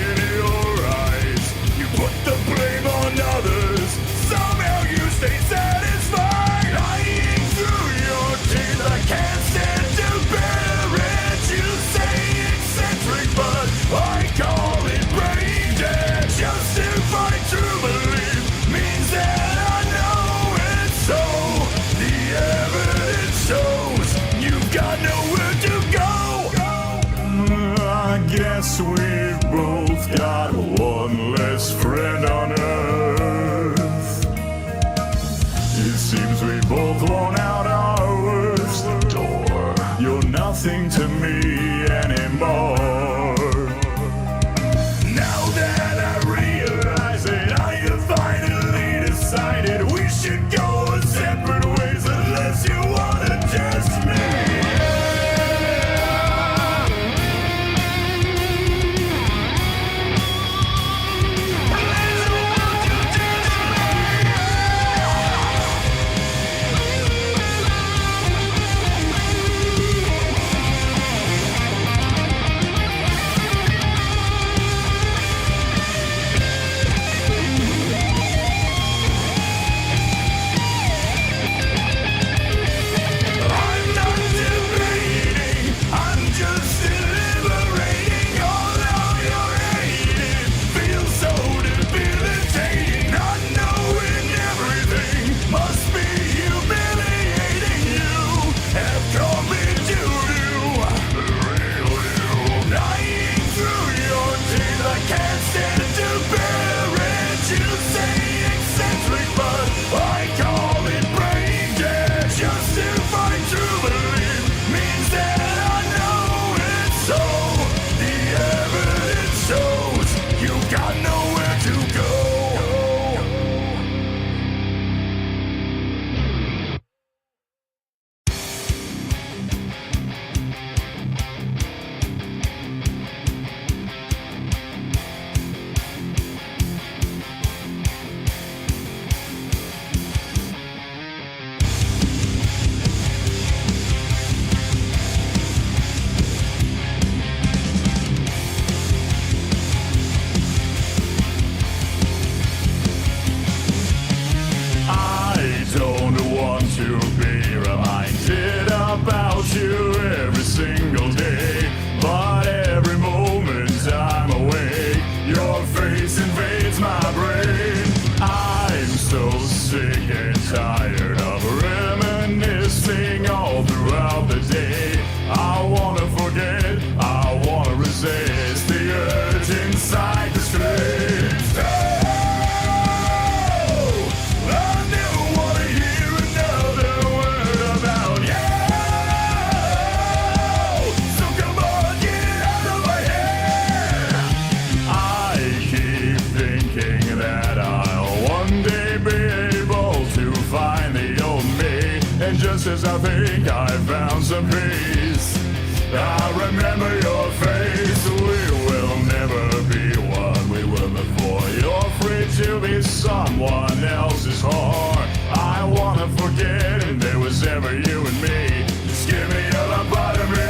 in your eyes. You put the blame on others, somehow you stay satisfied. Lying through your teeth, I can't stand to bear it. You say eccentric, but I call it brain dead. Justify true belief means that I know it's so. The evidence shows you've got nowhere to go. I guess we've both got one less friend on earth. It seems we both worn out our worst. The door. You're nothing to me anymore. Now that I realize it, I have finally decided we should go separate ways unless you wanna test me. Just as I think I found some peace, I remember your face. We will never be what we were before. You're free to be someone else's whore. I wanna forget if there was ever you and me. Just give me a lobotomy.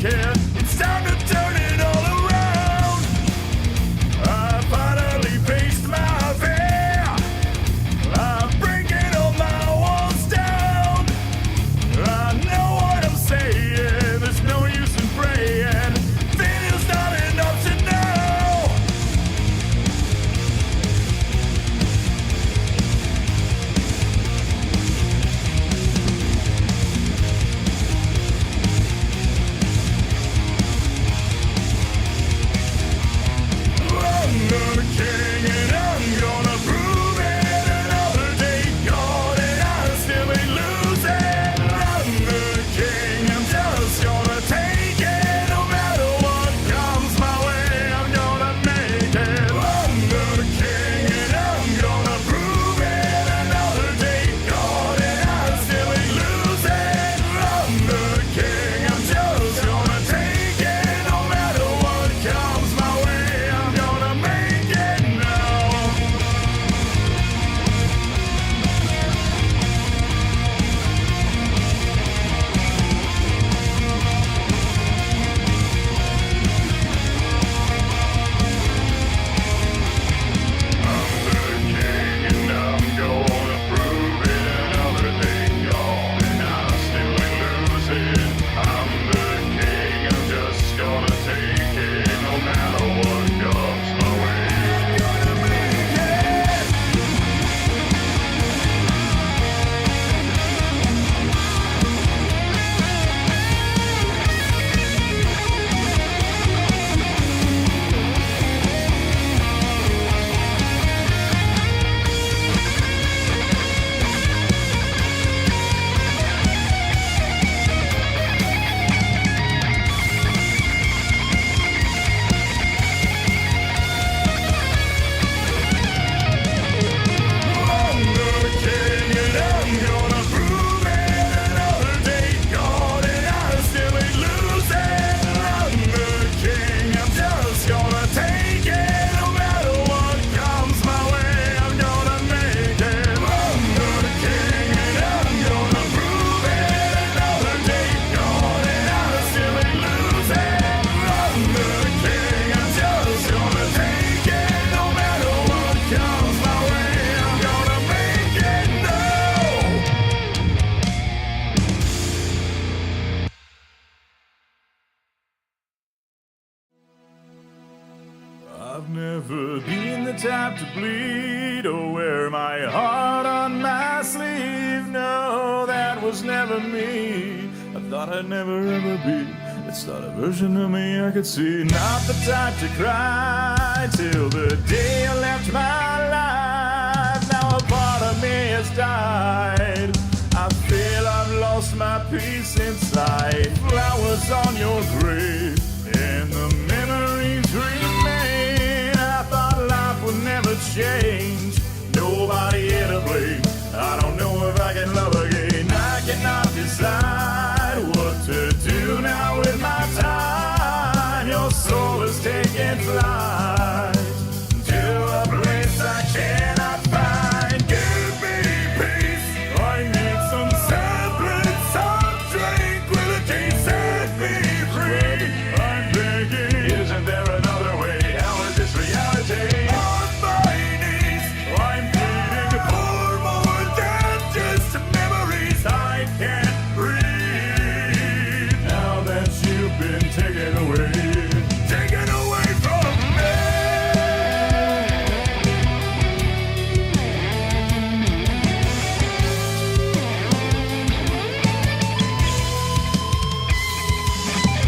make it. It's time to turn it all around. I finally faced my fear. I'm breaking all my walls down. I know what I'm saying. There's no use in praying. Failure's not an option now. I'm the king and I'm gonna prove it. Another day gone and I still ain't losing. I'm the king, I'm just gonna take it. No matter what comes my way, I'm gonna make it. I'm the king and I'm gonna prove it. Another day gone and I still ain't losing. I'm the king, I'm just gonna take it. No matter what comes my way, I'm gonna make it now. I'm the king and I'm gonna prove it. Another day gone and I still ain't losing. I'm the king, I'm just gonna take it. No matter what comes my way, I'm gonna make it. I'm the king and I'm gonna prove it. Another day gone and I still ain't losing. I'm the king, I'm just gonna take it. No matter what comes my way, I'm gonna make it. I'm the king and I'm gonna prove it. Another day gone and I still ain't losing. I'm the king, I'm just gonna take it. No matter what comes my way, I'm gonna make it now. I've never been the type to bleed or wear my heart on my sleeve. No, that was never me. I thought I'd never ever be. It's not a version of me I could see. Not the type to cry till the day I left my life. Now a part of me has died. I feel I've lost my peace inside. Flowers on your grave and the memories remain. I thought life would never change. Nobody here to blame. I don't know if I can love again. I cannot decide what to do now with my time. Your soul is taking flight to a place I cannot find. Give me peace. I need some semblance, some tranquility. Set me free. I'm begging. Isn't there another way? How is this reality? On my knees, I'm pleading for more than just memories. I can't breathe now that you've been taken away. Taken away from me.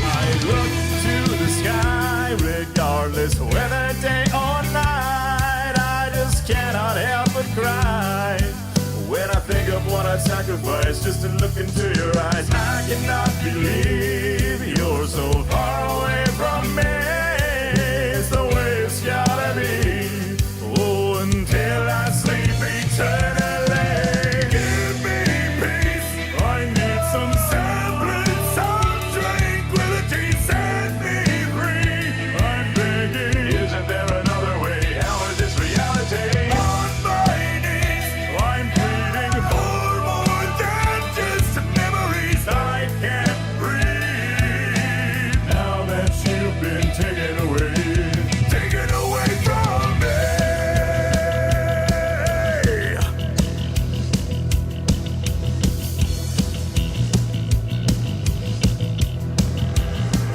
I look to the sky regardless whether day or night. I just cannot help but cry when I think of what I'd sacrifice just to look into your eyes. I cannot believe you're so far away from me. It's the way it's gotta be. Oh, until I sleep eternally. Give me peace. I need some semblance, some tranquility. Set me free. I'm begging. Isn't there another way? How is this reality? On my knees, I'm pleading for more than just memories. I can't breathe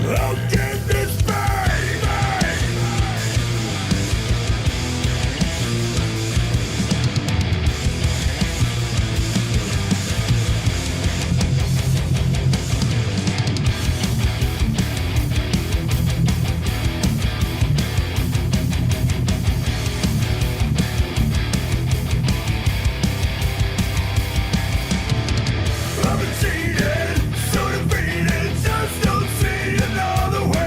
How can this be? I've been cheated, so defeated, just don't see another way.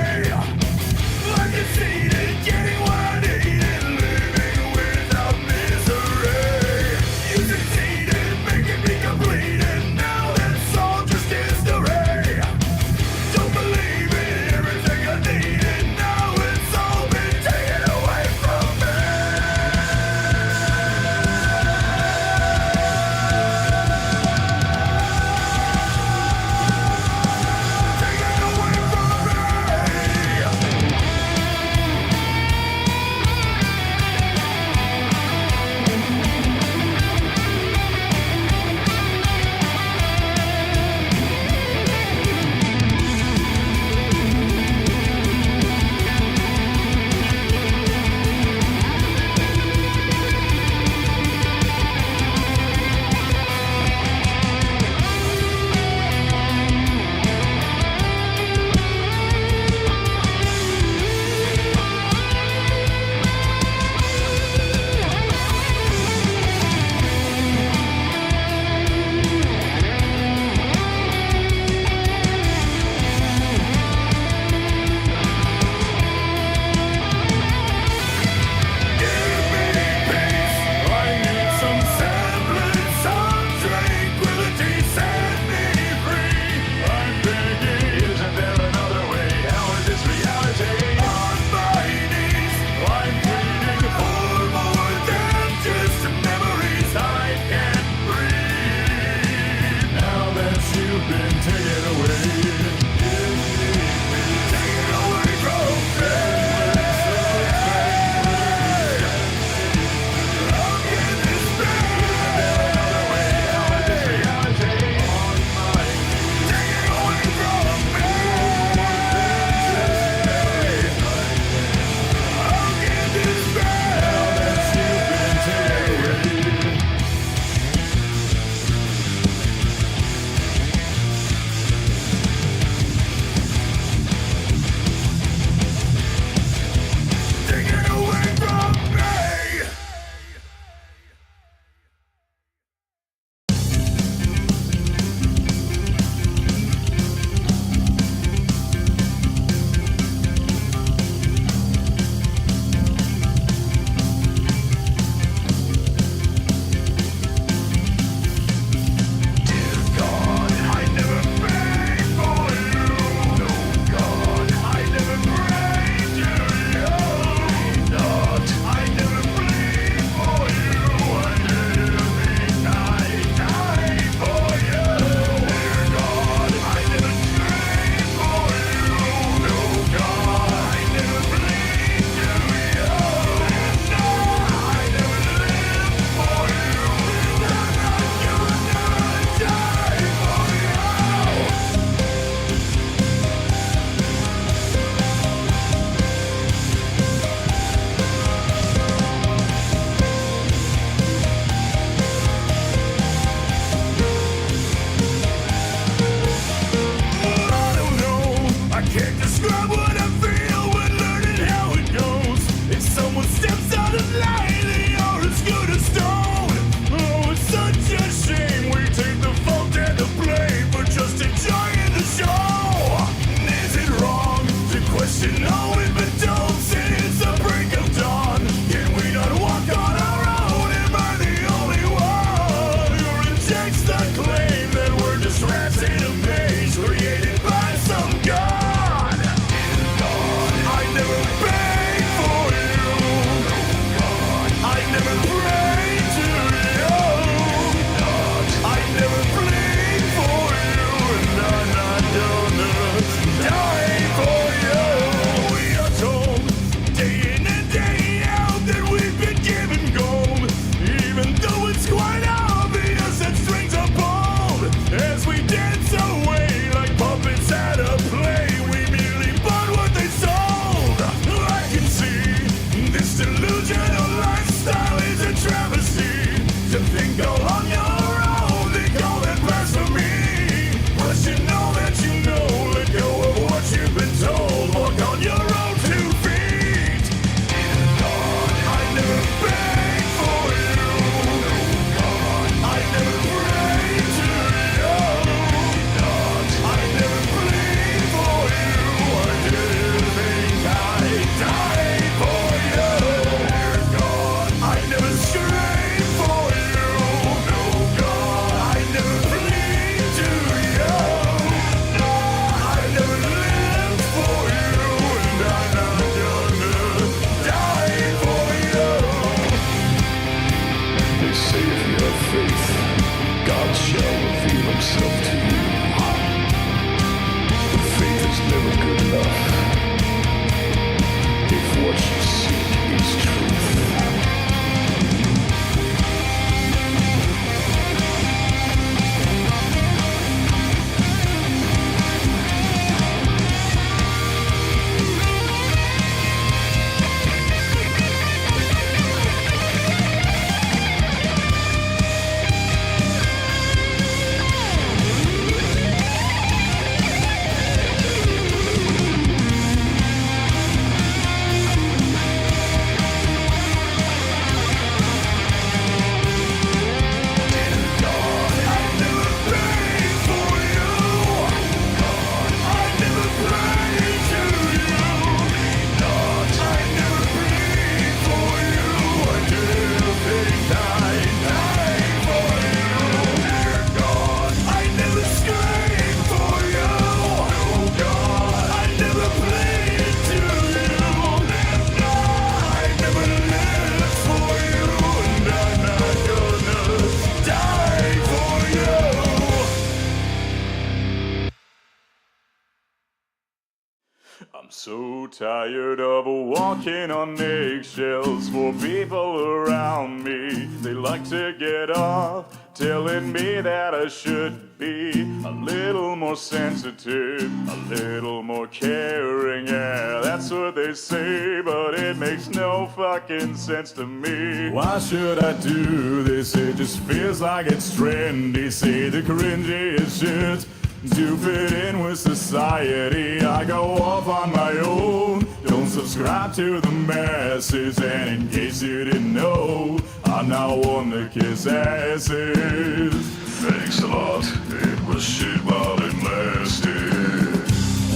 I'm so tired of walking on eggshells for people around me. They like to get off telling me that I should be a little more sensitive, a little more caring. Yeah, that's what they say, but it makes no fucking sense to me. Why should I do this? It just feels like it's trendy. Say the cringiest shit to fit in with society. I go off on my own, don't subscribe to the masses. And in case you didn't know, I'm now one to kiss asses. Thanks a lot, it was shit while it lasted.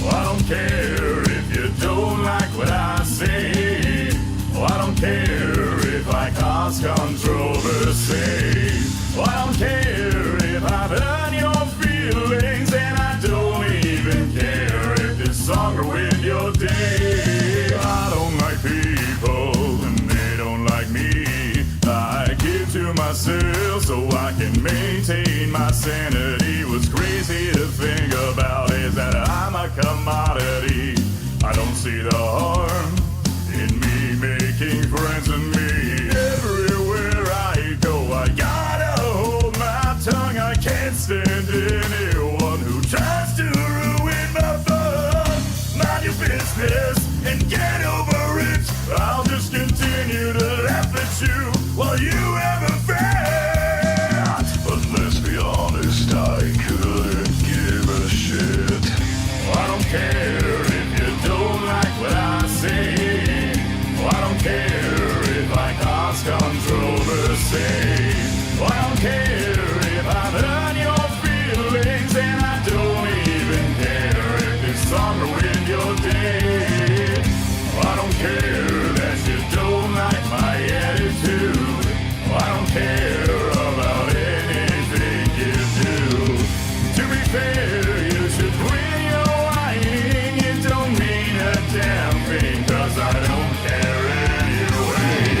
Well, I don't care if you don't like what I say. Well, I don't care if I cause controversy. Well, I don't care if I've hurt your feelings. And I don't even care if this song ruined your day. I don't like people and they don't like me. I give to myself so I can maintain my sanity. What's crazy to think about is that I'm a commodity. I don't see the harm in me making friends with me. Everywhere I go, I gotta hold my tongue. I can't stand anyone who tries to ruin my fun. Mind your business and get over it. I'll just continue to laugh at you while you have a fit. But let's be honest, I couldn't give a shit. I don't care if you don't like what I say. I don't care if I cause controversy. I don't care if I've hurt your feelings. And I don't even care if this song ruined your day. I don't care that you don't like my attitude. I don't care about anything you do. To be fair, you should quit your whining. It don't mean a damn thing, 'cause I don't care anyway.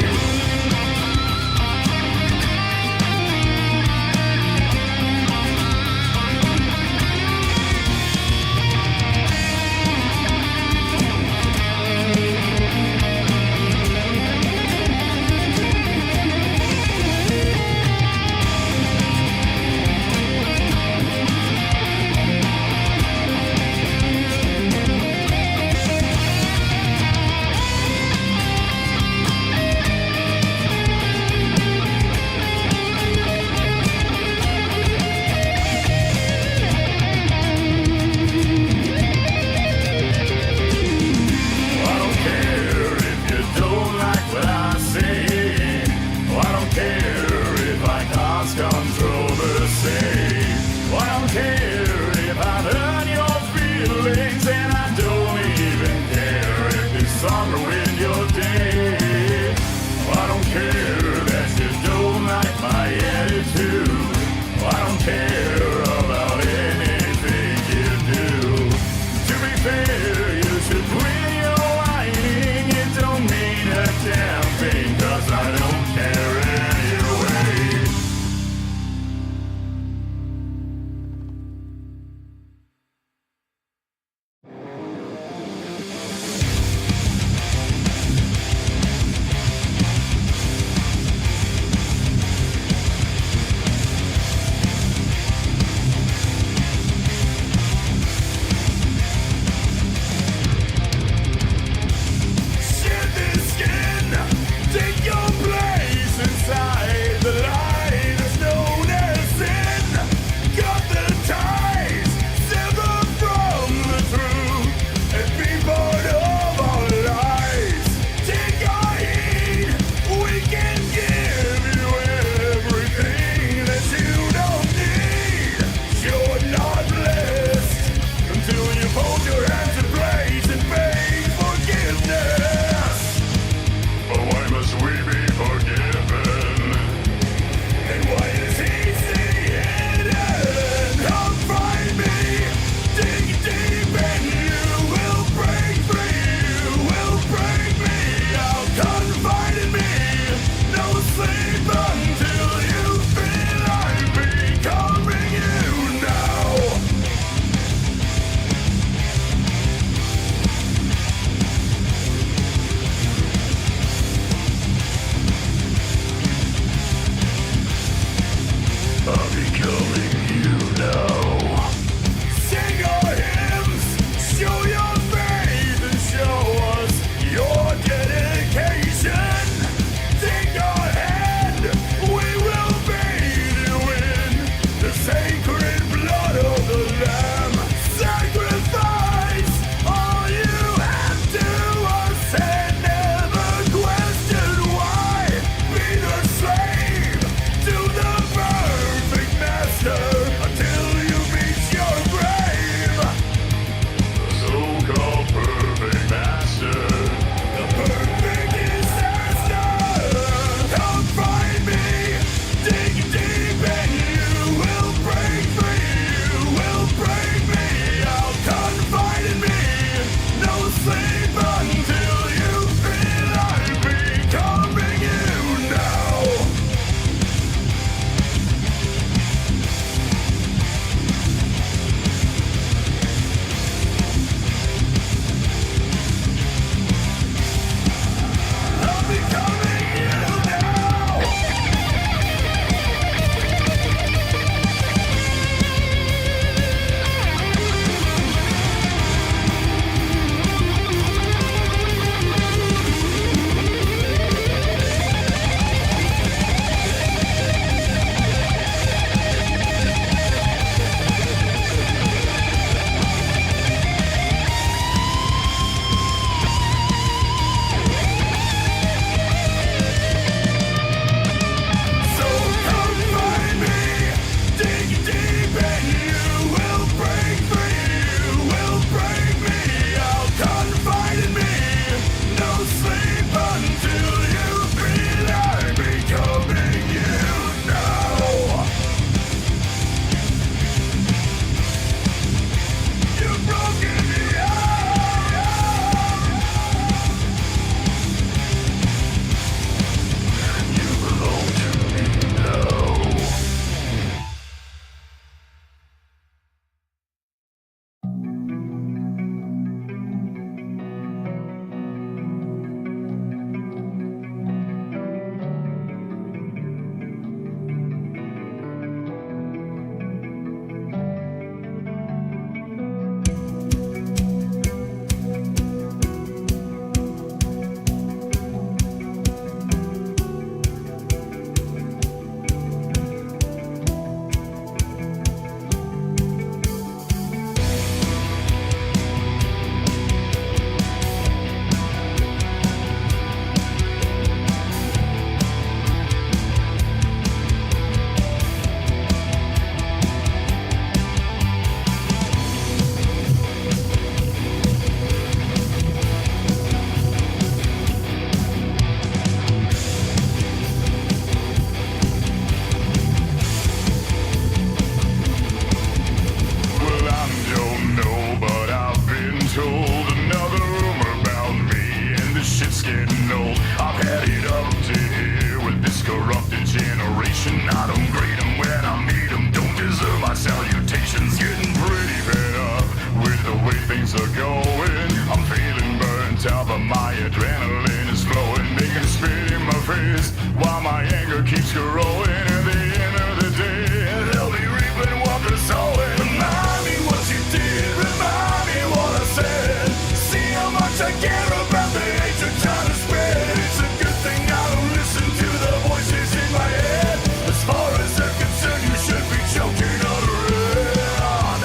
it's getting old. I've had it up to here with this corrupted generation. I don't grade them when I meet them, don't deserve my salutations. Getting pretty fed up with the way things are going. I'm feeling burnt out, but my adrenaline is flowing. They can spit in my face while my anger keeps growing. At the end of the day, they'll be reaping what they're sowing. Remind me what you did, remind me what I said. See how much I care about the hate you're trying to spread. It's a good thing I don't listen to the voices in my head. As far as they're concerned, you should be choking on red.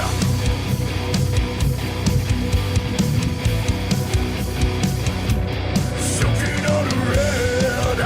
Choking on red.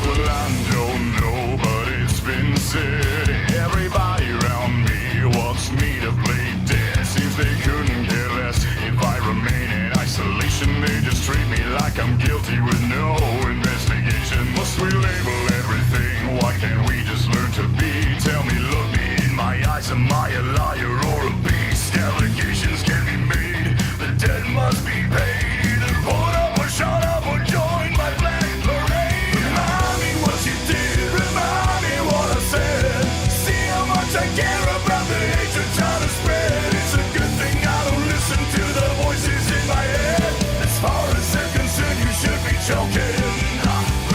Well, I don't know, but it's been said. Everybody around me wants me to play dead. Seems they couldn't care less if I remain in isolation. They just treat me like I'm guilty with no investigation. Must we label everything? Why can't we just learn to be? Tell me, look me in my eyes, am I a liar or a beast? Allegations can be made, the dead must be paid. Either put up or shut up or join my black parade. Remind me what you did, remind me what I said. See how much I care about the hate you're trying to spread. It's a good thing I don't listen to the voices in my head. As far as they're concerned, you should be choking.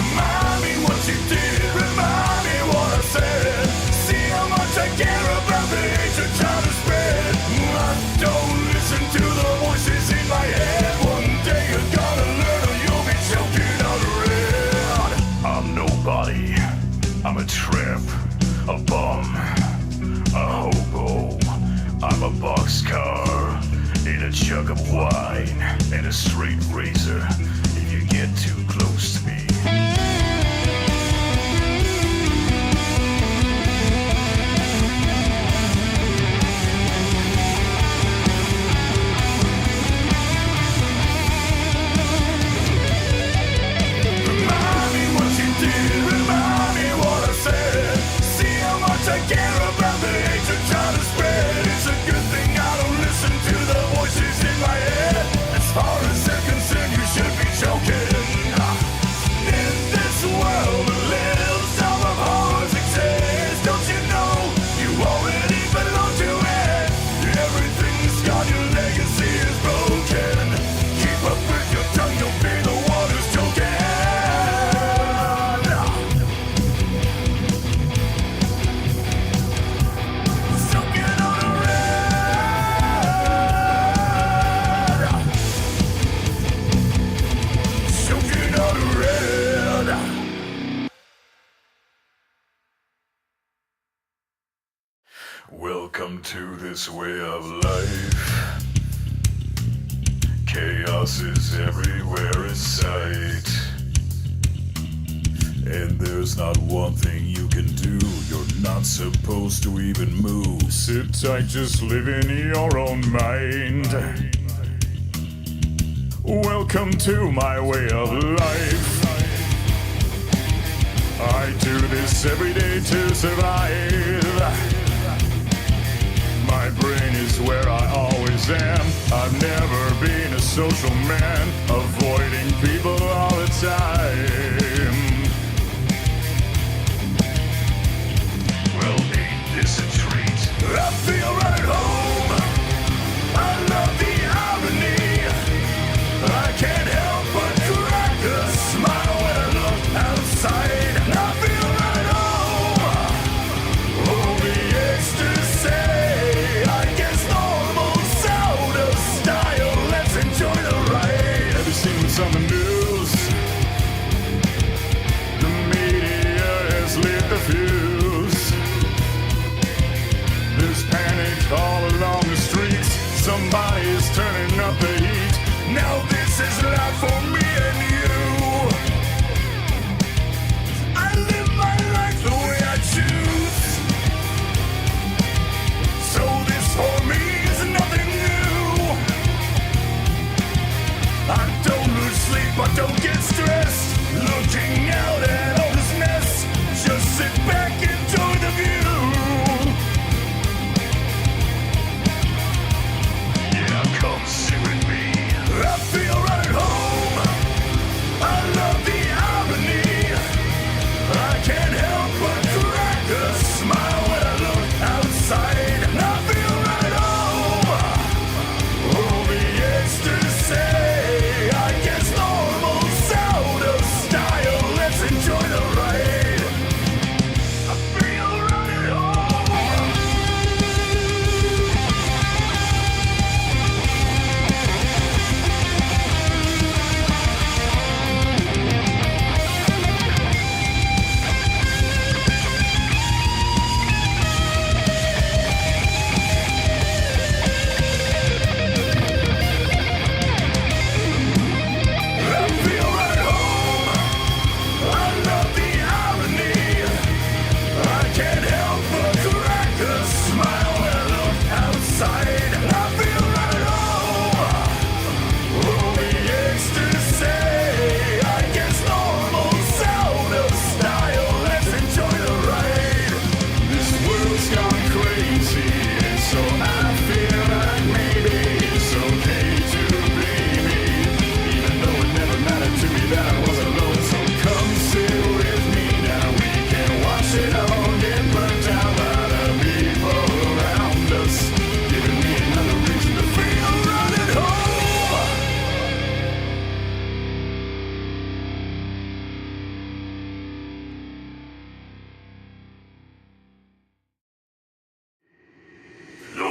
Remind me what you did, remind me what I said. See how much I care about the hate you're trying to spread. I don't listen to the voices in my head. One day you're gonna learn or you'll be choking on red. I'm nobody, I'm a tramp, a bum, a hobo. I'm a boxcar in a jug of wine and a straight razor if you get too close to me. Remind me what you did, remind me what I said. See how much I care about the hate you're trying to spread. It's a good thing I don't listen to the voices in my head. As far as they're concerned, you should be choking. In this world that lives out of horrors exist, don't you know you already belong to it? Everything's gone, your legacy is broken. Keep up with your tongue, you'll be the one who's choking. Choking on a red. Choking on a red. Welcome to this way of life. Chaos is everywhere in sight. And there's not one thing you can do. You're not supposed to even move. Sit tight, just live in your own mind. Welcome to my way of life. I do this every day to survive. My brain is where I always am. I've never been a social man, avoiding people all the time. Well, ain't this a treat? I feel right at home. I love the irony. I can't help but crack a smile when I look outside. I feel right home. Oh, the ecstasy. I guess normal's out of style. Let's enjoy the ride. Have you seen what's on the news? The media has lit the fuse. There's panic all along the streets. Somebody's turning up the heat. Now this is life for me and you. I live my life the way I choose. So this for me is nothing new. I don't lose sleep, I don't get stressed. Looking out at all this mess. Just sit back, enjoy the view.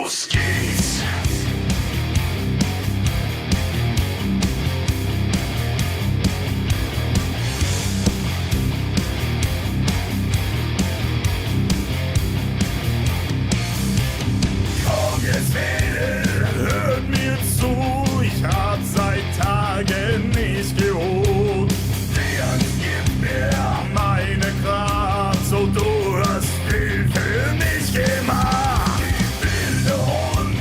Los geht's. Komm jetzt Mädel, hört mir zu, ich hab seit Tagen nicht geruht. Gib mir meine Kraft, so du hast viel für mich gemacht. Bilder und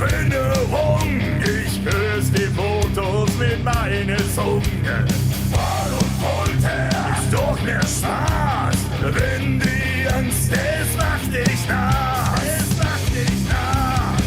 Erinnerung, ich küsse die Fotos mit meiner Zunge. Qual und Folter ist doch mehr Spaß, wenn die Angst, es macht dich nass. Es macht dich nass.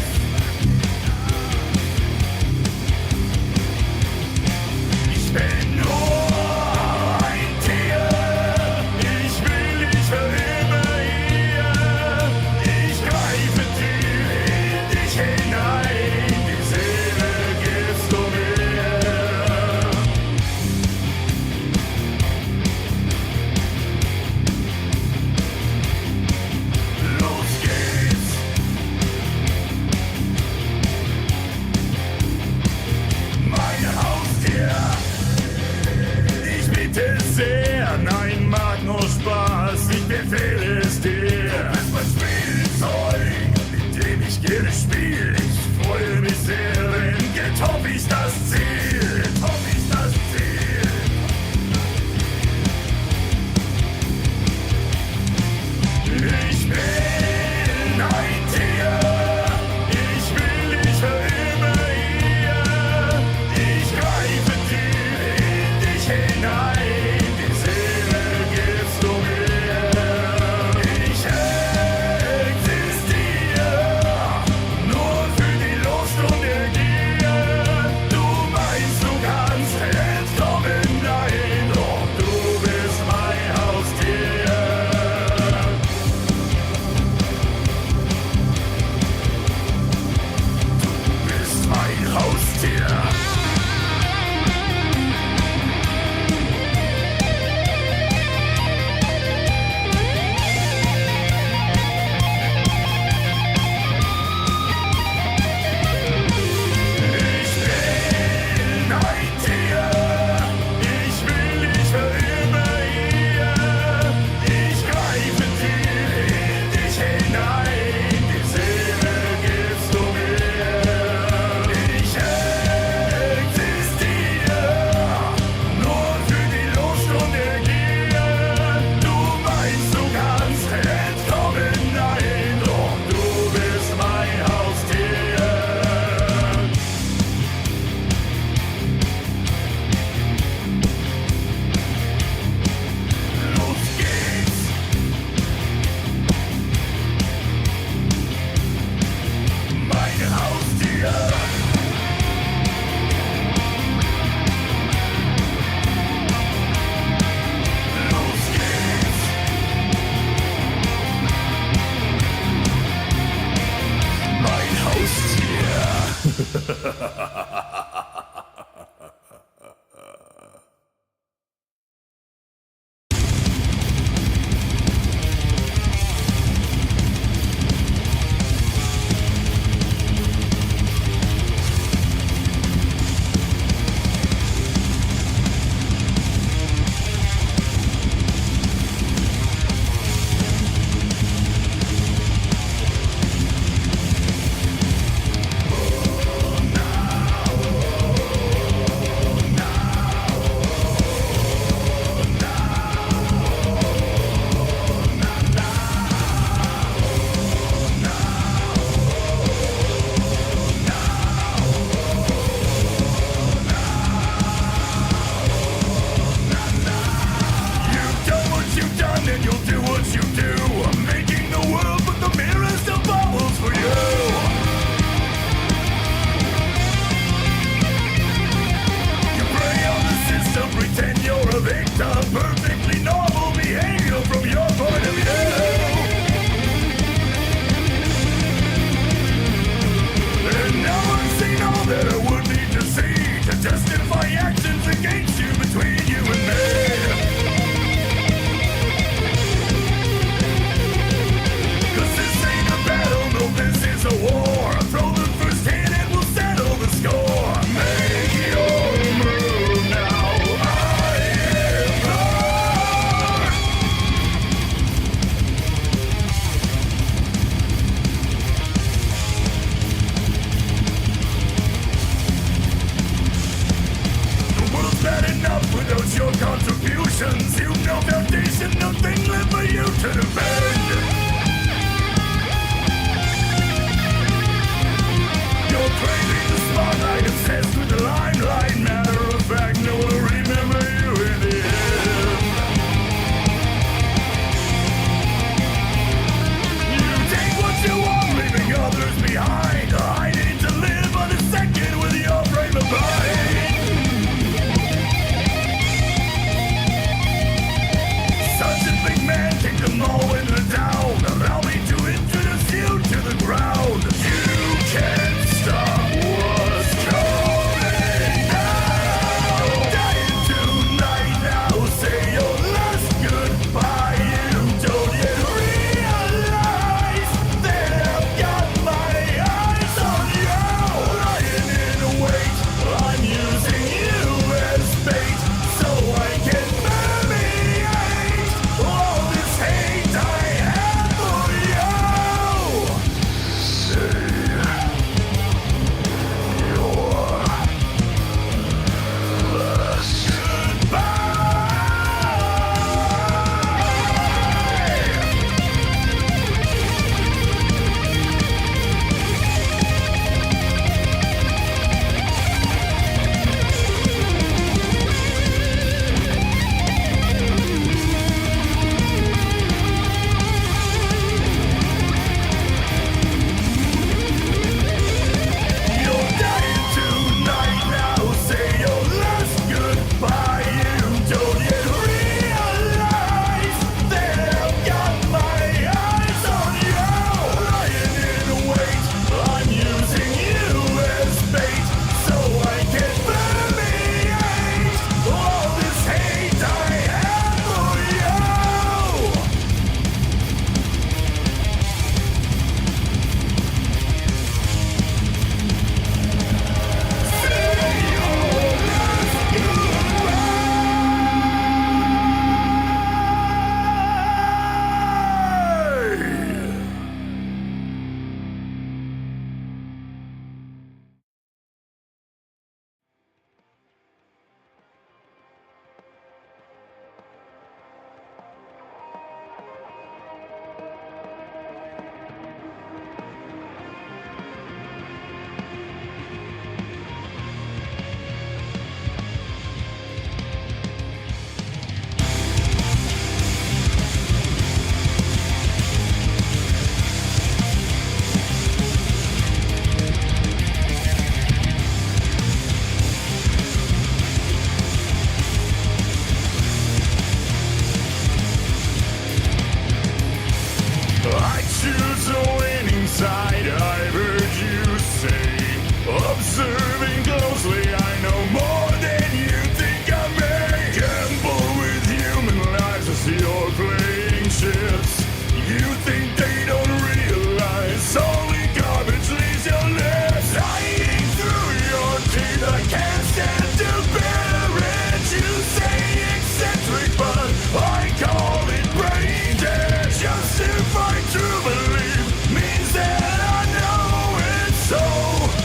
observing closely, I know more than you think I may. Gamble with human lives as you're playing chips. You think they don't realize only garbage leaves your lips. Lying through your teeth, I can't stand to bear it. You say eccentric, but I call it brain dead. Justify true belief means that I know it's so.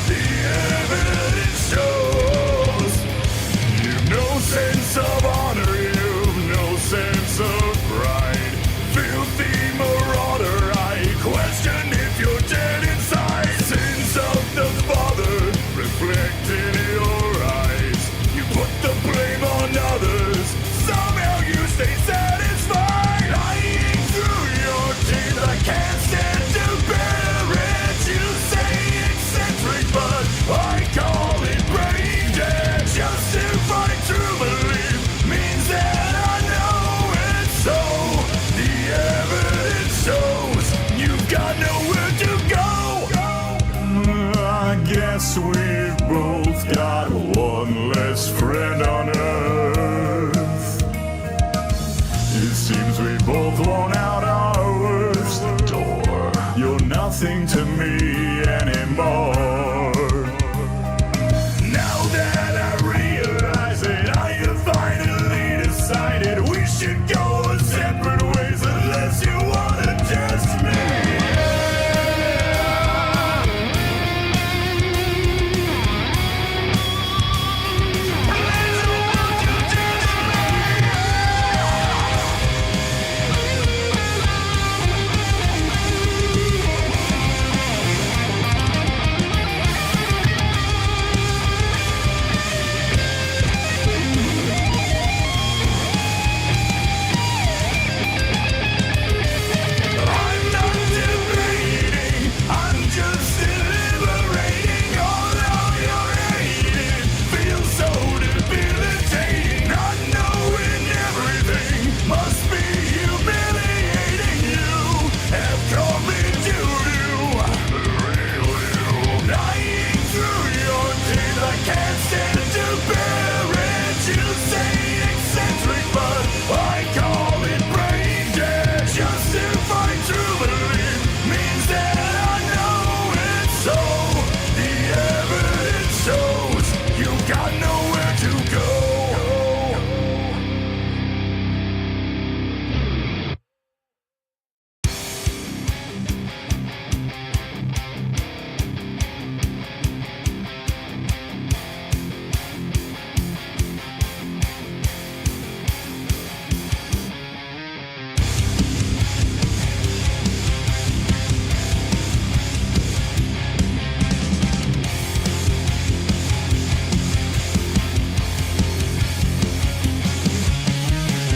The evidence shows you've no sense of honor, you've no sense of pride. Filthy marauder, I question if you're dead inside. Sins of the Father reflected in your eyes. You put the blame on others, somehow you stay satisfied. Lying through your teeth, I can't stand to bear it. You say eccentric, but I call it brain dead. Justify true belief means that I know it's so. The evidence shows you've got nowhere to go. I guess we've both got one less friend on earth. It seems we both worn out our worst door. You're nothing to me anymore. Now that I realize it, I have finally decided we should go our separate ways unless you wanna test me. I'm not debating, I'm just deliberating. Although you're hating, feels so debilitating. Not knowing everything must be humiliating. You have called me doo-doo, the real you. Lying through your teeth, I can't stand to bear it. You say eccentric, but I call it brain dead. Justify true belief means that I know it's so. The evidence shows you've got nowhere to go.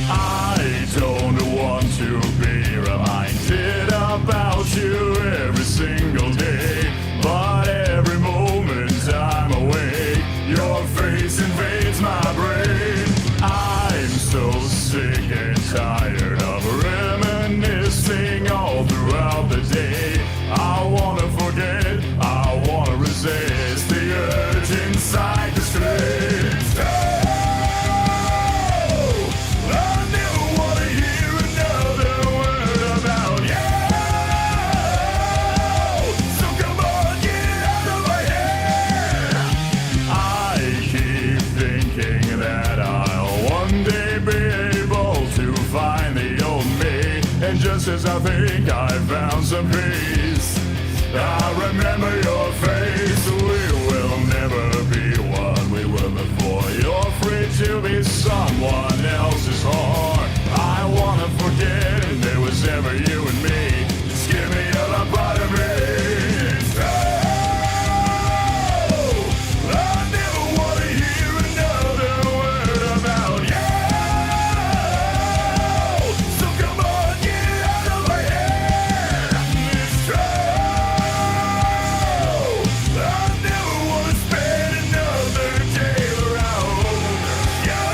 I don't want to be reminded about you every single day, but every moment I'm awake, your face invades my brain. I'm so sick and tired of reminiscing all throughout the day. I wanna forget, I wanna resist the urge inside the streets. I never wanna hear another word about you. So come on, get out of my head. I keep thinking that I'll one day be able to find the old me. And just as I think I found some peace, I remember your face. We will never be what we were before. You're free to be someone else's whore. I wanna forget if there was ever you and me. Just give me a lobotomy. I never wanna hear another word about you. So come on, get out of my head. It's true. I never wanna spend another day around you.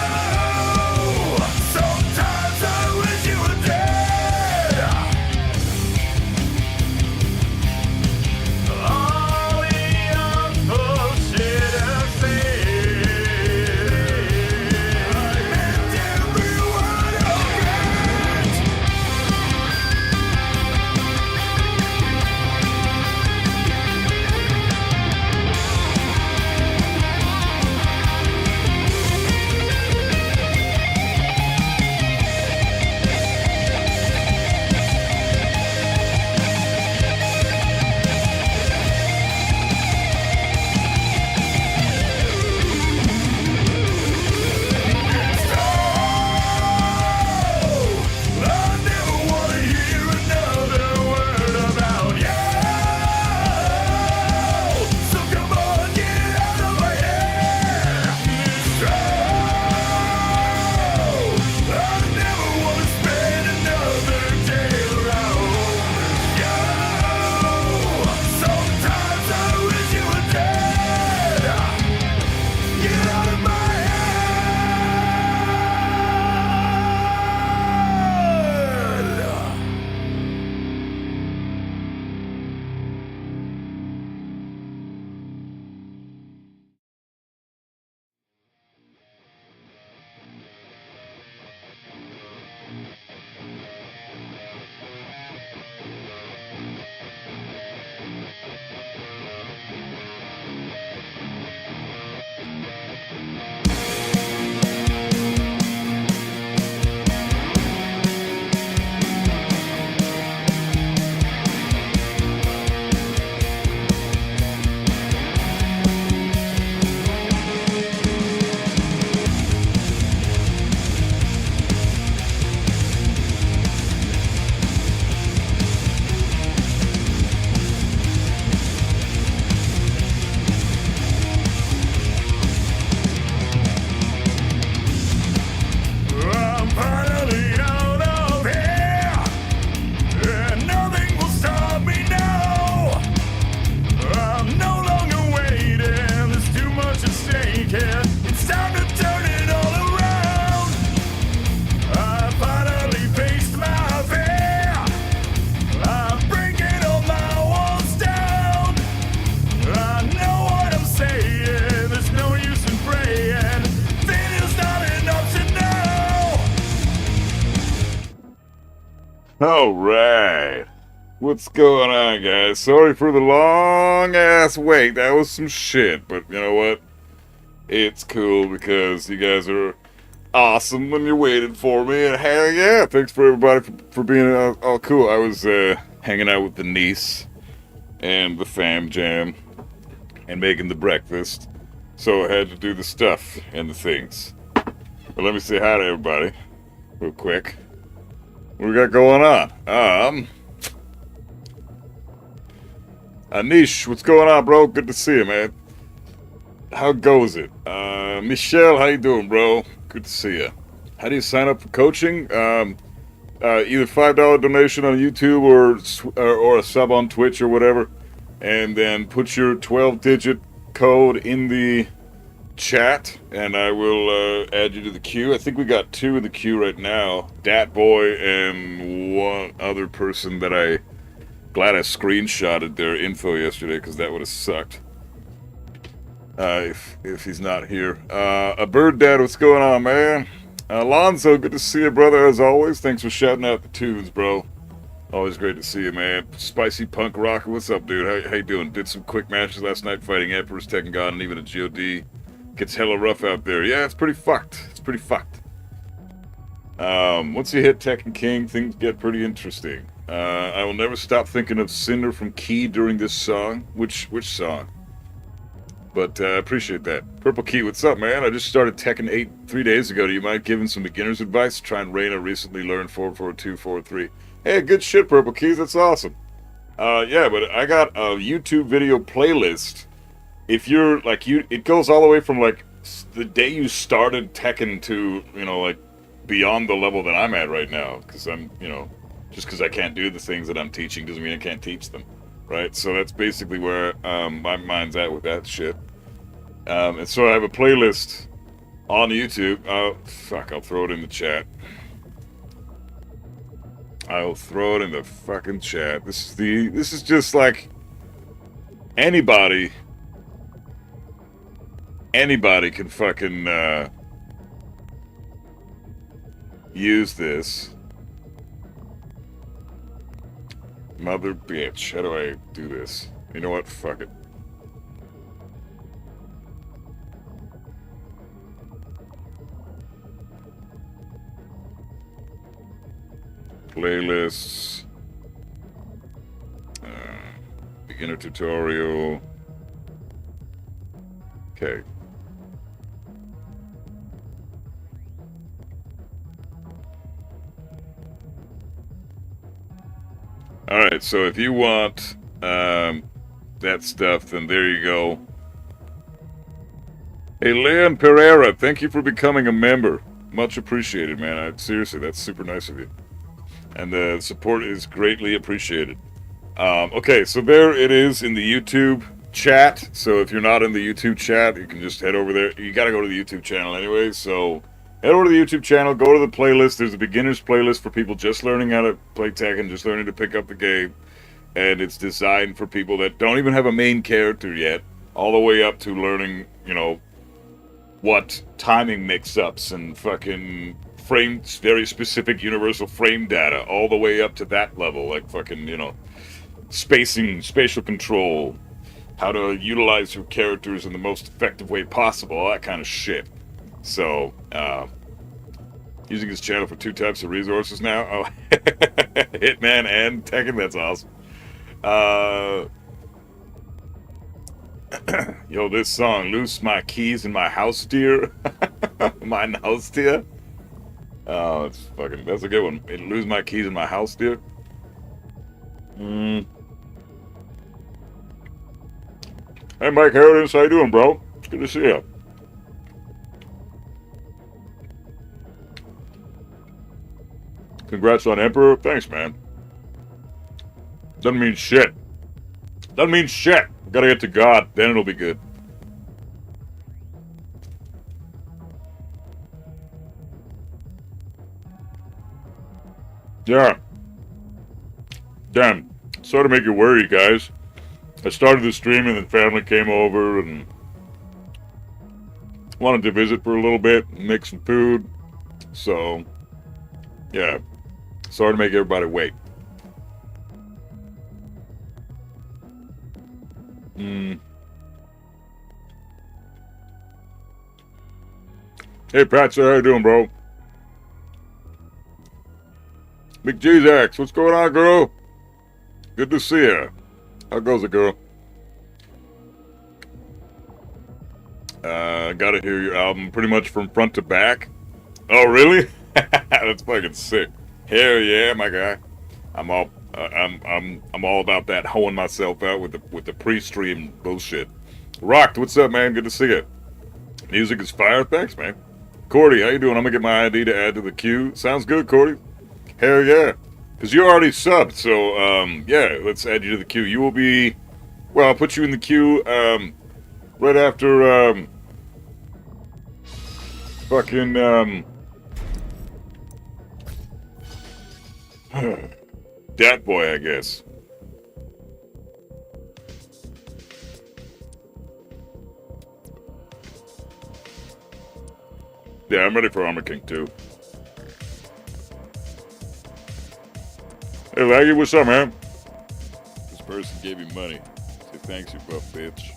Alright. What's going on, guys? Sorry for the long ass wait. That was some shit, but you know what? It's cool because you guys are awesome when you're waiting for me, and hell yeah, thanks for everybody for being all cool. I was hanging out with the niece and the fam jam and making the breakfast, so I had to do the stuff and the things. But let me say hi to everybody real quick. What we got going on? Anish, what's going on, bro? Good to see you, man. How goes it? Michelle, how you doing, bro? Good to see you. How do you sign up for coaching? Either $5 donation on YouTube or a sub on Twitch or whatever, and then put your 12-digit code in the chat, and I will add you to the queue. I think we got 2 in the queue right now. Dat Boy and one other person that glad I screenshotted their info yesterday because that would have sucked. If he's not here. A Bird Dad, what's going on, man? Alonzo, good to see you, brother, as always. Thanks for shouting out the tunes, bro. Always great to see you, man. Spicy Punk Rocker, what's up, dude? How you doing? Did some quick matches last night fighting Emperors, Tekken God, and even a GOD. Gets hella rough out there. Yeah, it's pretty fucked. It's pretty fucked. Once you hit Tekken King, things get pretty interesting. I will never stop thinking of Cinder from Key during this song. Which song? But I appreciate that. Purple Key, what's up, man? I just started Tekken 8 3 days ago. Do you mind giving some beginner's advice? Try and Reina recently learned 442, 443. Hey, good shit, Purple Keys. That's awesome. Yeah, but I got a YouTube video playlist. If you're, like, it goes all the way from, like, the day you started Tekken to, you know, like, beyond the level that I'm at right now. Because I'm, you know, just because I can't do the things that I'm teaching doesn't mean I can't teach them. Right, so that's basically where my mind's at with that shit. And so I have a playlist on YouTube. Fuck, I'll throw it in the chat. I'll throw it in the fucking chat. This is just like anybody can fucking use this. Mother bitch. How do I do this? You know what? Fuck it. Playlists. Beginner tutorial. Okay. Alright, so if you want that stuff, then there you go. Hey, Leon Pereira, thank you for becoming a member. Much appreciated, man. Seriously, that's super nice of you. And the support is greatly appreciated. Okay, so there it is in the YouTube chat. So if you're not in the YouTube chat, you can just head over there. You gotta go to the YouTube channel anyway, so head over to the YouTube channel, go to the playlist. There's a beginner's playlist for people just learning how to play Tekken, just learning to pick up the game. And it's designed for people that don't even have a main character yet, all the way up to learning, you know, what timing mix-ups and fucking frames, very specific universal frame data, all the way up to that level, like fucking, you know, spacing, spatial control, how to utilize your characters in the most effective way possible, all that kind of shit. So, using this channel for 2 types of resources now. Oh, Hitman and Tekken, that's awesome. Yo, this song, Lose My Keys in My House, Dear. Mine House, Dear. Oh, that's a good one. Lose My Keys in My House, Dear. Hey, Mike Harris, how you doing, bro? It's good to see you. Congrats on Emperor. Thanks, man. Doesn't mean shit. Doesn't mean shit. Gotta get to God, then it'll be good. Yeah. Damn. Sorry to make you worry, guys. I started the stream and then family came over and wanted to visit for a little bit and make some food. So, yeah. Sorry to make everybody wait. Hey, Pat, how you doing, bro? McGee's what's going on, girl? Good to see ya. How goes it, girl? Gotta hear your album pretty much from front to back. Oh, really? That's fucking sick. Hell yeah, my guy. I'm all about that hoeing myself out with the pre-stream bullshit. Rocked, what's up, man? Good to see you. Music is fire. Thanks, man. Cordy, how you doing? I'm gonna get my ID to add to the queue. Sounds good, Cordy. Hell yeah. Because you're already subbed, so yeah, let's add you to the queue. You will be, well, I'll put you in the queue right after fucking Dat Boy, I guess. Yeah, I'm ready for Armor King too. Hey, Laggy, what's up, man? This person gave you money. Say thanks, you buff bitch.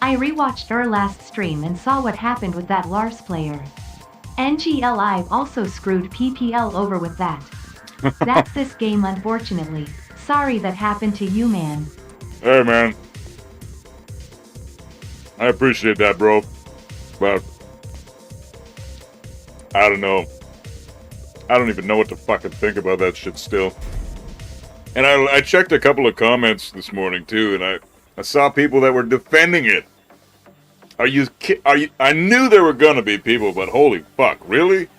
I rewatched our last stream and saw what happened with that Lars player. NGLI also screwed PPL over with that. That's this game, unfortunately. Sorry that happened to you, man. Hey, man. I appreciate that, bro. But I don't know. I don't even know what to fucking think about that shit still. And I checked a couple of comments this morning too, and I saw people that were defending it. Are you? I knew there were gonna be people, but holy fuck, really?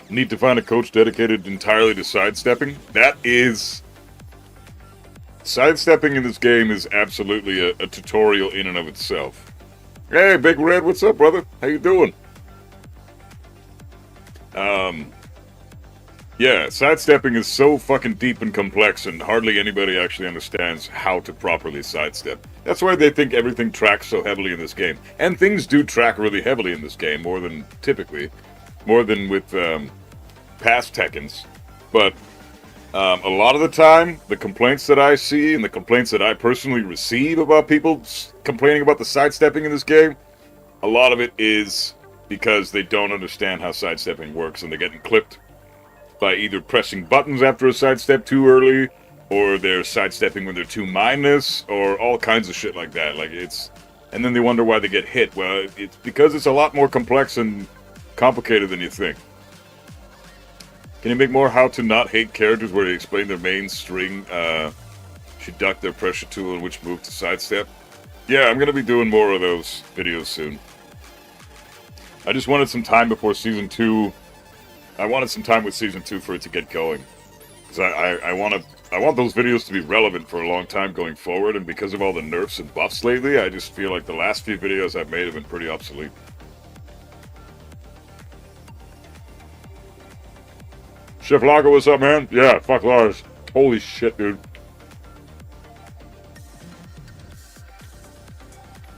Need to find a coach dedicated entirely to sidestepping? That is... Sidestepping in this game is absolutely a tutorial in and of itself. Hey, Big Red, what's up, brother? How you doing? Yeah, sidestepping is so fucking deep and complex, and hardly anybody actually understands how to properly sidestep. That's why they think everything tracks so heavily in this game. And things do track really heavily in this game, more than typically. More than with past Tekkens. But a lot of the time, the complaints that I see and the complaints that I personally receive about people complaining about the sidestepping in this game, a lot of it is because they don't understand how sidestepping works, and they're getting clipped by either pressing buttons after a sidestep too early, or they're sidestepping when they're too mindless, or all kinds of shit like that. Like, it's... And then they wonder why they get hit. Well, it's because it's a lot more complex and complicated than you think. Can you make more how to not hate characters where they explain their main string, should duck their pressure tool and which move to sidestep? Yeah, I'm going to be doing more of those videos soon. I just wanted some time before Season 2. I wanted some time with Season 2 for it to get going. Because I want those videos to be relevant for a long time going forward, and because of all the nerfs and buffs lately, I just feel like the last few videos I've made have been pretty obsolete. Chef Lager, what's up, man? Yeah, fuck Lars. Holy shit, dude.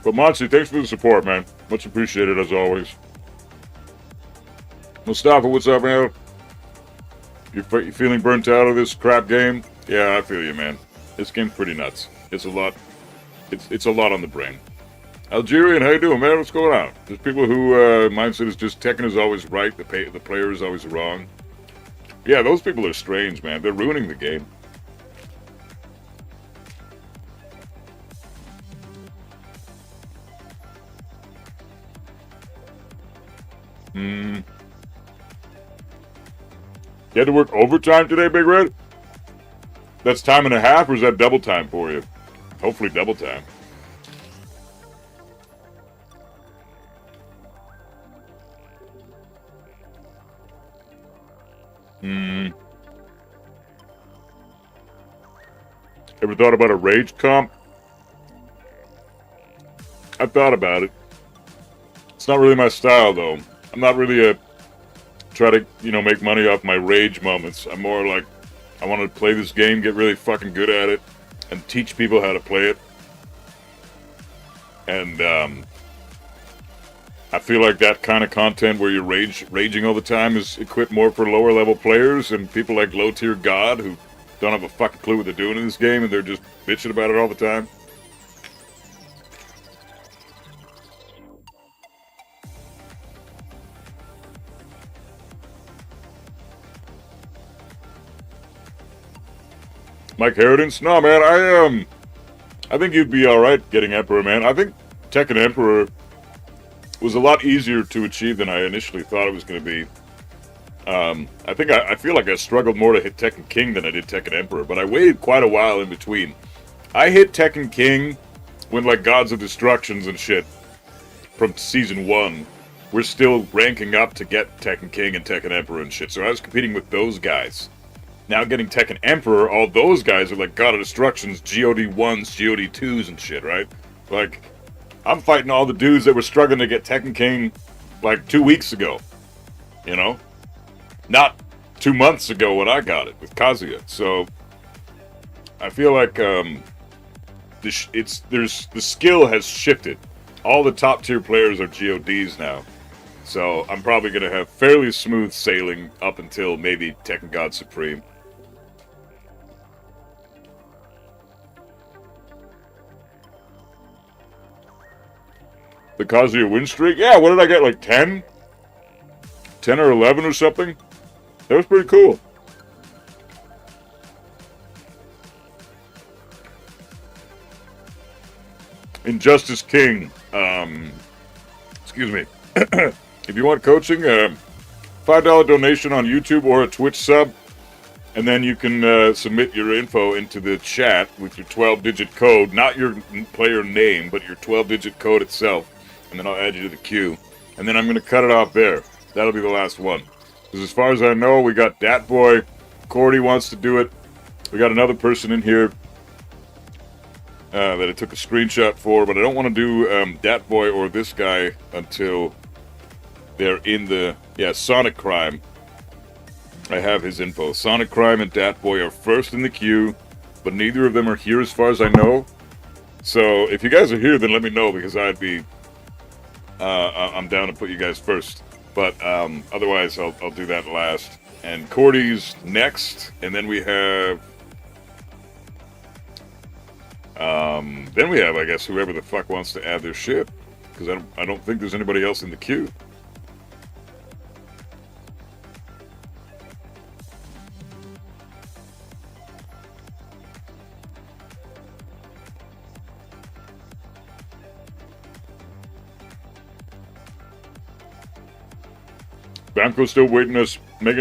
But Monty, thanks for the support, man. Much appreciated, as always. Mustafa, what's up, man? You feeling burnt out of this crap game? Yeah, I feel you, man. This game's pretty nuts. It's a lot. It's a lot on the brain. Algerian, how you doing, man? What's going on? There's people who mindset is just Tekken is always right, the player is always wrong. Yeah, those people are strange, man. They're ruining the game. You had to work overtime today, Big Red? That's time and a half, or is that double time for you? Hopefully double time. Ever thought about a rage comp? I've thought about it. It's not really my style, though. I'm not really try to, make money off my rage moments. I'm more like, I want to play this game, get really fucking good at it, and teach people how to play it. And, I feel like that kind of content where you're raging all the time is equipped more for lower level players and people like low tier God who don't have a fucking clue what they're doing in this game and they're just bitching about it all the time. Mike Harridance? No, man, I think you'd be alright getting Emperor, man. I think Tekken Emperor was a lot easier to achieve than I initially thought it was going to be. I feel like I struggled more to hit Tekken King than I did Tekken Emperor, but I waited quite a while in between. I hit Tekken King when, like, Gods of Destructions and shit from Season 1 were still ranking up to get Tekken King and Tekken Emperor and shit, so I was competing with those guys. Now getting Tekken Emperor, all those guys are like God of Destructions, GOD 1s, GOD 2s and shit, right? Like, I'm fighting all the dudes that were struggling to get Tekken King like 2 weeks ago. You know? Not 2 months ago when I got it with Kazuya. So I feel like the skill has shifted. All the top tier players are GODs now. So I'm probably gonna have fairly smooth sailing up until maybe Tekken God Supreme. The Kazuya win streak? Yeah, what did I get, like 10? 10 or 11 or something? That was pretty cool. Injustice King. Excuse me. If you want coaching, $5 donation on YouTube or a Twitch sub. And then you can submit your info into the chat with your 12-digit code. Not your player name, but your 12-digit code itself. And then I'll add you to the queue. And then I'm going to cut it off there. That'll be the last one. Because as far as I know, we got Dat Boy. Cordy wants to do it. We got another person in here that I took a screenshot for. But I don't want to do Dat Boy or this guy until they're in the... Yeah, Sonic Crime. I have his info. Sonic Crime and Dat Boy are first in the queue. But neither of them are here as far as I know. So if you guys are here, then let me know. Because I'd be... I'm down to put you guys first. But otherwise, I'll do that last. And Cordy's next. And then we have... I guess, whoever the fuck wants to add their shit. Because I don't think there's anybody else in the queue. Bamco's still making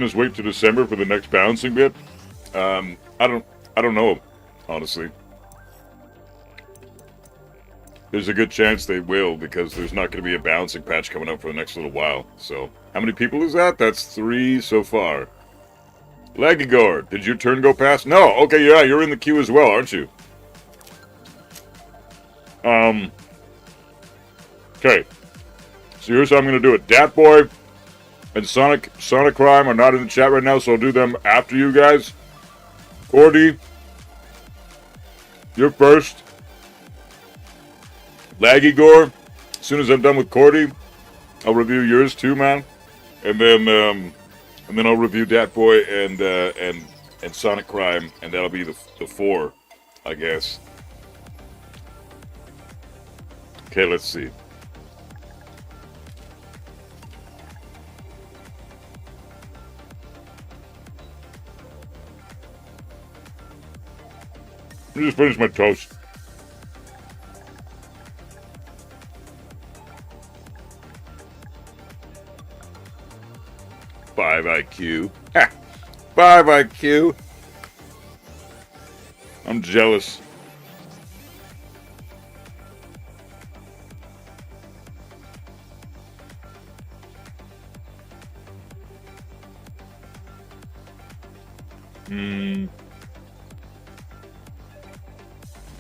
us wait to December for the next balancing bit. I don't know, honestly. There's a good chance they will because there's not going to be a balancing patch coming up for the next little while. So, how many people is that? That's 3 so far. Lagigor, did your turn go past? No. Okay, yeah, you're in the queue as well, aren't you? Okay. So here's how I'm going to do it. Dat Boy and Sonic Crime are not in the chat right now, so I'll do them after you guys. Cordy, you're first. Lagigor, as soon as I'm done with Cordy, I'll review yours too, man. And then I'll review Dat Boy and Sonic Crime, and that'll be the 4, I guess. Okay, let's see. Let me just finish my toast. Five IQ. Ha! 5 IQ. I'm jealous.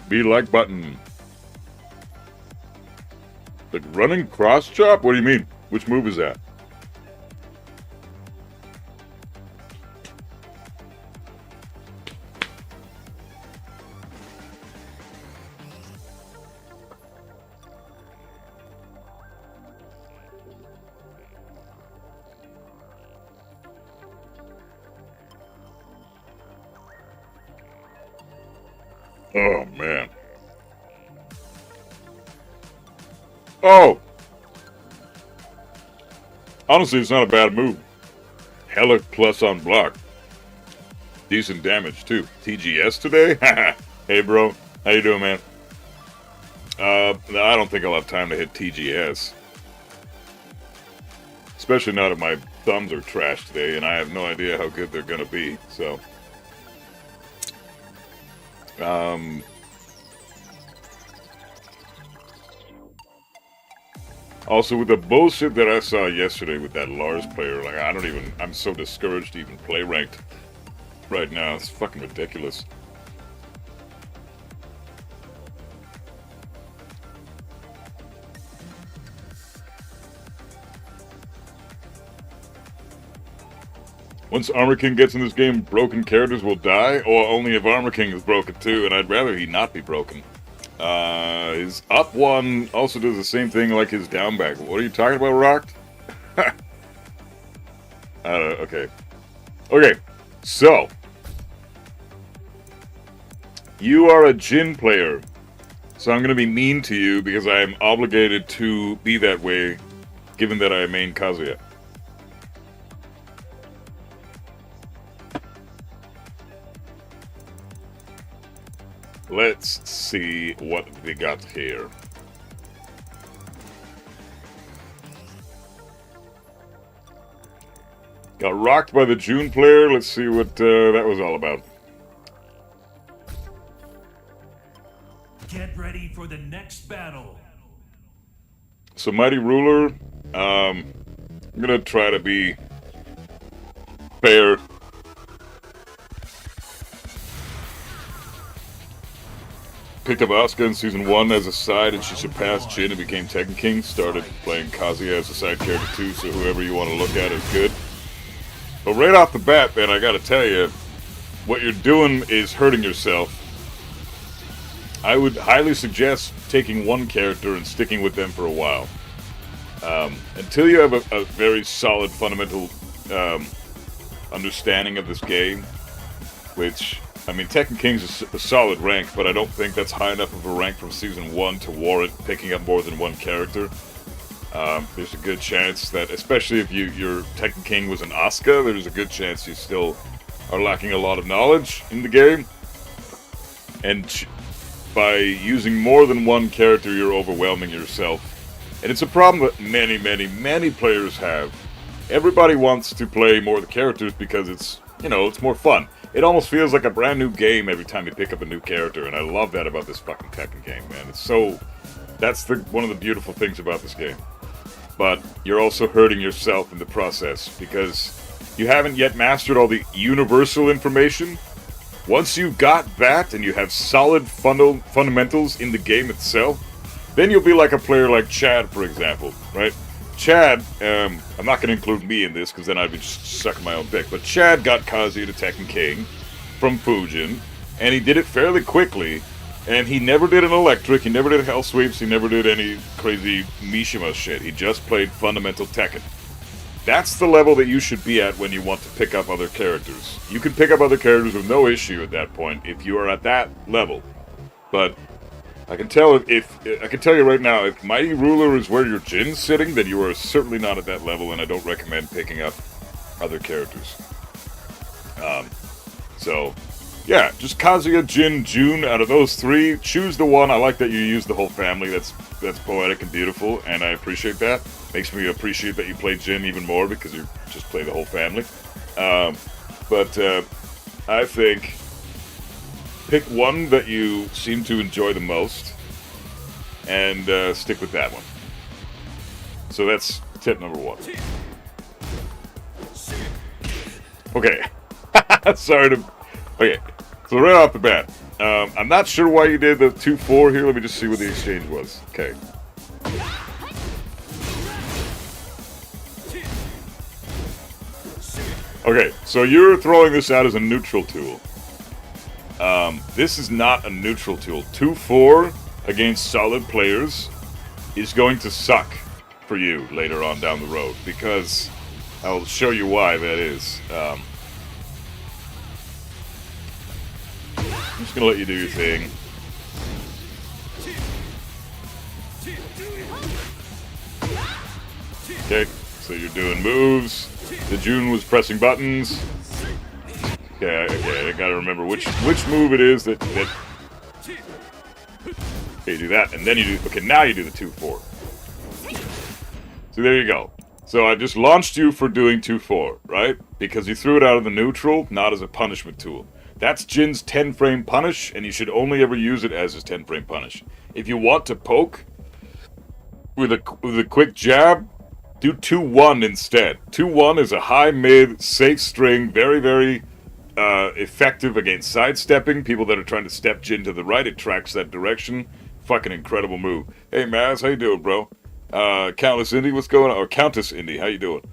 Be like button. Like running cross chop? What do you mean? Which move is that? Oh, man. Oh! Honestly, it's not a bad move. Hella plus on block. Decent damage, too. TGS today? Hey, bro. How you doing, man? I don't think I'll have time to hit TGS. Especially now that my thumbs are trashed today, and I have no idea how good they're gonna be, so... Also, with the bullshit that I saw yesterday with that Lars player, like, I'm so discouraged to even play ranked right now. It's fucking ridiculous. Once Armor King gets in this game, broken characters will die, or only if Armor King is broken too, and I'd rather he not be broken. His up one also does the same thing like his down back. What are you talking about, Rocked? Okay. Okay, so. You are a Jin player, so I'm going to be mean to you because I am obligated to be that way, given that I main Kazuya. Let's see what we got here. Got rocked by the June player. Let's see what that was all about. Get ready for the next battle. So, Mighty Ruler, I'm gonna try to be fair. Picked up Asuka in Season 1 as a side, and she surpassed Jin and became Tekken King. Started playing Kazuya as a side character too, so whoever you want to look at is good. But right off the bat, man, I gotta tell you, what you're doing is hurting yourself. I would highly suggest taking one character and sticking with them for a while. Until you have a very solid fundamental understanding of this game, which... I mean, Tekken King's a solid rank, but I don't think that's high enough of a rank from Season 1 to warrant picking up more than one character. There's a good chance that, especially if your Tekken King was an Asuka, there's a good chance you still are lacking a lot of knowledge in the game. And by using more than one character, you're overwhelming yourself. And it's a problem that many, many, many players have. Everybody wants to play more of the characters because it's, you know, it's more fun. It almost feels like a brand new game every time you pick up a new character, and I love that about this fucking Tekken game, man. It's so... That's one of the beautiful things about this game. But you're also hurting yourself in the process, because you haven't yet mastered all the universal information. Once you've got that, and you have solid fundamentals in the game itself, then you'll be like a player like Chad, for example, right? Chad, I'm not going to include me in this, because then I'd be just sucking my own dick, but Chad got Kazuya to Tekken King from Fujin, and he did it fairly quickly, and he never did an electric, he never did hell sweeps, he never did any crazy Mishima shit, he just played fundamental Tekken. That's the level that you should be at when you want to pick up other characters. You can pick up other characters with no issue at that point, if you are at that level. But... I can tell you right now, if Mighty Ruler is where your Jin's sitting, then you are certainly not at that level, and I don't recommend picking up other characters. So, yeah, just Kazuya, Jin, June, out of those three, choose the one. I like that you use the whole family. That's poetic and beautiful, and I appreciate that. Makes me appreciate that you play Jin even more, because you just play the whole family. But I think... pick one that you seem to enjoy the most, and stick with that one. So that's tip number one. Okay. Sorry to... Okay, so right off the bat, I'm not sure why you did the 2-4 here. Let me just see what the exchange was. Okay. Okay, so you're throwing this out as a neutral tool. This is not a neutral tool. 2-4 against solid players is going to suck for you later on down the road, because I'll show you why that is. I'm just going to let you do your thing. Okay, so you're doing moves. The June was pressing buttons. Okay, I gotta remember which move it is that. Okay, you do that, and then you do. Okay, now you do the 2-4. So there you go. So I just launched you for doing 2-4, right? Because you threw it out of the neutral, not as a punishment tool. That's Jin's 10-frame punish, and you should only ever use it as his 10-frame punish. If you want to poke with a quick jab, do 2-1 instead. 2-1 is a high mid, safe string, very, very effective against sidestepping. People that are trying to step Jin to the right, it tracks that direction. Fucking incredible move. Hey Maz, how you doing, bro? Countess Indy, what's going on? Or Countess Indy, how you doing?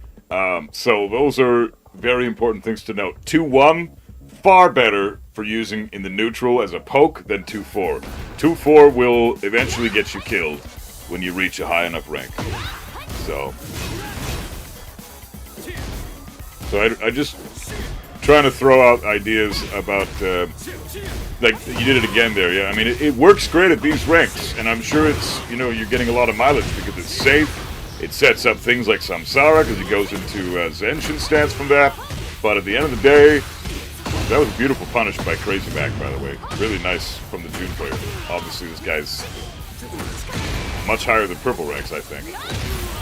So those are very important things to note. 2-1, far better for using in the neutral as a poke than 2-4. 2-4 will eventually get you killed when you reach a high enough rank. So I just trying to throw out ideas about, like, you did it again there, yeah? I mean, it works great at these ranks, and I'm sure it's, you know, you're getting a lot of mileage because it's safe. It sets up things like Samsara, because it goes into Zenshin stance from that. But at the end of the day, that was a beautiful punish by Crazy Mac, by the way. Really nice from the June player. Obviously, this guy's much higher than purple ranks, I think.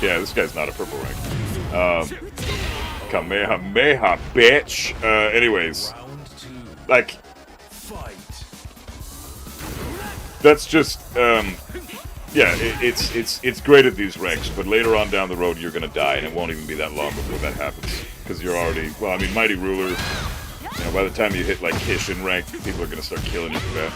Yeah, this guy's not a purple rank. Kamehameha, bitch. Anyways, like, that's just, yeah, it's great at these ranks, but later on down the road you're gonna die, and it won't even be that long before that happens, because you're already, well, I mean, Mighty Ruler, you know, by the time you hit like Kishin rank, people are gonna start killing you for that.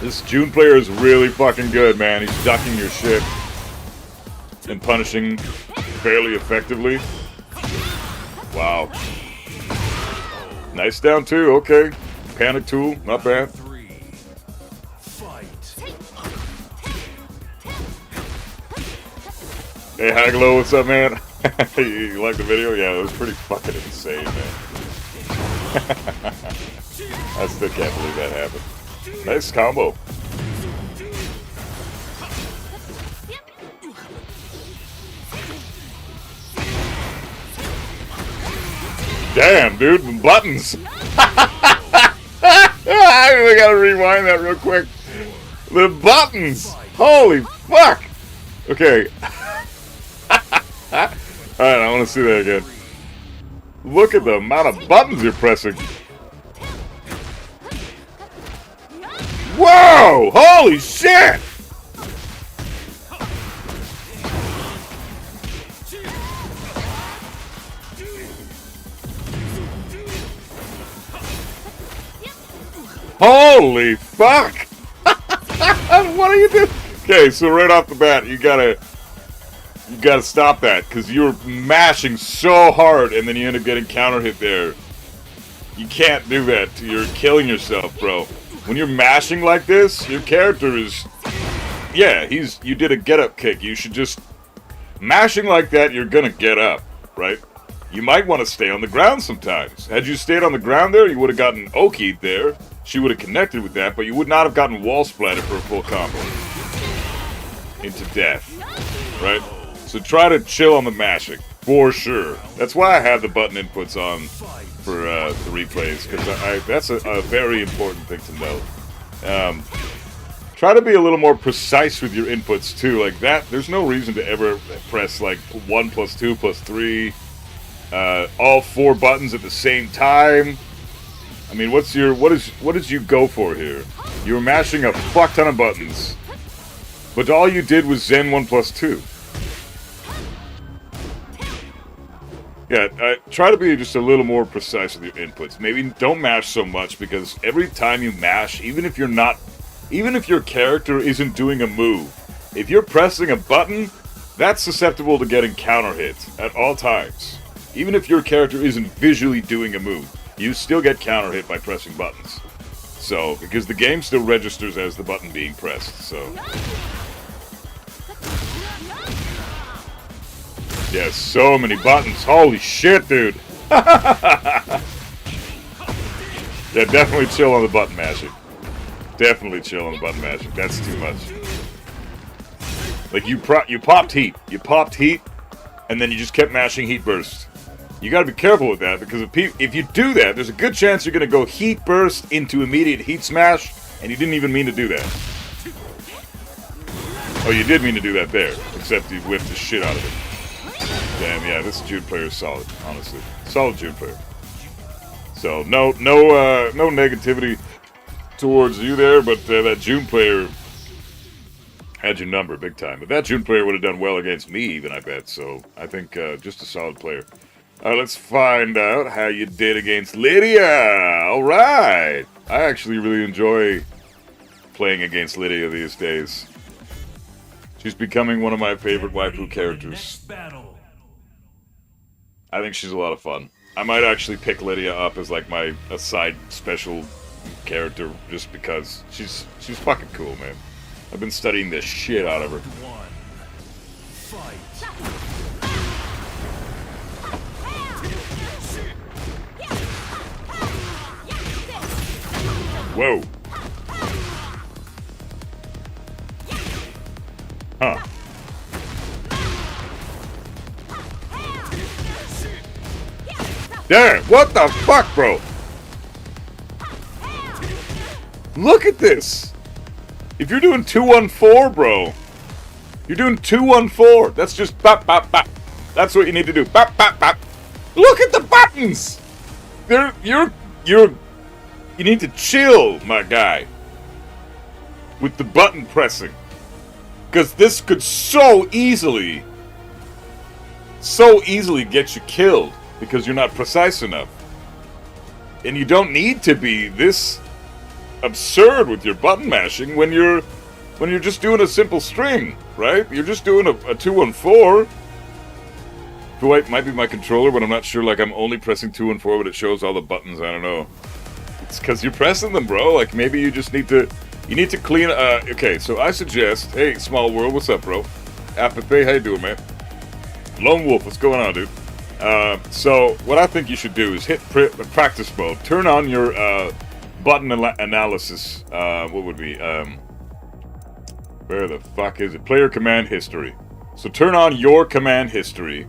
This June player is really fucking good, man. He's ducking your shit and punishing fairly effectively. Wow. Nice down two, okay. Panic tool, not bad. Hey Haglo, what's up, man? You like the video? Yeah, it was pretty fucking insane, man. I still can't believe that happened. Nice combo. Damn, dude, the buttons. I gotta rewind that real quick. The buttons. Holy fuck. Okay. Alright, I want to see that again. Look at the amount of buttons you're pressing. Whoa! Holy shit! Holy fuck! What are you doing? Okay, so right off the bat, you gotta stop that, because you're mashing so hard and then you end up getting counter hit there. You can't do that. You're killing yourself, bro. When you're mashing like this, your character is... Yeah, you did a get-up kick. You should just... Mashing like that, you're gonna get up, right? You might want to stay on the ground sometimes. Had you stayed on the ground there, you would have gotten Oki'd there. She would have connected with that, but you would not have gotten wall splatted for a full combo. Into death, right? So try to chill on the mashing, for sure. That's why I have the button inputs on for the replays, because that's a very important thing to note. Try to be a little more precise with your inputs too, like that. There's no reason to ever press like 1 + 2 + 3, all 4 buttons at the same time. I mean, what did you go for here? You were mashing a fuck ton of buttons, but all you did was Zen 1 + 2. Yeah, try to be just a little more precise with your inputs. Maybe don't mash so much, because every time you mash, even if your character isn't doing a move, if you're pressing a button, that's susceptible to getting counter hit at all times. Even if your character isn't visually doing a move, you still get counter hit by pressing buttons. So, because the game still registers as the button being pressed, so... Yeah, so many buttons. Holy shit, dude. Yeah, definitely chill on the button mashing. Definitely chill on the button mashing. That's too much. Like, you popped heat. You popped heat, and then you just kept mashing heat burst. You gotta be careful with that, because if you do that, there's a good chance you're gonna go heat burst into immediate heat smash, and you didn't even mean to do that. Oh, you did mean to do that there, except you whiffed the shit out of it. Damn, yeah, this June player is solid, honestly. Solid June player. So, no negativity towards you there, but that June player had your number big time. But that June player would have done well against me even, I bet. So, I think just a solid player. Let's find out how you did against Lydia. All right. I actually really enjoy playing against Lydia these days. She's becoming one of my favorite waifu characters. I think she's a lot of fun. I might actually pick Lydia up as like a side special character just because she's fucking cool, man. I've been studying the shit out of her. Whoa. Huh. Damn, what the fuck, bro? Look at this. If you're doing 2-1-4, bro, you're doing 2-1-4. That's just bop, bop, bop. That's what you need to do. Bop, bop, bop. Look at the buttons. You need to chill, my guy, with the button pressing. Because this could so easily get you killed because you're not precise enough. And you don't need to be this absurd with your button mashing when you're just doing a simple string, right? You're just doing a 2-1-4. It might be my controller, but I'm not sure. Like, I'm only pressing 2-1-4, but it shows all the buttons. I don't know. It's because you're pressing them, bro. Like, maybe you just need to... You need to clean... okay, so I suggest... Hey, Small World, what's up, bro? Apathy, how you doing, man? Lone Wolf, what's going on, dude? So, what I think you should do is hit practice mode. Turn on your button analysis. What would be... where the fuck is it? Player command history. So turn on your command history.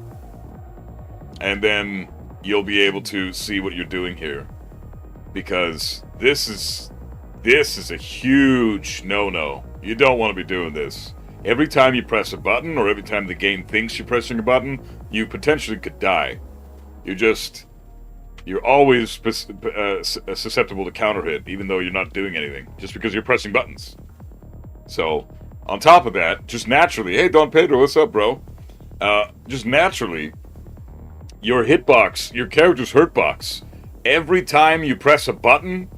And then you'll be able to see what you're doing here. Because this is a huge no-no. You don't want to be doing this. Every time you press a button, or every time the game thinks you're pressing a button, you potentially could die. You're always susceptible to counter hit, even though you're not doing anything, just because you're pressing buttons. So, on top of that, just naturally, hey Don Pedro, what's up, bro? Just naturally, your hitbox, your character's hurtbox, every time you press a button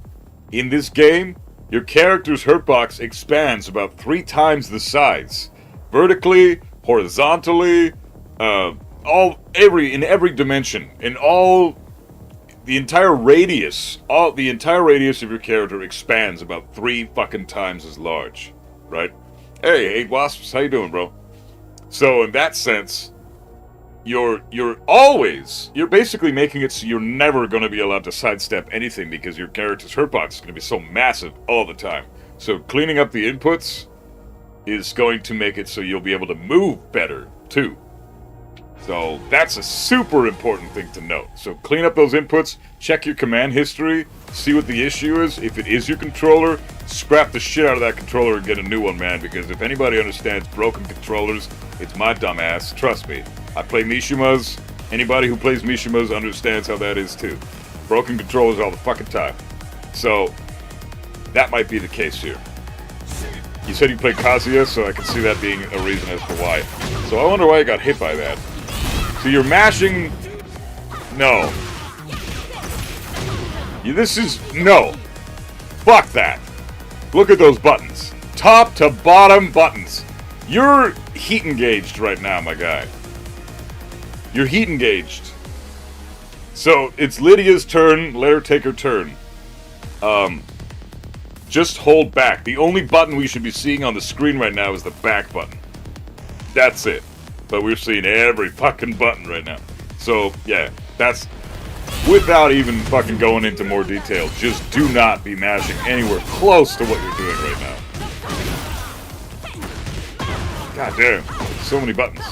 in this game, your character's hurtbox expands about 3 times the size. Vertically, horizontally, in every dimension, the entire radius of your character expands about 3 fucking times as large, right? Hey, Wasps, how you doing, bro? So in that sense, you're basically making it so you're never going to be allowed to sidestep anything because your character's hurtbox is going to be so massive all the time. So cleaning up the inputs is going to make it so you'll be able to move better too. So that's a super important thing to note. So clean up those inputs, check your command history, see what the issue is. If it is your controller, scrap the shit out of that controller and get a new one, man, because if anybody understands broken controllers, it's my dumb ass. Trust me. I play Mishimas. Anybody who plays Mishimas understands how that is too. Broken controllers all the fucking time. So that might be the case here. You said you played Kazuya, so I can see that being a reason as to why. So I wonder why you got hit by that. So you're mashing... No. No. Fuck that. Look at those buttons. Top to bottom buttons. You're heat engaged right now, my guy. You're heat engaged. So it's Lydia's turn. Let her take her turn. Just hold back. The only button we should be seeing on the screen right now is the back button. That's it. But we're seeing every fucking button right now. So, yeah, that's... without even fucking going into more detail, just do not be mashing anywhere close to what you're doing right now. God damn, so many buttons.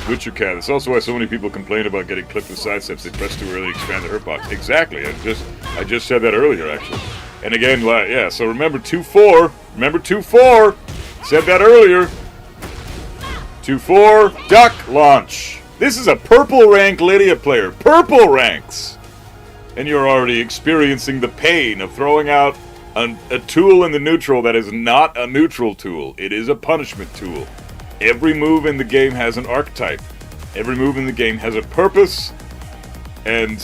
Witcher Cat. That's also why so many people complain about getting clipped with sidesteps. They press too early, expand the hurt box. Exactly. I just said that earlier, actually. And again, yeah. So remember 2-4. Remember 2-4. Said that earlier. 2-4. Duck launch. This is a purple rank Lydia player. Purple ranks. And you're already experiencing the pain of throwing out a tool in the neutral that is not a neutral tool. It is a punishment tool. Every move in the game has an archetype. Every move in the game has a purpose. And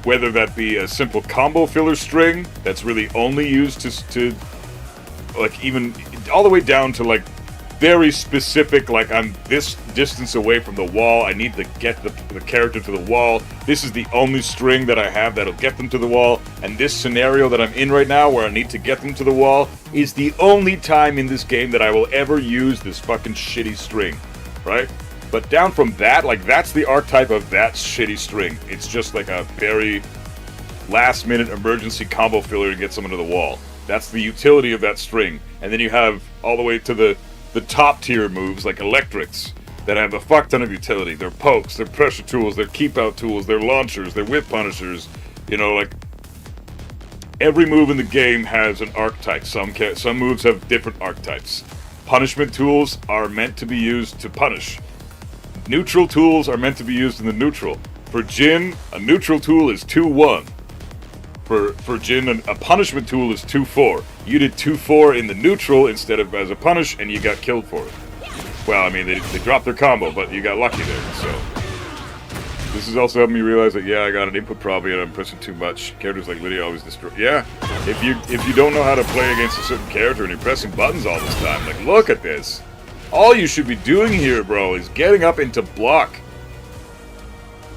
whether that be a simple combo filler string that's really only used to like, even all the way down to like very specific, like I'm this distance away from the wall, I need to get the character to the wall. This is the only string that I have that'll get them to the wall, and this scenario that I'm in right now where I need to get them to the wall is the only time in this game that I will ever use this fucking shitty string, right? But down from that, like that's the archetype of that shitty string. It's just like a very last minute emergency combo filler to get someone to the wall. That's the utility of that string. And then you have all the way to the top tier moves like electrics that have a fuck ton of utility. They're pokes, they're pressure tools, they're keep out tools, they're launchers, they're whip punishers. You know, like every move in the game has an archetype. Some moves have different archetypes. Punishment tools are meant to be used to punish. Neutral tools are meant to be used in the neutral. For Jin, a neutral tool is 2-1. For Jin, a punishment tool is 2-4. You did 2-4 in the neutral instead of as a punish, and you got killed for it. Well, I mean, they dropped their combo, but you got lucky there, so. This is also helping me realize that, yeah, I got an input probably and I'm pressing too much. Characters like Lydia always destroy. Yeah, if you don't know how to play against a certain character and you're pressing buttons all this time, like, look at this. All you should be doing here, bro, is getting up into block.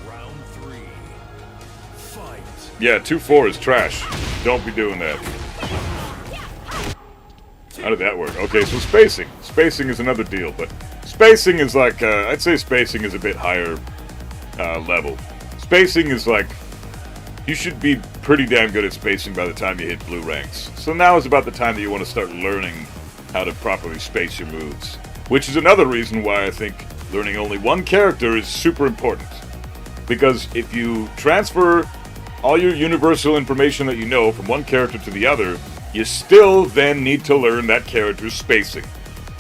Round 3. Fight. Yeah, 2-4 is trash. Don't be doing that. How did that work? Okay, so spacing. Spacing is another deal, but spacing is like, I'd say spacing is a bit higher level. Spacing is like, you should be pretty damn good at spacing by the time you hit blue ranks. So now is about the time that you want to start learning how to properly space your moves. Which is another reason why I think learning only one character is super important. Because if you transfer all your universal information that you know from one character to the other, you still then need to learn that character's spacing.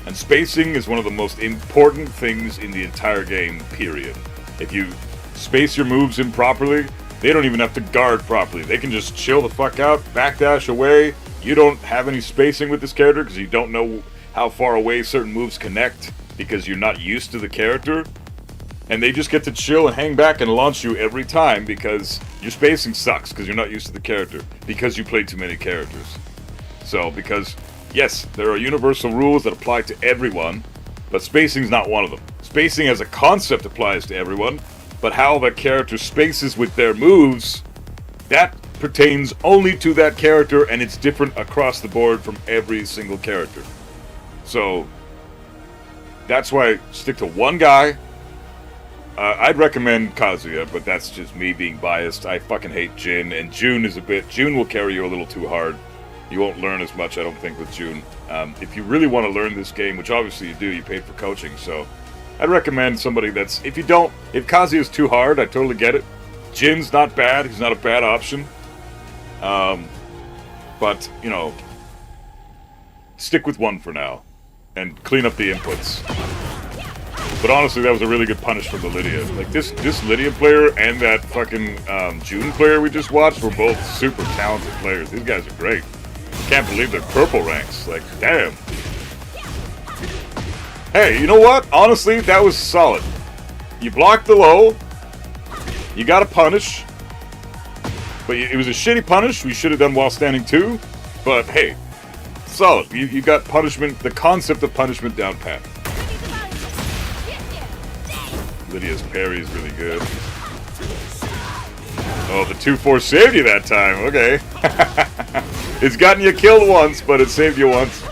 And spacing is one of the most important things in the entire game, period. If you space your moves improperly, they don't even have to guard properly. They can just chill the fuck out, backdash away. You don't have any spacing with this character because you don't know how far away certain moves connect because you're not used to the character. And they just get to chill and hang back and launch you every time because your spacing sucks because you're not used to the character, because you played too many characters. So, because, yes, there are universal rules that apply to everyone, but spacing's not one of them. Spacing as a concept applies to everyone, but how the character spaces with their moves, that pertains only to that character, and it's different across the board from every single character. So, that's why I stick to one guy. I'd recommend Kazuya, but that's just me being biased. I fucking hate Jin, and June will carry you a little too hard. You won't learn as much, I don't think, with June. If you really want to learn this game, which obviously you do, you paid for coaching, so I'd recommend somebody that's, if Kazuya's too hard, I totally get it. Jin's not bad, he's not a bad option. But, you know, stick with one for now, and clean up the inputs. But honestly, that was a really good punish from the Lydia. Like, this Lydia player and that fucking June player we just watched were both super talented players. These guys are great. Can't believe they're purple ranks. Like, damn. Hey, you know what? Honestly, that was solid. You blocked the low. You got a punish. But it was a shitty punish. We should have done while standing too. But hey, solid. You got punishment, the concept of punishment down pat. Lydia's parry is really good. Oh, the 2-4 saved you that time. Okay. It's gotten you killed once, but it saved you once.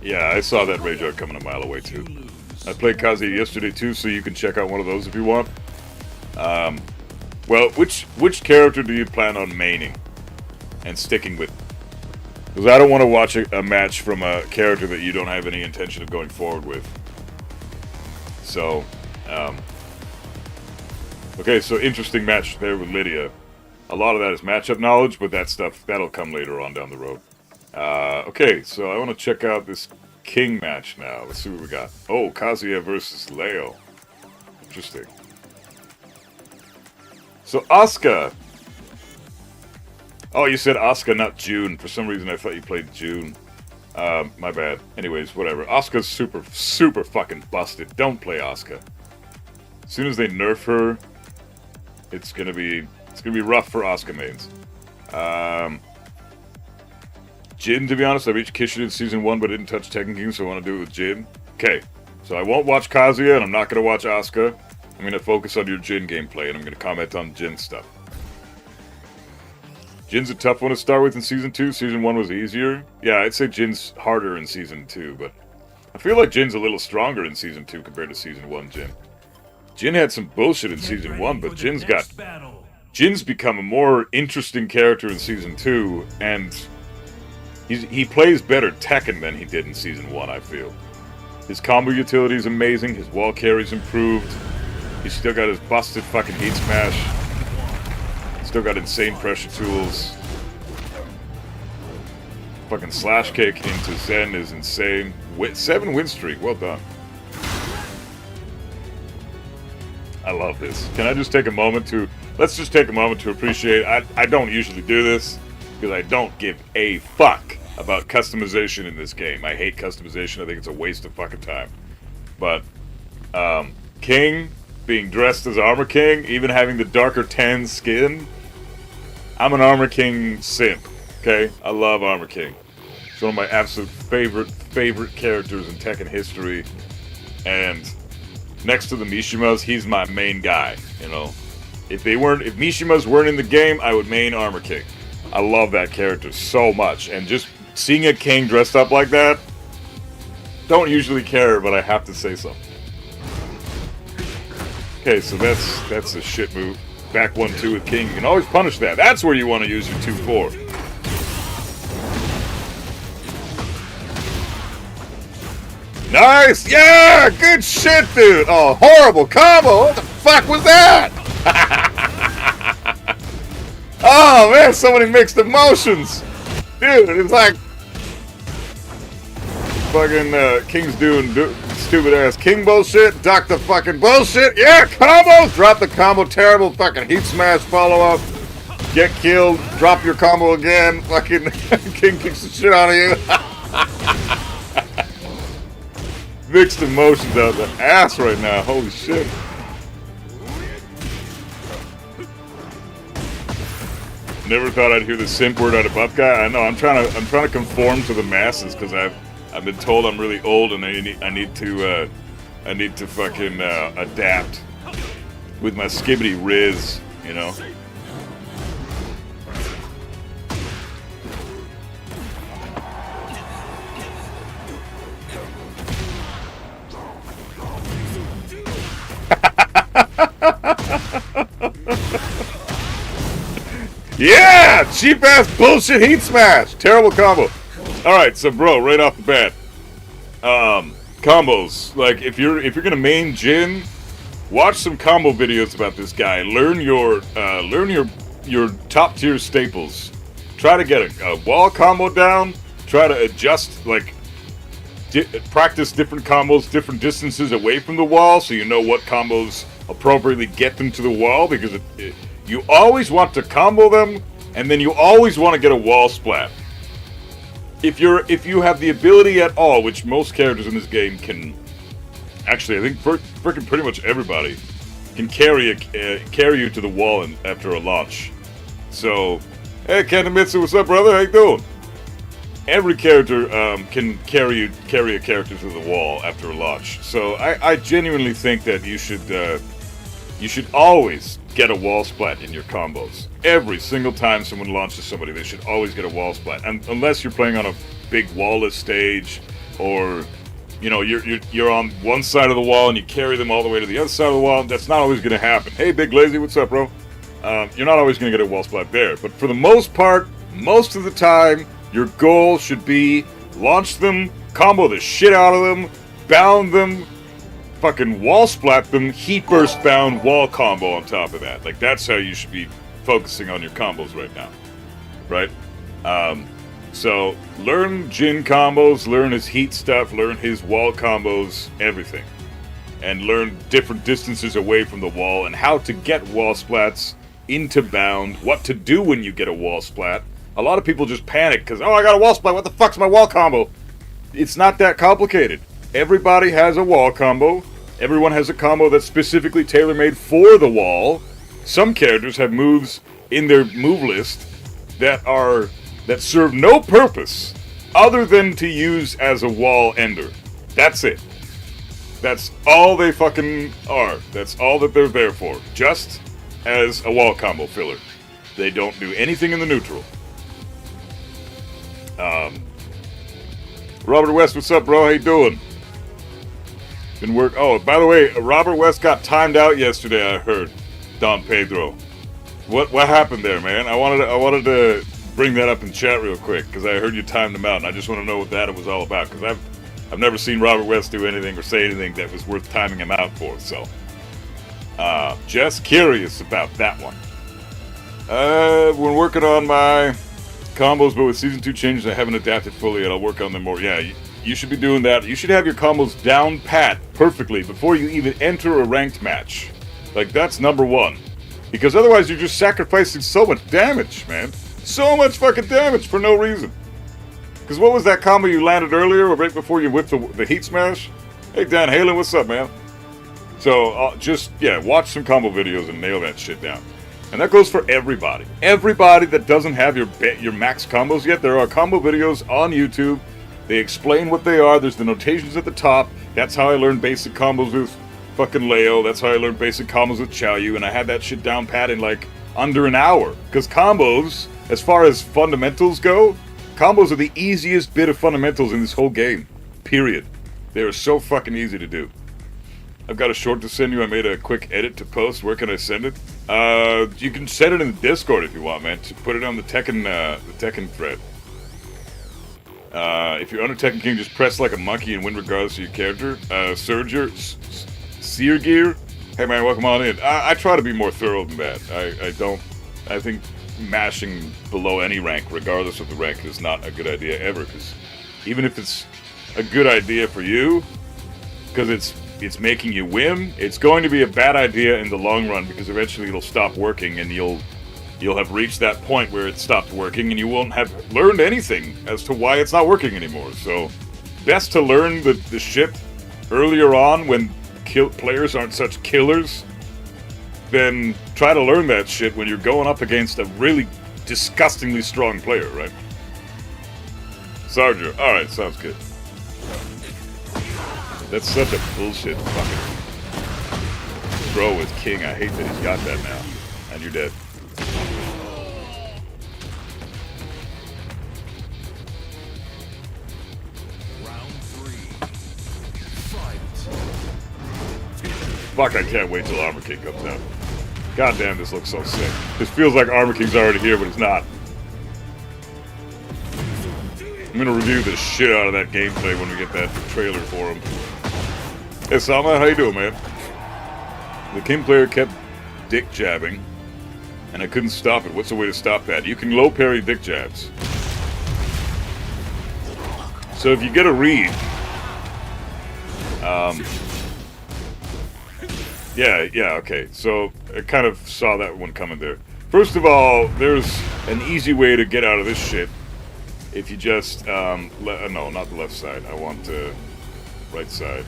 Yeah, I saw that rage art coming a mile away too. I played Kazuya yesterday too, so you can check out one of those if you want. Well, which character do you plan on maining and sticking with? Because I don't want to watch a match from a character that you don't have any intention of going forward with. So, okay, so interesting match there with Lydia. A lot of that is matchup knowledge, but that stuff, that'll come later on down the road. Okay, so I want to check out this King match now. Let's see what we got. Oh, Kazuya versus Leo. Interesting. So, Asuka. Oh, you said Asuka, not June. For some reason, I thought you played June. My bad. Anyways, whatever. Asuka's super fucking busted. Don't play Asuka. As soon as they nerf her, it's gonna be rough for Asuka mains. Jin, to be honest, I reached Kishin in Season 1, but didn't touch Tekken King, so I want to do it with Jin. Okay, so I won't watch Kazuya, and I'm not going to watch Asuka. I'm going to focus on your Jin gameplay, and I'm going to comment on Jin stuff. Jin's a tough one to start with in Season 2. Season 1 was easier. Yeah, I'd say Jin's harder in Season 2, but I feel like Jin's a little stronger in Season 2 compared to Season 1 Jin. Jin had some bullshit in Season 1, but Jin's become a more interesting character in Season 2, and he plays better Tekken than he did in Season 1, I feel. His combo utility is amazing, his wall carry's improved, he's still got his busted fucking heat smash, still got insane pressure tools. Fucking slash kick into Zen is insane. 7 win streak, well done. I love this. Can I just take a moment to... Let's just take a moment to appreciate... I don't usually do this, because I don't give a fuck about customization in this game. I hate customization. I think it's a waste of fucking time. But, King, being dressed as Armor King, even having the darker tan skin, I'm an Armor King simp, okay? I love Armor King. It's one of my absolute favorite characters in Tekken history, and next to the Mishimas, he's my main guy, you know? If Mishimas weren't in the game, I would main Armor King. I love that character so much, and just seeing a King dressed up like that, don't usually care, but I have to say so. Okay, so that's a shit move. Back 1-2 with King. You can always punish that. That's where you want to use your 2-4. Nice! Yeah! Good shit, dude! Oh, horrible combo! What the fuck was that? Oh, man, so many mixed emotions! Dude, it's like... Fucking, King's doing stupid-ass King bullshit, duck the fucking bullshit, yeah, combo! Drop the combo, terrible fucking heat smash follow-up, get killed, drop your combo again, fucking King kicks the shit out of you. Mixed emotions out the ass right now, holy shit. Never thought I'd hear the simp word out of buff guy. I know, I'm trying to conform to the masses, because I've been told I'm really old and I need to fucking adapt with my skibbity riz, you know. Yeah! Cheap ass bullshit heat smash! Terrible combo. Alright, so bro, right off the bat. Combos. Like if you're gonna main Jin, watch some combo videos about this guy. Learn your top tier staples. Try to get a wall combo down. Try to adjust, like practice different combos, different distances away from the wall, so you know what combos appropriately get them to the wall, because you always want to combo them, and then you always want to get a wall splat. If you have the ability at all, which most characters in this game can, actually, I think freaking pretty much everybody can carry you to the wall after a launch. So, hey, Kentamitsu, what's up, brother? How you doing? every character can carry a character to the wall after a launch. So I genuinely think that you should always get a wall splat in your combos. Every single time someone launches somebody, they should always get a wall splat. And unless you're playing on a big wall-less stage, or you know you're on one side of the wall and you carry them all the way to the other side of the wall, that's not always going to happen. Hey, Big Lazy, what's up, bro? You're not always going to get a wall splat there. But for the most part, most of the time, your goal should be launch them, combo the shit out of them, bound them, fucking wall splat them, heat burst bound wall combo on top of that. Like, that's how you should be focusing on your combos right now. Right? So, learn Jin combos, learn his heat stuff, learn his wall combos, everything. And learn different distances away from the wall and how to get wall splats into bound, what to do when you get a wall splat. A lot of people just panic because, oh, I got a wall splat, what the fuck's my wall combo? It's not that complicated. Everybody has a wall combo. Everyone has a combo that's specifically tailor-made for the wall. Some characters have moves in their move list that serve no purpose other than to use as a wall ender. That's it. That's all they fucking are. That's all that they're there for. Just as a wall combo filler. They don't do anything in the neutral. Robert West, what's up, bro? How you doing? Been work. Oh, by the way, Robert West got timed out yesterday. I heard. Don Pedro. What happened there, man? I wanted to bring that up in chat real quick because I heard you timed him out, and I just want to know what that was all about because I've never seen Robert West do anything or say anything that was worth timing him out for. So, just curious about that one. We're working on my combos, but with Season 2 changes, I haven't adapted fully yet. I'll work on them more. Yeah, you should be doing that. You should have your combos down pat perfectly before you even enter a ranked match. Like, that's number one. Because otherwise, you're just sacrificing so much damage, man. So much fucking damage for no reason. Because what was that combo you landed earlier, or right before you whipped the heat smash? Hey, Dan Halen, what's up, man? So, watch some combo videos and nail that shit down. And that goes for everybody. Everybody that doesn't have your max combos yet, there are combo videos on YouTube. They explain what they are. There's the notations at the top. That's how I learned basic combos with fucking Leo. That's how I learned basic combos with Xiaoyu. And I had that shit down pat in like under an hour. Because combos, as far as fundamentals go, combos are the easiest bit of fundamentals in this whole game. Period. They are so fucking easy to do. I've got a short to send you. I made a quick edit to post. Where can I send it? You can send it in the Discord if you want, man. To put it on the Tekken thread. If you're under Tekken King, just press like a monkey and win regardless of your character. Seer Gear. Hey man, welcome on in. I try to be more thorough than that. I think mashing below any rank, regardless of the rank, is not a good idea ever. Because even if it's a good idea for you, because it's making you win, it's going to be a bad idea in the long run because eventually it'll stop working and you'll have reached that point where it stopped working and you won't have learned anything as to why it's not working anymore. So, best to learn the shit earlier on when players aren't such killers than try to learn that shit when you're going up against a really disgustingly strong player, right? Sarger, alright, sounds good. That's such a bullshit fucking throw with King. I hate that he's got that now. And you're dead. Fuck, I can't wait till Armor King comes out. God damn, this looks so sick. This feels like Armor King's already here, but it's not. I'm gonna review the shit out of that gameplay when we get that trailer for him. Hey Salma, how you doing, man? The King player kept dick jabbing, and I couldn't stop it. What's the way to stop that? You can low parry dick jabs. So if you get a read, okay. So I kind of saw that one coming there. First of all, there's an easy way to get out of this shit. If you just, no, not the left side. I want the right side.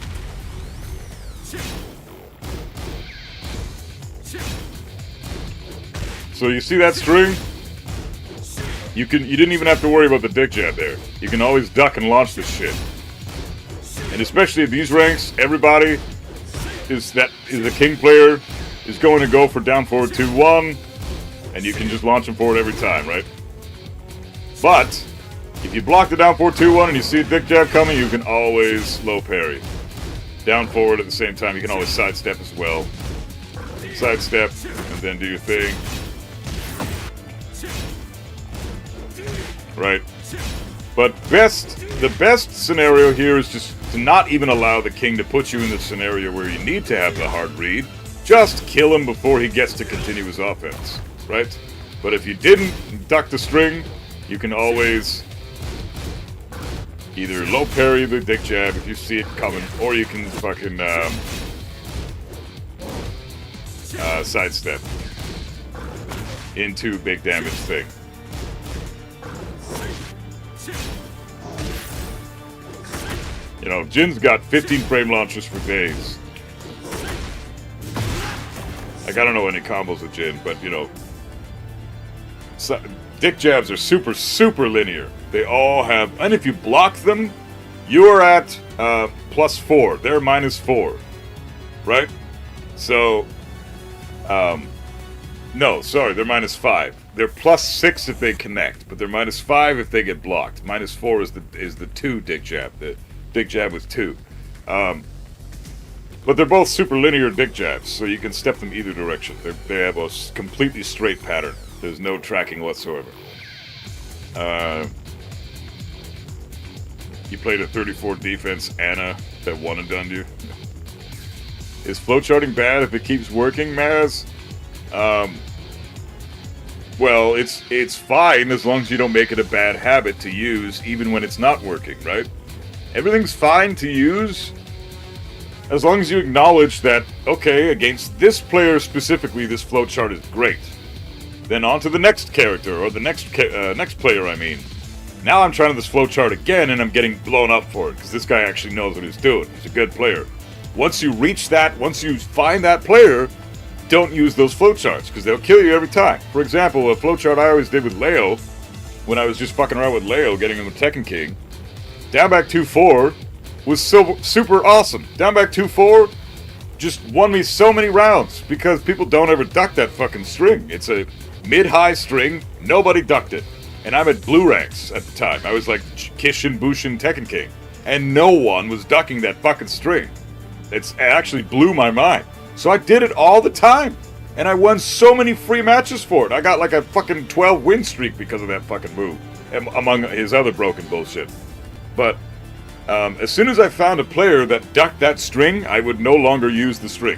So you see that string? You didn't even have to worry about the dick jab there. You can always duck and launch this shit. And especially at these ranks, everybody is a king player is going to go for down forward 2-1, and you can just launch him forward every time, right? But if you block the down forward 2-1 and you see a dick jab coming, you can always low parry. Down forward at the same time, you can always sidestep as well. Sidestep, and then do your thing. Right. But the best scenario here is just to not even allow the king to put you in the scenario where you need to have the hard read. Just kill him before he gets to continue his offense, right? But if you didn't duck the string, you can always either low parry the dick jab if you see it coming, or you can fucking sidestep into big damage thing. You know, Jin's got 15 frame launches for days. Like, I don't know any combos with Jin, but, you know, dick jabs are super, super linear. They all have, and if you block them, you are at +4. They're -4, right? So, no, sorry, they're -5. They're +6 if they connect, but they're -5 if they get blocked. -4 is the 2 dick jab. The dick jab with 2. But they're both super linear dick jabs, so you can step them either direction. They have a completely straight pattern. There's no tracking whatsoever. You played a 34 defense Anna that one and done you. Is flowcharting bad if it keeps working, Maz? Well, it's fine as long as you don't make it a bad habit to use, even when it's not working, right? Everything's fine to use as long as you acknowledge that, okay, against this player specifically, this flowchart is great. Then on to the next character, or the next player, I mean. Now I'm trying this flowchart again, and I'm getting blown up for it, because this guy actually knows what he's doing. He's a good player. Once you reach that, once you find that player, don't use those flowcharts, because they'll kill you every time. For example, a flowchart I always did with Leo, when I was just fucking around with Leo, getting him a Tekken King, down back 2-4 was so super awesome. Down back 2-4 just won me so many rounds, because people don't ever duck that fucking string. It's a mid-high string, nobody ducked it. And I'm at blue ranks at the time. I was like Kishin, Bushin, Tekken King. And no one was ducking that fucking string. It actually blew my mind. So I did it all the time. And I won so many free matches for it. I got like a fucking 12 win streak because of that fucking move. Among his other broken bullshit. But as soon as I found a player that ducked that string, I would no longer use the string.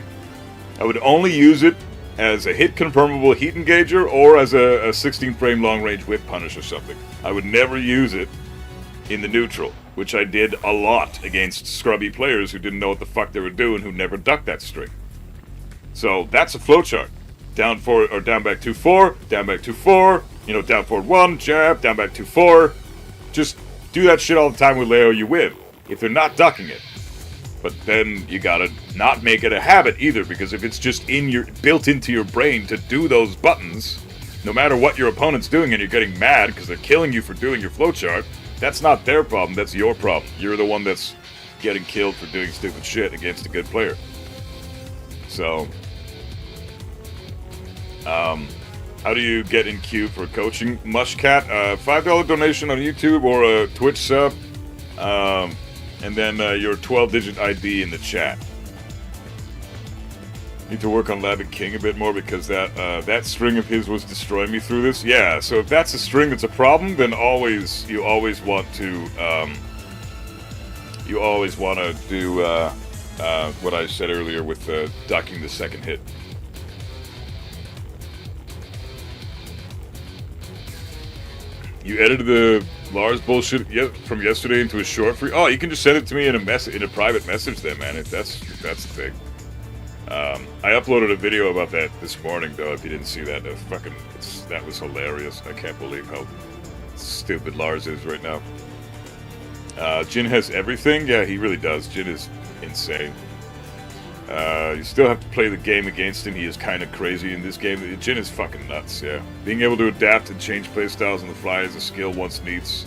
I would only use it as a hit confirmable heat engager or as a 16 frame long range whip punish or something. I would never use it in the neutral, which I did a lot against scrubby players who didn't know what the fuck they were doing, who never ducked that string. So that's a flowchart. Down forward or down back 2-4, down back 2-4, you know, down forward 1, jab, down back 2-4. Just do that shit all the time with Leo, you win. If they're not ducking it. But then you gotta not make it a habit either, because if it's just built into your brain to do those buttons, no matter what your opponent's doing and you're getting mad because they're killing you for doing your flowchart, that's not their problem, that's your problem. You're the one that's getting killed for doing stupid shit against a good player. So, how do you get in queue for coaching? Mushcat, $5 donation on YouTube or a Twitch sub. And then your 12-digit ID in the chat. Need to work on Labbit King a bit more because that string of his was destroying me through this. Yeah, so if that's a string that's a problem, then you always want to do what I said earlier with ducking the second hit. You edited the Lars bullshit from yesterday into a short for you? Oh, you can just send it to me in a private message then, man. If that's the thing. I uploaded a video about that this morning, though. If you didn't see that, that was hilarious. I can't believe how stupid Lars is right now. Jin has everything. Yeah, he really does. Jin is insane. You still have to play the game against him. He is kind of crazy in this game. Jin is fucking nuts, yeah. Being able to adapt and change playstyles on the fly is a skill one needs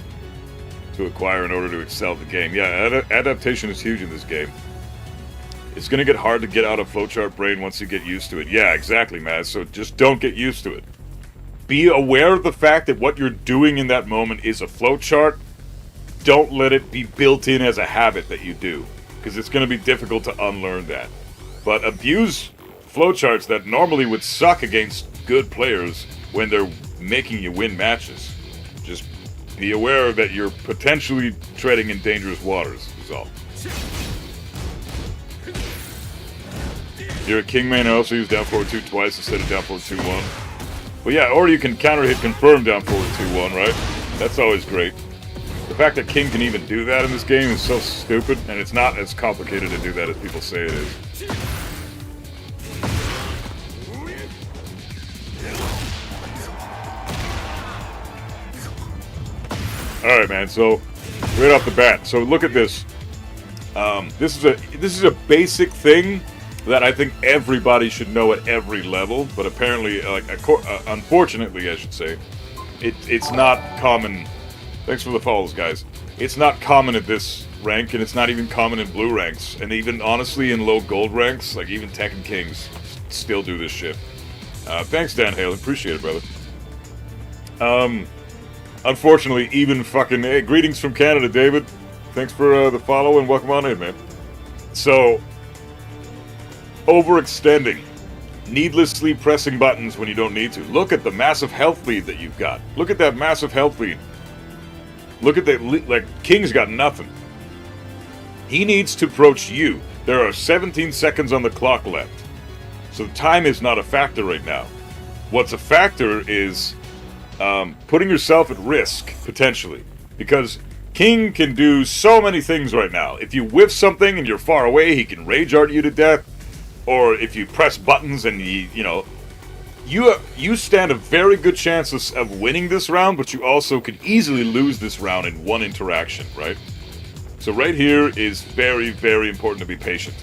to acquire in order to excel at the game. Yeah, adaptation is huge in this game. It's going to get hard to get out of flowchart brain once you get used to it. Yeah, exactly, Maz. So just don't get used to it. Be aware of the fact that what you're doing in that moment is a flowchart. Don't let it be built in as a habit that you do, because it's going to be difficult to unlearn that. But abuse flowcharts that normally would suck against good players when they're making you win matches. Just be aware that you're potentially treading in dangerous waters, is all. You're a king main, I also use down forward 2 twice instead of down forward 2-1. Well, yeah, or you can counter hit confirm down forward 2-1, right? That's always great. The fact that king can even do that in this game is so stupid, and it's not as complicated to do that as people say it is. Alright, man, so right off the bat, so look at this. This is a basic thing that I think everybody should know at every level, but apparently, unfortunately, I should say, it's not common. Thanks for the follows, guys. It's not common at this rank, and it's not even common in blue ranks, and even honestly in low gold ranks, like even Tekken Kings still do this shit. Thanks, Dan Hale, appreciate it, brother. Unfortunately, even fucking hey, greetings from Canada, David. Thanks for the follow and welcome on in, man. So, overextending, needlessly pressing buttons when you don't need to. Look at the massive health lead that you've got. Look at that massive health lead. Look at that, like, King's got nothing. He needs to approach you. There are 17 seconds on the clock left. So time is not a factor right now. What's a factor is putting yourself at risk, potentially. Because King can do so many things right now. If you whiff something and you're far away, he can rage art you to death. Or if you press buttons and you stand a very good chance of winning this round, but you also could easily lose this round in one interaction, right? So right here is very, very important to be patient.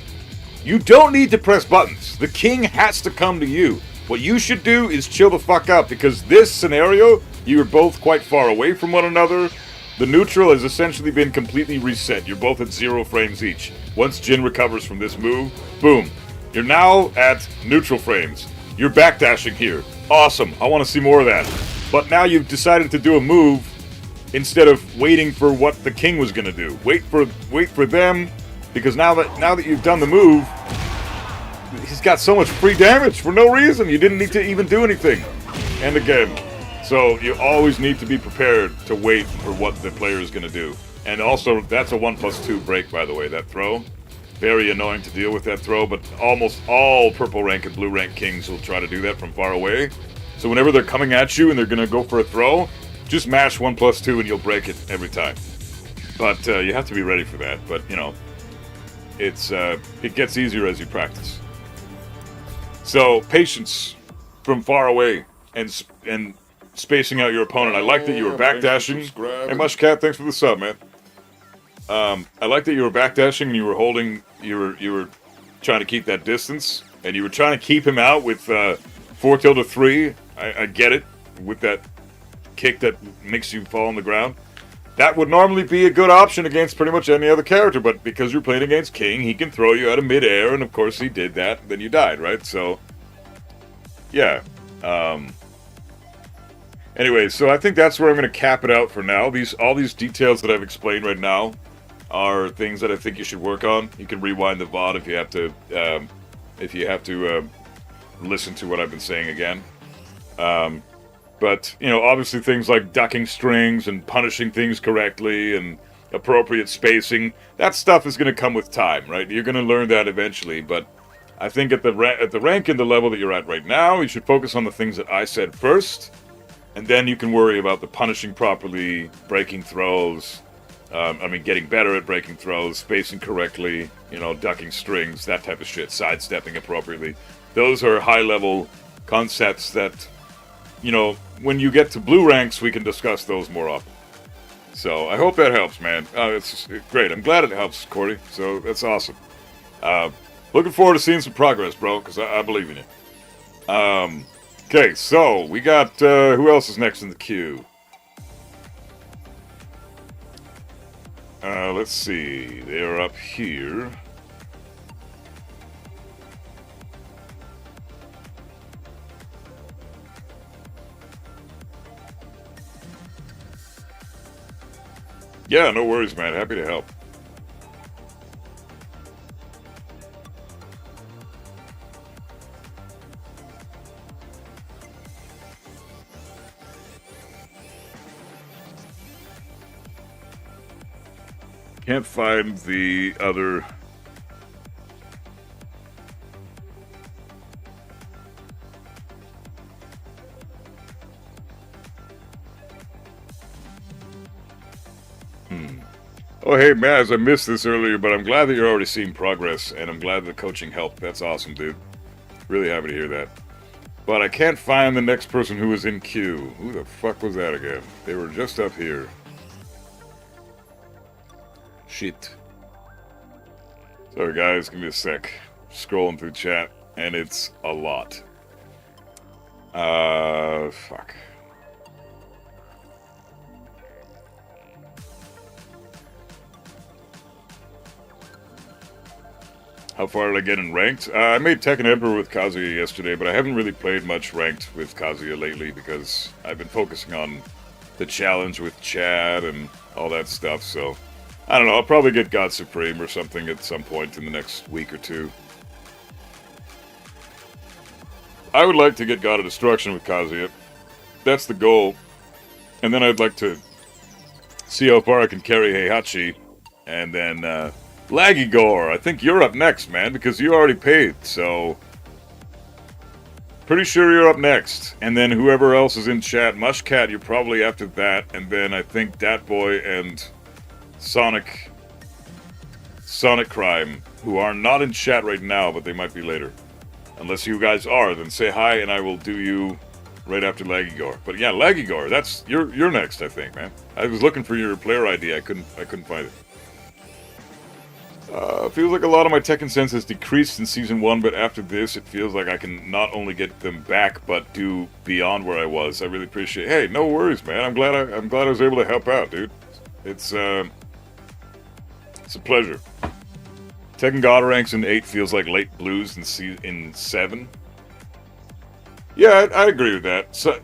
You don't need to press buttons. The king has to come to you. What you should do is chill the fuck out, because this scenario, you are both quite far away from one another. The neutral has essentially been completely reset. You're both at 0 frames each. Once Jin recovers from this move, boom. You're now at neutral frames. You're backdashing here. Awesome. I want to see more of that. But now you've decided to do a move instead of waiting for what the king was going to do. Wait for them, because now that you've done the move, he's got so much free damage for no reason. You didn't need to even do anything. And again, so you always need to be prepared to wait for what the player is going to do. And also, that's a 1+2 break, by the way, that throw. Very annoying to deal with that throw, but almost all purple rank and blue rank kings will try to do that from far away. So whenever they're coming at you and they're going to go for a throw, just mash 1+2 and you'll break it every time. But you have to be ready for that. But, you know, it gets easier as you practice. So, patience from far away and spacing out your opponent. I like that you were backdashing. Hey, Mushcat, thanks for the sub, man. I like that you were backdashing and you were holding, you were trying to keep that distance, and you were trying to keep him out with 4-3. I get it, with that kick that makes you fall on the ground. That would normally be a good option against pretty much any other character, but because you're playing against King, he can throw you out of midair, and of course he did that, and then you died, right? So, yeah. Anyway, so I think that's where I'm going to cap it out for now. All these details that I've explained right now are things that I think you should work on. You can rewind the VOD if you have to listen to what I've been saying again. But, you know, obviously things like ducking strings and punishing things correctly and appropriate spacing, that stuff is going to come with time, right? You're going to learn that eventually, but I think at the rank and the level that you're at right now, you should focus on the things that I said first, and then you can worry about the punishing properly, breaking throws, getting better at breaking throws, spacing correctly, you know, ducking strings, that type of shit, sidestepping appropriately. Those are high-level concepts that, you know, when you get to blue ranks, we can discuss those more often. So, I hope that helps, man. It's great. I'm glad it helps, Cordy. So, that's awesome. Looking forward to seeing some progress, bro, because I believe in you. Okay, so we got, who else is next in the queue? Let's see. They're up here. Yeah, no worries, man. Happy to help. Can't find the other... Oh, hey, Maz, I missed this earlier, but I'm glad that you're already seeing progress, and I'm glad the coaching helped. That's awesome, dude. Really happy to hear that. But I can't find the next person who was in queue. Who the fuck was that again? They were just up here. Shit. Sorry, guys. Give me a sec. Scrolling through chat, and it's a lot. Fuck. How far did I get in Ranked? I made Tekken Emperor with Kazuya yesterday, but I haven't really played much Ranked with Kazuya lately because I've been focusing on the challenge with Chad and all that stuff, so... I don't know, I'll probably get God Supreme or something at some point in the next week or two. I would like to get God of Destruction with Kazuya. That's the goal. And then I'd like to see how far I can carry Heihachi, and then, Laggy Gore, I think you're up next, man, because you already paid, so... Pretty sure you're up next. And then whoever else is in chat, Mushcat, you're probably after that, and then I think Datboy and Sonic Crime, who are not in chat right now, but they might be later. Unless you guys are, then say hi, and I will do you right after Laggy Gore. But yeah, Laggy Gore, that's... You're next, I think, man. I was looking for your player ID, I couldn't find it. Feels like a lot of my Tekken sense has decreased in Season 1, but after this, it feels like I can not only get them back, but do beyond where I was. I really appreciate it. Hey, no worries, man. I'm glad I was able to help out, dude. It's a pleasure. Tekken God ranks in 8 feels like late blues in 7. Yeah, I agree with that. So,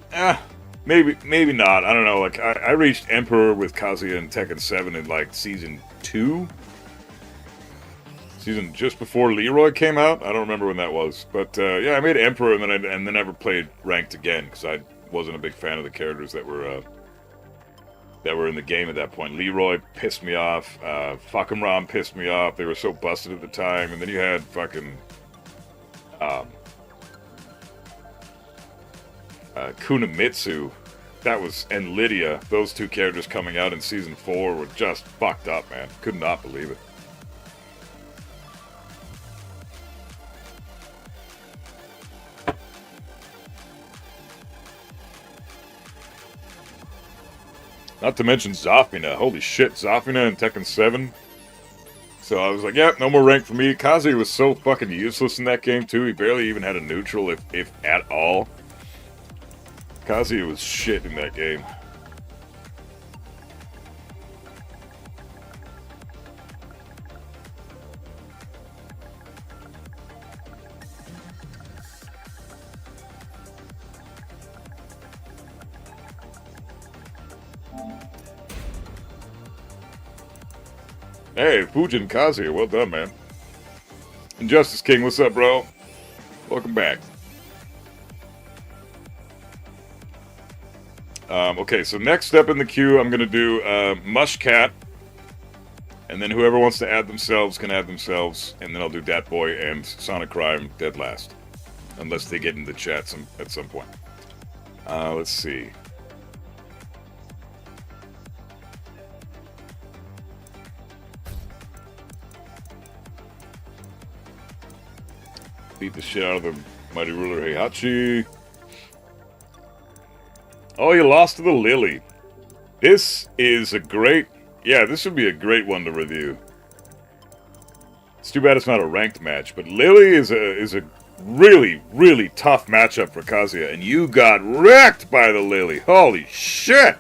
maybe not. I don't know. Like, I reached Emperor with Kazuya in Tekken 7 in, like, Season 2? Season just before Leroy came out. I don't remember when that was, but yeah, I made Emperor and then never played Ranked again because I wasn't a big fan of the characters that were in the game at that point. Leroy pissed me off. Fucking Rom pissed me off. They were so busted at the time, and then you had fucking Kunamitsu. That was, and Lydia. Those two characters coming out in Season 4 were just fucked up, man. Could not believe it. Not to mention Zafina. Holy shit, Zafina in Tekken 7. So I was like, yeah, no more rank for me. Kazuya was so fucking useless in that game, too. He barely even had a neutral, if at all. Kazuya was shit in that game. Hey, Fujin Kazuya, well done, man. Injustice King, what's up, bro? Welcome back. Okay, so next up in the queue, I'm going to do Mushcat. And then whoever wants to add themselves can add themselves. And then I'll do Datboy and Sonic Crime dead last. Unless they get in the chat at some point. Let's see. Beat the shit out of the mighty ruler Heihachi. Oh, you lost to the Lily. This is a great... Yeah, this would be a great one to review. It's too bad it's not a ranked match, but Lily is a really, really tough matchup for Kazuya, and you got wrecked by the Lily. Holy shit!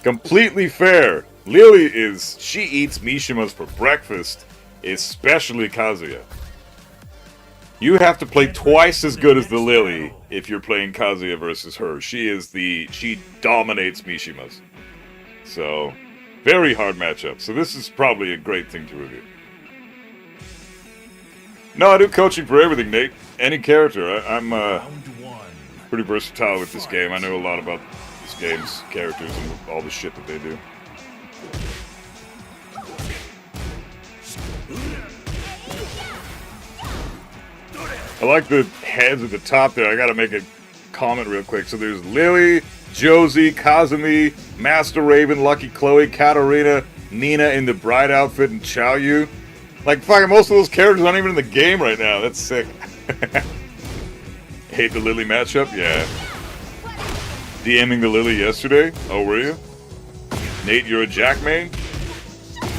Completely fair. Lily she eats Mishimas for breakfast, especially Kazuya. You have to play twice as good as the Lily if you're playing Kazuya versus her. She dominates Mishimas. So, very hard matchup. So this is probably a great thing to review. No, I do coaching for everything, Nate. Any character. I'm pretty versatile with this game. I know a lot about this game's characters and all the shit that they do. I like the heads at the top there. I gotta make a comment real quick. So there's Lily, Josie, Kazumi, Master Raven, Lucky Chloe, Katarina, Nina in the bride outfit, and Chaoyu. Like, fucking most of those characters aren't even in the game right now. That's sick. Hate the Lily matchup? Yeah. DMing the Lily yesterday? Oh, were you? Nate, you're a Jack main?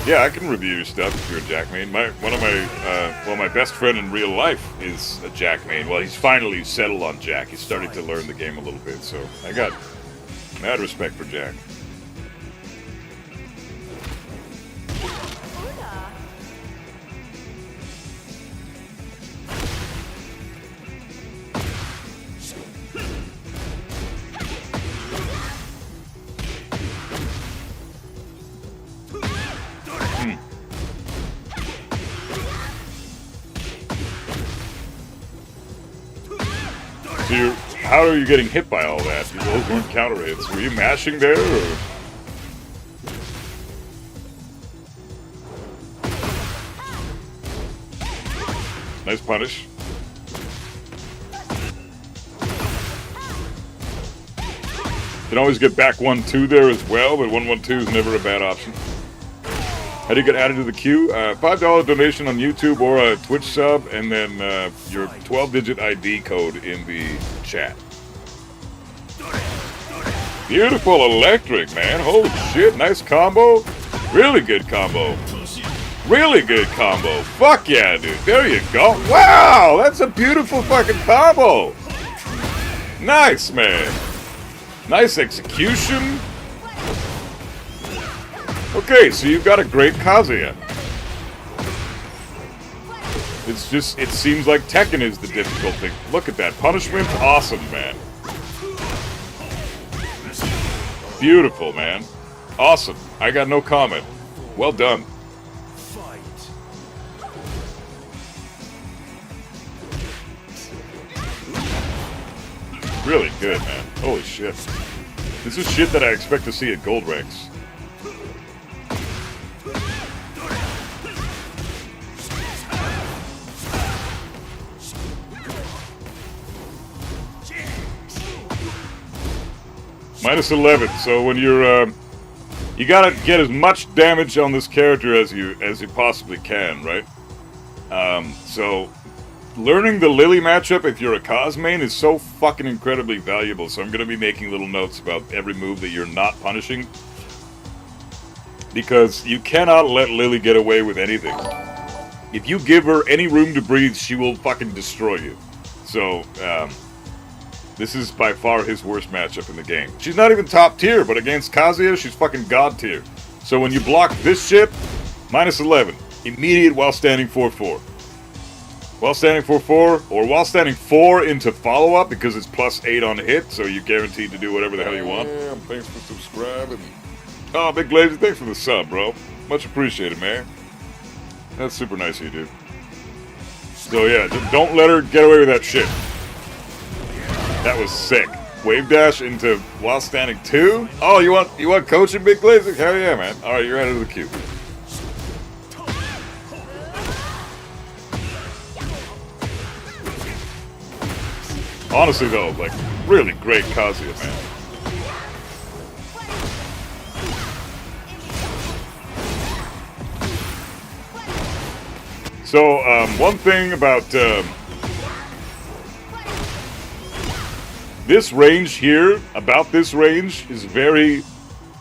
Yeah, I can review your stuff if you're a Jack main. My best friend in real life is a Jack main. Well, he's finally settled on Jack. He's starting to learn the game a little bit, so I got mad respect for Jack. So how are you getting hit by all that? Those weren't counter hits. Were you mashing there, or? Nice punish. Can always get back 1-2 there as well, but 1-1-2 is never a bad option. How do you get added to the queue? $5 donation on YouTube or a Twitch sub, and then your 12-digit ID code in the chat. Beautiful electric, man. Holy shit, nice combo. Really good combo. Really good combo. Fuck yeah, dude. There you go. Wow, that's a beautiful fucking combo. Nice, man. Nice execution. Okay, so you've got a great Kazuya. It's just, it seems like Tekken is the difficult thing. Look at that. Punishment, awesome, man. Beautiful, man. Awesome. I got no comment. Well done. Really good, man. Holy shit. This is shit that I expect to see at gold ranks. Minus 11. So when you're, you gotta get as much damage on this character as you possibly can, right? So learning the Lily matchup if you're a Kaz main is so fucking incredibly valuable. So I'm gonna be making little notes about every move that you're not punishing, because you cannot let Lily get away with anything. If you give her any room to breathe, she will fucking destroy you. So, this is by far his worst matchup in the game. She's not even top tier, but against Kazuya, she's fucking god tier. So when you block this shit, minus 11. Immediate while standing 4-4. While standing 4-4, or while standing 4 into follow-up, because it's plus 8 on hit, so you're guaranteed to do whatever the hell you want. Damn, thanks for subscribing. Oh, Big Lazy, thanks for the sub, bro. Much appreciated, man. That's super nice of you, dude. So yeah, just don't let her get away with that shit. That was sick. Wave dash into while standing 2? Oh, you want coaching, Big Lazy? Hell yeah, man. Alright, you're out of the queue. Honestly though, like, really great Kazuya, man. So, one thing about this range here, is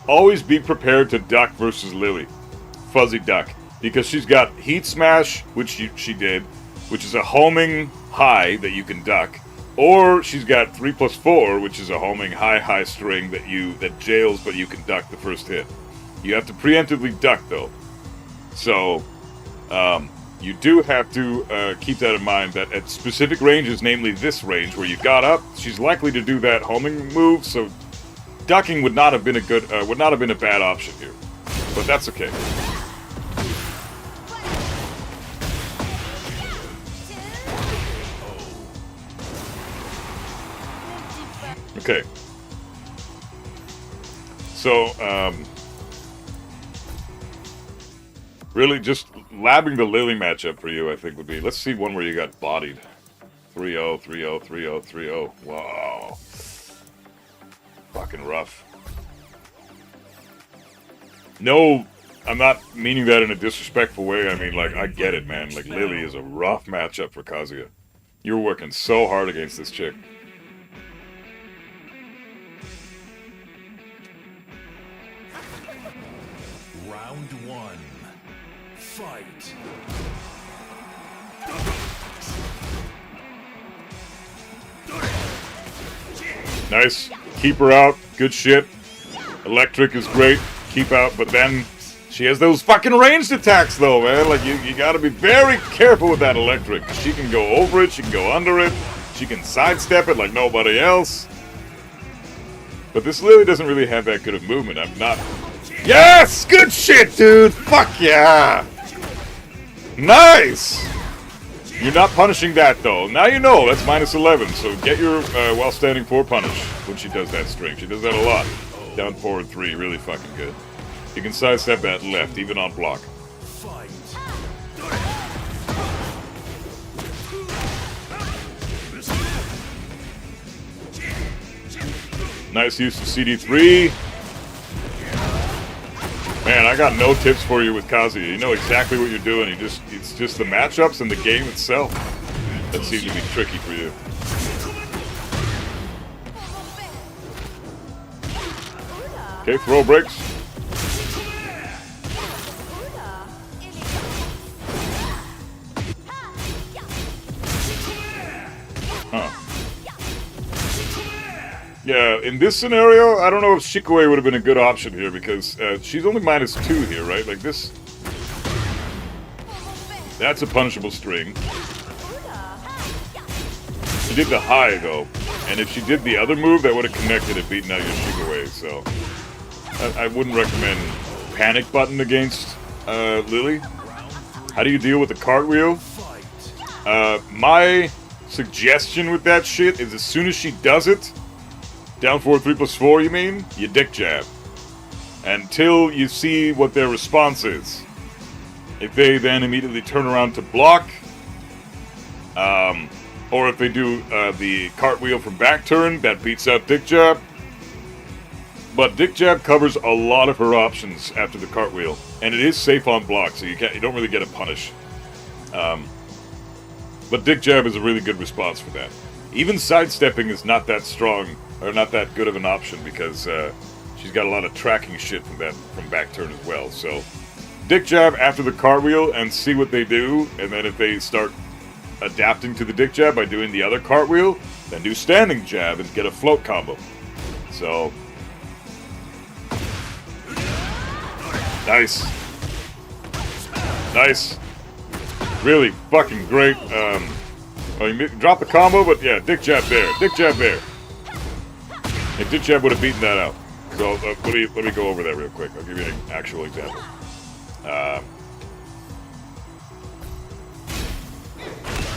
always be prepared to duck versus Lily. Fuzzy duck. because she's got Heat Smash, which she did, which is a homing high that you can duck, or she's got 3+4, which is a homing high string that jails, but you can duck the first hit. You have to preemptively duck though, so you do have to keep that in mind. That at specific ranges, namely this range where you got up, she's likely to do that homing move. So ducking would not have been a bad option here, but that's okay. Okay. So, really just labbing the Lily matchup for you, I think, would be... Let's see one where you got bodied. 3-0, 3-0, 3-0, 3-0. Wow. Fucking rough. No, I'm not meaning that in a disrespectful way. I mean, like, I get it, man. Like, Lily is a rough matchup for Kazuya. You were working so hard against this chick. Round one. Fight. Nice. Keep her out. Good shit. Electric is great. Keep out, but then she has those fucking ranged attacks, though, man. Like, you gotta be very careful with that electric. She can go over it. She can go under it. She can sidestep it like nobody else. But this Lily doesn't really have that good of movement. I'm not... Yes! Good shit, dude! Fuck yeah! Nice! You're not punishing that, though. Now you know, that's -11, so get your while standing 4 punish when she does that string. She does that a lot. Down forward 3, really fucking good. You can sidestep that left, even on block. Nice use of CD3. Man, I got no tips for you with Kazuya. You know exactly what you're doing. It's just the matchups and the game itself that seem to be tricky for you. Okay, throw breaks. Huh. Yeah, in this scenario, I don't know if Shikue would have been a good option here because she's only -2 here, right? Like this. That's a punishable string. She did the high, though. And if she did the other move, that would have connected and beaten out your Shikue, so... I wouldn't recommend panic button against Lily. How do you deal with the cartwheel? My suggestion with that shit is as soon as she does it, down forward 3+4, you mean? You dick jab. Until you see what their response is. If they then immediately turn around to block, or if they do the cartwheel from back turn, that beats out dick jab. But dick jab covers a lot of her options after the cartwheel, and it is safe on block, so you don't really get a punish. But dick jab is a really good response for that. Even sidestepping is not that strong, or not that good of an option, because she's got a lot of tracking shit from back turn as well. So dick jab after the cartwheel and see what they do, and then if they start adapting to the dick jab by doing the other cartwheel, then do standing jab and get a float combo. So... Nice. Nice. Really fucking great. Well, you drop the combo, but yeah, dick jab there. Dick jab there. If dick jab would have beaten that out. So let me go over that real quick. I'll give you an actual example.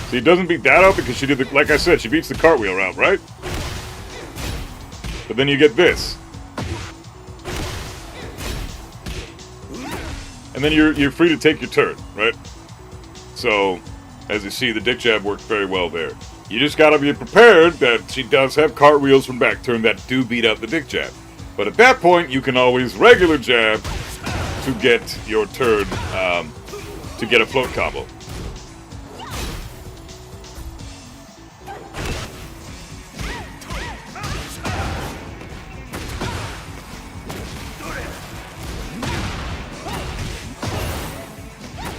See, it doesn't beat that out because she did the, like I said, she beats the cartwheel route, right? But then you get this. And then you're free to take your turn, right? So, as you see, the dick jab worked very well there. You just gotta be prepared that she does have cartwheels from back turn that do beat out the dick jab. But at that point, you can always regular jab to get your turn, to get a float combo.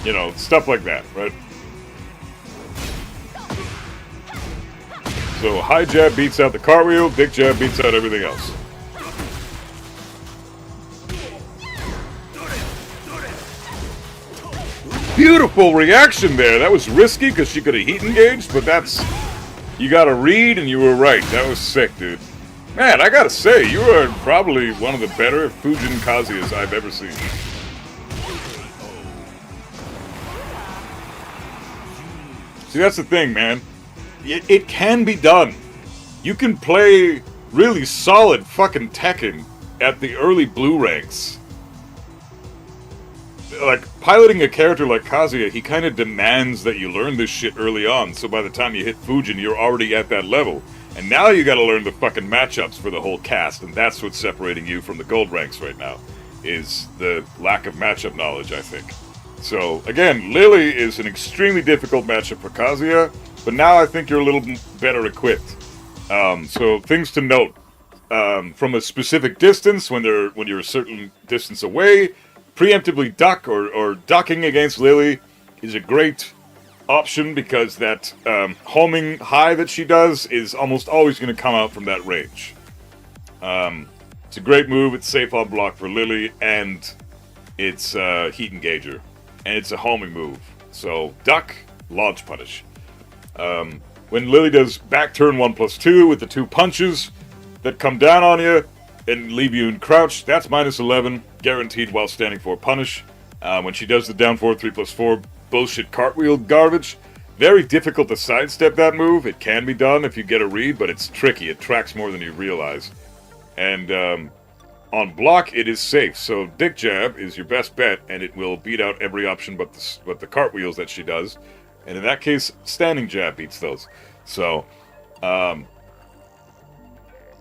You know, stuff like that, right? So high jab beats out the cartwheel, dick jab beats out everything else. Beautiful reaction there. That was risky because she could have heat engaged, but that's... You got to read, and you were right. That was sick, dude. Man, I gotta say, you are probably one of the better Fujin Kazuyas I've ever seen. See, that's the thing, man. It can be done. You can play really solid fucking Tekken at the early blue ranks. Like, piloting a character like Kazuya, he kind of demands that you learn this shit early on, so by the time you hit Fujin, you're already at that level. And now you gotta learn the fucking matchups for the whole cast, and that's what's separating you from the gold ranks right now, is the lack of matchup knowledge, I think. So, again, Lily is an extremely difficult matchup for Kazuya, but now I think you're a little better equipped. So, things to note. From a specific distance, when you're a certain distance away, preemptively duck or ducking against Lily is a great option because that homing high that she does is almost always going to come out from that range. It's a great move. It's safe on block for Lily, and it's heat engager, and it's a homing move. So duck, launch punish. When Lily does back turn 1+2 with the 2 punches that come down on you and leave you in crouch, that's -11, guaranteed while standing 4 punish. When she does the down forward 3+4 bullshit cartwheel garbage, very difficult to sidestep that move. It can be done if you get a read, but it's tricky. It tracks more than you realize. And on block, it is safe. So dick jab is your best bet, and it will beat out every option but the cartwheels that she does. And in that case, standing jab beats those. So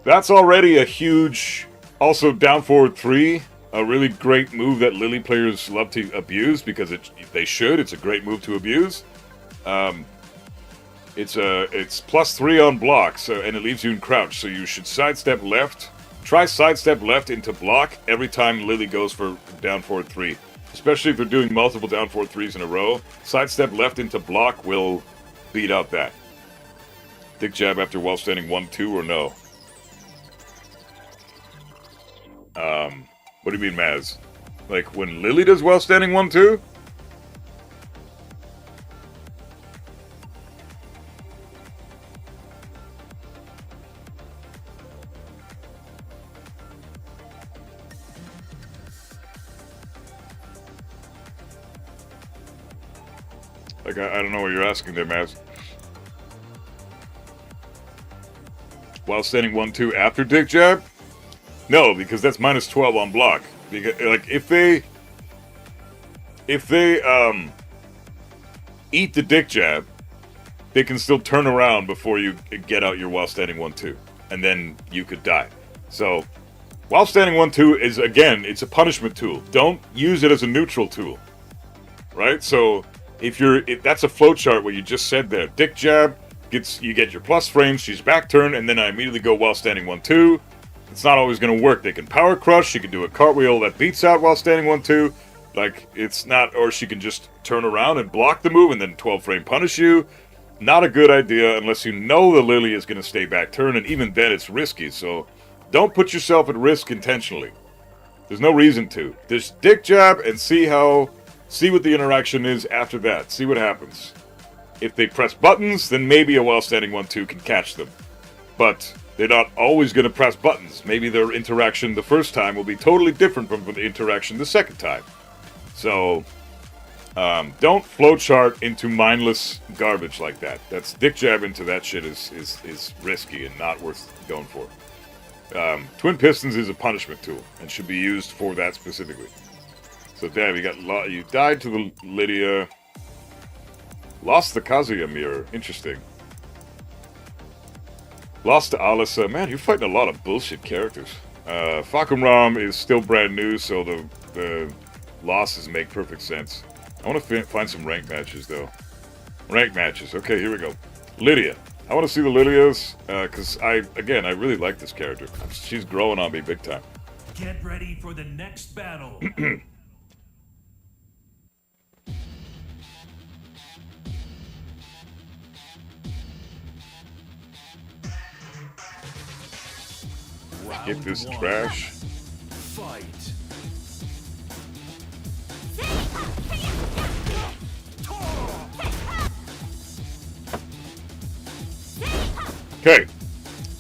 that's already a huge... Also, down forward 3, a really great move that Lily players love to abuse because they should. It's a great move to abuse. It's +3 on block, and it leaves you in crouch. So you should sidestep left. Try sidestep left into block every time Lily goes for down forward 3. Especially if they're doing multiple down forward 3s in a row. Sidestep left into block will beat out that. Dick jab after while standing 1-2 or no? What do you mean, Maz? Like, when Lily does while standing 1-2? Like, I don't know what you're asking there, Maz. While standing 1-2 after dick jab? No, because that's -12 on block. Because, like, if they eat the dick jab, they can still turn around before you get out your while standing 1-2, and then you could die. So, while standing 1-2 is, again, it's a punishment tool. Don't use it as a neutral tool, right? So if that's a flowchart what you just said there. Dick jab you get your plus frames. She's back turn, and then I immediately go while standing 1-2. It's not always going to work. They can power crush. She can do a cartwheel that beats out while standing 1-2. Like, it's not... Or she can just turn around and block the move and then 12-frame punish you. Not a good idea unless you know the Lily is going to stay back turn, and even then it's risky. So don't put yourself at risk intentionally. There's no reason to. Just dick jab and see what the interaction is after that. See what happens. If they press buttons, then maybe a while standing 1-2 can catch them. But... they're not always going to press buttons. Maybe their interaction the first time will be totally different from the interaction the second time. So, don't flowchart into mindless garbage like that. That's dick jab into that shit is risky and not worth going for. Twin pistons is a punishment tool and should be used for that specifically. So, damn, you died to the Lydia. Lost the Kazuya mirror. Interesting. Lost to Alisa. Man, you're fighting a lot of bullshit characters. Fakumram is still brand new, so the losses make perfect sense. I want to find some ranked matches, though. Ranked matches. Okay, here we go. Lydia. I want to see the Lydias, because I really like this character. She's growing on me big time. Get ready for the next battle. Get this trash. Fight. Okay,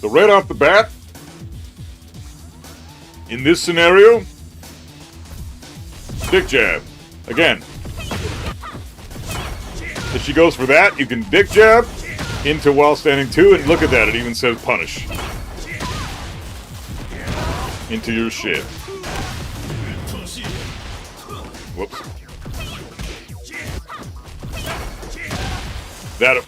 so right off the bat, in this scenario, dick jab. Again, if she goes for that, you can dick jab into while standing 2, and look at that, it even says punish. Into your shit. Whoops.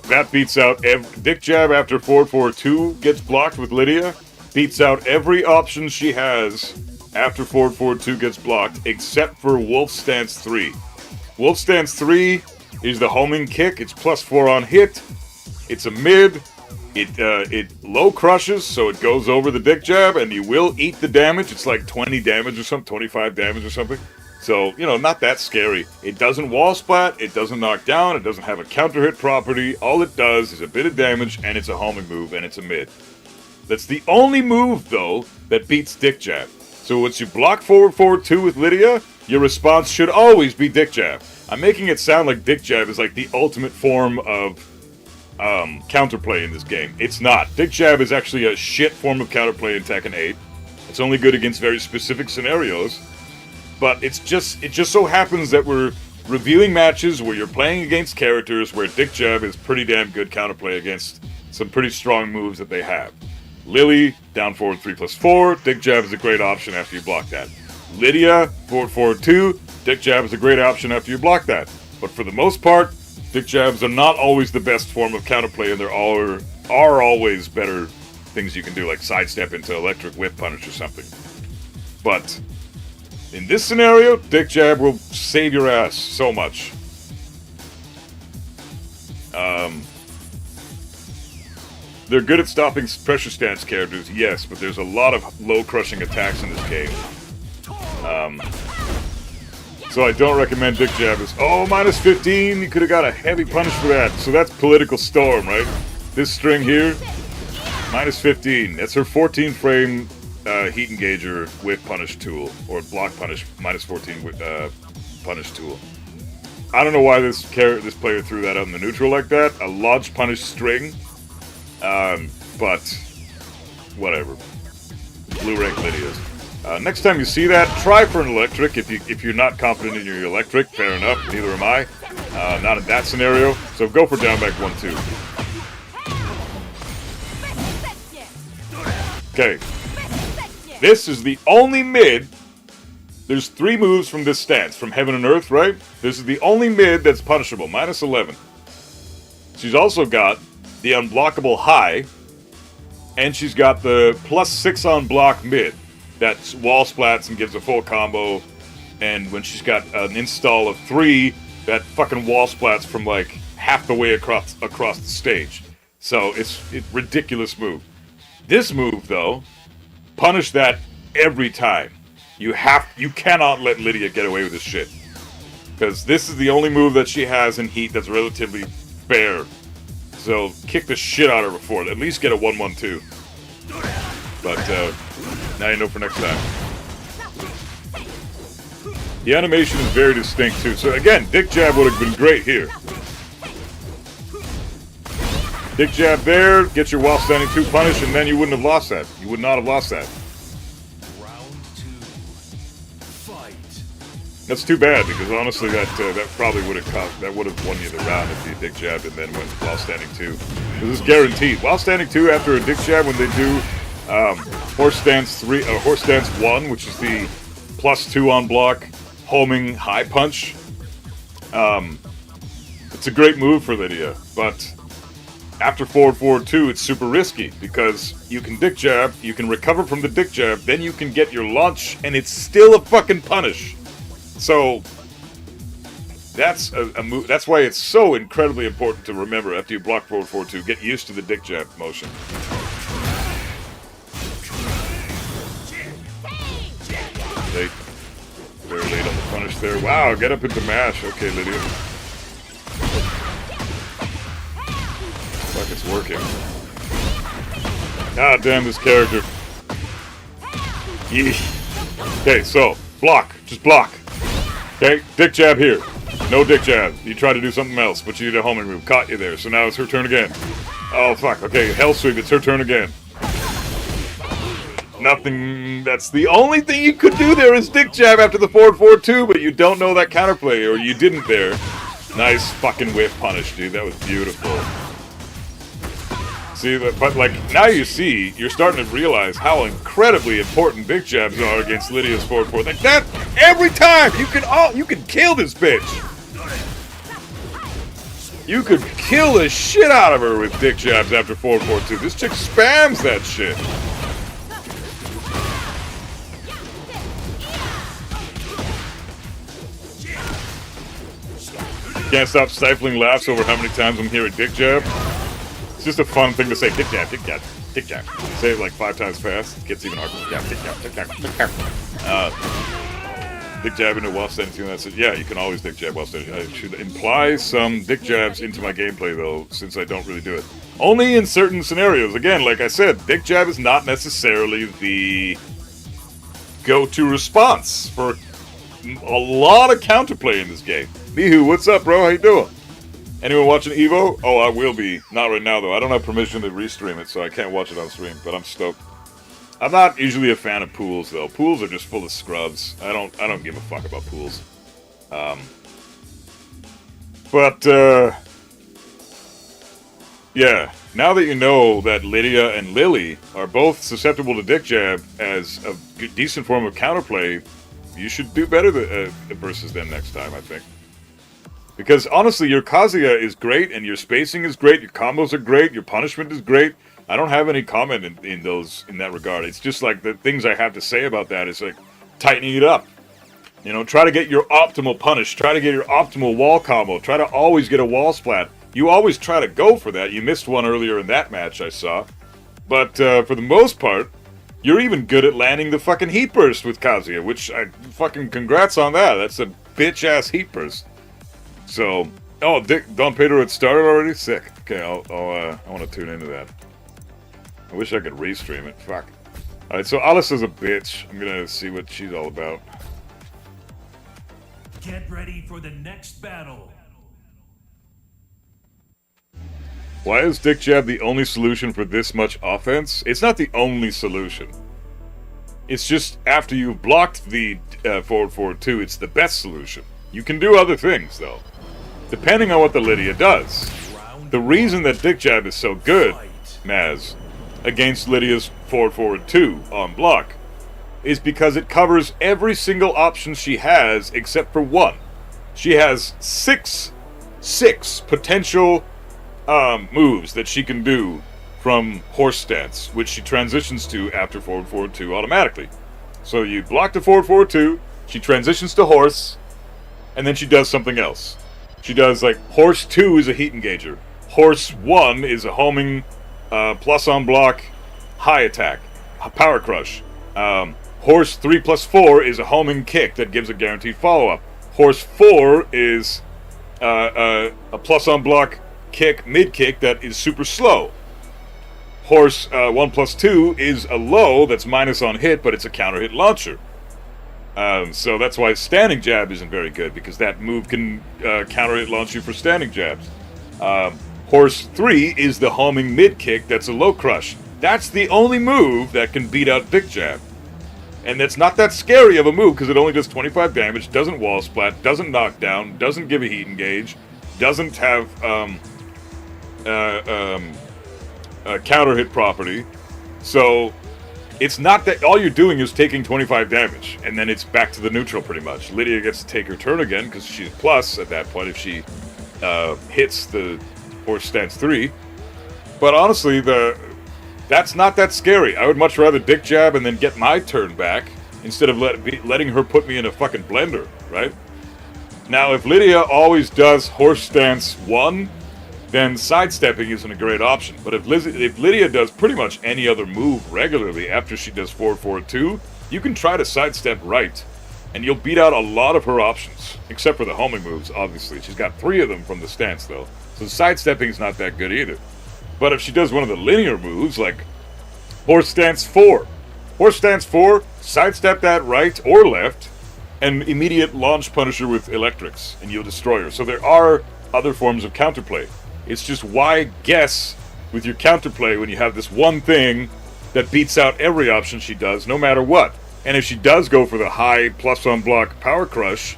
That beats out dick jab after 4-4-2 gets blocked with Lydia. Beats out every option she has after 4-4-2 gets blocked, except for Wolf Stance 3. Wolf Stance 3 is the homing kick. It's +4 on hit. It's a mid. It low crushes, so it goes over the dick jab, and you will eat the damage. It's like 20 damage or something, 25 damage or something. So, you know, not that scary. It doesn't wall splat, it doesn't knock down, it doesn't have a counter hit property. All it does is a bit of damage, and it's a homing move, and it's a mid. That's the only move, though, that beats dick jab. So once you block 4-4-2 with Lydia, your response should always be dick jab. I'm making it sound like dick jab is like the ultimate form of counterplay in this game. It's not. Dick jab is actually a shit form of counterplay in Tekken 8. It's only good against very specific scenarios. But it just so happens that we're reviewing matches where you're playing against characters where dick jab is pretty damn good counterplay against some pretty strong moves that they have. Lily, down forward 3+4, dick jab is a great option after you block that. Lydia, forward 2, dick jab is a great option after you block that. But for the most part, dick jabs are not always the best form of counterplay, and there are always better things you can do, like sidestep into electric whip punish or something. But in this scenario, dick jab will save your ass so much. They're good at stopping pressure stance characters, yes, but there's a lot of low crushing attacks in this game. So I don't recommend dick jab. Oh, -15, you could have got a heavy punish for that. So that's Political Storm, right? This string here, -15. That's her 14 frame heat engager whip punish tool, or block punish, -14 punish tool. I don't know why this player threw that out in the neutral like that. A launch punish string. But whatever. Blue rank Lydia's. Next time you see that, try for an electric. If you're not confident in your electric, fair enough. Neither am I. Not in that scenario. So go for down back 1-2. Okay. This is the only mid. There's 3 moves from this stance, from Heaven and Earth, right? This is the only mid that's punishable, -11. She's also got the unblockable high, and she's got the +6 on block mid. That wall splats and gives a full combo, and when she's got an install of 3, that fucking wall splats from like half the way across the stage. So it's a ridiculous move. This move, though, punish that every time. You cannot let Lydia get away with this shit. Because this is the only move that she has in Heat that's relatively fair. So kick the shit out of her before. At least get a 1-1-2. But now you know for next time. The animation is very distinct too. So again, dick jab would have been great here. Dick jab there, get your while standing 2 punish, and then you wouldn't have lost that. You would not have lost that. That's too bad, because honestly, that probably would have won you the round if you dick jabbed and then went while standing 2. This is guaranteed. While standing 2 after a dick jab, when they do horse stance 3, horse stance 1, which is the +2 on block homing high punch. It's a great move for Lydia, but after 4-4-2, it's super risky because you can dick jab, you can recover from the dick jab, then you can get your launch, and it's still a fucking punish. So that's a move. That's why it's so incredibly important to remember after you block 4-4-2. Get used to the dick jab motion. Late. Very late on the punish there. Wow, get up into mash. Okay, Lydia. Looks like it's working. God damn this character. Okay, so block. Just block. Okay, dick jab here. No dick jab. You try to do something else, but you did a homing move. Caught you there. So now it's her turn again. Oh, fuck. Okay, hell sweep. It's her turn again. Nothing. That's the only thing you could do there is dick jab after the forward 4-2, but you don't know that counterplay, or you didn't there. Nice fucking whiff punish, dude. That was beautiful. See, but like, now you see, you're starting to realize how incredibly important dick jabs are against Lydia's forward 4. Like that, every time! You can kill this bitch! You could kill the shit out of her with dick jabs after forward 4-2. This chick spams that shit. Can't stop stifling laughs over how many times I'm hearing dick jab. It's just a fun thing to say. Dick jab, dick jab, dick jab. Say it like 5 times fast. It gets even harder. Dick jab, dick jab, dick jab. Dick jab into while standing. That's it. Yeah, you can always dick jab while standing. I should imply some dick jabs into my gameplay though, since I don't really do it. Only in certain scenarios. Again, like I said, dick jab is not necessarily the go-to response for a lot of counterplay in this game. Mihu, what's up, bro? How you doing? Anyone watching Evo? Oh, I will be. Not right now, though. I don't have permission to restream it, so I can't watch it on stream, but I'm stoked. I'm not usually a fan of pools, though. Pools are just full of scrubs. I don't give a fuck about pools. Yeah. Now that you know that Lydia and Lily are both susceptible to dick jab as a decent form of counterplay, you should do better versus them next time, I think. Because honestly, your Kazuya is great, and your spacing is great, your combos are great, your punishment is great. I don't have any comment in that regard. It's just like the things I have to say about that is like tightening it up. You know, try to get your optimal punish, try to get your optimal wall combo, try to always get a wall splat. You always try to go for that. You missed one earlier in that match I saw. But for the most part, you're even good at landing the fucking heat burst with Kazuya, which I fucking congrats on that. That's a bitch-ass heat burst. So, oh, Don Pedro had started already? Sick. Okay, I want to tune into that. I wish I could restream it. Fuck. Alright, so Alice is a bitch. I'm gonna see what she's all about. Get ready for the next battle. Why is dick jab the only solution for this much offense? It's not the only solution. It's just after you've blocked the forward 4-2, it's the best solution. You can do other things, though, depending on what the Lydia does. The reason that dick jab is so good, Maz, against Lydia's forward 2 on block, is because it covers every single option she has except for one. She has six potential moves that she can do from horse stance, which she transitions to after forward 2 automatically. So you block the forward 2, she transitions to horse, and then she does something else. She does, like, horse 2 is a heat engager. Horse 1 is a homing plus on block high attack, power crush. Horse 3+4 is a homing kick that gives a guaranteed follow-up. Horse 4 is a plus on block kick, mid kick that is super slow. Horse 1+2 is a low that's minus on hit, but it's a counter hit launcher. So that's why standing jab isn't very good, because that move can counter hit launch you for standing jabs. Horse 3 is the homing mid kick that's a low crush. That's the only move that can beat out dick jab. And it's not that scary of a move because it only does 25 damage, doesn't wall splat, doesn't knock down, doesn't give a heat engage, doesn't have a counter hit property. So it's not that all you're doing is taking 25 damage, and then it's back to the neutral pretty much. Lydia gets to take her turn again because she's plus at that point if she hits the horse stance 3. But honestly, that's not that scary. I would much rather dick jab and then get my turn back instead of letting her put me in a fucking blender, right? Now, if Lydia always does horse stance 1, then sidestepping isn't a great option. But if Lydia does pretty much any other move regularly after she does forward 2, you can try to sidestep right, and you'll beat out a lot of her options, except for the homing moves, obviously. She's got 3 of them from the stance, though, so sidestepping is not that good either. But if she does one of the linear moves, like horse stance 4. Horse stance 4, sidestep that right or left, and immediate launch Punisher with electrics, and you'll destroy her. So there are other forms of counterplay. It's just why guess with your counterplay when you have this one thing that beats out every option she does, no matter what. And if she does go for the high plus on block power crush,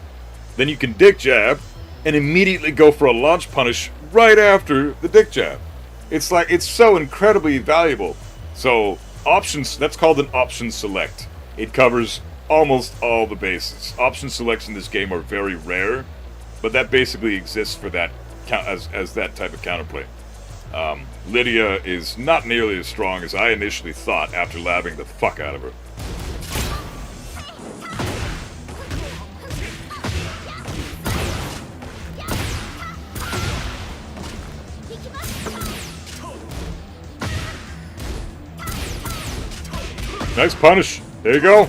then you can dick jab and immediately go for a launch punish right after the dick jab. It's like, it's so incredibly valuable. So options, that's called an option select. It covers almost all the bases. Option selects in this game are very rare, but that basically exists for that as that type of counterplay. Lydia is not nearly as strong as I initially thought after labbing the fuck out of her. Nice punish. There you go.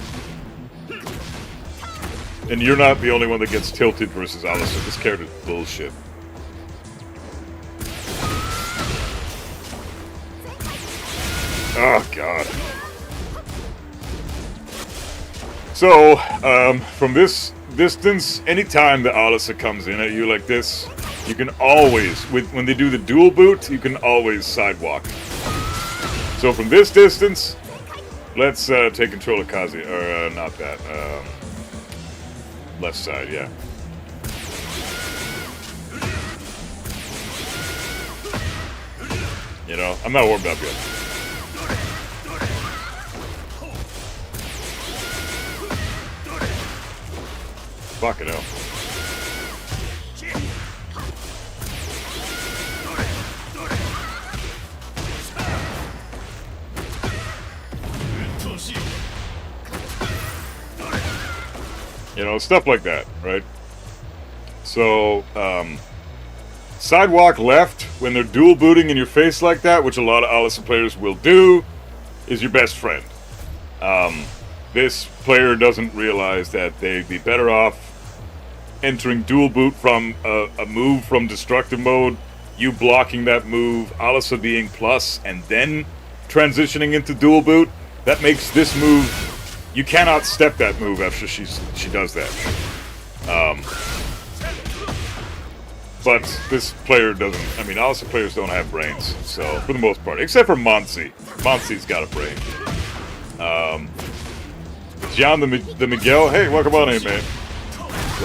And you're not the only one that gets tilted versus Alistair. This character's bullshit. Oh, God. So, from this distance, anytime the Alistair comes in at you like this, you can always, when they do the dual boot, you can always sidewalk. So from this distance, let's take control of Kazuya. Or, not that. Left side, yeah. You know, I'm not warmed up yet. Fucking hell. You know, stuff like that, right? So, sidewalk left, when they're dual booting in your face like that, which a lot of Alistair players will do, is your best friend. This player doesn't realize that they'd be better off entering dual boot from a move from destructive mode, you blocking that move, Alistair being plus, and then transitioning into dual boot. That makes this move... You cannot step that move after she does that. But this player doesn't... I mean, Alistair players don't have brains, so, for the most part. Except for Monsi. Monsi's got a brain. John the Miguel. Hey, welcome on in, man.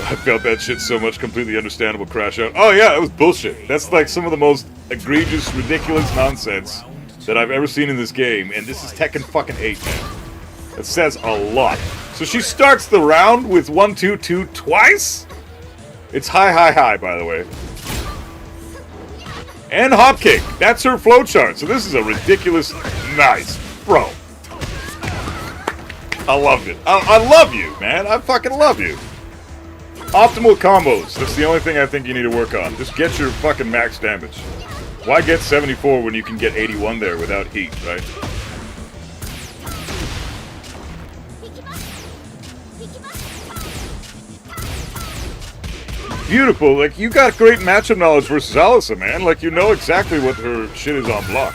I felt that shit so much. Completely understandable crash out. Oh, yeah, it was bullshit. That's like some of the most egregious, ridiculous nonsense that I've ever seen in this game. And this is Tekken fucking 8, man. It says a lot. So she starts the round with 1-2-2 twice? It's high, by the way. And hop kick. That's her flowchart. So this is a ridiculous... Nice. Bro. I loved it. I love you, man. I fucking love you. Optimal combos. That's the only thing I think you need to work on. Just get your fucking max damage. Why get 74 when you can get 81 there without heat, right? Beautiful. Like, you got great matchup knowledge versus Alyssa, man. Like, you know exactly what her shit is on block.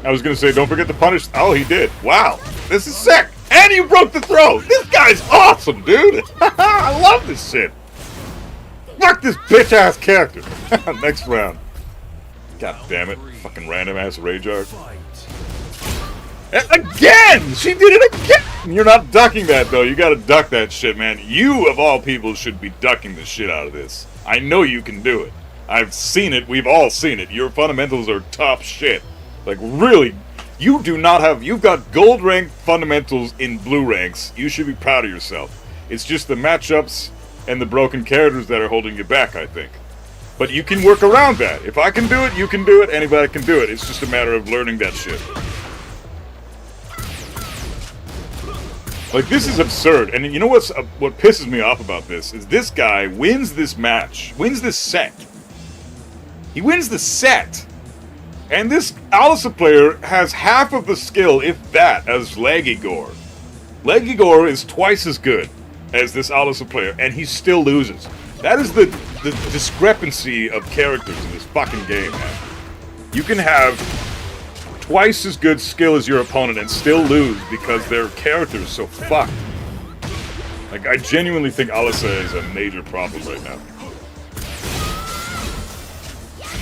I was gonna say, don't forget to punish. Oh, he did. Wow. This is sick. And you broke the throw. This guy's awesome, dude. I love this shit. Fuck this bitch-ass character. Next round. God damn it. Fucking random-ass rage art. Again! She did it again! You're not ducking that, though. You gotta duck that shit, man. You, of all people, should be ducking the shit out of this. I know you can do it. I've seen it. We've all seen it. Your fundamentals are top shit. Like, really, you do not have... You've got gold rank fundamentals in blue ranks. You should be proud of yourself. It's just the matchups and the broken characters that are holding you back, I think. But you can work around that. If I can do it, you can do it. Anybody can do it. It's just a matter of learning that shit. Like, this is absurd. And you know what pisses me off about this? Is this guy wins this match. Wins this set. He wins the set. And this Alyssa player has half of the skill, if that, as Legigor. Legigor is twice as good as this Alyssa player, and he still loses. That is the discrepancy of characters in this fucking game, man. You can have twice as good skill as your opponent and still lose because their character is so fucked. Like, I genuinely think Alisa is a major problem right now.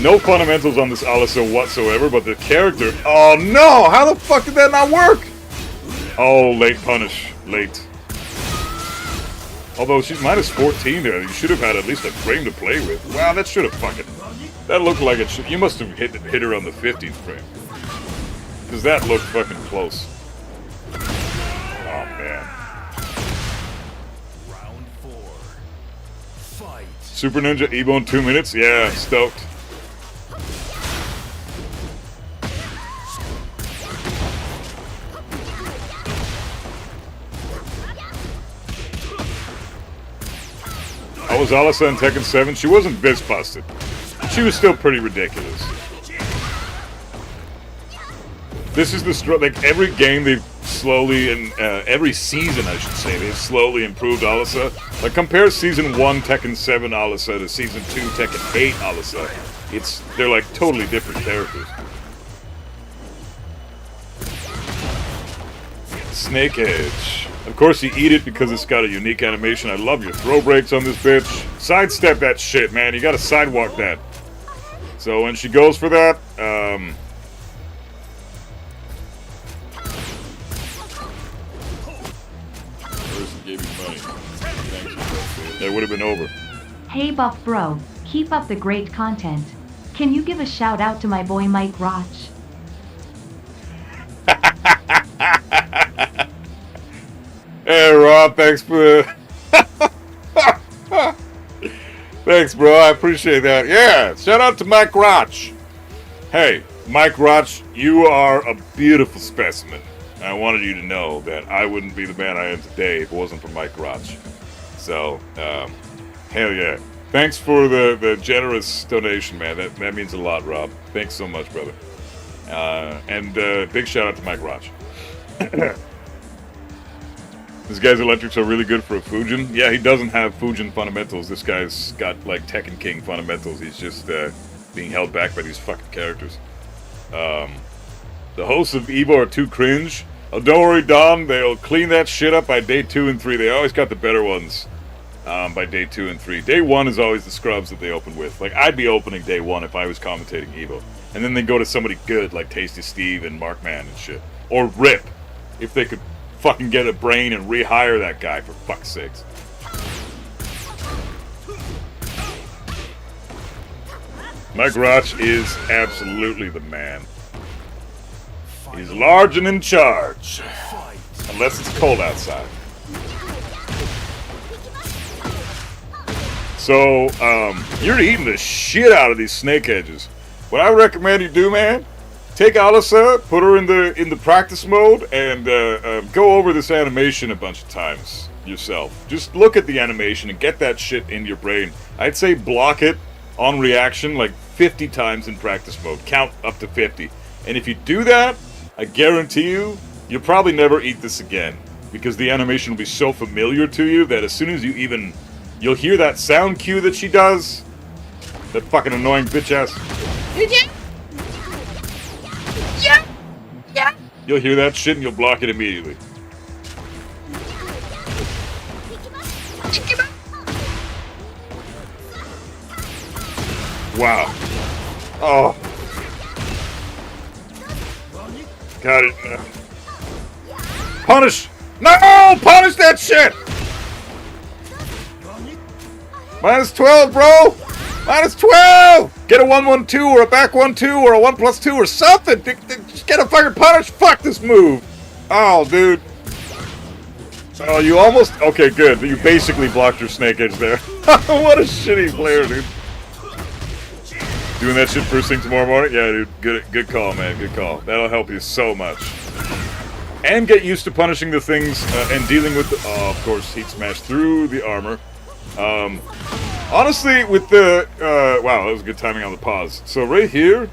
No fundamentals on this Alisa whatsoever, but the character... Oh no! How the fuck did that not work? Oh, late punish. Late. Although she's minus 14 there, you should have had at least a frame to play with. Wow, that should have fucking... That looked like it should... You must have hit her on the 15th frame. Because that looked fucking close. Oh, man. Round 4. Fight. Super Ninja Evo in 2 minutes? Yeah, stoked. I was Alisa in Tekken 7. She wasn't this busted. She was still pretty ridiculous. This is the like every game they've slowly and every season I should say they've slowly improved Alisa. Like compare season 1 Tekken 7 Alisa to season 2 Tekken 8 Alisa. They're like totally different characters. Snake Edge. Of course you eat it because it's got a unique animation. I love your throw breaks on this bitch. Sidestep that shit, man. You gotta sidewalk that. So when she goes for that, that would have been over. Hey Buff Bro, keep up the great content. Can you give a shout out to my boy Mike Roch? Hey Rob, thanks for thanks bro, I appreciate that. Yeah, shout out to Mike Roch. Hey, Mike Roch, you are a beautiful specimen. I wanted you to know that I wouldn't be the man I am today if it wasn't for Mike Roch. So, hell yeah. Thanks for the generous donation, man. That means a lot, Rob. Thanks so much, brother. And big shout out to Mike Roch. This guy's electrics are really good for a Fujin. Yeah, he doesn't have Fujin fundamentals. This guy's got, like, Tekken King fundamentals. He's just being held back by these fucking characters. The hosts of Evo are too cringe. Oh, don't worry, Don. They'll clean that shit up by day 2 and 3. They always got the better ones by day 2 and 3. Day 1 is always the scrubs that they open with. Like, I'd be opening day 1 if I was commentating Evo. And then they go to somebody good, like Tasty Steve and Markman and shit. Or Rip, if they could fucking get a brain and rehire that guy, for fuck's sakes. Mike Roch is absolutely the man. He's large and in charge. Unless it's cold outside. So, you're eating the shit out of these snake edges. What I recommend you do, man, take Alisa, put her in the practice mode, and go over this animation a bunch of times yourself. Just look at the animation and get that shit in your brain. I'd say block it on reaction like 50 times in practice mode. Count up to 50. And if you do that, I guarantee you, you'll probably never eat this again. Because the animation will be so familiar to you that as soon as you'll hear that sound cue that she does, that fucking annoying bitch ass. Yeah. You'll hear that shit and you'll block it immediately. Wow. Oh. Got it. Punish! No! Punish that shit! Minus 12, bro! Minus 12! Get a 1-1-2 or a back 1-2 or a 1+2 or something! Just get a fucking punish! Fuck this move! Oh, dude. Oh, you almost... Okay, good. You basically blocked your snake edge there. What a shitty player, dude. Doing that shit first thing tomorrow morning? Yeah, dude. Good call, man. Good call. That'll help you so much. And get used to punishing the things and dealing with the... Oh, of course, heat smash through the armor. Honestly, with the... wow, that was good timing on the pause. So right here...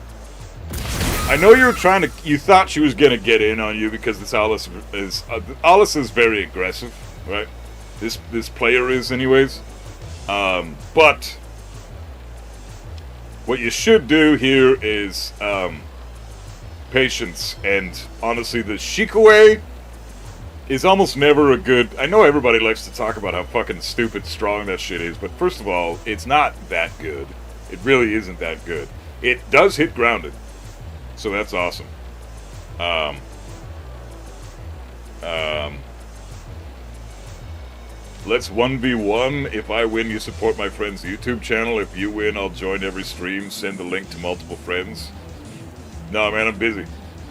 I know you were trying to... You thought she was going to get in on you because this Alice is... Alice is very aggressive, right? This player is, anyways. But... What you should do here is patience, and honestly, the Shikue is almost never a good... I know everybody likes to talk about how fucking stupid strong that shit is, but first of all, it's not that good. It really isn't that good. It does hit grounded, so that's awesome. Let's 1v1. If I win, you support my friend's YouTube channel. If you win, I'll join every stream, send the link to multiple friends. No, man, I'm busy.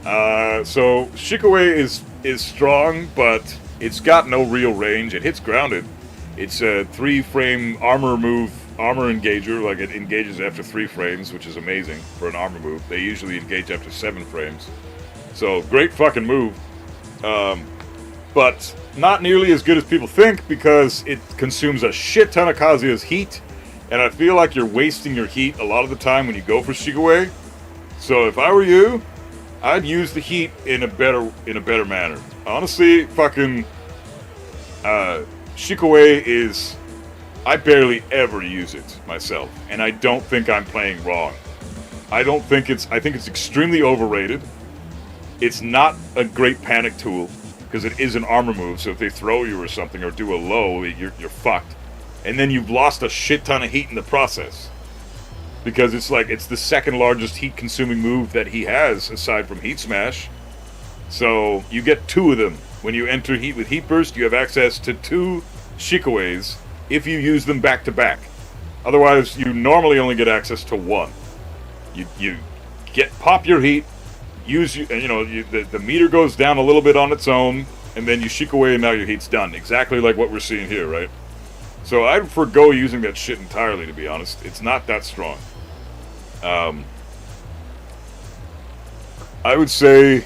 So, Shikue is strong, but it's got no real range. It hits grounded. It's a 3-frame armor engager. Like, it engages after 3 frames, which is amazing for an armor move. They usually engage after 7 frames. So, great fucking move. But not nearly as good as people think, because it consumes a shit ton of Kazuya's heat, and I feel like you're wasting your heat a lot of the time when you go for Shikue. So if I were you, I'd use the heat in a better manner. Honestly, fucking Shikue is... I barely ever use it myself, and I don't think I'm playing wrong. I think it's extremely overrated. It's not a great panic tool, because it is an armor move, so if they throw you or something, or do a low, you're fucked. And then you've lost a shit ton of heat in the process. Because it's the second largest heat-consuming move that he has, aside from Heat Smash. So, you get 2 of them. When you enter Heat with Heat Burst, you have access to 2 Shikues, if you use them back-to-back. Otherwise, you normally only get access to 1. You pop your heat, the meter goes down a little bit on its own, and then you Shikue and now your heat's done. Exactly like what we're seeing here, right? So I'd forgo using that shit entirely, to be honest. It's not that strong. I would say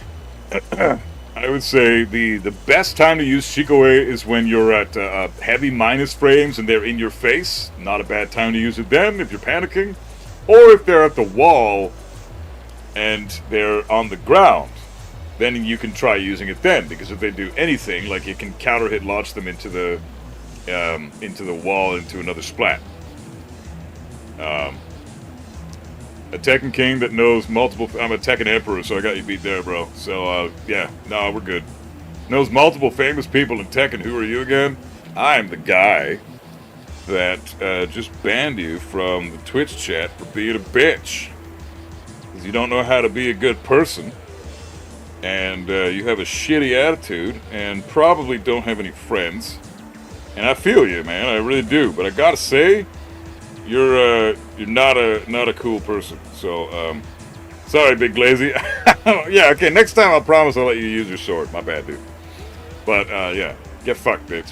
the best time to use Shikue is when you're at heavy minus frames and they're in your face. Not a bad time to use it then if you're panicking. Or if they're at the wall and they're on the ground, then you can try using it then, because if they do anything, like, it can counter hit launch them into the wall, into another splat. A Tekken King that knows multiple... I'm a Tekken Emperor, so I got you beat there, bro. So, yeah, no, we're good. Knows multiple famous people in Tekken. Who are you again? I'm the guy that just banned you from the Twitch chat for being a bitch. You don't know how to be a good person, and you have a shitty attitude, and probably don't have any friends. And I feel you, man, I really do. But I gotta say, you're not a cool person. So, sorry, Big Glazy. Yeah, okay. Next time, I promise I'll let you use your sword. My bad, dude. But yeah, get fucked, bitch.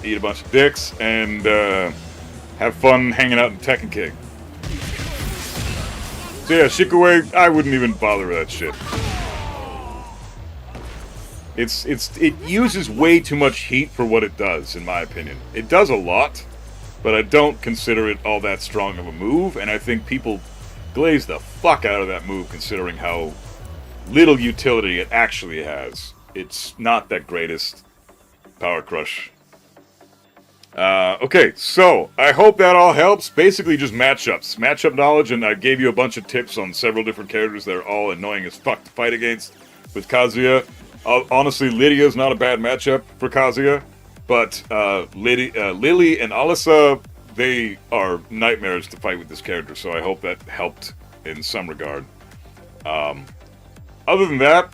Eat a bunch of dicks and have fun hanging out in Tekken King. So yeah, Shikue, I wouldn't even bother with that shit. It uses way too much heat for what it does, in my opinion. It does a lot, but I don't consider it all that strong of a move, and I think people glaze the fuck out of that move considering how little utility it actually has. It's not that greatest Power Crush. Okay, so I hope that all helps. Basically just matchup knowledge, and I gave you a bunch of tips on several different characters that are all annoying as fuck to fight against with Kazuya. Honestly, Lydia's not a bad matchup for Kazuya, but Lily and Alisa, they are nightmares to fight with this character, so I hope that helped in some regard. Other than that,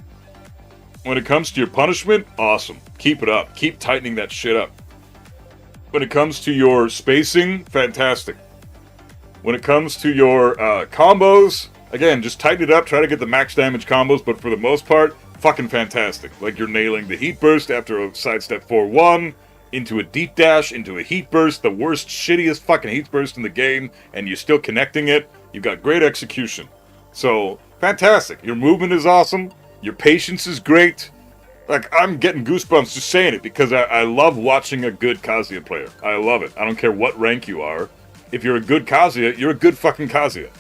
when it comes to your punishment, awesome. Keep it up. Keep tightening that shit up. When it comes to your spacing, fantastic. When it comes to your combos, again, just tighten it up, try to get the max damage combos, but for the most part, fucking fantastic. Like, you're nailing the heat burst after a sidestep 4-1, into a deep dash, into a heat burst, the worst, shittiest fucking heat burst in the game, and you're still connecting it. You've got great execution. So, fantastic. Your movement is awesome. Your patience is great. Like, I'm getting goosebumps just saying it, because I love watching a good Kazuya player. I love it. I don't care what rank you are. If you're a good Kazuya, you're a good fucking Kazuya.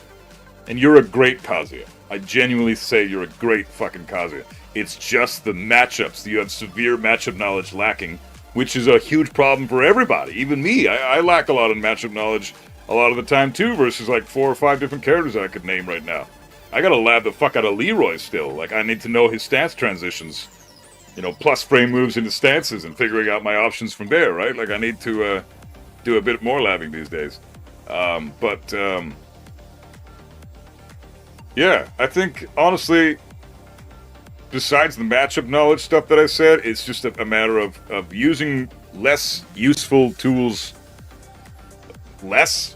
And you're a great Kazuya. I genuinely say you're a great fucking Kazuya. It's just the matchups. You have severe matchup knowledge lacking, which is a huge problem for everybody. Even me. I lack a lot of matchup knowledge a lot of the time, too, versus like 4 or 5 different characters that I could name right now. I gotta lab the fuck out of Leroy still. Like, I need to know his stance transitions. You know, plus frame moves into stances and figuring out my options from there, right? Like, I need to do a bit more labbing these days. Yeah, I think, honestly, besides the matchup knowledge stuff that I said, it's just a matter of using less useful tools less.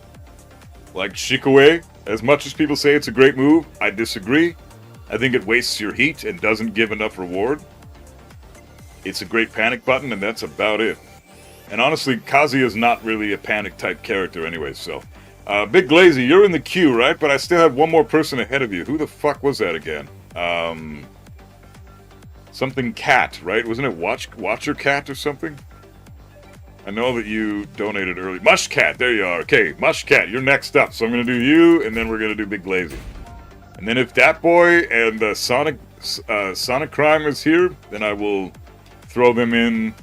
Like Shikue, as much as people say it's a great move, I disagree. I think it wastes your heat and doesn't give enough reward. It's a great panic button, and that's about it. And honestly, Kazuya is not really a panic-type character anyway, so... Big Glazy, you're in the queue, right? But I still have one more person ahead of you. Who the fuck was that again? Something Cat, right? Wasn't it Watcher Cat or something? I know that you donated early. Mush Cat, there you are. Okay, Mush Cat, you're next up. So I'm going to do you, and then we're going to do Big Glazy. And then if Dat Boy and Sonic Crime is here, then I will throw them in.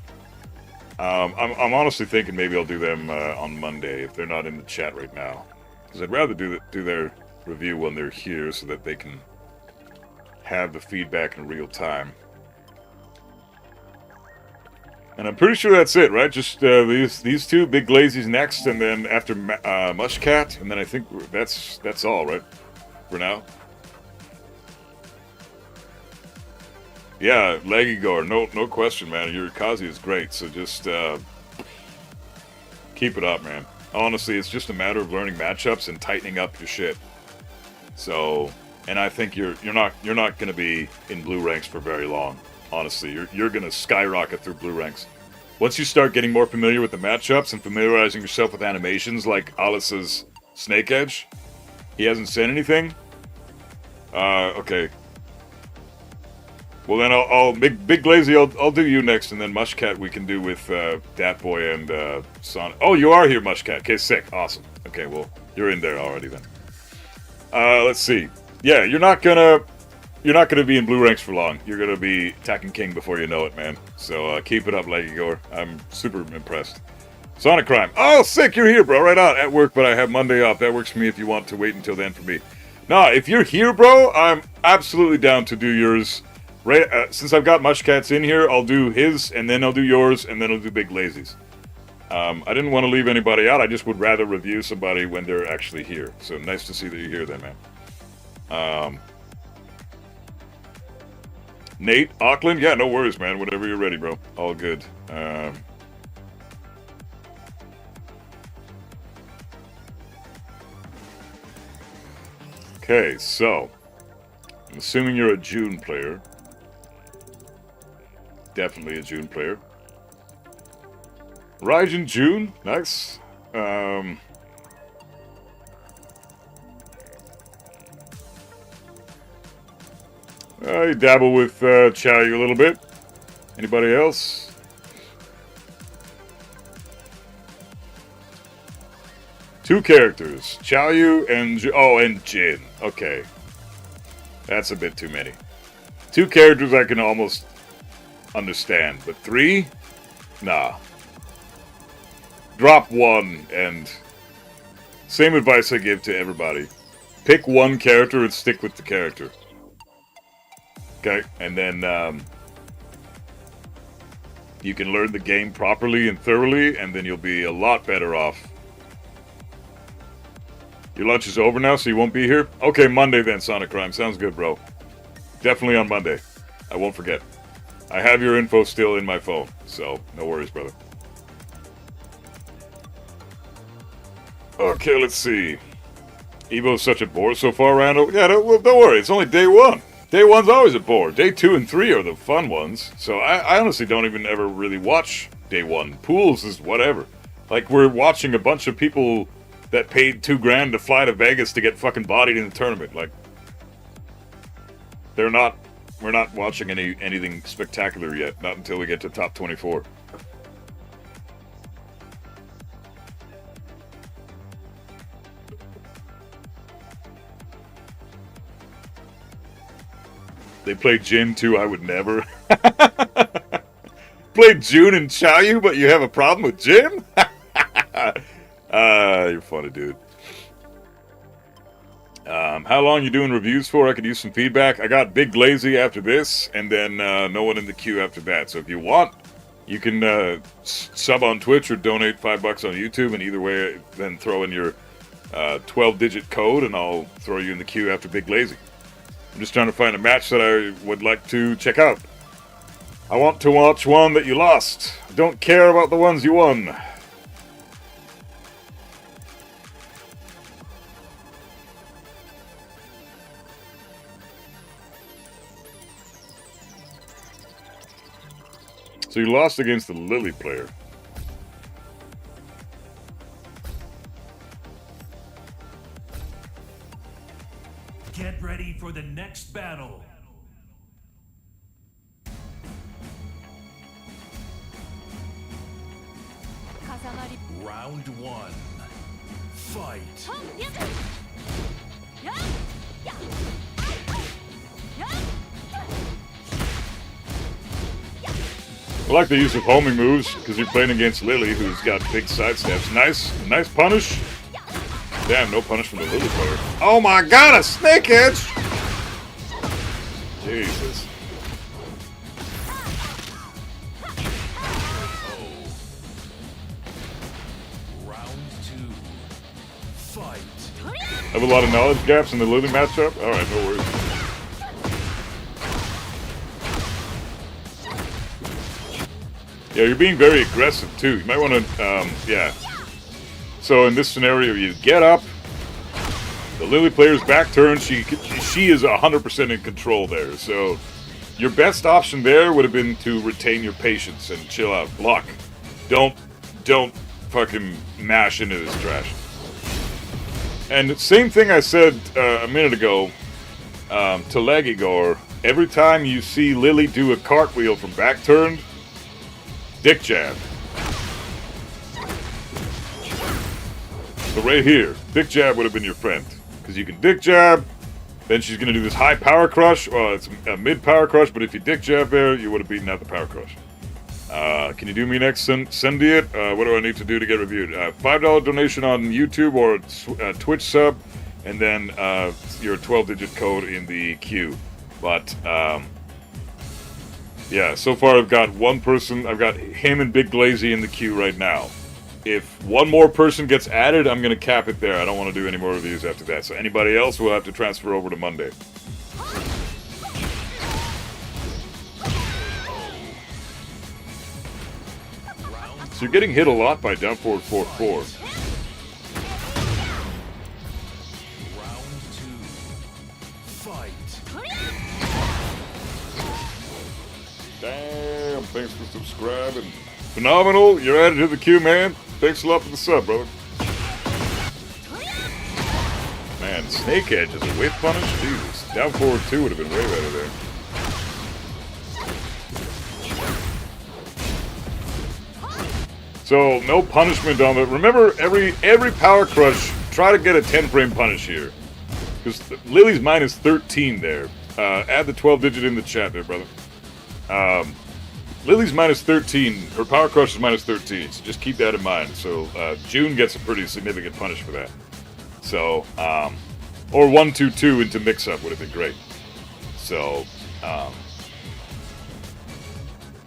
I'm honestly thinking maybe I'll do them on Monday if they're not in the chat right now, because I'd rather do their review when they're here so that they can have the feedback in real time. And I'm pretty sure that's it, right? Just these two, Big Glazy's next, and then after Mushcat, and then I think that's all, right? For now. Yeah, Legigor, no question, man. Your Kazi is great, so just keep it up, man. Honestly, it's just a matter of learning matchups and tightening up your shit. So, and I think you're not going to be in blue ranks for very long. Honestly, you're going to skyrocket through blue ranks. Once you start getting more familiar with the matchups and familiarizing yourself with animations like Alice's Snake Edge, he hasn't said anything. Okay. Well then, I'll Big Glazy. I'll do you next, and then Mushcat we can do with Dat Boy and Sonic. Oh, you are here, Mushcat. Okay, sick, awesome. Okay, well you're in there already then. Let's see. Yeah, you're not gonna be in blue ranks for long. You're gonna be Tekken King before you know it, man. So keep it up, Legigor. I'm super impressed. Sonic Crime. Oh, sick, you're here, bro. Right on. At work, but I have Monday off. That works for me if you want to wait until then for me. Nah, if you're here, bro, I'm absolutely down to do yours. Right, since I've got Mushcats in here, I'll do his, and then I'll do yours, and then I'll do Big Glazy's. I didn't want to leave anybody out. I just would rather review somebody when they're actually here. So nice to see that you're here then, man. Nate, Auckland? Yeah, no worries, man. Whenever you're ready, bro. All good. Okay, so. I'm assuming you're a June player. Definitely a June player. Raijin June? Nice. You dabble with Chaoyu a little bit. Anybody else? Two characters. Chaoyu and... and Jin. Okay. That's a bit too many. Two characters I can almost understand, but three? Nah. Drop one, and... Same advice I give to everybody. Pick one character and stick with the character. Okay, and then you can learn the game properly and thoroughly, and then you'll be a lot better off. Your lunch is over now, so you won't be here? Okay, Monday then, Sonic Crime. Sounds good, bro. Definitely on Monday. I won't forget. I have your info still in my phone, so no worries, brother. Okay, let's see. Evo's such a bore so far, Randall. Yeah, don't worry. It's only day one. Day one's always a bore. Day 2 and 3 are the fun ones. So I honestly don't even ever really watch day 1. Pools is whatever. Like, we're watching a bunch of people that paid $2,000 to fly to Vegas to get fucking bodied in the tournament. Like, we're not watching anything spectacular yet. Not until we get to top 24. They play Jin too, I would never. Play June and Chaoyu, but you have a problem with Jin? You're funny, dude. How long you doing reviews for? I could use some feedback. I got Big Lazy after this, and then no one in the queue after that. So if you want, you can sub on Twitch or donate $5 on YouTube, and either way, then throw in your 12-digit code, and I'll throw you in the queue after Big Lazy. I'm just trying to find a match that I would like to check out. I want to watch one that you lost. Don't care about the ones you won. So you lost against the Lily player. Get ready for the next battle. Round 1. Fight. I like the use of homing moves, because you're playing against Lily, who's got big side steps. Nice punish. Damn, no punish from the Lily player. Oh my god, a snake edge! Jesus. Round 2. Fight. Have a lot of knowledge gaps in the Lily matchup? Alright, no worries. Yeah, you're being very aggressive too. You might want to, yeah. So in this scenario, you get up. The Lily player's back turn. She is 100% in control there. So your best option there would have been to retain your patience and chill out. Block. Don't fucking mash into this trash. And same thing I said a minute ago to Legigor. Every time you see Lily do a cartwheel from back turn, dick jab. So right here, dick jab would have been your friend. Because you can dick jab, then she's going to do this high power crush. Well, it's a mid power crush, but if you dick jab there, you would have beaten out the power crush. Can you do me next? Send it. What do I need to do to get reviewed? $5 donation on YouTube or Twitch sub, and then your 12-digit code in the queue. But yeah, so far I've got one person. I've got him and Big Glazy in the queue right now. If one more person gets added, I'm going to cap it there. I don't want to do any more reviews after that. So anybody else will have to transfer over to Monday. So you're getting hit a lot by down forward 4-4. Round 2. Fight. Damn, thanks for subscribing. Phenomenal, you're added to the queue, man. Thanks a lot for the sub, brother. Man, Snake Edge is a whip punish? Jesus. Down forward 2 would have been way better there. So, no punishment on the... Remember, every power crush, try to get a 10-frame punish here. Because Lily's minus 13 there. Add the 12-digit in the chat there, brother. Lily's minus 13. Her power crush is minus 13. So just keep that in mind. So June gets a pretty significant punish for that. So, or 1-2-2 into mix-up would have been great. So,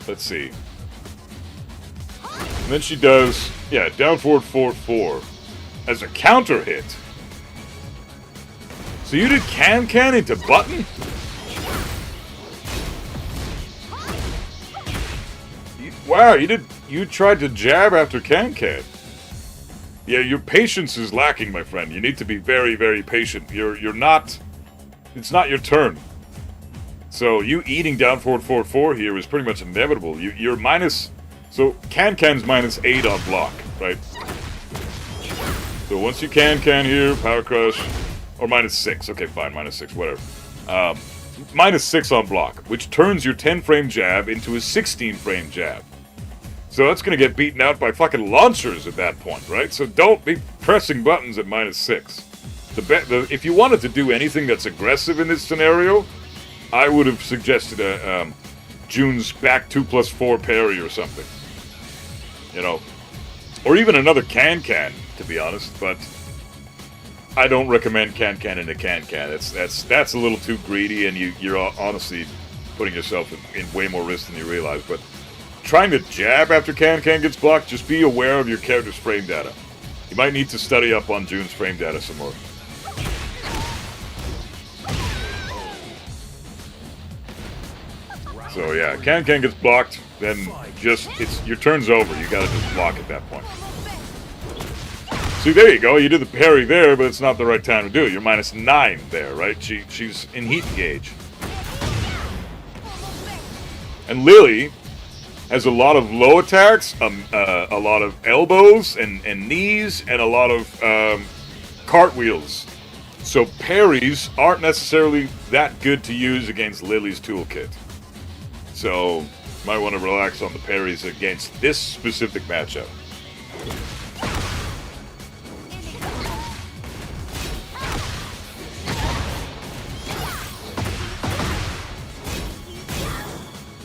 let's see. And then she does, yeah, down forward 4-4 as a counter hit. So you did can into button? Wow, you tried to jab after can. Yeah, your patience is lacking, my friend. You need to be very, very patient. You're not, it's not your turn. So you eating down forward 4-4 here is pretty much inevitable. You're minus, so can's minus 8 on block, right? So once you can here, power crush, or minus 6. Okay, fine, minus 6, whatever. Minus 6 on block, which turns your 10-frame jab into a 16-frame jab. So that's going to get beaten out by fucking launchers at that point, right? So don't be pressing buttons at minus 6. If you wanted to do anything that's aggressive in this scenario, I would have suggested a June's back 2+4 parry or something. You know, or even another can, to be honest. But I don't recommend can into can. That's a little too greedy, and you're honestly putting yourself in way more risk than you realize. But trying to jab after can gets blocked, just be aware of your character's frame data. You might need to study up on June's frame data some more. So yeah, can gets blocked, then your turn's over. You gotta just block at that point. See, there you go. You did the parry there, but it's not the right time to do it. You're -9 there, right? She's in heat engage. And Lily has a lot of low attacks, a lot of elbows and knees, and a lot of cartwheels. So parries aren't necessarily that good to use against Lily's toolkit. So, might want to relax on the parries against this specific matchup.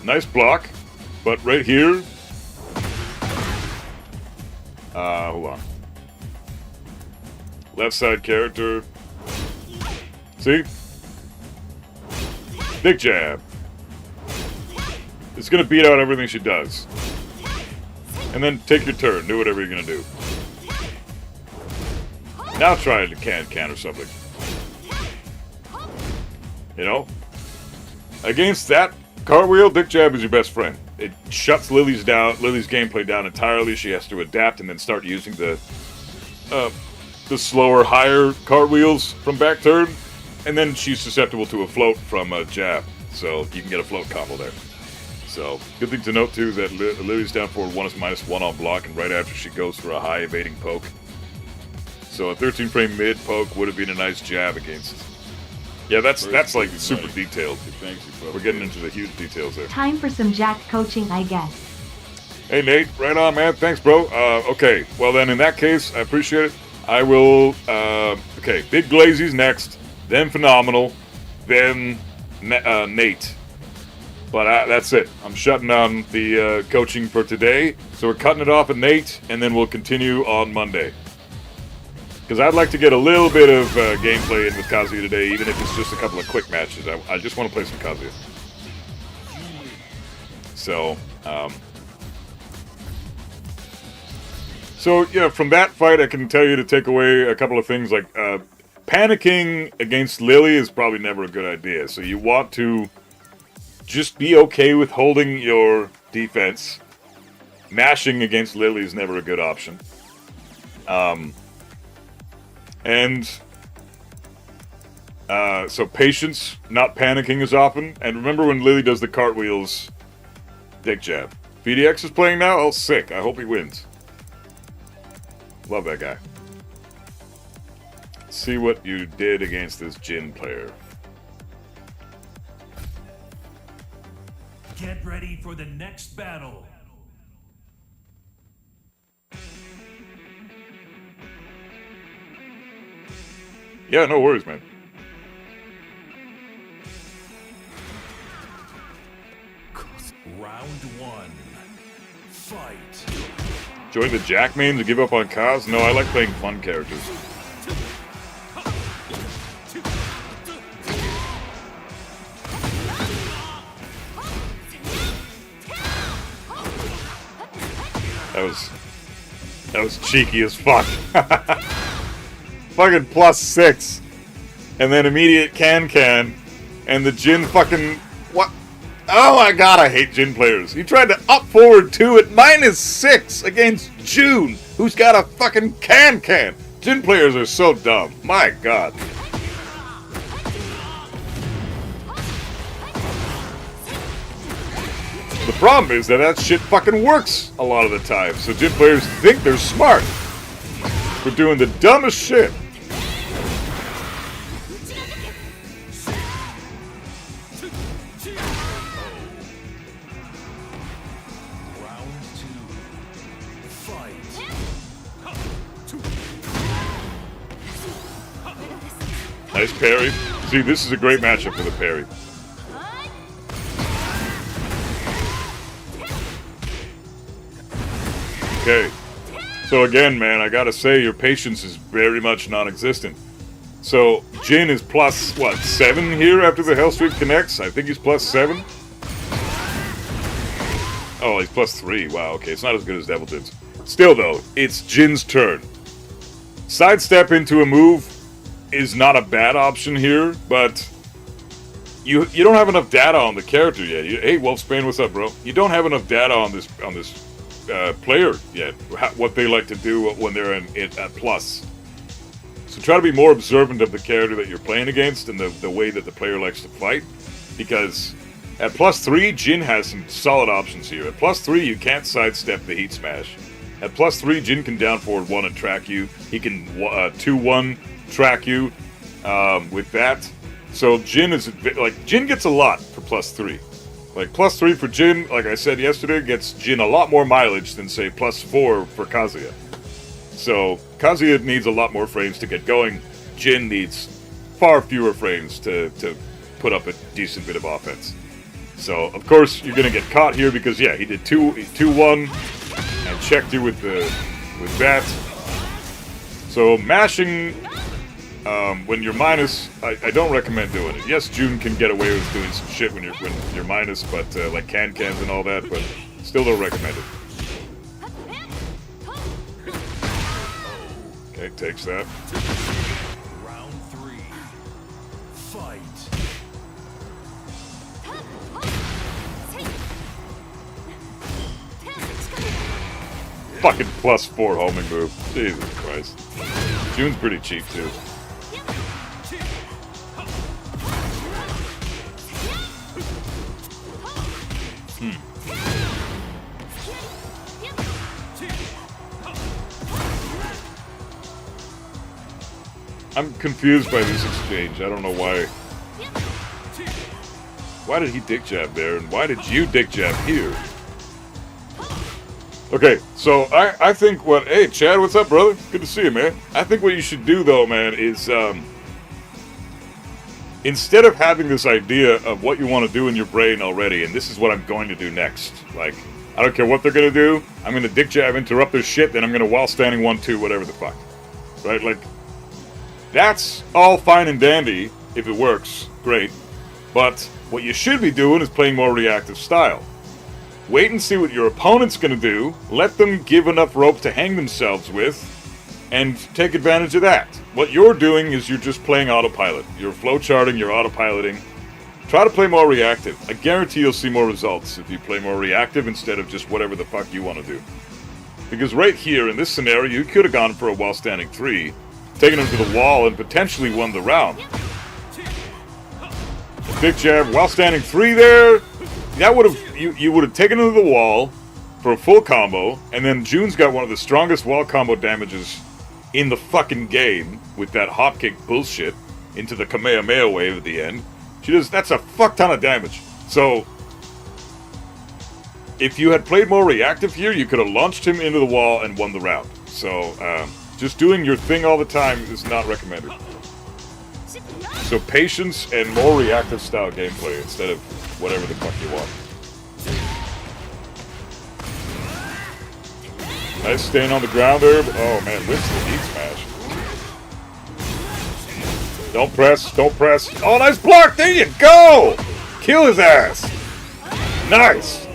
Nice block, but right here... hold on. Left side character. See? Big jab. It's gonna beat out everything she does. And then take your turn, do whatever you're gonna do. Now try it to can or something. You know? Against that cartwheel, Dick Jab is your best friend. It shuts Lily's gameplay down entirely. She has to adapt and then start using the slower, higher cartwheels from back turn. And then she's susceptible to a float from a jab. So you can get a float combo there. So, good thing to note too is that Lily's down forward 1 is -1 on block, and right after she goes for a high evading poke. So a 13 frame mid poke would have been a nice jab against. Yeah, that's like super detailed. We're getting into the huge details there. Time for some Jack coaching, I guess. Hey Nate, right on, man. Thanks, bro. Okay, well then in that case, I appreciate it. I will. Okay, Big Glazy's next, then Phenomenal, then Nate. But that's it. I'm shutting down the coaching for today. So we're cutting it off at Nate, and then we'll continue on Monday. Because I'd like to get a little bit of gameplay in with Kazuya today, even if it's just a couple of quick matches. I just want to play some Kazuya. So, from that fight, I can tell you to take away a couple of things. Like, panicking against Lily is probably never a good idea. So you want to just be okay with holding your defense. Mashing against Lily is never a good option. So patience, not panicking as often. And remember when Lily does the cartwheels, dick jab. VDX is playing now? Oh, sick. I hope he wins. Love that guy. Let's see what you did against this Jin player. Get ready for the next battle. Yeah, no worries, man. Round 1. Fight. Join the Jack mains and give up on Kaz? No, I like playing fun characters. That was cheeky as fuck. Fucking +6. And then immediate can. And the Jin fucking... What? Oh my god, I hate Jin players. You tried to up forward 2 at -6 against June, who's got a fucking can. Jin players are so dumb. My god. The problem is that shit fucking works a lot of the time. So Jin players think they're smart. We're doing the dumbest shit. Nice parry. See, this is a great matchup for the parry. Okay. So again, man, I gotta say, your patience is very much non-existent. So Jin is plus, what, 7 here after the Hell Streak connects? I think he's plus 7. Oh, he's plus 3. Wow, okay, it's not as good as Devil Jin's. Still, though, it's Jin's turn. Sidestep into a move is not a bad option here, but you don't have enough data on the character yet. Hey, Wolfsbane, what's up, bro? You don't have enough data on this player yet. What they like to do when they're at plus. So try to be more observant of the character that you're playing against and the way that the player likes to fight, because at plus 3, Jin has some solid options here. At plus 3, you can't sidestep the Heat Smash. At plus 3, Jin can down forward 1 and track you. He can 2-1 track you with that. So Jin is like, Jin gets a lot for plus 3. Like plus 3 for Jin, like I said yesterday, gets Jin a lot more mileage than say plus 4 for Kazuya. So Kazuya needs a lot more frames to get going. Jin needs far fewer frames to put up a decent bit of offense. So of course you're gonna get caught here because yeah, he did 2-1 and checked you with that. So mashing when you're minus, I don't recommend doing it. Yes, June can get away with doing some shit when you're minus, but like cans and all that, but still don't recommend it. Okay, takes that. Round 3. Fight. Fucking plus 4 homing move. Jesus Christ. June's pretty cheap too. I'm confused by this exchange. I don't know why. Why did he dick jab there, and why did you dick jab here? Okay, so I think what... Hey, Chad, what's up, brother? Good to see you, man. I think what you should do, though, man, is... instead of having this idea of what you want to do in your brain already, and this is what I'm going to do next, like, I don't care what they're going to do, I'm going to dick jab, interrupt their shit, then I'm going to while standing 1-2, whatever the fuck. Right? Like, that's all fine and dandy, if it works, great. But what you should be doing is playing more reactive style. Wait and see what your opponent's going to do, let them give enough rope to hang themselves with, and take advantage of that. What you're doing is you're just playing autopilot. You're flowcharting, you're autopiloting. Try to play more reactive. I guarantee you'll see more results if you play more reactive instead of just whatever the fuck you want to do. Because right here, in this scenario, you could have gone for a while standing 3, taken him to the wall, and potentially won the round. A big jab, while standing 3 there, that would have you would have taken him to the wall for a full combo, and then June's got one of the strongest wall combo damages in the fucking game with that hopkick bullshit into the Kamehameha wave at the end. That's a fuck ton of damage. So if you had played more reactive here, you could have launched him into the wall and won the round. So just doing your thing all the time is not recommended. So patience and more reactive style gameplay instead of whatever the fuck you want. Nice staying on the ground there. Oh man, whips the Heat Smash. Don't press, don't press. Oh, nice block! There you go! Kill his ass! Nice!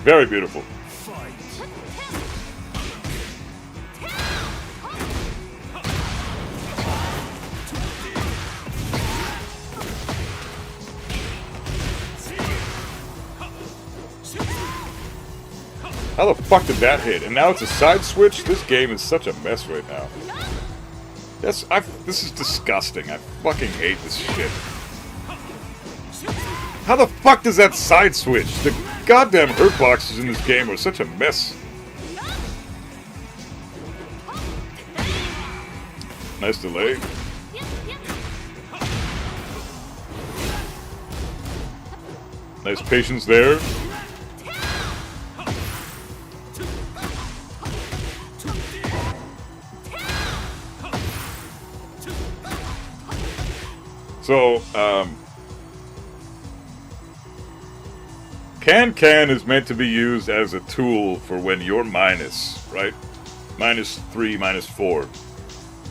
Very beautiful. How the fuck did that hit? And now it's a side switch? This game is such a mess right now. This is disgusting. I fucking hate this shit. How the fuck does that side switch? The goddamn hurt boxes in this game are such a mess. Nice delay. Nice patience there. So, Can is meant to be used as a tool for when you're minus, right? -3, -4.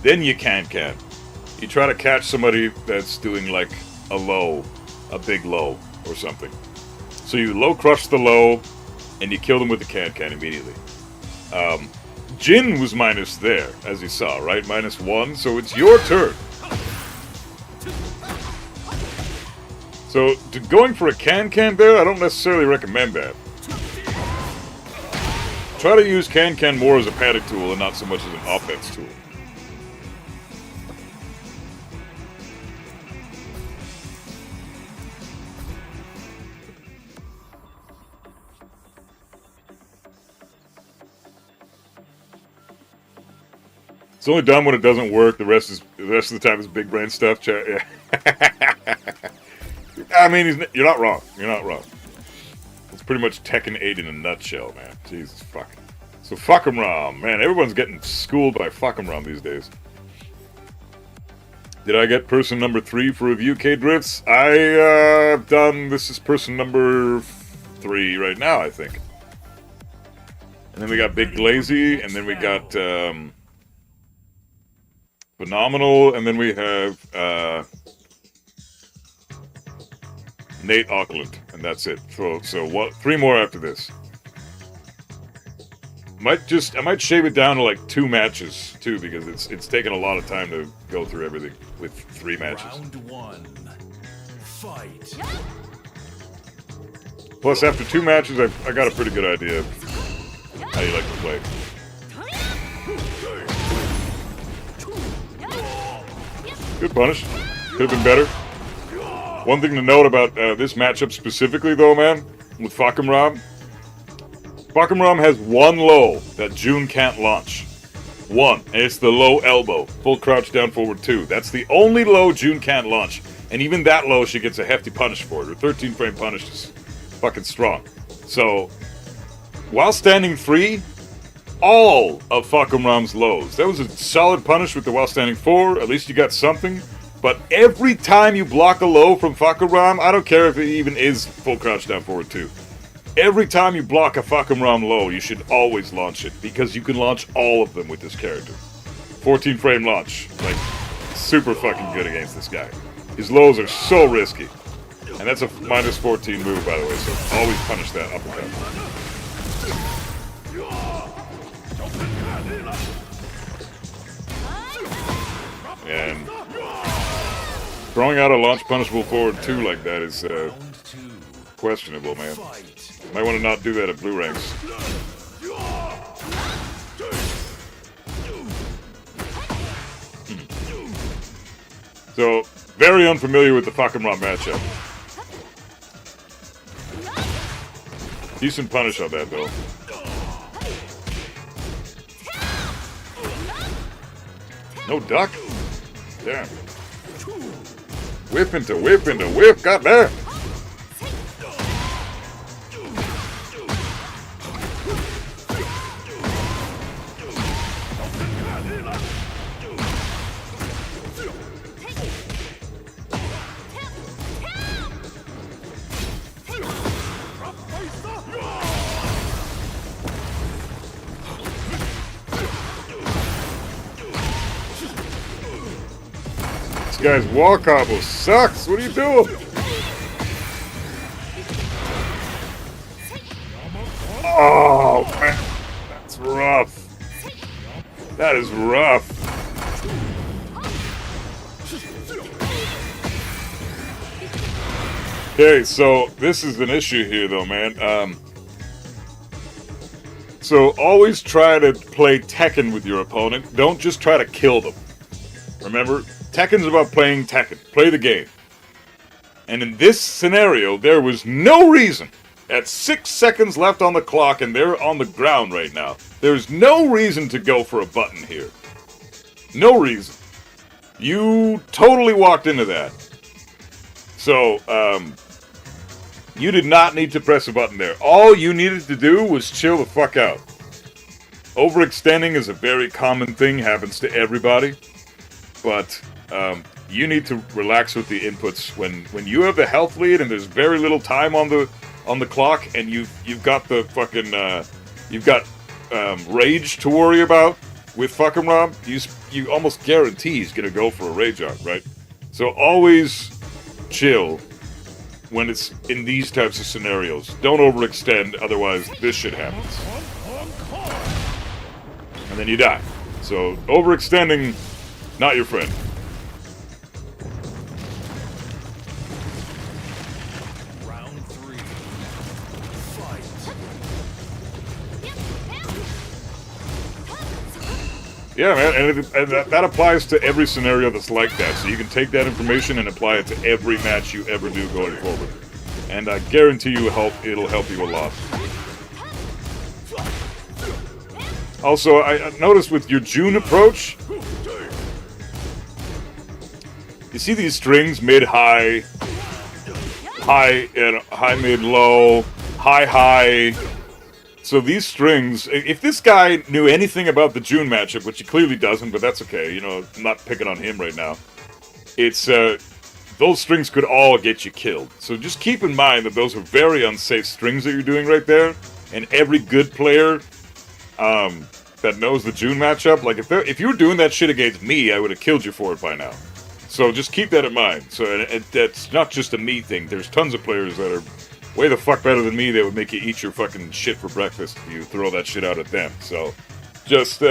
Then you can. You try to catch somebody that's doing like a big low or something. So you low crush the low, and you kill them with the can immediately. Jin was minus there, as you saw, right? -1, so it's your turn. So, going for a can there, I don't necessarily recommend that. Try to use can more as a padding tool and not so much as an offense tool. It's only dumb when it doesn't work. The rest of the time is big brain stuff. Yeah. I mean, you're not wrong. You're not wrong. It's pretty much Tekken 8 in a nutshell, man. Jesus fuck. So fuck 'em Rom, man. Everyone's getting schooled by fuck 'em Rom these days. Did I get person number 3 for review K-Drifts? I've done. This is person number 3 right now, I think. And then we got Big Glazy, and then we got Phenomenal, and then we have Nate Auckland, and that's it. So what? 3 more after this. I might shave it down to like 2 matches too, because it's taken a lot of time to go through everything with 3 matches. Round 1. Fight. Plus, after 2 matches, I got a pretty good idea of how you like to play. Good punish. Could have been better. One thing to note about this matchup specifically, though, man, with Fuck'em Rom. Fuck'em Rom has 1 low that June can't launch. 1, and it's the low elbow. Full crouch down forward 2. That's the only low June can't launch. And even that low, she gets a hefty punish for it. Her 13-frame punish is fucking strong. So, while standing free, all of Fuck'em Rom's lows. That was a solid punish with the while standing 4. At least you got something. But every time you block a low from Fuck'em Rom, I don't care if it even is full crouch down forward 2. Every time you block a Fuck'em Rom low, you should always launch it, because you can launch all of them with this character. 14-frame launch. Like, super fucking good against this guy. His lows are so risky. And that's a -14 move, by the way, so always punish that up and down. And throwing out a launch punishable forward 2 like that is questionable, man. Might want to not do that at blue ranks. So, very unfamiliar with the Fuck'em Rom matchup. Decent punish on that, though. No duck? Damn. Whip into whip. Got there. This guy's wall combo sucks. What are you doing? Oh, man. That's rough. That is rough. Okay, so this is an issue here, though, man. So always try to play Tekken with your opponent. Don't just try to kill them. Remember, Tekken's about playing Tekken. Play the game. And in this scenario, there was no reason. At 6 seconds left on the clock, and they're on the ground right now. There's no reason to go for a button here. No reason. You totally walked into that. So, you did not need to press a button there. All you needed to do was chill the fuck out. Overextending is a very common thing, happens to everybody. But, you need to relax with the inputs. When you have the health lead and there's very little time on the clock, and you've got the fucking you've got rage to worry about with fucking Rob, you almost guarantee he's gonna go for a rage art, right? So always chill when it's in these types of scenarios. Don't overextend, otherwise this shit happens. And then you die. So overextending, not your friend. Round 3. Fight. Yeah, man, and that applies to every scenario that's like that. So you can take that information and apply it to every match you ever do going forward. And I guarantee you it'll help you a lot. Also, I noticed with your June approach, you see these strings, mid, high, and high, mid, low, high, high. So these strings, if this guy knew anything about the June matchup, which he clearly doesn't, but that's okay, you know, I'm not picking on him right now. It's, those strings could all get you killed. So just keep in mind that those are very unsafe strings that you're doing right there. And every good player, that knows the June matchup, like if you were doing that shit against me, I would have killed you for it by now. So just keep that in mind. So and that's not just a me thing. There's tons of players that are way the fuck better than me. They would make you eat your fucking shit for breakfast if you throw that shit out at them. So just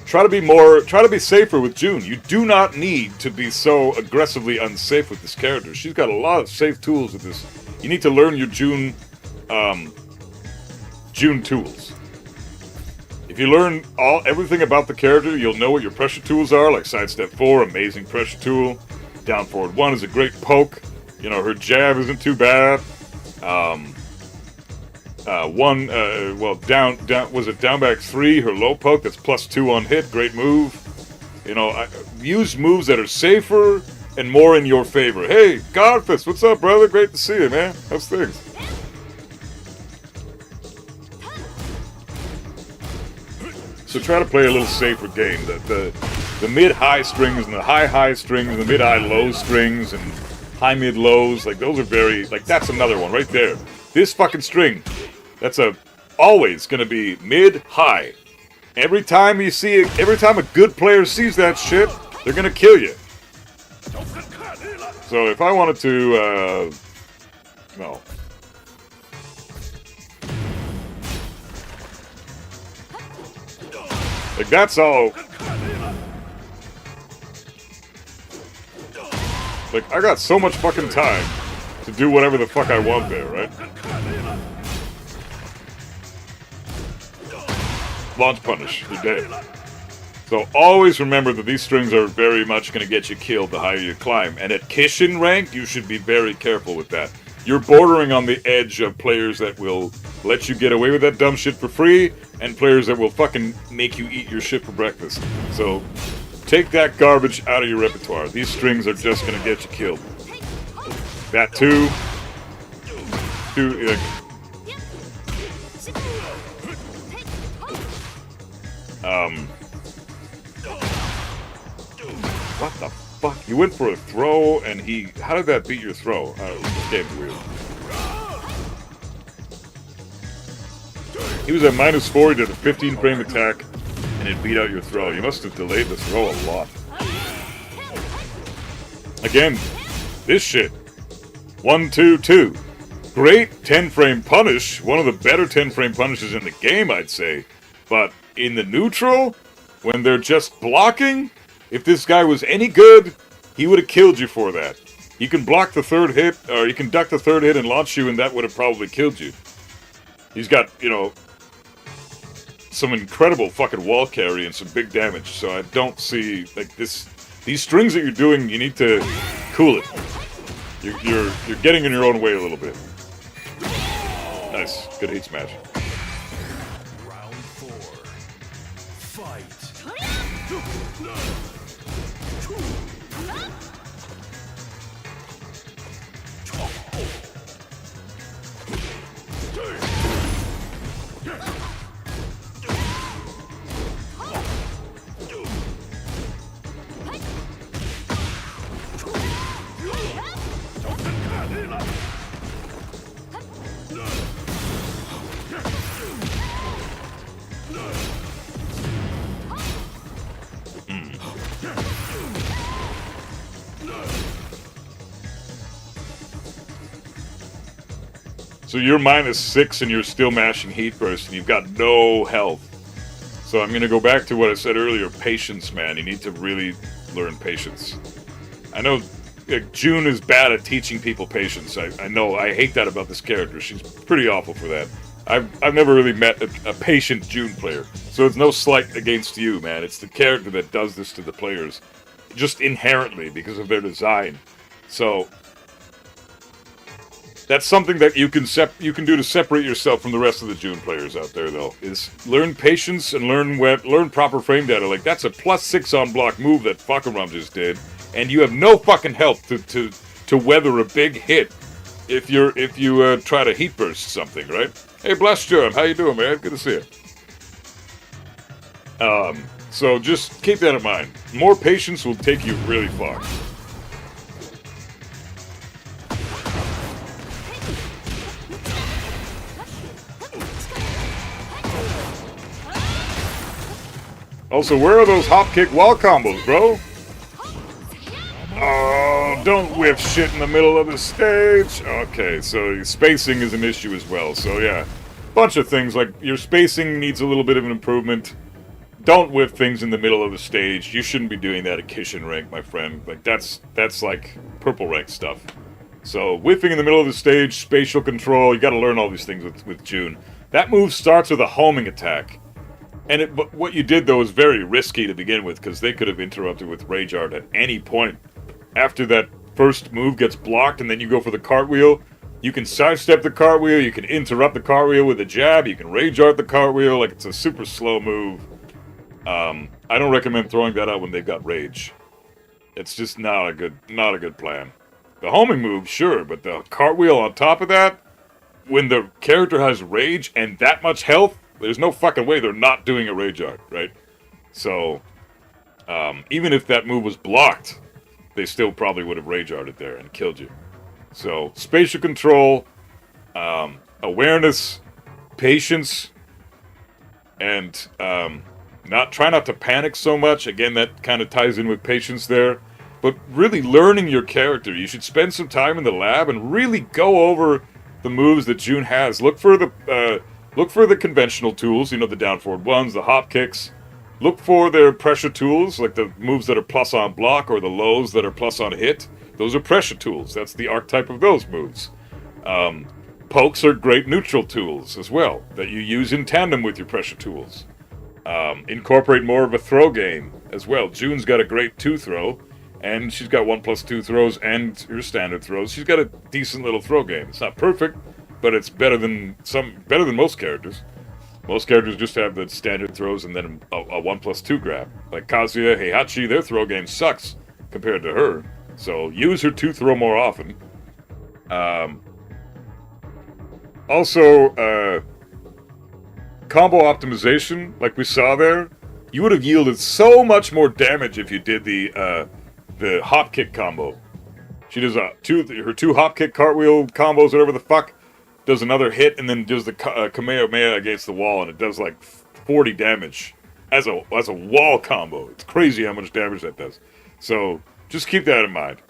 try to be safer with June. You do not need to be so aggressively unsafe with this character. She's got a lot of safe tools with this. You need to learn your June tools. If you learn everything about the character, you'll know what your pressure tools are, like sidestep 4, amazing pressure tool. Down forward 1 is a great poke. You know, her jab isn't too bad. Down back 3, her low poke, that's +2 on hit, great move. You know, use moves that are safer and more in your favor. Hey, Godfist, what's up, brother? Great to see you, man. How's things? So try to play a little safer game. The mid-high strings and the high-high strings and the mid-high-low strings and high-mid-lows, like those are very, like that's another one right there. This fucking string, that's always gonna be mid-high. Every time a good player sees that shit, they're gonna kill you. So if I wanted to, no. Like, that's all. Like, I got so much fucking time to do whatever the fuck I want there, right? Launch punish, you're dead. So always remember that these strings are very much going to get you killed the higher you climb. And at Kishin rank, you should be very careful with that. You're bordering on the edge of players that will let you get away with that dumb shit for free, and players that will fucking make you eat your shit for breakfast. So take that garbage out of your repertoire. These strings are just gonna get you killed. That too. What the fuck? You went for a throw, and how did that beat your throw? This game's weird. He was at -4, he did a 15-frame attack, and it beat out your throw. You must have delayed the throw a lot. Again, this shit. 1, 2, 2. Great 10-frame punish. One of the better 10-frame punishes in the game, I'd say. But in the neutral, when they're just blocking, if this guy was any good, he would have killed you for that. You can block the third hit, or you can duck the third hit and launch you, and that would have probably killed you. He's got, you know, some incredible fucking wall carry and some big damage, so I don't see, like, these strings that you're doing, you need to cool it. You're getting in your own way a little bit. Nice. Good H smash. Round 4. Fight. So you're -6 and you're still mashing Heat Burst and you've got no health. So I'm going to go back to what I said earlier, patience, man. You need to really learn patience. I know June is bad at teaching people patience. I know. I hate that about this character. She's pretty awful for that. I've never really met a patient June player. So it's no slight against you, man. It's the character that does this to the players. Just inherently, because of their design. So that's something that you can do to separate yourself from the rest of the June players out there, though. Is learn patience and learn proper frame data. Like, that's a +6 on block move that Fakaram just did, and you have no fucking health to weather a big hit if you try to heat burst something, right? Hey, Blast Germ, how you doing, man? Good to see you. So just keep that in mind. More patience will take you really far. Also, where are those hop kick wall combos, bro? Oh, don't whiff shit in the middle of the stage. Okay, so spacing is an issue as well. So yeah, bunch of things, like your spacing needs a little bit of an improvement. Don't whiff things in the middle of the stage. You shouldn't be doing that at Kishin rank, my friend. Like, that's like purple rank stuff. So whiffing in the middle of the stage, spatial control, you gotta learn all these things with June. That move starts with a homing attack. But what you did, though, is very risky to begin with, because they could have interrupted with Rage Art at any point. After that first move gets blocked, and then you go for the cartwheel, you can sidestep the cartwheel, you can interrupt the cartwheel with a jab, you can Rage Art the cartwheel, like, it's a super slow move. I don't recommend throwing that out when they've got Rage. It's just not a good plan. The homing move, sure, but the cartwheel on top of that, when the character has Rage and that much health, there's no fucking way they're not doing a Rage Art, right? So, even if that move was blocked, they still probably would have Rage Arted there and killed you. So, spatial control, awareness, patience, and try not to panic so much. Again, that kind of ties in with patience there. But really learning your character. You should spend some time in the lab and really go over the moves that June has. Look for the conventional tools, you know, the down forward ones, the hop kicks. Look for their pressure tools, like the moves that are plus on block or the lows that are plus on hit. Those are pressure tools. That's the archetype of those moves. Pokes are great neutral tools as well, that you use in tandem with your pressure tools. Incorporate more of a throw game as well. June's got a great 2-throw, and she's got 1+2 throws and your standard throws. She's got a decent little throw game. It's not perfect, but it's better than most characters. Most characters just have the standard throws and then a 1+2 grab. Like Kazuya, Heihachi, their throw game sucks compared to her. So use her 2-throw more often. Also, combo optimization, like we saw there, you would have yielded so much more damage if you did the hop kick combo. She does her two hop kick cartwheel combos, whatever the fuck, does another hit, and then does the Kamehameha against the wall, and it does like 40 damage as a wall combo. It's crazy how much damage that does. So just keep that in mind.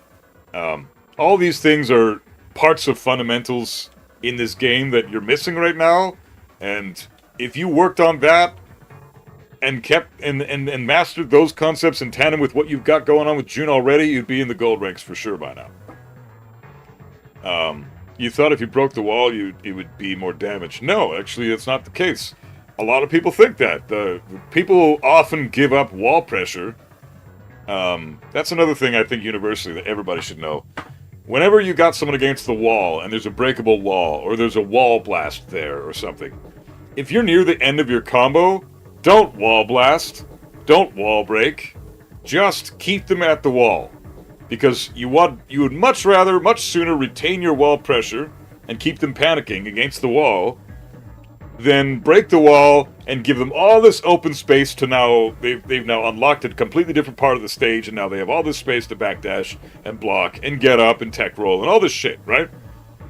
All these things are parts of fundamentals in this game that you're missing right now, and if you worked on that and kept and mastered those concepts in tandem with what you've got going on with June already, you'd be in the gold ranks for sure by now. You thought if you broke the wall, it would be more damage. No, actually, that's not the case. A lot of people think that. The people often give up wall pressure. That's another thing I think universally that everybody should know. Whenever you got someone against the wall and there's a breakable wall, or there's a wall blast there or something, if you're near the end of your combo, don't wall blast, don't wall break, just keep them at the wall. Because you would much sooner retain your wall pressure and keep them panicking against the wall than break the wall and give them all this open space to now, they've now unlocked a completely different part of the stage, and now they have all this space to backdash and block and get up and tech roll and all this shit, right?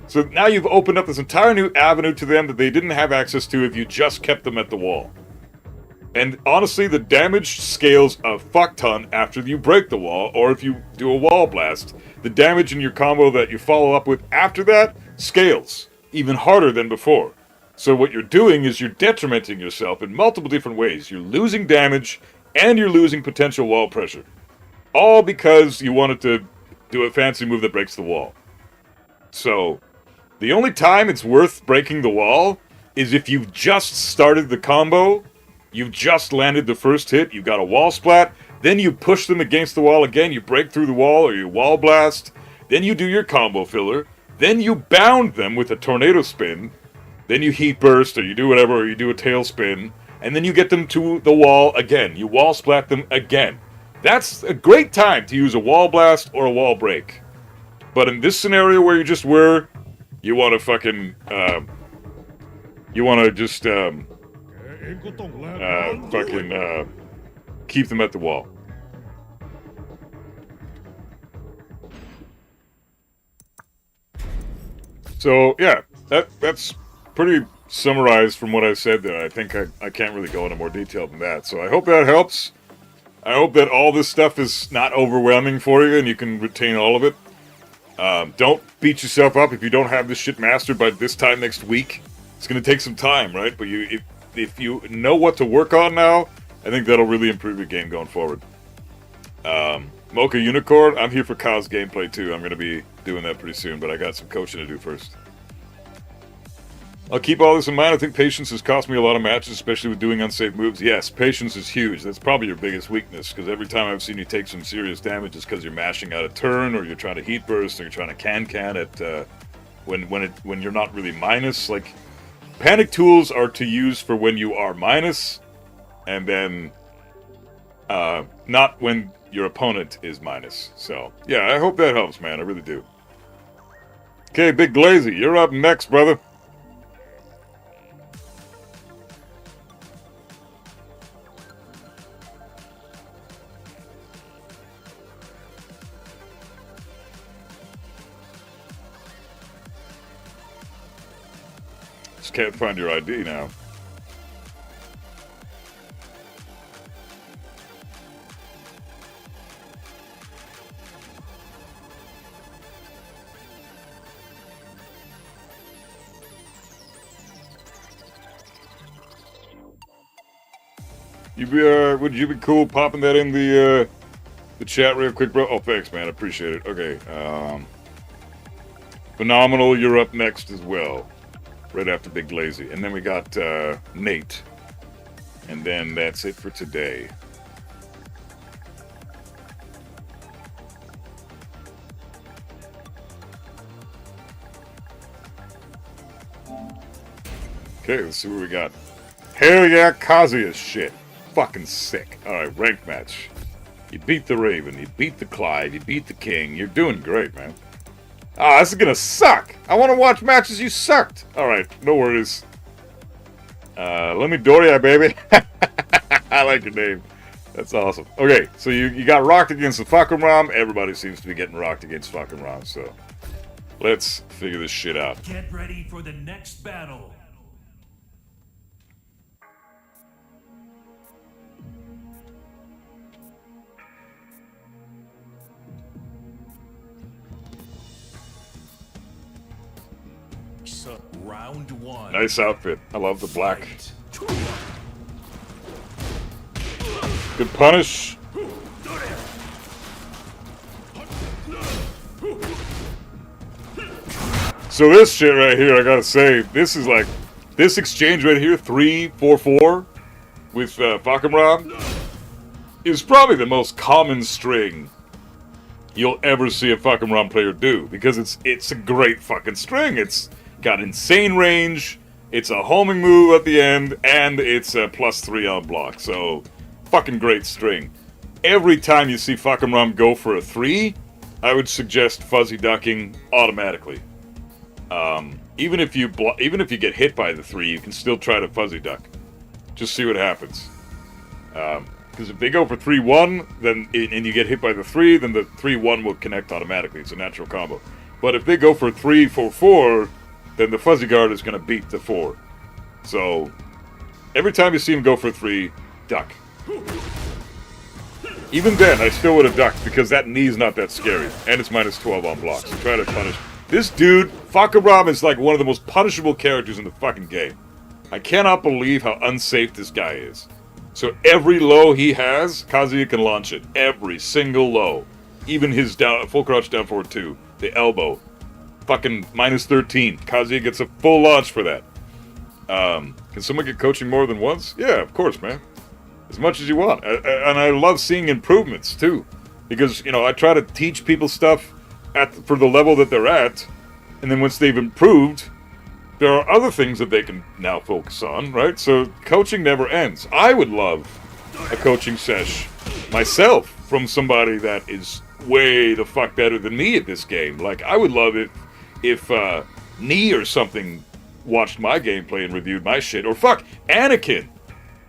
So now you've opened up this entire new avenue to them that they didn't have access to if you just kept them at the wall. And honestly, the damage scales a fuck ton after you break the wall, or if you do a wall blast. The damage in your combo that you follow up with after that scales. even harder than before. So what you're doing is you're detrimenting yourself in multiple different ways. You're losing damage, and you're losing potential wall pressure. All because you wanted to do a fancy move that breaks the wall. So, the only time it's worth breaking the wall is if you've just started the combo, you've just landed the first hit, you've got a wall splat, then you push them against the wall again, you break through the wall or you wall blast, then you do your combo filler, then you bound them with a tornado spin, then you heat burst or you do whatever, or you do a tail spin, and then you get them to the wall again. You wall splat them again. That's a great time to use a wall blast or a wall break. But in this scenario where you just were, you want to fucking, you want to just, keep them at the wall. So, yeah, that's pretty summarized from what I said there. I think I can't really go into more detail than that. So I hope that helps. I hope that all this stuff is not overwhelming for you and you can retain all of it. Don't beat yourself up if you don't have this shit mastered by this time next week. It's going to take some time, right? But if you know what to work on now, I think that'll really improve your game going forward. Mocha Unicorn, I'm here for Kaz gameplay too. I'm going to be doing that pretty soon, but I got some coaching to do first. I'll keep all this in mind. I think patience has cost me a lot of matches, especially with doing unsafe moves. Yes, patience is huge. That's probably your biggest weakness, because every time I've seen you take some serious damage, it's because you're mashing out a turn, or you're trying to heat burst, or you're trying to can it when you're not really minus. Like, panic tools are to use for when you are minus, and then not when your opponent is minus. So, yeah, I hope that helps, man. I really do. Okay, Big Glazy, you're up next, brother. Just can't find your ID now. Would you be cool popping that in the chat real quick, bro? Oh, thanks, man. I appreciate it. Okay. Phenomenal, you're up next as well. Right after Big Lazy. And then we got Nate. And then that's it for today. Okay, let's see what we got. Hell yeah, Kazuya shit. Fucking sick. Alright, ranked match. You beat the Raven, you beat the Clyde, you beat the King. You're doing great, man. Ah, this is gonna suck. I want to watch matches you sucked. Alright, no worries. Let me Doria, baby. I like your name. That's awesome. Okay, so you got rocked against the fucking Rom. Everybody seems to be getting rocked against fucking Rom, so let's figure this shit out. Get ready for the next battle. Round one. Nice outfit. I love the black. Good punish. So this shit right here, I gotta say, this is like, this exchange right here, 3-4-4 with Fakamram, is probably the most common string you'll ever see a Fakamram player do, because it's a great fucking string. It's got insane range, it's a homing move at the end, and it's a +3 on block, so fucking great string. Every time you see Fakamram go for a 3, I would suggest fuzzy ducking automatically. Even if you get hit by the 3, you can still try to fuzzy duck. Just see what happens. Because if they go for 3-1, then and you get hit by the 3, then the 3-1 will connect automatically. It's a natural combo. But if they go for 3-4-4, then the fuzzy guard is going to beat the 4. So, every time you see him go for 3, duck. Even then, I still would have ducked, because that knee's not that scary. And it's -12 on block, so try to This dude, Fakaram, is like one of the most punishable characters in the fucking game. I cannot believe how unsafe this guy is. So every low he has, Kazuya can launch it. Every single low. Even his down, full crouch down forward 2. The elbow. Fucking minus 13. Kazuya gets a full launch for that. Can someone get coaching more than once? Yeah, of course, man. As much as you want. And I love seeing improvements, too. Because, you know, I try to teach people stuff for the level that they're at. And then once they've improved, there are other things that they can now focus on, right? So coaching never ends. I would love a coaching sesh myself from somebody that is way the fuck better than me at this game. Like, I would love it if Nee or something watched my gameplay and reviewed my shit. Or fuck, Anakin.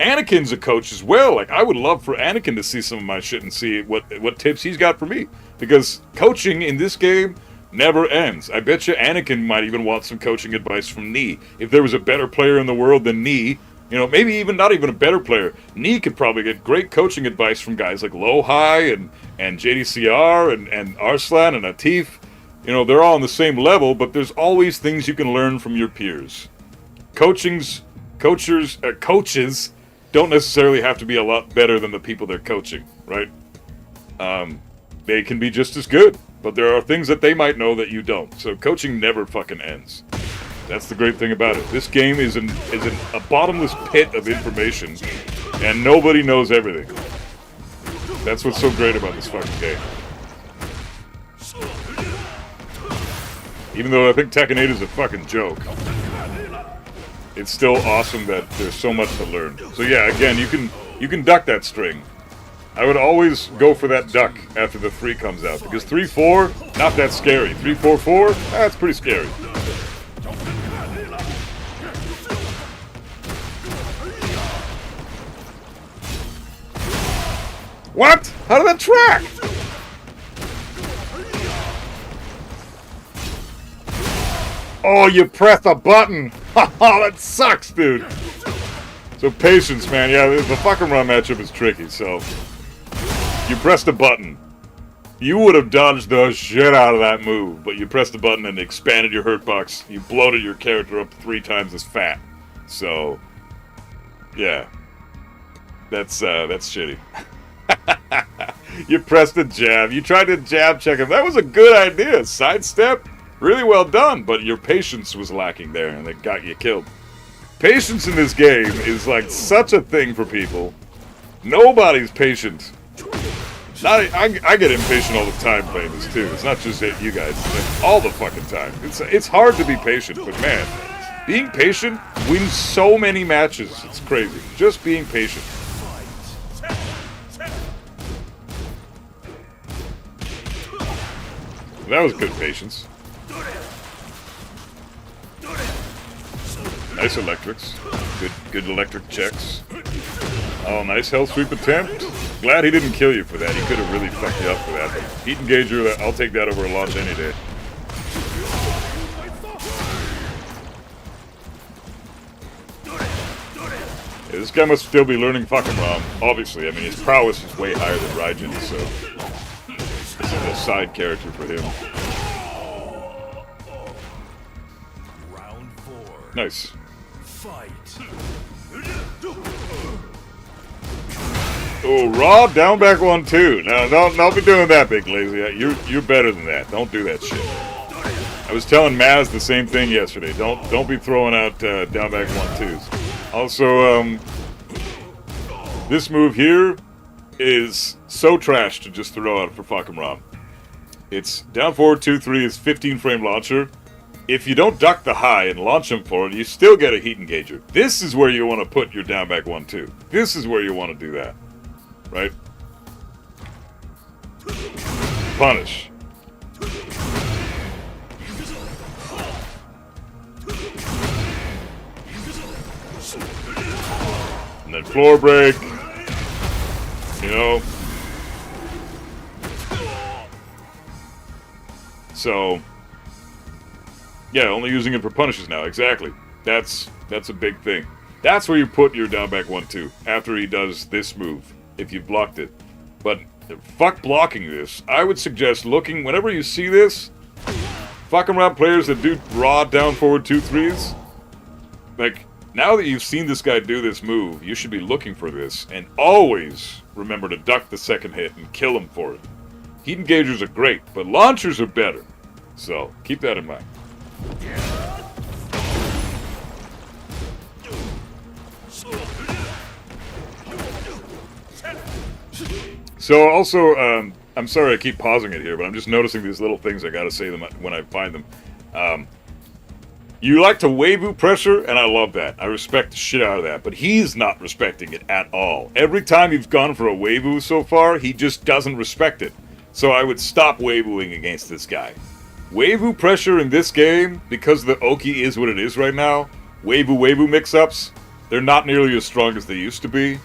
Anakin's a coach as well. Like, I would love for Anakin to see some of my shit and see what tips he's got for me. Because coaching in this game never ends. I bet you Anakin might even want some coaching advice from Nee. If there was a better player in the world than Nee, you know, maybe even not even a better player, Nee could probably get great coaching advice from guys like Lohai and JDCR and Arslan and Atif. You know, they're all on the same level, but there's always things you can learn from your peers. Coaches don't necessarily have to be a lot better than the people they're coaching, right? They can be just as good, but there are things that they might know that you don't. So coaching never fucking ends. That's the great thing about it. This game is a bottomless pit of information, and nobody knows everything. That's what's so great about this fucking game. Even though I think Tekken 8 is a fucking joke, it's still awesome that there's so much to learn. So yeah, again, you can duck that string. I would always go for that duck after the 3 comes out, because 3-4, not that scary. 3-4-4, that's pretty scary. What? How did that track? Oh, you pressed a button. Oh, that sucks, dude. So patience, man. Yeah, the fucking run matchup is tricky, so... You pressed a button. You would have dodged the shit out of that move, but you pressed the button and expanded your hurt box. You bloated your character up 3 times as fat. So... Yeah. That's shitty. You pressed a jab. You tried to jab check him. That was a good idea. Sidestep. Really well done, but your patience was lacking there, and it got you killed. Patience in this game is like such a thing for people. Nobody's patient. I get impatient all the time playing this too. It's not just you guys. It's like all the fucking time. It's hard to be patient, but man, being patient wins so many matches. It's crazy. Just being patient. That was good patience. Nice electrics. Good electric checks. Oh, nice hell sweep attempt. Glad he didn't kill you for that. He could have really fucked you up for that. Heat engager, I'll take that over a launch any day. Yeah, this guy must still be learning fucking ROM. Obviously, I mean, his prowess is way higher than Raijin, so... This is a side character for him. Nice. Oh, raw down back 1-2. Now, don't be doing that, Big Lazy. You're better than that. Don't do that shit. I was telling Maz the same thing yesterday. Don't be throwing out down back 1-2s. Also, this move here is so trash to just throw out for fucking ROM. It's down forward 2-3 is 15 frame launcher. If you don't duck the high and launch him forward, you still get a heat engager. This is where you want to put your down back 1-2. This is where you want to do that. Right? Punish. And then floor break. You know. So, yeah, only using it for punishes now. Exactly. That's a big thing. That's where you put your down back 1-2 after he does this move, if you've blocked it. But fuck blocking this. I would suggest looking, whenever you see this, fucking around players that do raw down forward 2-3s. Like, now that you've seen this guy do this move, you should be looking for this, and always remember to duck the second hit and kill him for it. Heat engagers are great, but launchers are better. So, keep that in mind. So, also, I'm sorry I keep pausing it here, but I'm just noticing these little things. I gotta say them when I find them. You like to Weibo pressure, and I love that. I respect the shit out of that, but he's not respecting it at all. Every time you've gone for a Weibo so far, he just doesn't respect it. So I would stop Weiboing against this guy. Weibo pressure in this game, because the Oki is what it is right now, Weibo mix-ups, they're not nearly as strong as they used to be.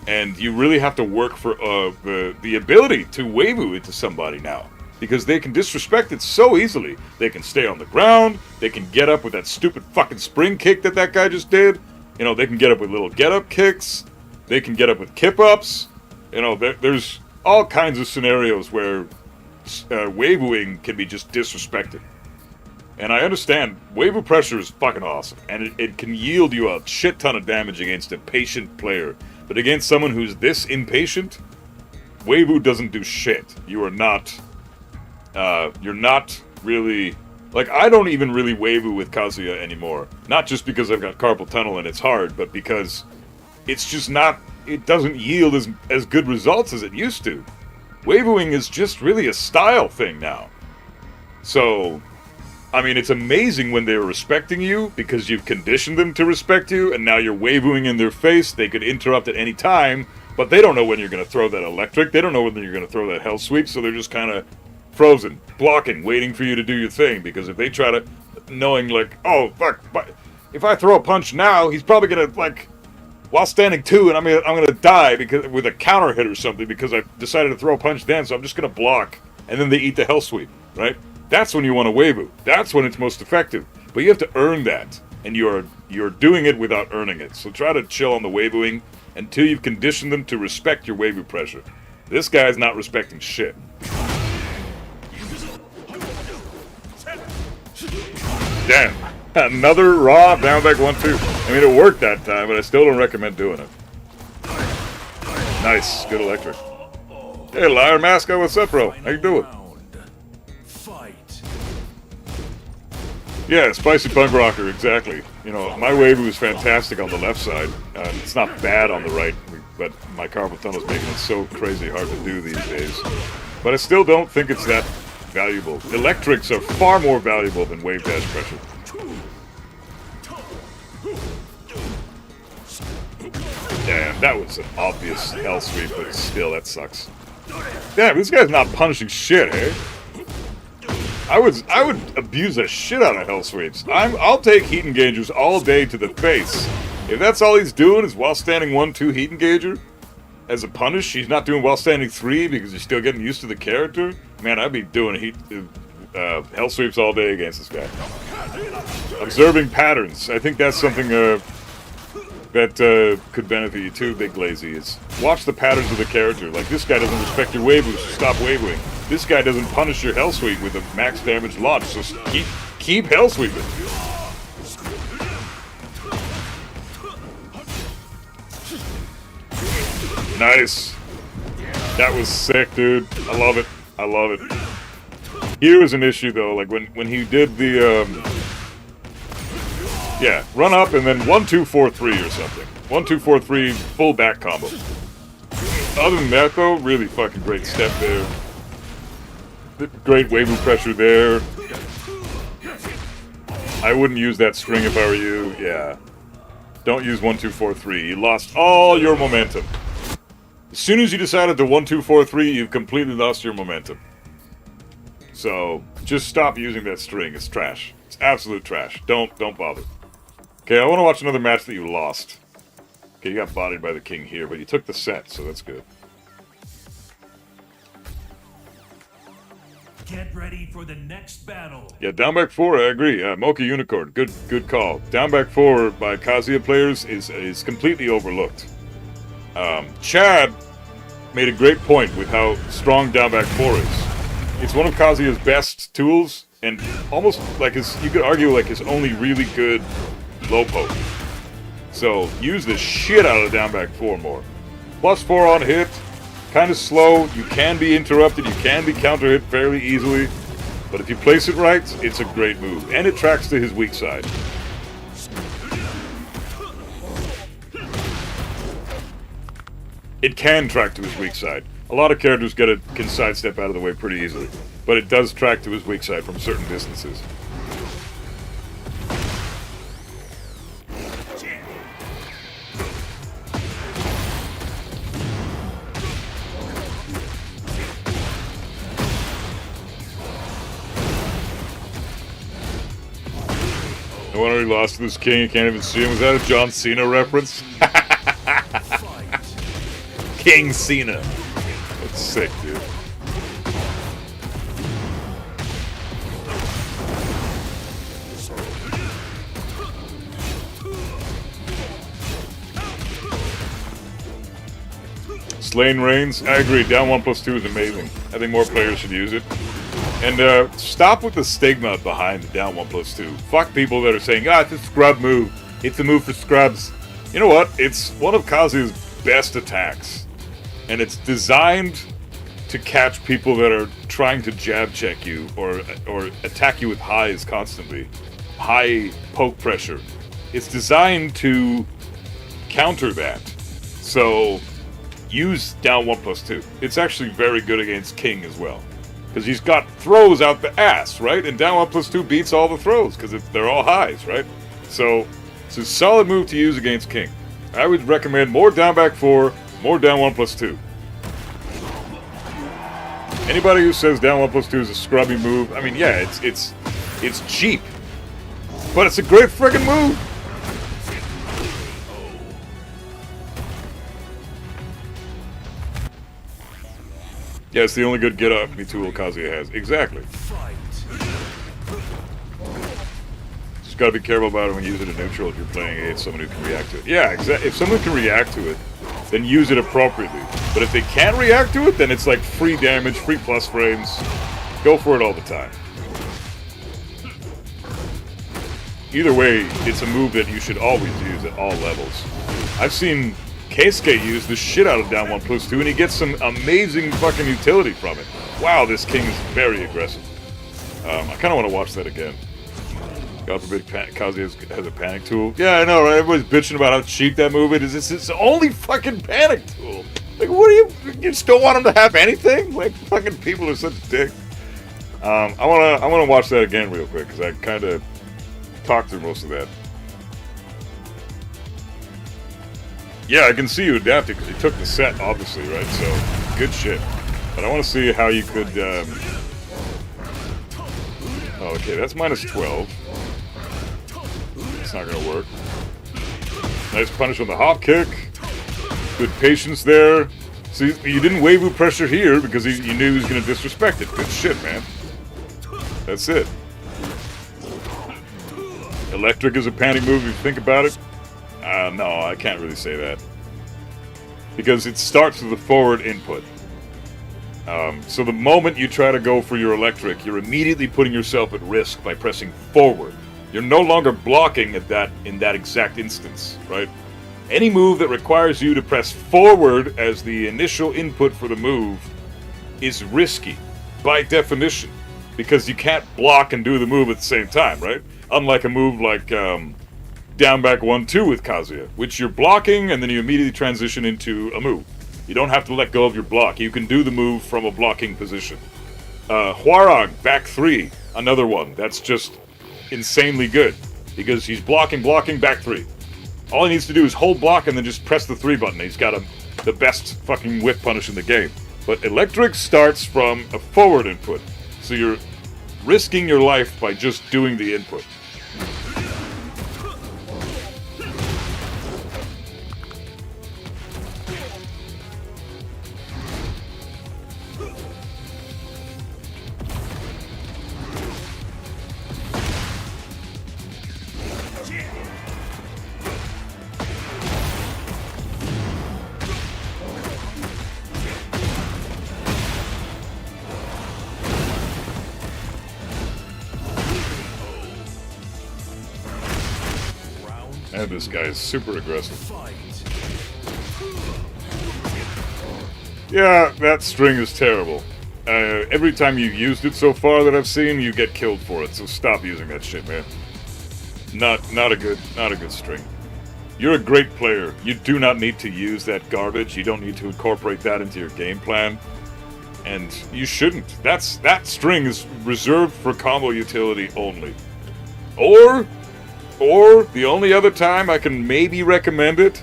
And you really have to work for the ability to Weibo into somebody now. Because they can disrespect it so easily. They can stay on the ground, they can get up with that stupid fucking spring kick that guy just did. You know, they can get up with little get-up kicks. They can get up with kip-ups. You know, there's all kinds of scenarios where Weiboing can be just disrespected. And I understand, Weibo pressure is fucking awesome. And it can yield you a shit ton of damage against a patient player. But against someone who's this impatient, Weibo doesn't do shit. You are not... you're not really... Like, I don't even really Weibo with Kazuya anymore. Not just because I've got carpal tunnel and it's hard, but because it's just not... It doesn't yield as good results as it used to. Weiboing is just really a style thing now. So, I mean, it's amazing when they're respecting you, because you've conditioned them to respect you, and now you're Weiboing in their face. They could interrupt at any time, but they don't know when you're going to throw that electric. They don't know when you're going to throw that hell sweep, so they're just kind of frozen, blocking, waiting for you to do your thing. Because if they try to, knowing like, oh fuck, but if I throw a punch now, he's probably gonna like, while standing 2, and I'm gonna die because with a counter hit or something because I decided to throw a punch then, so I'm just gonna block, and then they eat the hell sweep, right? That's when you want to Weibo. That's when it's most effective. But you have to earn that, and you're doing it without earning it. So try to chill on the Weiboing until you've conditioned them to respect your Weibo pressure. This guy's not respecting shit. Damn. Another raw down back 1-2. I mean, it worked that time, but I still don't recommend doing it. Nice. Good electric. Hey, Liar Masco, what's up, bro? How you doing? Yeah, Spicy Punk Rocker, exactly. You know, my Weibo is fantastic on the left side. It's not bad on the right, but my carpal tunnel is making it so crazy hard to do these days. But I still don't think it's that valuable. Electrics are far more valuable than wave dash pressure. Damn, that was an obvious hell sweep, but still, that sucks. Damn, this guy's not punishing shit, eh? I would abuse the shit out of hell sweeps. I'll take heat engagers all day to the face. If that's all he's doing is while standing 1-2 heat engager, as a punish, he's not doing while standing 3 because he's still getting used to the character. Man, I'd be doing hell sweeps all day against this guy. Observing patterns. I think that's something that could benefit you too, Big Lazy, is watch the patterns of the character. Like, this guy doesn't respect your Weibos, so stop Weiboing. This guy doesn't punish your hell sweep with a max damage launch, so keep hell sweeping. Nice. That was sick, dude. I love it. I love it. Here was an issue though, like when he did the yeah, run up and then 1-2-4-3 or something. 1-2-4-3 full back combo. Other than that though, really fucking great step there. Great Weibo pressure there. I wouldn't use that string if I were you. Yeah. Don't use 1-2-4-3. You lost all your momentum. As soon as you decided to 1-2-4-3, you've completely lost your momentum. So just stop using that string. It's trash. It's absolute trash. Don't bother. Okay, I want to watch another match that you lost. Okay, you got bodied by the king here, but you took the set, so that's good. Get ready for the next battle. Yeah, down back 4, I agree. Mocha Unicorn, good call. Down back 4 by Kazuya players is completely overlooked. Chad made a great point with how strong down back 4 is. It's one of Kazuya's best tools, and almost like you could argue like his only really good low poke. So use the shit out of the down back 4 more. +4 on hit, kind of slow. You can be interrupted, you can be counter hit fairly easily, but if you place it right, it's a great move, and it tracks to his weak side. It can track to his weak side. A lot of characters can sidestep out of the way pretty easily, but it does track to his weak side from certain distances. No wonder he lost to this king, you can't even see him. Was that a John Cena reference? King Cena. That's sick, dude. Slain Reigns, I agree, down 1+2 is amazing. I think more players should use it. And stop with the stigma behind the down 1+2. Fuck people that are saying, it's a scrub move. It's a move for scrubs. You know what? It's one of Kazuya's best attacks. And it's designed to catch people that are trying to jab check you or attack you with highs constantly. High poke pressure. It's designed to counter that. So use down 1+2. It's actually very good against King as well. Because he's got throws out the ass, right? And down 1+2 beats all the throws because they're all highs, right? So it's a solid move to use against King. I would recommend more down back 4, more down 1+2. Anybody who says down 1+2 is a scrubby move, I mean, yeah, it's cheap, but it's a great friggin' move. Yeah, it's the only good get up me tool Kazuya has. Exactly. Just gotta be careful about it when you use it in neutral if you're playing against someone who can react to it. Yeah, exactly. If someone can react to it, then use it appropriately. But if they can't react to it, then it's like free damage, free plus frames. Go for it all the time. Either way, it's a move that you should always use at all levels. I've seen Keisuke use the shit out of down 1+2, and he gets some amazing fucking utility from it. Wow, this king is very aggressive. I kind of want to watch that again. God forbid Kazuya has a panic tool. Yeah, I know, right? Everybody's bitching about how cheap that move is. It's his only fucking panic tool. Like, what do you just don't want him to have anything? Like, fucking people are such dicks. I wanna watch that again real quick, because I kind of talked through most of that. Yeah, I can see you adapted, because you took the set, obviously, right? So, good shit. But I want to see how you could, Oh, okay, that's -12. It's not gonna work. Nice punish on the hop kick. Good patience there. See, you didn't waifu pressure here because you knew he was gonna disrespect it. Good shit, man. That's it. Electric is a panic move if you think about it. No, I can't really say that. Because it starts with the forward input. So the moment you try to go for your electric, you're immediately putting yourself at risk by pressing forward. You're no longer blocking in that exact instance, right? Any move that requires you to press forward as the initial input for the move is risky, by definition, because you can't block and do the move at the same time, right? Unlike a move like down back 1-2 with Kazuya, which you're blocking and then you immediately transition into a move. You don't have to let go of your block. You can do the move from a blocking position. Hwarang, back 3, another one. That's just insanely good, because he's blocking, back 3. All he needs to do is hold block and then just press the 3 button. He's got the best fucking whip punish in the game. But electric starts from a forward input, so you're risking your life by just doing the input. And this guy is super aggressive. Yeah, that string is terrible. Every time you've used it so far that I've seen, you get killed for it. So stop using that shit, man. Not a good string. You're a great player. You do not need to use that garbage. You don't need to incorporate that into your game plan. And you shouldn't. That string is reserved for combo utility only. Or the only other time I can maybe recommend it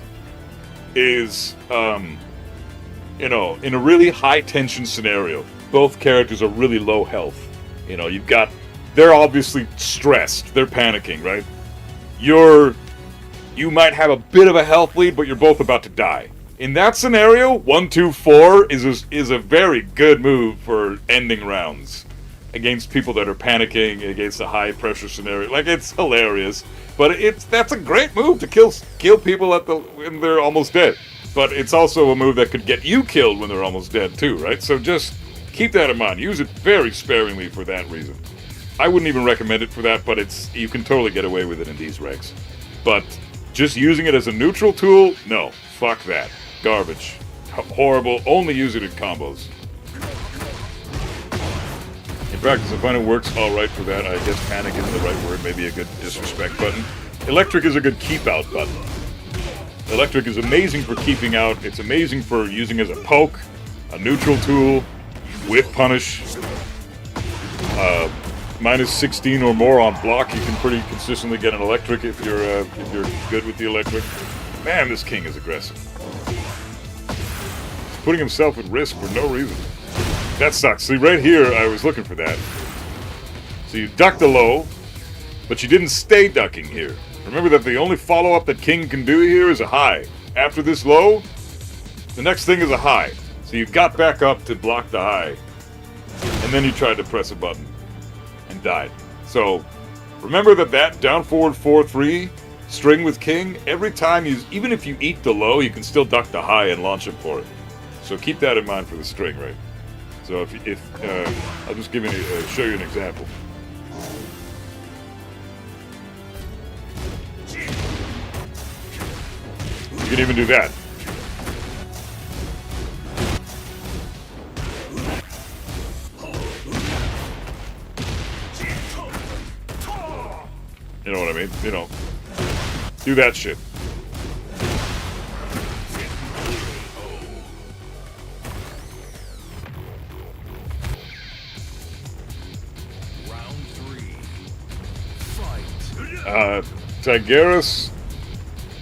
is, you know, in a really high tension scenario. Both characters are really low health. You know, they're obviously stressed. They're panicking, right? You might have a bit of a health lead, but you're both about to die. In that scenario, 1, 2, 4 is a very good move for ending rounds against people that are panicking against a high pressure scenario. Like, it's hilarious, but that's a great move to kill people when they're almost dead. But it's also a move that could get you killed when they're almost dead too, right? So just keep that in mind. Use it very sparingly for that reason. I wouldn't even recommend it for that, but you can totally get away with it in these regs. But just using it as a neutral tool, no, fuck that. Garbage. Horrible. Only use it in combos. In practice, I find it works alright for that. I guess panic isn't the right word. Maybe a good disrespect button. Electric is a good keep out button. Electric is amazing for keeping out. It's amazing for using as a poke, a neutral tool, whip punish. Minus 16 or more on block, you can pretty consistently get an electric if you're good with the electric. Man, this king is aggressive. He's putting himself at risk for no reason. That sucks. See, right here, I was looking for that. So you ducked the low, but you didn't stay ducking here. Remember that the only follow-up that king can do here is a high. After this low, the next thing is a high. So you got back up to block the high, and then you tried to press a button. And died. So remember that down forward 4-3 string with king, every time even if you eat the low, you can still duck the high and launch him for it. So keep that in mind for the string, right? So I'll just show you an example. You can even do that. You know what I mean? You know, do that shit. Round 3. Fight. Tigeris,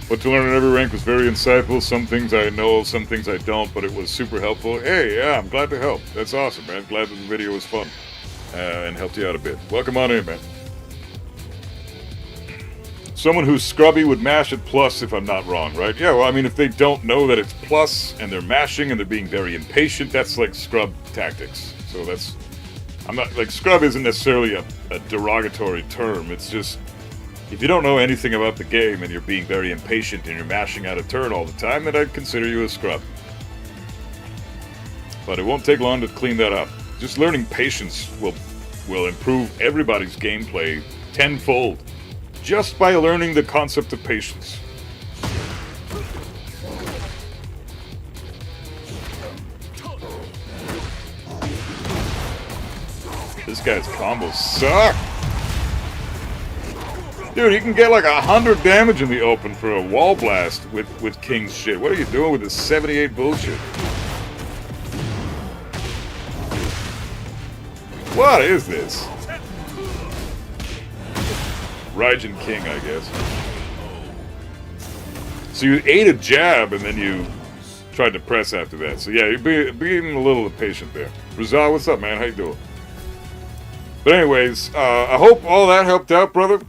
what to learn in every rank was very insightful. Some things I know, some things I don't, but it was super helpful. Hey, yeah, I'm glad to help. That's awesome, man. Glad that the video was fun and helped you out a bit. Welcome on in, man. Someone who's scrubby would mash at plus if I'm not wrong, right? Yeah, well, I mean, if they don't know that it's plus and they're mashing and they're being very impatient, that's like scrub tactics. So I'm not, like, scrub isn't necessarily a derogatory term. It's just, if you don't know anything about the game and you're being very impatient and you're mashing out a turn all the time, then I'd consider you a scrub. But it won't take long to clean that up. Just learning patience will improve everybody's gameplay tenfold. Just by learning the concept of patience. This guy's combos suck. Dude, he can get like 100 damage in the open for a wall blast with King's shit. What are you doing with this 78 bullshit? What is this? Raijin King, I guess. So you ate a jab and then you tried to press after that. So yeah, you're being a little impatient there. Rizal, what's up, man? How you doing? But anyways, I hope all that helped out, brother.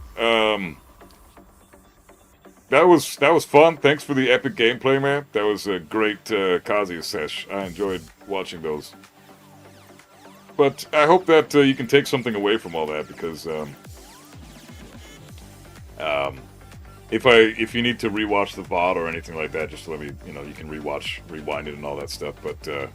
That was fun. Thanks for the epic gameplay, man. That was a great Kazuya sesh. I enjoyed watching those. But I hope that you can take something away from all that, because if you need to rewatch the VOD or anything like that, just let me, you can rewind it and all that stuff. But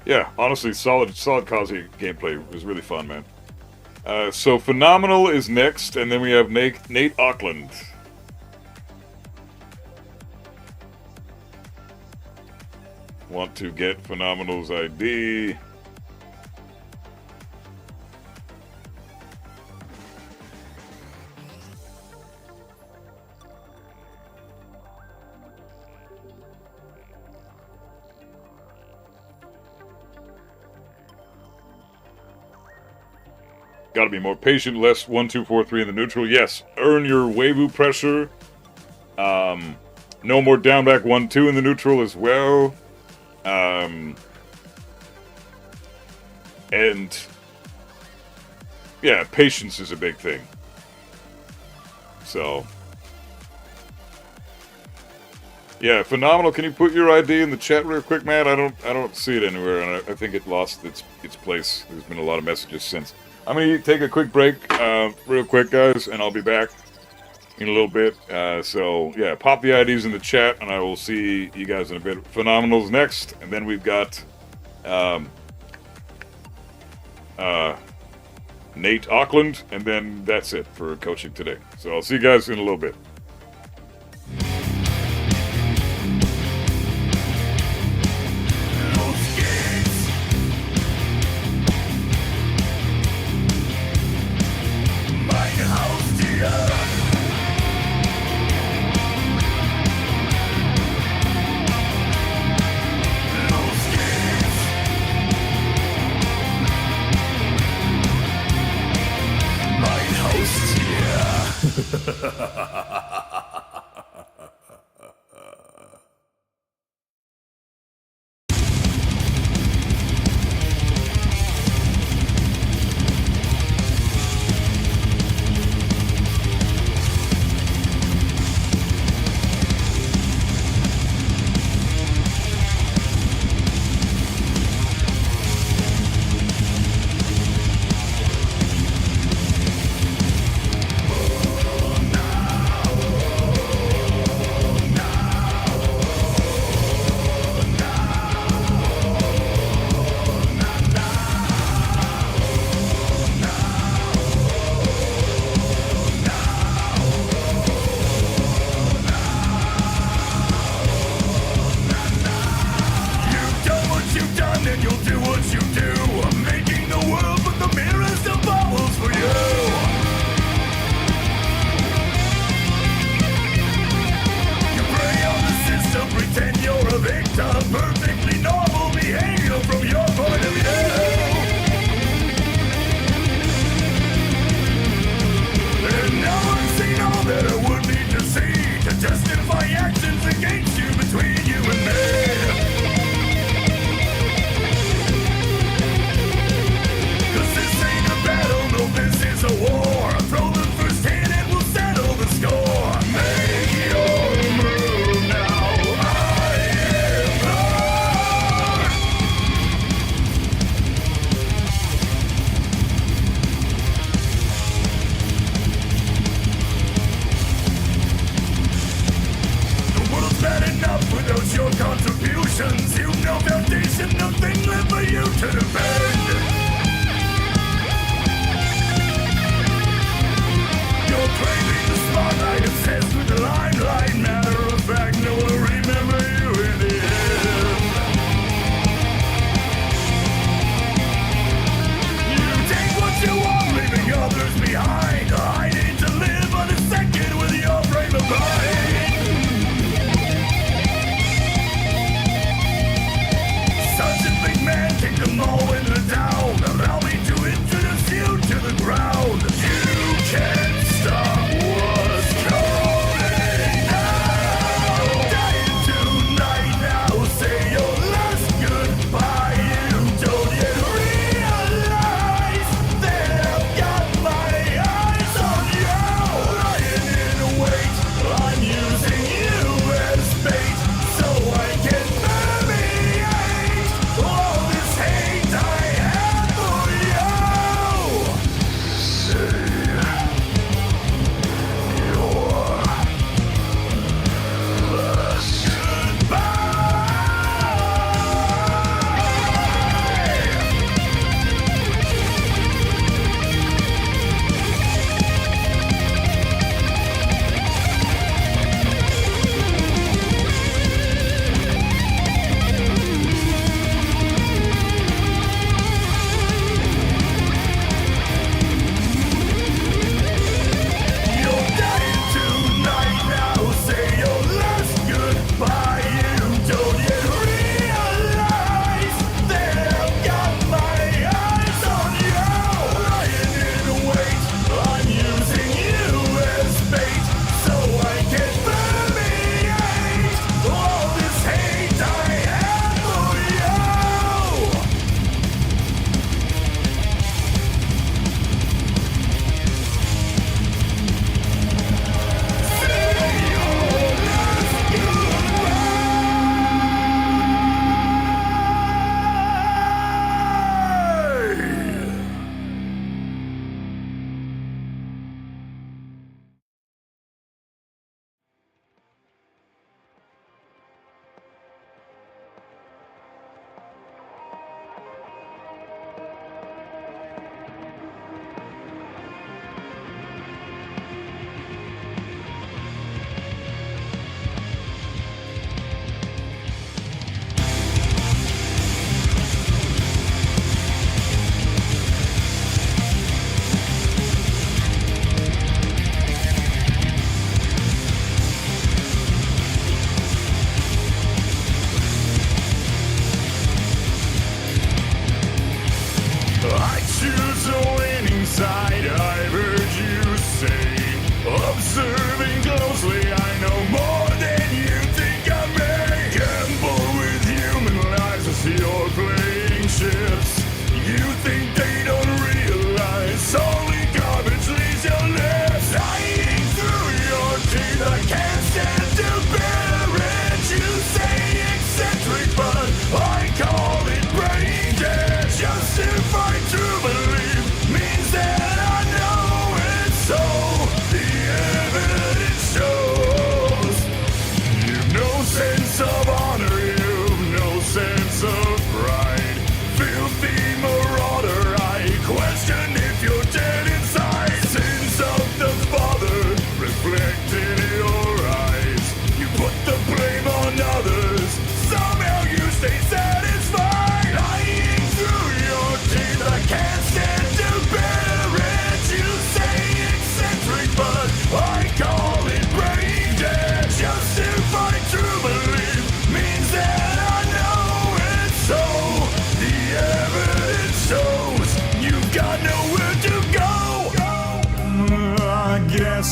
yeah, honestly, solid Kazuya gameplay. It was really fun, man. So Phenomenal is next, and then we have Nate Auckland. want to get Phenomenal's ID. Got to be more patient, less 1, 2, 4, 3 in the neutral. Yes, earn your Weiwu pressure. No more down back 1, 2 in the neutral as well. And yeah, patience is a big thing. So yeah, Phenomenal. Can you put your ID in the chat real quick, Matt? I don't see it anywhere, and I think it lost its place. There's been a lot of messages since. I'm gonna take a quick break, real quick, guys, and I'll be back in a little bit. So yeah, pop the IDs in the chat, and I will see you guys in a bit. Phenomenal's next, and then we've got Nate Auckland, and then that's it for coaching today. So I'll see you guys in a little bit.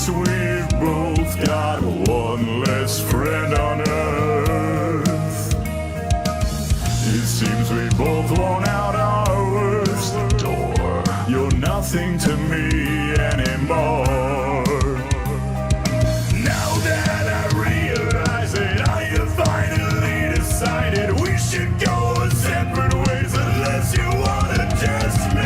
guess we've both got one less friend on earth. It seems we both worn out our worst door. You're nothing to me anymore. Now that I realize it, I have finally decided we should go our separate ways unless you wanna test me.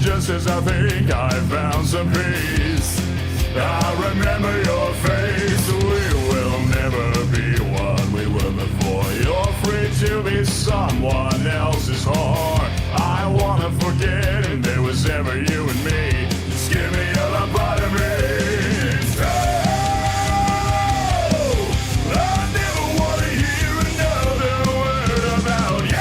Just as I think I found some peace, I remember your face. We will never be what we were before. You're free to be someone else's whore. I wanna forget if there was ever you and me. Just give me a lobotomy. It's true. I never wanna hear another word about you.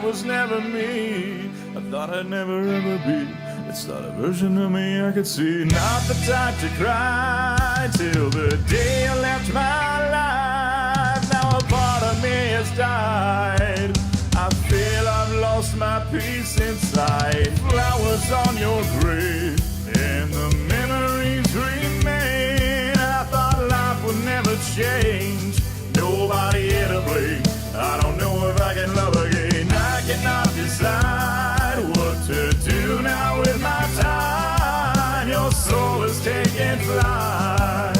was never me. I thought I'd never ever be. It's not a version of me I could see. Not the type to cry till the day I left my life. Now a part of me has died. I feel I've lost my peace inside. Flowers on your grave and the memories remain. I thought life would never change. Nobody here to blame. I don't know if I can love again. I cannot decide what to do now with my time. Your soul is taking flight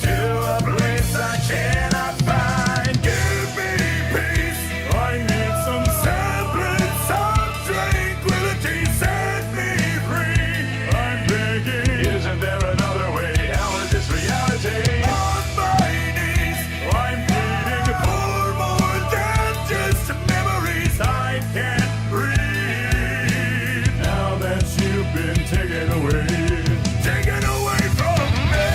to a place I cannot find. Give me peace. I need some semblance of tranquility. Set me free. I'm begging. Isn't there another way? How is this reality? On my knees, I'm pleading for more than just memories. I can't breathe now that you've been taken away. Taken away from me.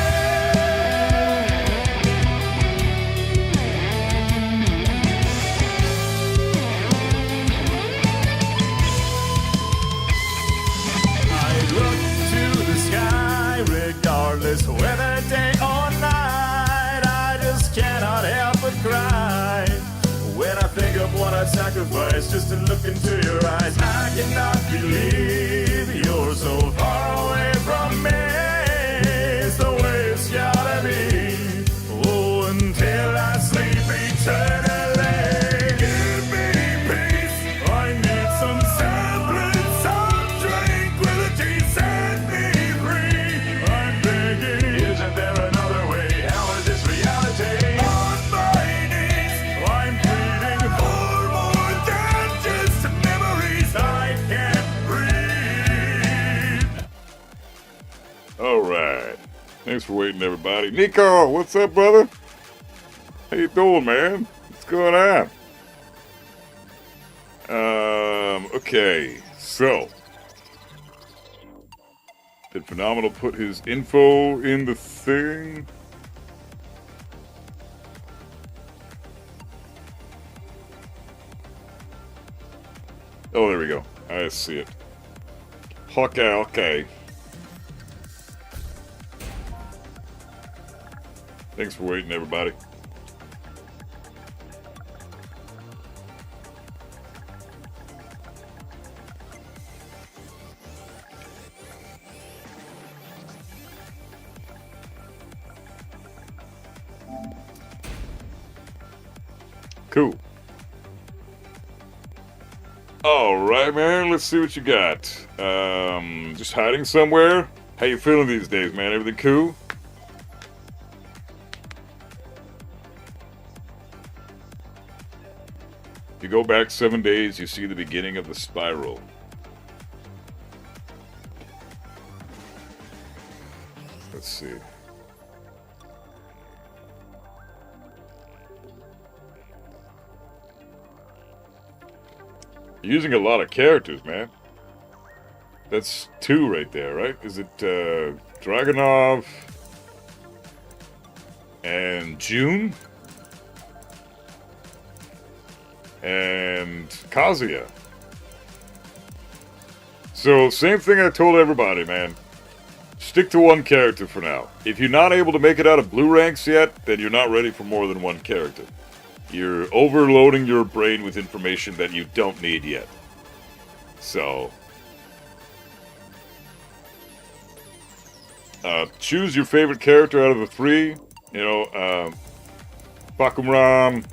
I look to the sky regardless whether day or night. I just cannot help but cry when I think of what I'd sacrifice just to look into your eyes. I cannot believe you're so far away from me. It's the way it's gotta be. Oh, until I sleep eternally. Give me peace. I need some semblance of tranquility. Set me free. I'm begging. Isn't there another way? How is this reality? On my knees, I'm pleading for more than just memories. I can't breathe. All right. Thanks for waiting, everybody. Nico, what's up, brother? How you doing, man? What's going on? Okay. So, did Phenomenal put his info in the thing? Oh, there we go. I see it. Okay. Thanks for waiting, everybody. Cool. All right, man. Let's see what you got. Just hiding somewhere? How you feeling these days, man? Everything cool? If you go back 7 days, you see the beginning of the spiral. Let's see. You're using a lot of characters, man. That's 2 right there, right? Is it Dragunov and June? And Kazuya. So, same thing I told everybody, man. Stick to one character for now. If you're not able to make it out of blue ranks yet, then you're not ready for more than one character. You're overloading your brain with information that you don't need yet. So, choose your favorite character out of the 3. You know, Bakumram.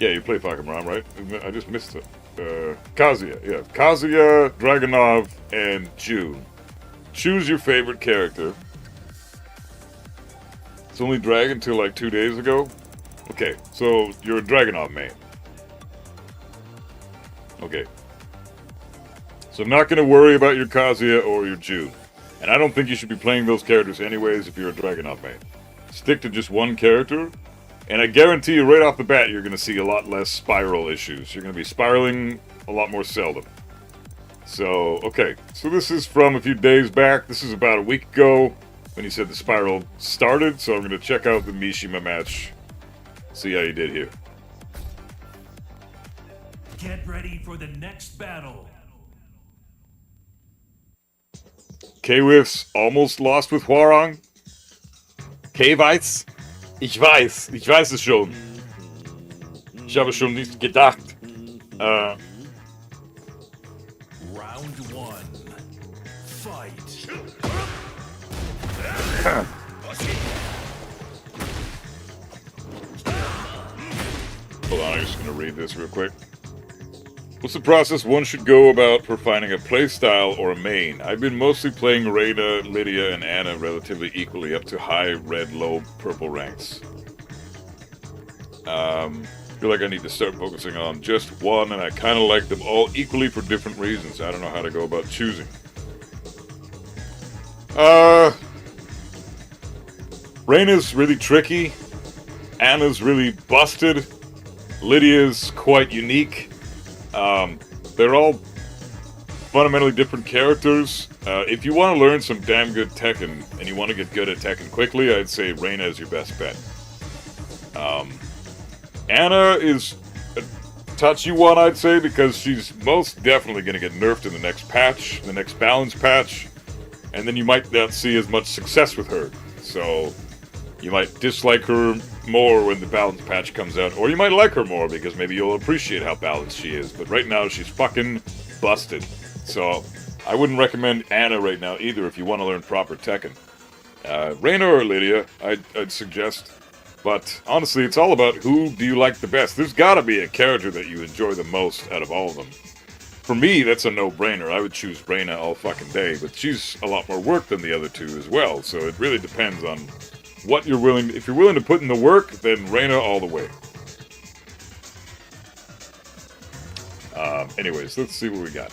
Yeah, you play Bakumram, right? I just missed it. Kazuya, yeah. Kazuya, Dragunov, and June. Choose your favorite character. It's only Dragon till like 2 days ago. Okay, so you're a Dragunov main. Okay. So I'm not going to worry about your Kazuya or your June. And I don't think you should be playing those characters anyways if you're a Dragunov main. Stick to just one character. And I guarantee you right off the bat you're going to see a lot less spiral issues. You're going to be spiraling a lot more seldom. So, okay. So this is from a few days back. This is about a week ago when he said the spiral started. So I'm going to check out the Mishima match. See how you did here. Get ready for the next battle. K-Whiffs almost lost with Hwarang. K-Weiß? Ich weiß es schon. Ich habe schon nicht gedacht. Round 1. Fight. Hold on, I'm just gonna read this real quick. What's the process one should go about for finding a playstyle or a main? I've been mostly playing Reyna, Lydia, and Anna relatively equally up to high red, low purple ranks. Feel like I need to start focusing on just one, and I kind of like them all equally for different reasons. I don't know how to go about choosing. Reyna's really tricky. Anna's really busted. Lydia's quite unique. They're all fundamentally different characters. If you want to learn some damn good Tekken, and you want to get good at Tekken quickly, I'd say Reyna is your best bet. Anna is a touchy one, I'd say, because she's most definitely going to get nerfed in the next patch, the next balance patch, and then you might not see as much success with her. So you might dislike her more when the balance patch comes out, or you might like her more because maybe you'll appreciate how balanced she is. But right now, she's fucking busted. So I wouldn't recommend Anna right now either if you want to learn proper Tekken. Reyna or Lydia, I'd suggest. But honestly, it's all about who do you like the best. There's gotta be a character that you enjoy the most out of all of them. For me, that's a no-brainer. I would choose Reyna all fucking day, but she's a lot more work than the other two as well, so it really depends on what you're willing... If you're willing to put in the work, then Reyna all the way. Anyways, let's see what we got.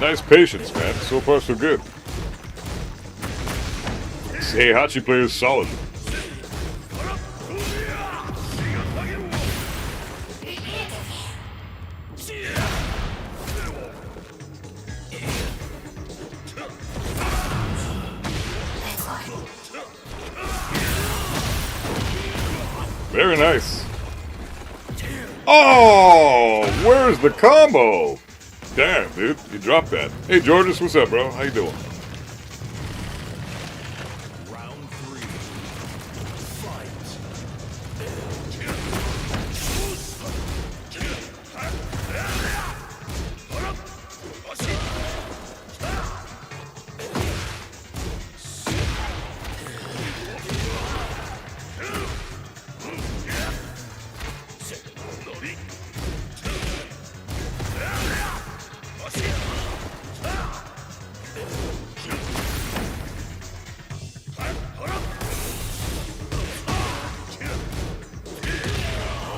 Nice patience, man. So far, so good. This Heihachi player is solid. Very nice. Oh, where's the combo? Damn, dude, you dropped that. Hey, Georges, what's up, bro? How you doing? Round 3. Fight.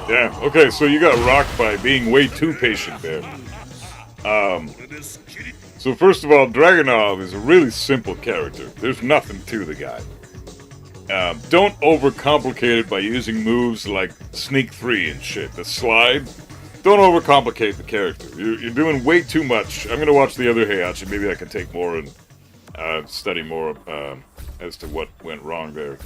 Damn. Okay, so you got rocked by being way too patient there. So first of all, Dragunov is a really simple character. There's nothing to the guy. Don't overcomplicate it by using moves like Sneak 3 and shit. The slide. Don't overcomplicate the character. You're doing way too much. I'm gonna watch the other Heihachi. Maybe I can take more and study more as to what went wrong there.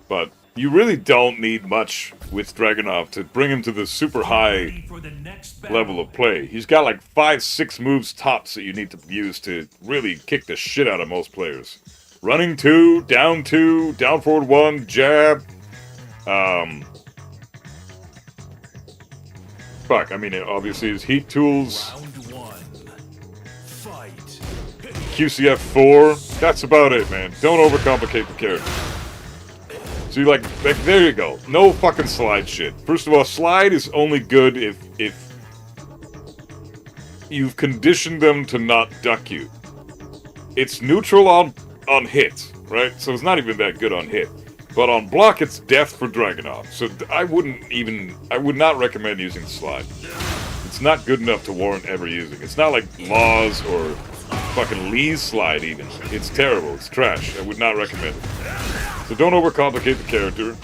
But you really don't need much with Dragunov to bring him to the super high level of play. He's got like 5-6 moves tops that you need to use to really kick the shit out of most players. Running 2, down forward 1, jab. Fuck, I mean, obviously his heat tools. QCF 4. That's about it, man. Don't overcomplicate the character. So you like there you go. No fucking slide shit. First of all, slide is only good if you've conditioned them to not duck you. It's neutral on hit, right? So it's not even that good on hit. But on block, it's death for Dragunov. So I would not recommend using the slide. It's not good enough to warrant ever using. It's not like Laws or fucking Lee's slide even. It's terrible. It's trash. I would not recommend it. So don't overcomplicate the character.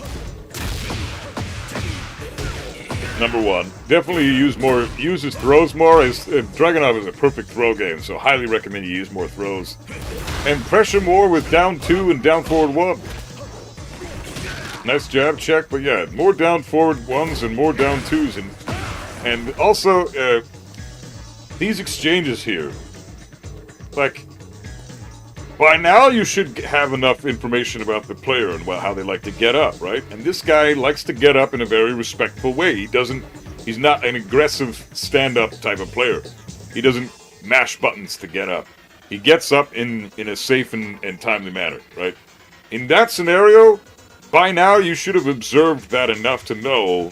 Number one. Definitely use his throws more. Dragunov is a perfect throw game, so highly recommend you use more throws. And pressure more with down 2 and down forward 1. Nice jab check, but yeah, more down forward 1s and more down 2s. And also, these exchanges here, like, by now you should have enough information about the player and how they like to get up, right? And this guy likes to get up in a very respectful way. He's not an aggressive stand-up type of player. He doesn't mash buttons to get up. He gets up in a safe and timely manner, right? In that scenario, by now you should have observed that enough to know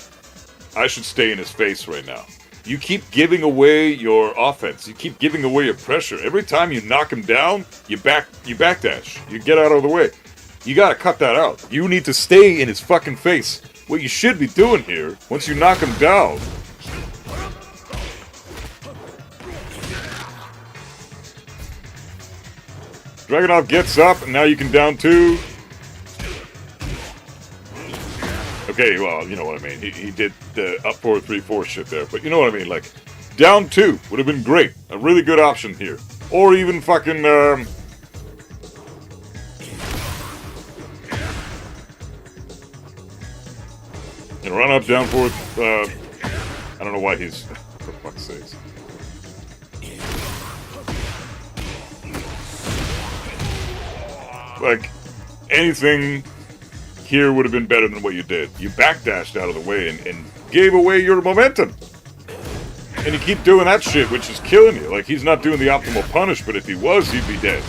I should stay in his face right now. You keep giving away your offense. You keep giving away your pressure. Every time you knock him down, you backdash. You get out of the way. You gotta cut that out. You need to stay in his fucking face. What you should be doing here, once you knock him down, Dragunov gets up, and now you can down 2. Okay, well, you know what I mean. He did the up 4, 3, 4 shit there. But you know what I mean. Like, down 2 would have been great. A really good option here. Or even fucking, you know, run up, down forward. I don't know why he's... For fuck's sakes. Like, anything... here would have been better than what you did. You backdashed out of the way and gave away your momentum. And you keep doing that shit, which is killing you. Like, he's not doing the optimal punish, but if he was, he'd be dead.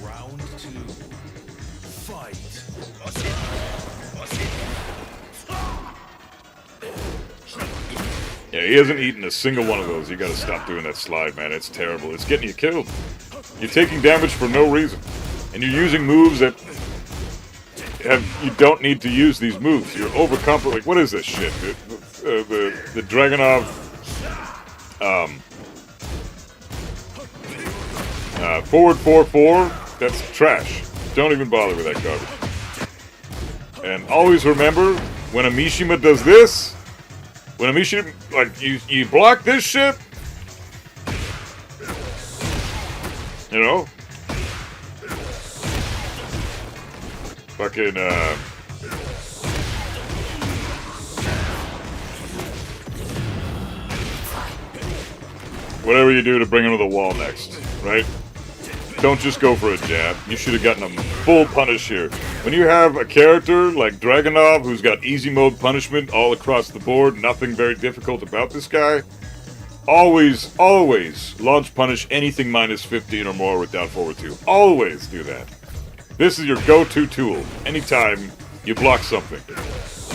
Round 2. Fight. Yeah, he hasn't eaten a single one of those. You gotta stop doing that slide, man. It's terrible. It's getting you killed. You're taking damage for no reason. And you're using moves that you don't need to use these moves. You're overcompensating. Like, what is this shit? The Dragunov forward 4-4, that's trash. Don't even bother with that garbage. And always remember, when a Mishima does this, when a Mishima, like, you block this shit, you know? Fucking, whatever you do to bring him to the wall next, right? Don't just go for a jab. You should have gotten a full punish here. When you have a character like Dragunov who's got easy mode punishment all across the board, nothing very difficult about this guy, always, always launch punish anything minus 15 or more with down forward 2. Always do that. This is your go-to tool. Anytime you block something.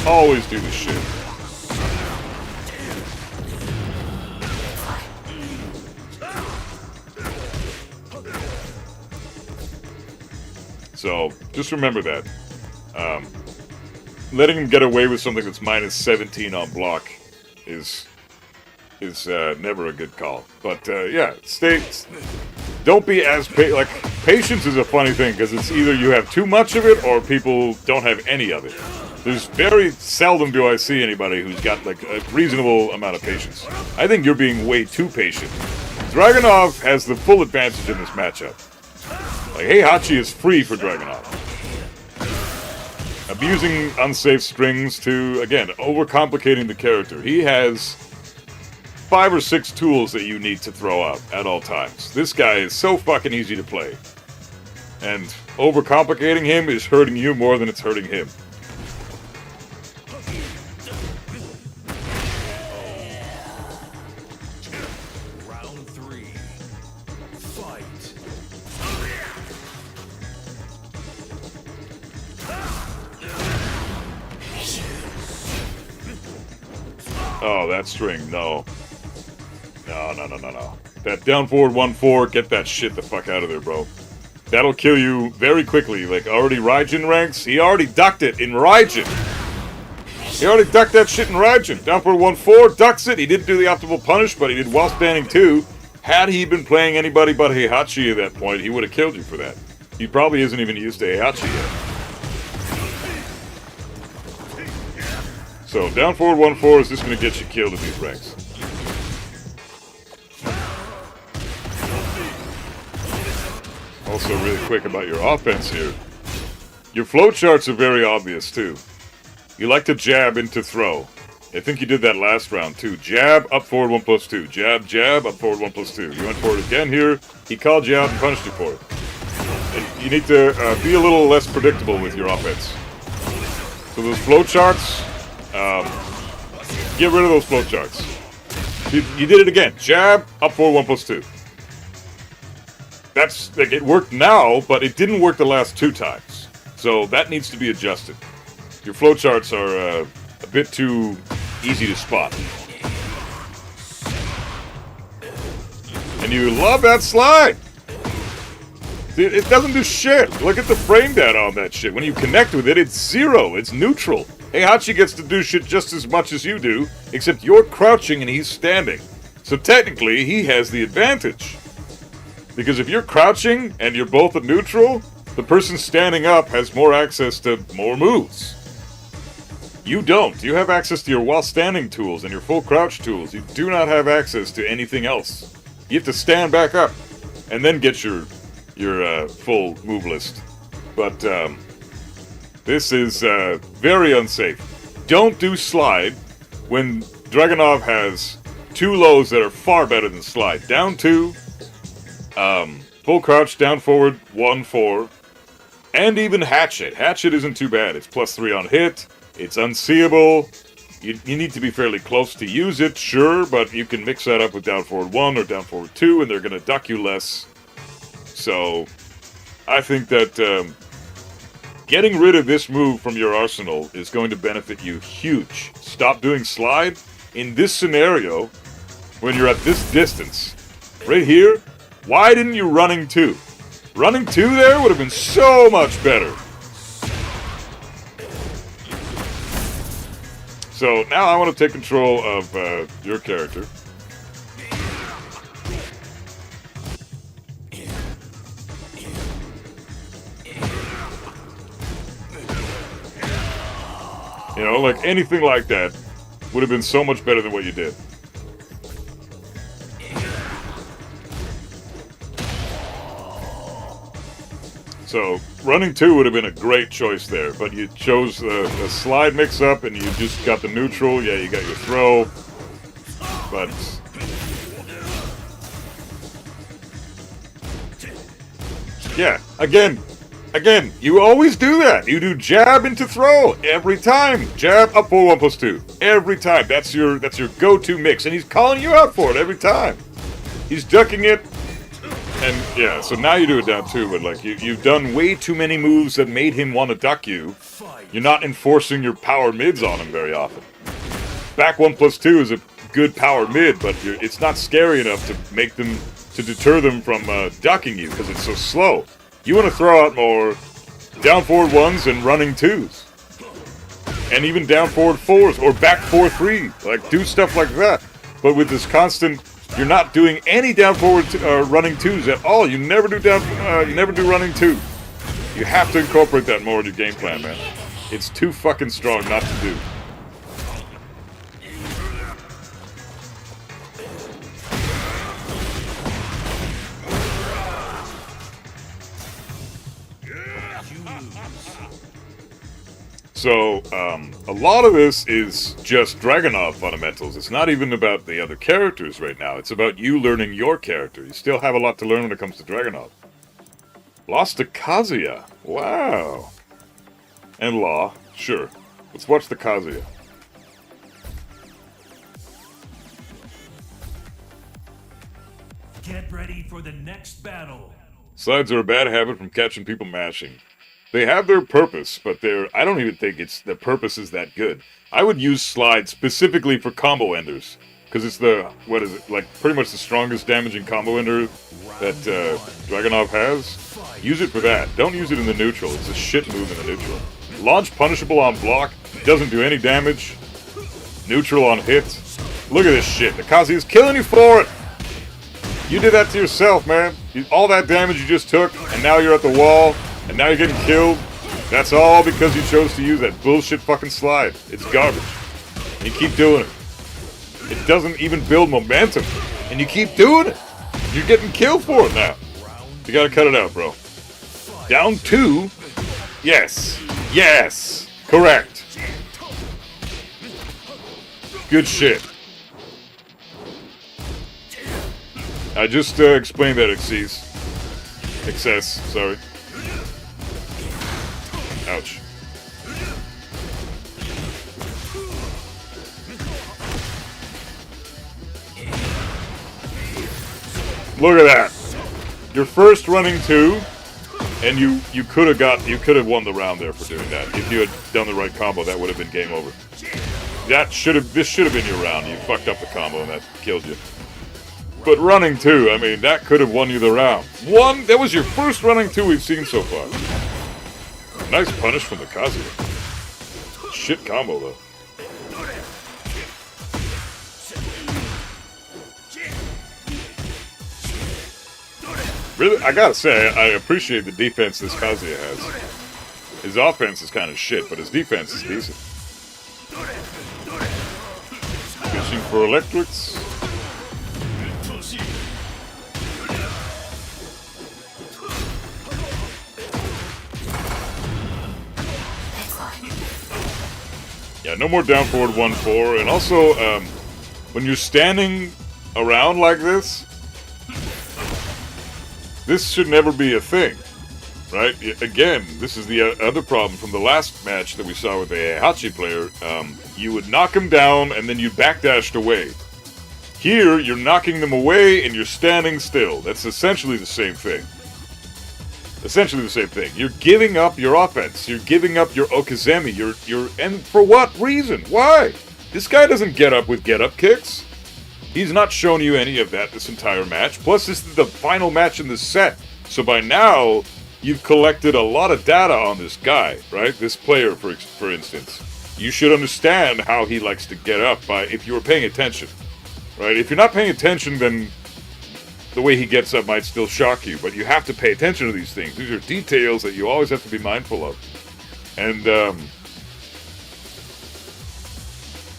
Always do this shit. So, just remember that. Letting him get away with something that's minus 17 on block is never a good call. But, yeah, don't be as like, patience is a funny thing, because it's either you have too much of it, or people don't have any of it. There's very seldom do I see anybody who's got, like, a reasonable amount of patience. I think you're being way too patient. Dragunov has the full advantage in this matchup. Like, Heihachi is free for Dragunov. Abusing unsafe strings to, again, overcomplicating the character. He has 5 or 6 tools that you need to throw out at all times. This guy is so fucking easy to play. And overcomplicating him is hurting you more than it's hurting him. Oh, that string, no. No. That down forward 1-4, get that shit the fuck out of there, bro. That'll kill you very quickly. Like, already Raijin ranks, he already ducked it in Raijin. He already ducked that shit in Raijin. Down forward 1-4, ducks it. He didn't do the optimal punish, but he did while standing too. Had he been playing anybody but Heihachi at that point, he would have killed you for that. He probably isn't even used to Heihachi yet. So, down forward 1-4 is just going to get you killed in these ranks. Also, really quick about your offense here. Your flowcharts are very obvious, too. You like to jab into throw. I think you did that last round, too. Jab, up forward 1+2. Jab, jab, up forward 1+2. You went forward again here. He called you out and punished you for it. And you need to be a little less predictable with your offense. So those flowcharts, get rid of those flowcharts. You did it again. Jab, up forward 1+2. That's, like, it worked now, but it didn't work the last 2 times. So that needs to be adjusted. Your flowcharts are a bit too easy to spot. And you love that slide! It doesn't do shit. Look at the frame data on that shit. When you connect with it, it's 0. It's neutral. Heihachi gets to do shit just as much as you do, except you're crouching and he's standing. So technically, he has the advantage. Because if you're crouching and you're both at neutral, the person standing up has more access to more moves. You don't. You have access to your while standing tools and your full crouch tools. You do not have access to anything else. You have to stand back up and then get your full move list. But this is very unsafe. Don't do slide when Dragunov has 2 lows that are far better than slide. Down 2, full crouch, down forward 1-4, and even hatchet. Hatchet isn't too bad. It's +3 on hit. It's unseeable. You need to be fairly close to use it, sure, but you can mix that up with down forward 1 or down forward 2, and they're going to duck you less. So, I think that getting rid of this move from your arsenal is going to benefit you huge. Stop doing slide. In this scenario, when you're at this distance, right here, why didn't you running 2? Running 2 there would have been so much better. So now I want to take control of your character. You know, like anything like that would have been so much better than what you did. So, running 2 would have been a great choice there, but you chose the slide mix-up and you just got the neutral. Yeah, you got your throw, but... Yeah, again, you always do that. You do jab into throw every time. Jab, up forward 1+2. Every time. That's your go-to mix, and he's calling you out for it every time. He's ducking it. And yeah, so now you do it down 2, but like you've done way too many moves that made him want to duck you. You're not enforcing your power mids on him very often. Back 1+2 is a good power mid, but it's not scary enough to make them to deter them from ducking you because it's so slow. You want to throw out more down forward 1s and running 2s, and even down forward 4s or back 4-3. Like do stuff like that. But with this constant. You're not doing any down forward running 2s at all. You never do running 2. You have to incorporate that more in your game plan, man. It's too fucking strong not to do. So, a lot of this is just Dragunov fundamentals. It's not even about the other characters right now. It's about you learning your character. You still have a lot to learn when it comes to Dragunov. Lost to Kazuya. Wow. And Law. Sure. Let's watch the Kazuya. Get ready for the next battle. Slides are a bad habit from catching people mashing. They have their purpose, but I don't even think the purpose is that good. I would use slide specifically for combo enders. Because it's like pretty much the strongest damaging combo ender that Dragunov has. Use it for that. Don't use it in the neutral. It's a shit move in the neutral. Launch punishable on block. Doesn't do any damage. Neutral on hit. Look at this shit. The Kazuya's killing you for it. You did that to yourself, man. All that damage you just took, and now you're at the wall, and now you're getting killed. That's all because you chose to use that bullshit fucking slide. It's garbage. And you keep doing it. It doesn't even build momentum. And you keep doing it. You're getting killed for it now. You gotta cut it out, bro. Down 2. Yes. Yes. Correct. Good shit. I just explained that excess, sorry. Ouch. Look at that. Your first running 2, and you could have won the round there for doing that. If you had done the right combo, that would have been game over. This should have been your round. You fucked up the combo and that killed you. But running 2, I mean, that could have won you the round. That was your first running 2 we've seen so far. Nice punish from the Kazuya. Shit combo, though. Really, I gotta say, I appreciate the defense this Kazuya has. His offense is kind of shit, but his defense is decent. Fishing for electrics. Yeah, no more down forward 1-4. And also, when you're standing around like this should never be a thing, right? Again, this is the other problem from the last match that we saw with the Heihachi player. You would knock him down, and then you backdashed away. Here, you're knocking them away, and you're standing still. That's essentially the same thing. Essentially the same thing. You're giving up your offense. You're giving up your Okizeme. And for what reason? Why? This guy doesn't get up with get-up kicks. He's not shown you any of that this entire match. Plus, this is the final match in the set. So by now, you've collected a lot of data on this guy, right? This player, for instance. You should understand how he likes to get up if you were paying attention, right? If you're not paying attention, then the way he gets up might still shock you, but you have to pay attention to these things. These are details that you always have to be mindful of. And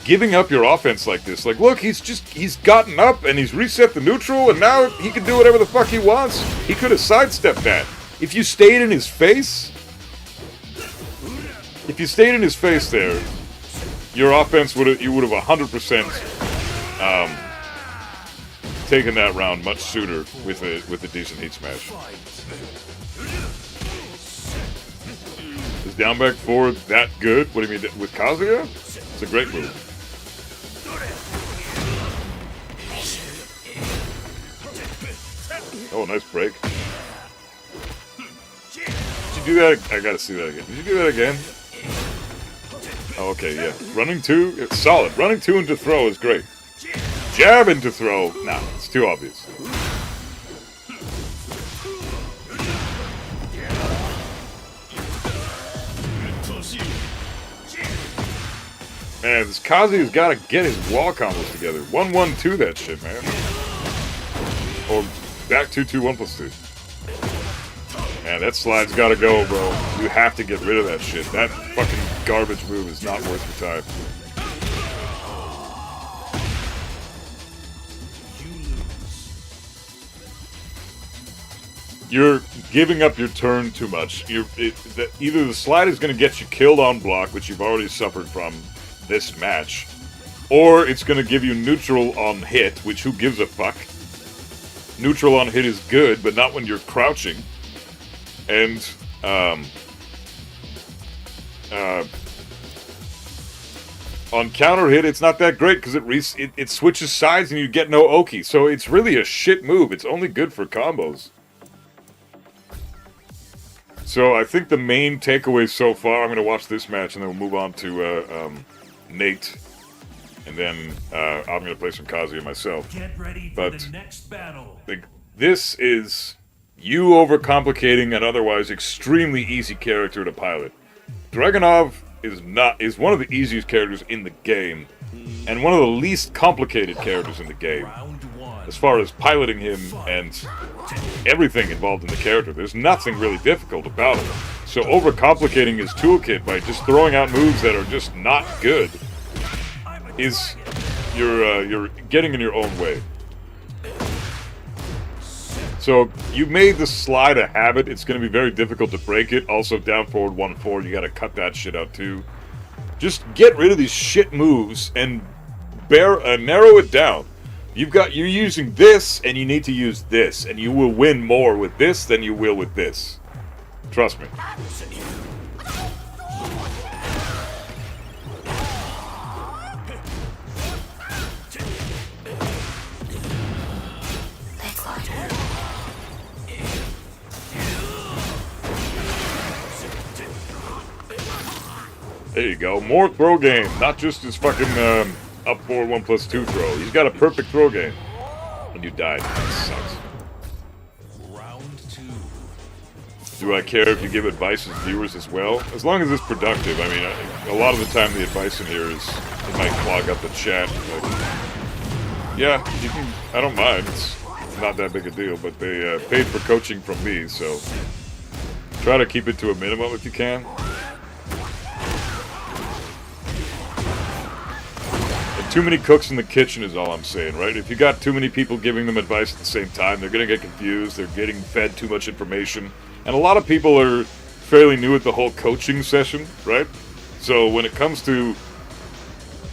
giving up your offense like this, like, look, he's gotten up and he's reset the neutral, and now he can do whatever the fuck he wants. He could have sidestepped that. If you stayed in his face, there, your offense would have 100% taken that round much sooner with a decent heat smash. Is down back forward that good? What do you mean with Kazuya? It's a great move. Oh, nice break. Did you do that? I gotta see that again. Did you do that again? Oh, okay, yeah. Running 2, it's solid. Running 2 into throw is great. Jab into throw, nah, it's too obvious. Man, this Kazuya's gotta get his wall combos together. 1-1-2 that shit, man. Or back 2-2-1+2. Man, that slide's gotta go, bro. You have to get rid of that shit. That fucking garbage move is not worth your time. You're giving up your turn too much. Either the slide is going to get you killed on block, which you've already suffered from this match, or it's going to give you neutral on hit, which who gives a fuck? Neutral on hit is good, but not when you're crouching. And on counter hit, it's not that great because it switches sides and you get no Oki. So it's really a shit move. It's only good for combos. So I think the main takeaway so far, I'm going to watch this match and then we'll move on to Nate. And then I'm going to play some Kazuya myself. Get ready for the next battle. This is you overcomplicating an otherwise extremely easy character to pilot. Dragunov is one of the easiest characters in the game, and one of the least complicated characters in the game. As far as piloting him and everything involved in the character, there's nothing really difficult about it. So overcomplicating his toolkit by just throwing out moves that are just not good is you're getting in your own way. So you made the slide a habit. It's going to be very difficult to break it. Also, down forward 1-4, you got to cut that shit out too. Just get rid of these shit moves and narrow it down. You're using this, and you need to use this, and you will win more with this than you will with this. Trust me. There you go. More throw game. Not just his fucking up forward 1+2 throw. He's got a perfect throw game. And you died. That sucks. Round 2. Do I care if you give advice as viewers as well? As long as it's productive. I mean, a lot of the time the advice in here is it might clog up the chat. But yeah, you can. I don't mind. It's not that big a deal. But they paid for coaching from me, so try to keep it to a minimum if you can. Too many cooks in the kitchen is all I'm saying, right? If you got too many people giving them advice at the same time, they're going to get confused, they're getting fed too much information, and a lot of people are fairly new at the whole coaching session, right? So when it comes to,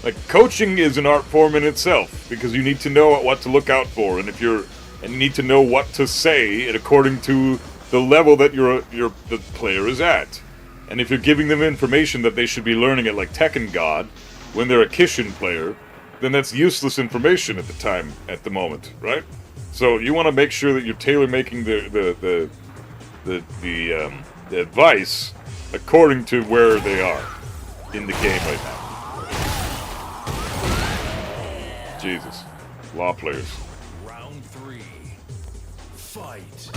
like, coaching is an art form in itself, because you need to know what to look out for, and you need to know what to say according to the level that the player is at. And if you're giving them information that they should be learning at, like, Tekken God, when they're a Kishin player, then that's useless information at the moment, right? So you want to make sure that you're tailor-making the advice according to where they are in the game right now. Jesus, law players. Round 3. Fight.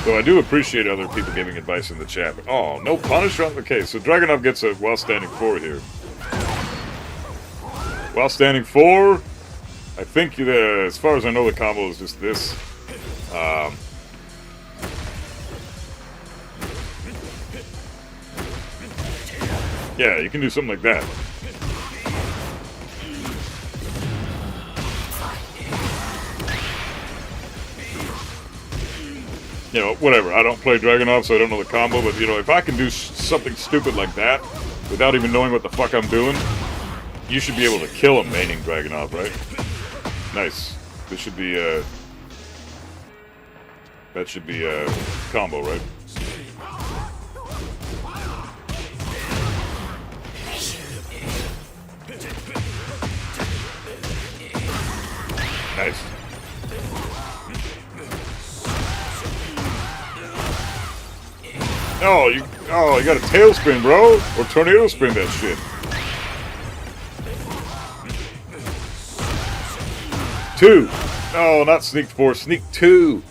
So I do appreciate other people giving advice in the chat. But, oh, no punish on... Okay, so Dragunov gets a while standing 4 here. While standing 4, I think, as far as I know, the combo is just this. Yeah, you can do something like that. You know, whatever. I don't play Dragunov, so I don't know the combo, but, you know, if I can do something stupid like that without even knowing what the fuck I'm doing, you should be able to kill him maining Dragunov, right? Nice. This should be, that should be a combo, right? Nice. Oh, you got a tailspin, bro, or tornado spin that shit. 2. Oh, not sneak 4, sneak 2.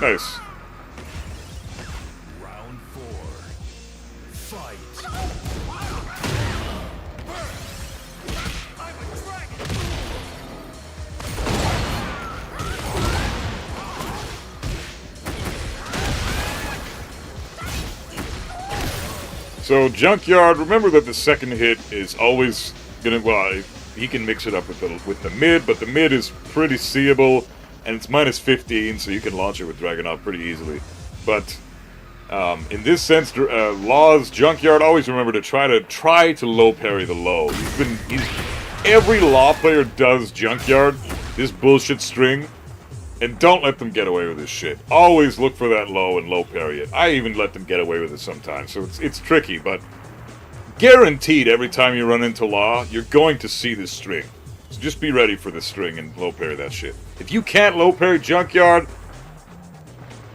Nice. Round 4. Fight. So Junkyard, remember that the second hit is always gonna. Well, he can mix it up with the mid, but the mid is pretty seeable, and it's -15, so you can launch it with Dragunov pretty easily. But in this sense, Law's Junkyard, always remember to try to low parry the low. Every Law player does Junkyard, this bullshit string, and don't let them get away with this shit. Always look for that low and low parry it. I even let them get away with it sometimes, so it's tricky, but guaranteed every time you run into Law, you're going to see this string. So just be ready for this string and low parry that shit. If you can't low parry Junkyard,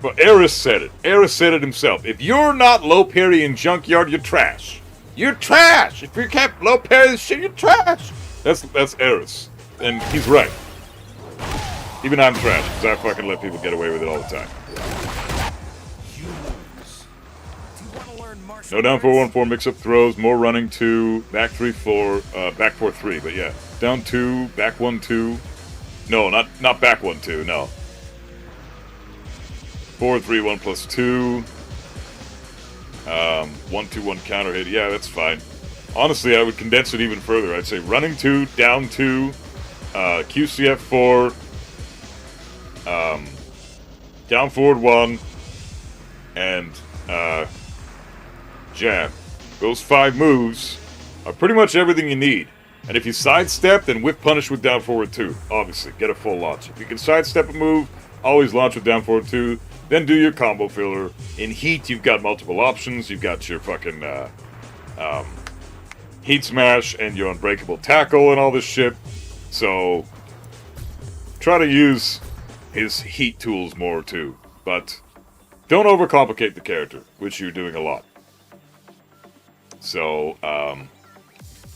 well, Eris said it. Eris said it himself. If you're not low parry in Junkyard, you're trash. You're trash! If you can't low parry this shit, you're trash! That's Eris. And he's right. Even I'm trash, because I fucking let people get away with it all the time. No down 4-1-4 mix-up throws, more running 2, back 3-4, back 4-3, but yeah. Down 2, back 1-2. No, not back 1-2, no. 4-3-1 plus 2. 1-2-1 counter hit. Yeah, that's fine. Honestly, I would condense it even further. I'd say running 2, down 2, QCF 4, down forward 1, and jab. Those 5 moves are pretty much everything you need. And if you sidestep, then whip punish with down forward 2. Obviously, get a full launch. If you can sidestep a move, always launch with down forward 2. Then do your combo filler. In Heat, you've got multiple options. You've got your fucking Heat Smash and your Unbreakable Tackle and all this shit. So, try to use his Heat tools more too. But don't overcomplicate the character, which you're doing a lot. So,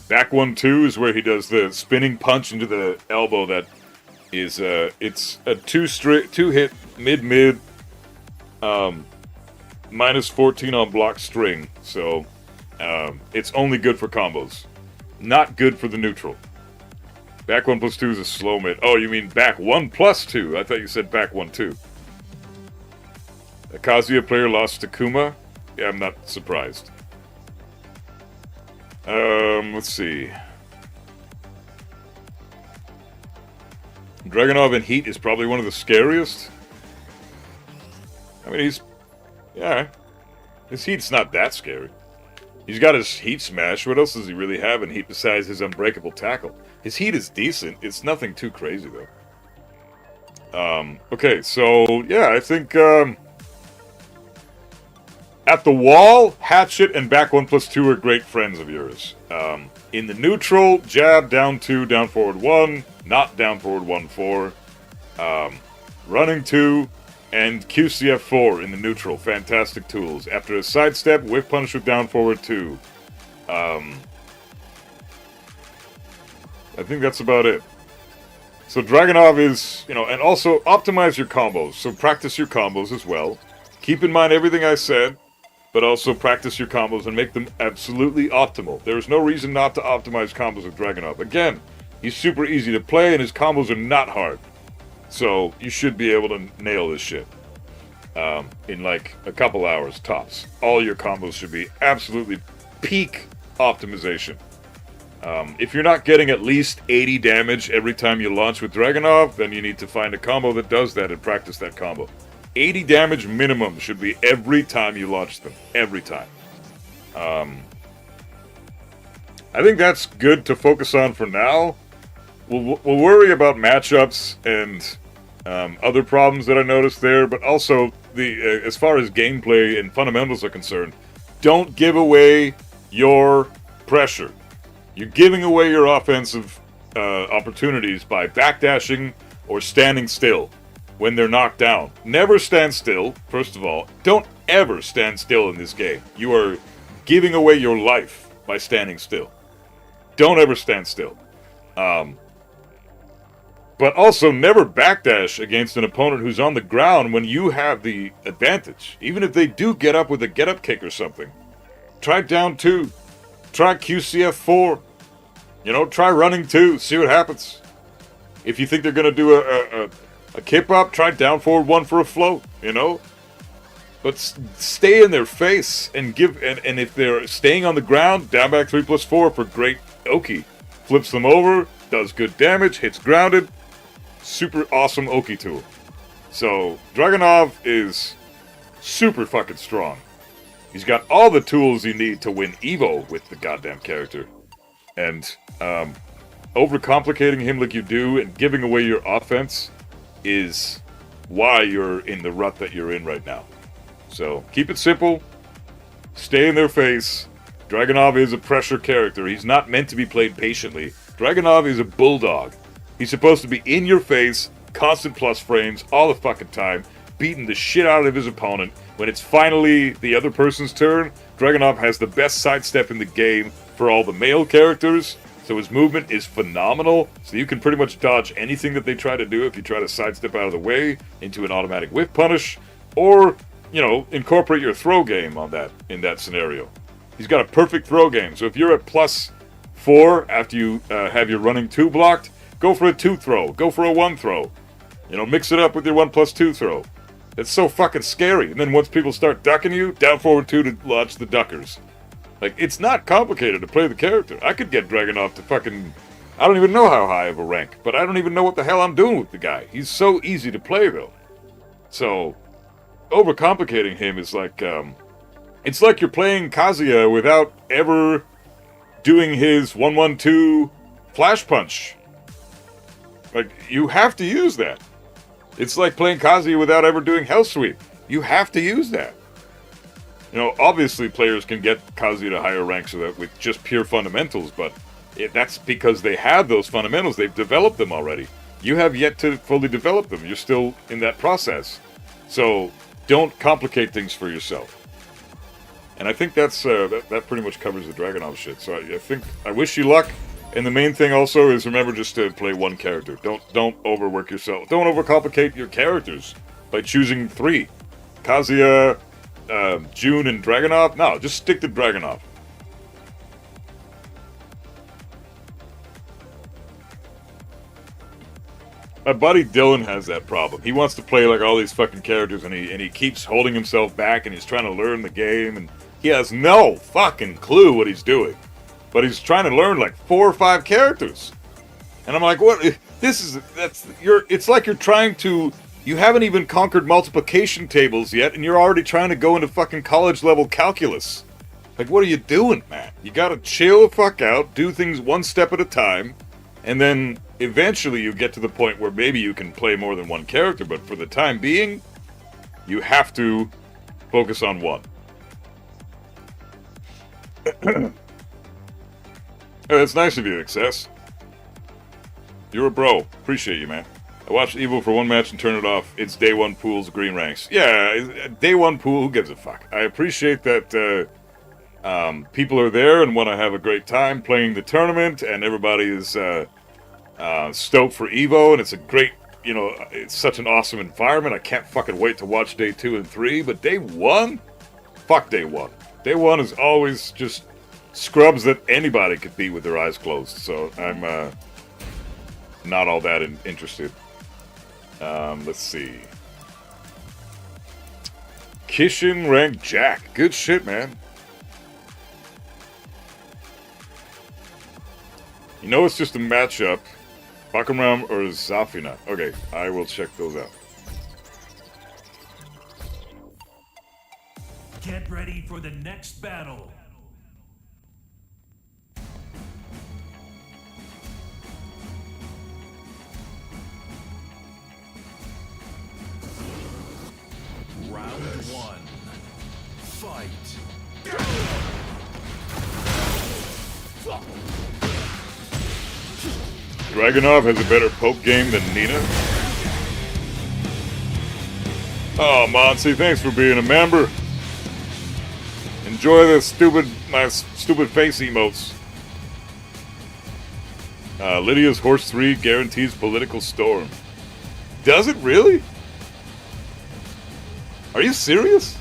back 1-2 is where he does the spinning punch into the elbow that is, it's a 2-hit mid-mid, minus 14 on block string, so it's only good for combos. Not good for the neutral. Back 1 plus 2 is a slow mid. Oh, you mean back 1 plus 2? I thought you said back 1-2. A Kazuya player lost to Kuma? Yeah, I'm not surprised. Let's see. Dragunov in Heat is probably one of the scariest. I mean, yeah. His Heat's not that scary. He's got his Heat Smash. What else does he really have in Heat besides his Unbreakable Tackle? His Heat is decent. It's nothing too crazy, though. Okay, so, yeah, I think, at the wall, Hatchet and back 1 plus 2 are great friends of yours. In the neutral, jab, down 2, down forward 1, not down forward 1-4. Running 2, and QCF 4 in the neutral. Fantastic tools. After a sidestep, whip punish with down forward 2. I think that's about it. So Dragunov is, and also optimize your combos. So practice your combos as well. Keep in mind everything I said, but also practice your combos and make them absolutely optimal. There's no reason not to optimize combos with Dragunov. Again, he's super easy to play and his combos are not hard. So you should be able to nail this shit in like a couple hours tops. All your combos should be absolutely peak optimization. If you're not getting at least 80 damage every time you launch with Dragunov, then you need to find a combo that does that and practice that combo. 80 damage minimum should be every time you launch them. Every time. I think that's good to focus on for now. We'll worry about matchups and other problems that I noticed there, but also as far as gameplay and fundamentals are concerned, don't give away your pressure. You're giving away your offensive opportunities by backdashing or standing still when they're knocked down. Never stand still, first of all. Don't ever stand still in this game. You are giving away your life by standing still. Don't ever stand still. But also never backdash against an opponent who's on the ground when you have the advantage. Even if they do get up with a get-up kick or something. Try down 2. Try QCF 4. Try running 2. See what happens. If you think they're going to do a kip up, try down forward 1 for a float, But stay in their face and and if they're staying on the ground, down back 3 plus 4 for great Oki. Flips them over, does good damage, hits grounded. Super awesome Oki tool. So, Dragunov is super fucking strong. He's got all the tools you need to win Evo with the goddamn character. And, overcomplicating him like you do and giving away your offense is why you're in the rut that you're in right now. So keep it simple. Stay in their face. Dragunov is a pressure character. He's not meant to be played patiently. Dragunov is a bulldog. He's supposed to be in your face, constant plus frames all the fucking time, beating the shit out of his opponent. When it's finally the other person's turn, Dragunov has the best sidestep in the game for all the male characters, so his movement is phenomenal, so you can pretty much dodge anything that they try to do if you try to sidestep out of the way into an automatic whiff punish, or, you know, incorporate your throw game on that in that scenario. He's got a perfect throw game, so if you're at +4 after you have your running 2 blocked, go for a 2 throw, go for a 1 throw. You know, mix it up with your 1+2 throw. It's so fucking scary. And then once people start ducking you, down forward 2 to launch the duckers. Like, it's not complicated to play the character. I could get Dragunov to fucking... I don't even know how high of a rank, but I don't even know what the hell I'm doing with the guy. He's so easy to play, though. So, overcomplicating him is like, it's like you're playing Kazuya without ever doing his 1-1-2 flash punch. Like, you have to use that. It's like playing Kazuya without ever doing Hell Sweep. You have to use that. You know, obviously players can get Kazuya to higher ranks with just pure fundamentals, but that's because they have those fundamentals. They've developed them already. You have yet to fully develop them. You're still in that process. So, don't complicate things for yourself. And I think that's that pretty much covers the Dragunov shit. So I wish you luck. And the main thing also is remember just to play one character. Don't overwork yourself. Don't overcomplicate your characters by choosing 3. Kazuya, June, and Dragunov. No, just stick to Dragunov. My buddy Dylan has that problem. He wants to play like all these fucking characters, and he keeps holding himself back, and he's trying to learn the game, and he has no fucking clue what he's doing. But he's trying to learn like 4 or 5 characters. And I'm like, what? It's like you're trying to, you haven't even conquered multiplication tables yet, and you're already trying to go into fucking college level calculus. Like, what are you doing, man? You gotta chill the fuck out, do things one step at a time, and then eventually you get to the point where maybe you can play more than one character, but for the time being, you have to focus on one. It's nice of you, Excess. You're a bro. Appreciate you, man. I watched Evo for 1 match and turned it off. It's day 1 pools, green ranks. Yeah, day 1 pool, who gives a fuck? I appreciate that people are there and want to have a great time playing the tournament, and everybody is stoked for Evo, and it's a great, you know, it's such an awesome environment. I can't fucking wait to watch day 2 and 3, but day 1? Fuck day 1. Day 1 is always just scrubs that anybody could beat with their eyes closed, so I'm not all that interested. Let's see. Kishin Ranked Jack. Good shit, man. You know it's just a matchup. Bakuram or Zafina. Okay, I will check those out. Get ready for the next battle. Round 1. Fight. Dragunov has a better poke game than Nina. Oh, Monty, thanks for being a member. Enjoy the my stupid face emotes. Lydia's Horse 3 guarantees political storm. Does it really? Are you serious?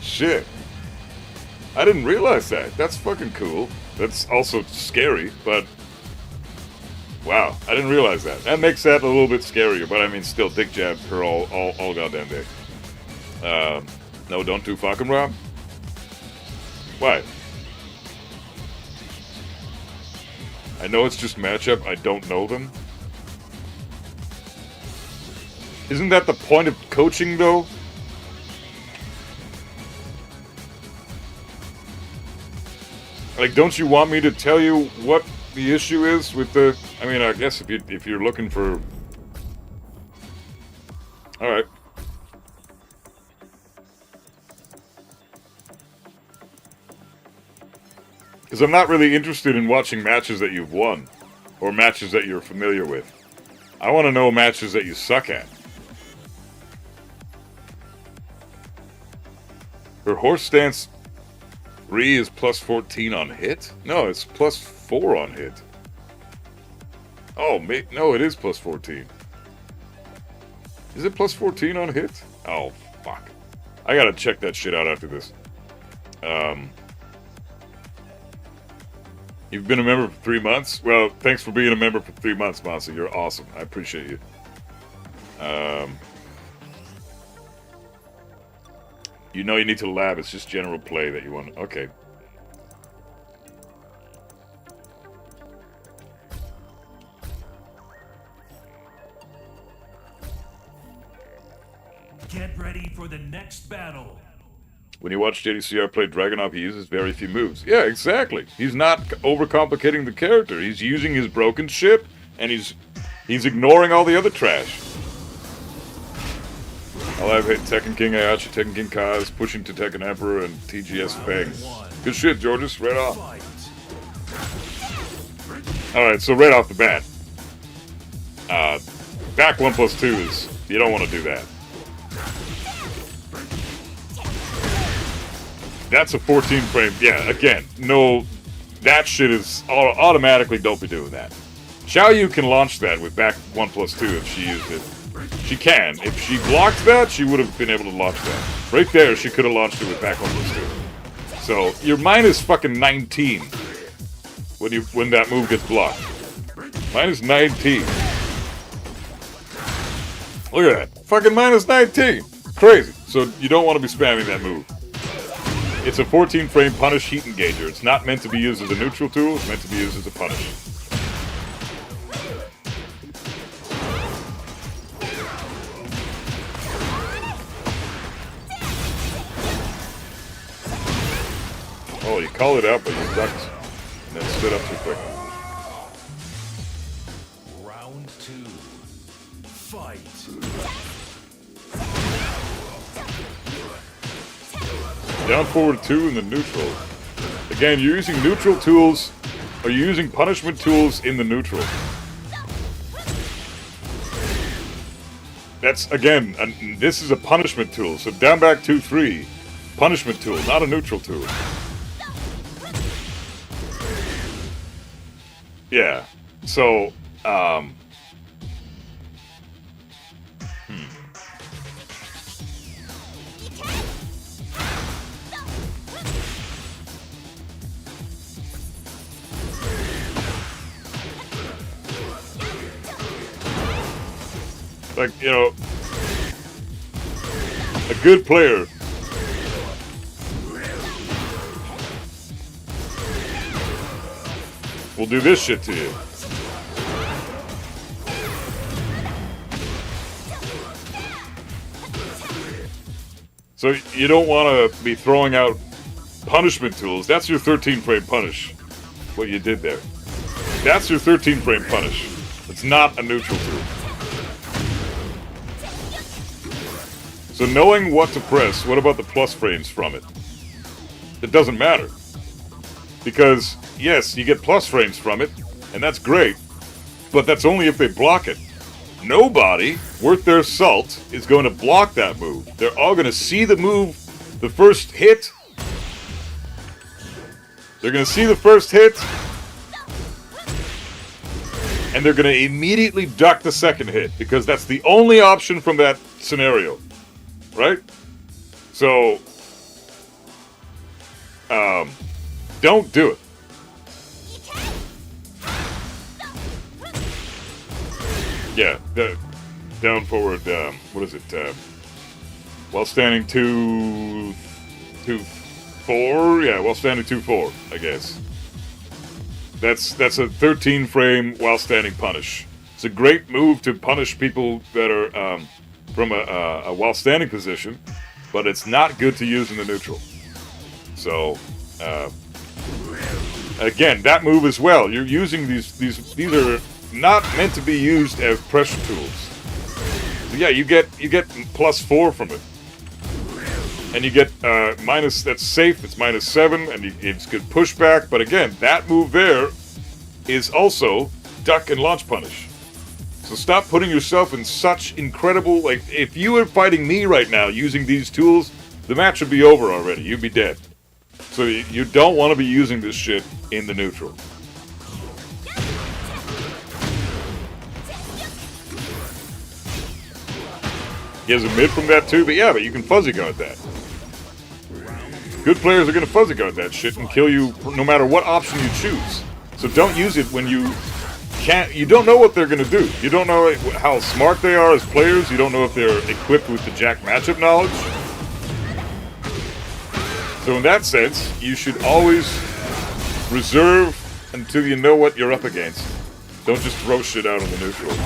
Shit. I didn't realize that. That's fucking cool. That's also scary, but... Wow, I didn't realize that. That makes that a little bit scarier, but I mean, still, dick jab her all goddamn day. No, don't do fucking Rob. Why? I know it's just matchup. I don't know them. Isn't that the point of coaching, though? Like, don't you want me to tell you what the issue is with the... I mean, I guess if you're looking for... Alright. Because I'm not really interested in watching matches that you've won. Or matches that you're familiar with. I want to know matches that you suck at. Her horse stance Re is plus 14 on hit? No, it's plus 4 on hit. Oh, no, it is plus 14. Is it plus 14 on hit? Oh, fuck. I gotta check that shit out after this. You've been a member for 3 months? Well, thanks for being a member for 3 months, Monster. You're awesome. I appreciate you. You know you need to lab. It's just general play that you want. Okay. Get ready for the next battle. When you watch JDCR play Dragunov, he uses very few moves. Yeah, exactly. He's not overcomplicating the character. He's using his broken ship, and he's ignoring all the other trash. I'll have hit Tekken King Ayachi, Tekken King Kaz, pushing to Tekken Emperor, and TGS Fang. Good shit, Georges. Right off. Alright, so right off the bat. Back 1+2 is... You don't want to do that. That's a 14 frame. Yeah, again, no... That shit is... Automatically don't be doing that. Xiaoyu can launch that with back 1+2 if she used it. She can. If she blocked that, she would have been able to launch that. Right there, she could have launched it with back 1+2. So, you're minus fucking 19 when that move gets blocked. Minus 19. Look at that. Fucking minus 19. Crazy. So, you don't want to be spamming that move. It's a 14 frame punish heat engager. It's not meant to be used as a neutral tool. It's meant to be used as a punish. Oh, you called it out, but you ducked and then stood up too quick. Round 2. Fight. Down forward 2 in the neutral. Again, you're using neutral tools, or you're using punishment tools in the neutral. That's, again, this is a punishment tool. So down back 2-3, punishment tool, not a neutral tool. Yeah, so, like, you know, a good player will do this shit to you. So you don't want to be throwing out punishment tools. That's your 13 frame punish. What you did there. That's your 13 frame punish. It's not a neutral tool. So knowing what to press, what about the plus frames from it? It doesn't matter. Because, yes, you get plus frames from it, and that's great, but that's only if they block it. Nobody worth their salt is going to block that move. They're all going to see the move, the first hit. They're going to see the first hit, and they're going to immediately duck the second hit, because that's the only option from that scenario. Right? So, don't do it. Yeah, down forward, what is it? While standing 2-4? Yeah, while standing 2-4, I guess. That's a 13 frame while standing punish. It's a great move to punish people that are, from a while standing position, but it's not good to use in the neutral. So, Again, that move as well. You're using these are not meant to be used as pressure tools. So yeah, you get +4 from it. And you get minus, that's safe, it's -7, and it's good pushback. But again, that move there is also duck and launch punish. So stop putting yourself in such incredible, like, if you were fighting me right now using these tools, the match would be over already. You'd be dead. So you don't want to be using this shit in the neutral. He has a mid from that too, but yeah, but you can fuzzy guard that. Good players are going to fuzzy guard that shit and kill you no matter what option you choose. So don't use it when you can't. You don't know what they're going to do. You don't know how smart they are as players. You don't know if they're equipped with the Jack matchup knowledge. So in that sense, you should always reserve until you know what you're up against. Don't just throw shit out on the neutral.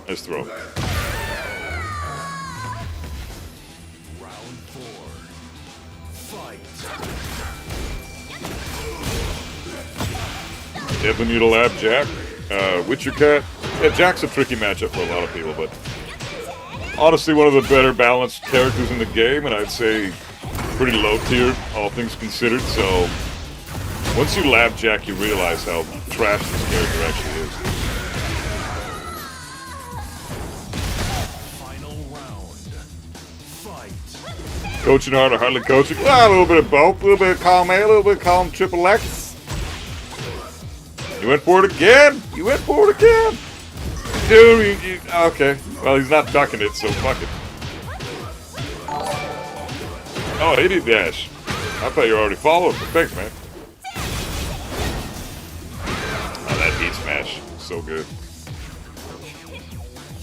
Nice throw. Round 4. Fight. Definitely need to lab Jack. Witcher Cat. Yeah, Jack's a tricky matchup for a lot of people, but honestly one of the better balanced characters in the game, and I'd say pretty low tier, all things considered. So once you lab Jack, you realize how trash this character actually is. Coaching hard or hardly coaching? Well, a little bit of both. A little bit of column A, a little bit of column triple X. You went for it again? You went for it again? Dude, okay. Well, he's not ducking it, so fuck it. Oh, he did dash. I thought you were already following, but thanks, man. Oh, that heat smash. So good.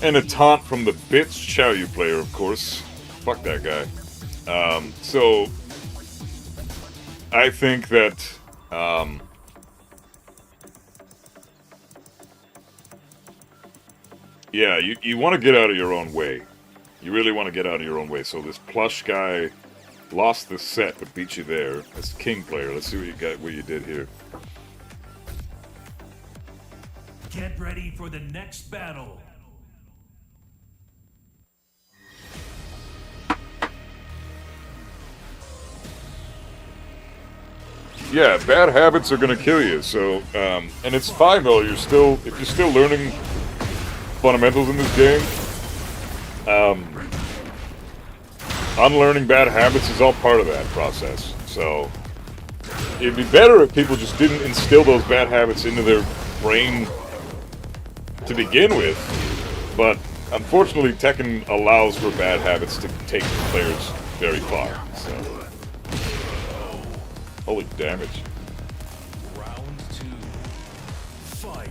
And a taunt from the bitch Xiaoyu player, of course. Fuck that guy. So I think that yeah, you want to get out of your own way. You really want to get out of your own way. So this plush guy lost the set but beat you there. That's king player. Let's see what you got, what you did here. Get ready for the next battle. Yeah, bad habits are gonna kill you. So, and it's fine though. If you're still learning fundamentals in this game, unlearning bad habits is all part of that process. So, it'd be better if people just didn't instill those bad habits into their brain to begin with. But unfortunately, Tekken allows for bad habits to take players very far. So. Holy damage. Round 2. Fight.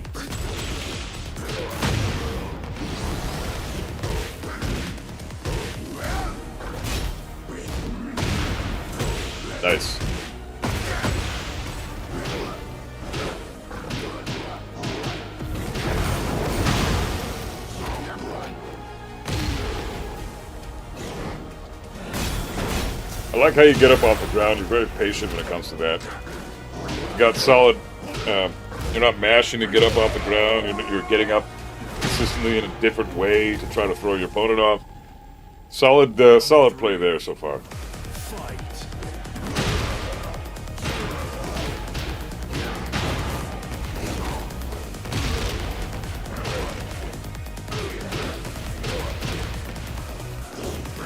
Nice. I like how you get up off the ground. You're very patient when it comes to that. You got solid. You're not mashing to get up off the ground. You're getting up consistently in a different way to try to throw your opponent off. Solid play there so far. Fight.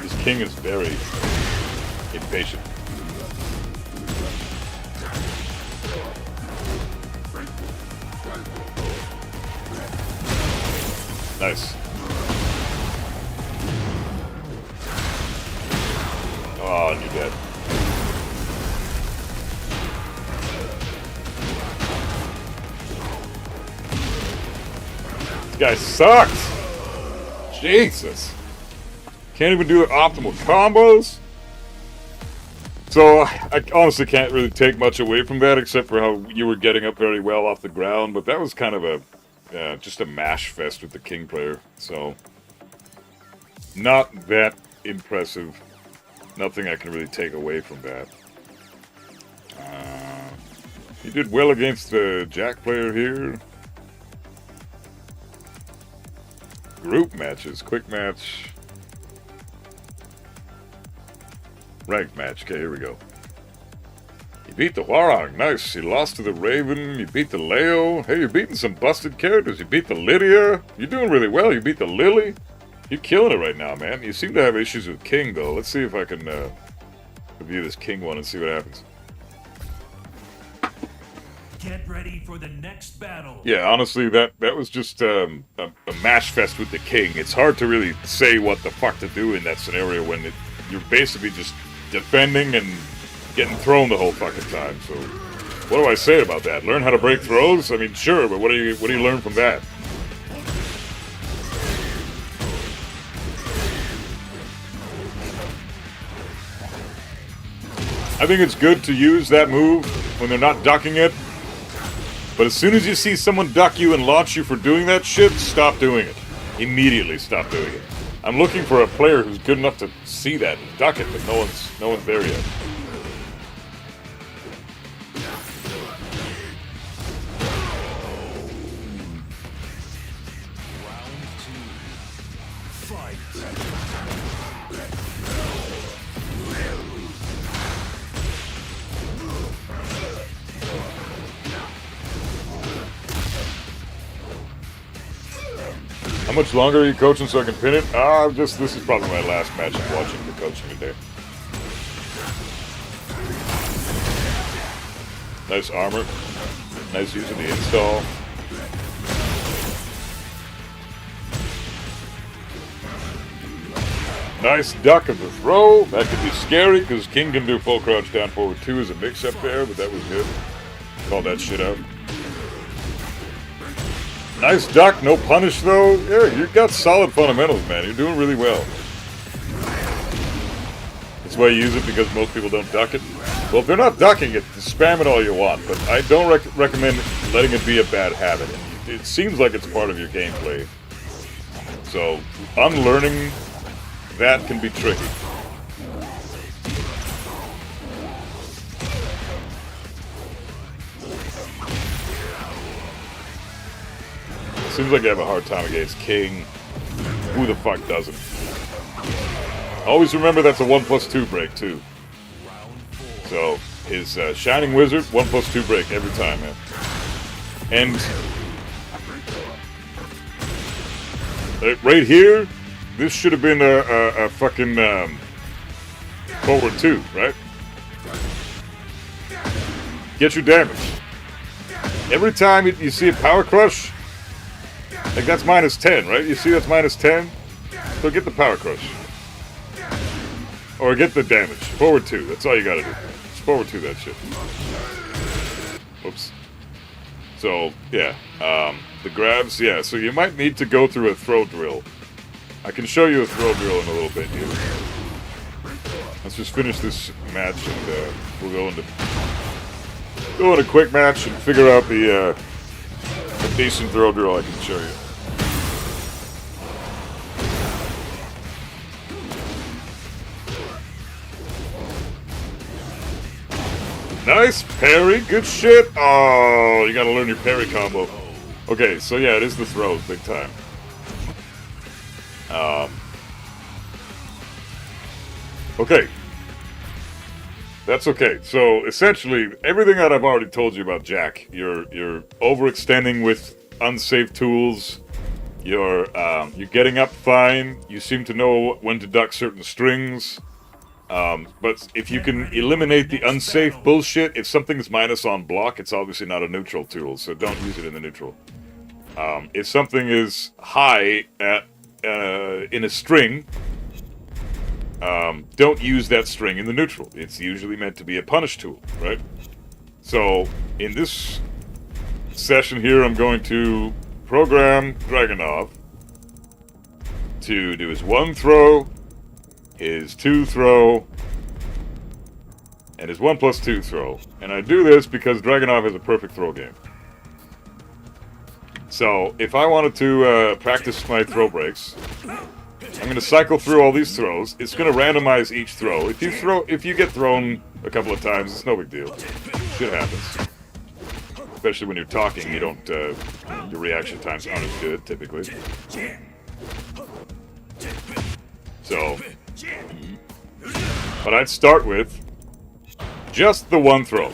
This king is very impatient. Nice. Oh, and you're dead. This guy sucks. Jesus. Can't even do the optimal combos. So I honestly can't really take much away from that, except for how you were getting up very well off the ground. But that was kind of a just a mash fest with the king player. So not that impressive. Nothing I can really take away from that. You did well against the jack player here. Group matches, quick match. Ranked match. Okay, here we go. You beat the Warog. Nice. You lost to the Raven. You beat the Leo. Hey, you're beating some busted characters. You beat the Lydia. You're doing really well. You beat the Lily. You're killing it right now, man. You seem to have issues with King, though. Let's see if I can review this King one and see what happens. Get ready for the next battle. Yeah, honestly, that was just a mash fest with the King. It's hard to really say what the fuck to do in that scenario when you're basically just defending and getting thrown the whole fucking time. So, what do I say about that? Learn how to break throws? I mean, sure, but what do you learn from that? I think it's good to use that move when they're not ducking it. But as soon as you see someone duck you and launch you for doing that shit, stop doing it. Immediately stop doing it. I'm looking for a player who's good enough to see that and duck it, but no one's there yet. How much longer are you coaching so I can pin it? This is probably my last match I'm watching the coaching today. Nice armor. Nice use of the install. Nice duck of the throw. That could be scary because King can do full crouch down forward 2 as a mix up there, but that was good. Called that shit out. Nice duck, no punish though. Yeah, you've got solid fundamentals, man. You're doing really well. That's why you use it, because most people don't duck it. Well, if they're not ducking it, spam it all you want, but I don't recommend letting it be a bad habit. It seems like it's part of your gameplay. So, unlearning that can be tricky. Seems like you have a hard time against King. Who the fuck doesn't? Always remember that's a 1+2 break, too. So, his Shining Wizard, 1+2 break every time, man. And right here, this should have been a fucking forward 2, right? Get your damage. Every time you see a power crush, like that's -10, right? You see that's -10? So get the power crush. Or get the damage. Forward 2, that's all you gotta do. Just forward 2 that shit. Oops. So, yeah. The grabs, yeah. So you might need to go through a throw drill. I can show you a throw drill in a little bit here. Let's just finish this match and we'll go into a quick match and figure out a decent throw drill I can show you. Nice parry, good shit. Oh, you gotta learn your parry combo. Okay, so yeah, it is the throws, big time. Okay. That's okay. So essentially, everything that I've already told you about Jack, you're overextending with unsafe tools. You're getting up fine. You seem to know when to duck certain strings. But if you can eliminate the unsafe bullshit, if something's minus on block, it's obviously not a neutral tool, so don't use it in the neutral. If something is high in a string, don't use that string in the neutral. It's usually meant to be a punish tool, right? So, in this session here, I'm going to program Dragunov to do his 1 throw, his 2 throw, and his 1+2 throw. And I do this because Dragunov has a perfect throw game. So, if I wanted to practice my throw breaks, I'm going to cycle through all these throws. It's going to randomize each throw. If you get thrown a couple of times, it's no big deal. Shit happens. Especially when you're talking, you don't, your reaction times aren't as good, typically. So, but I'd start with just the one throw.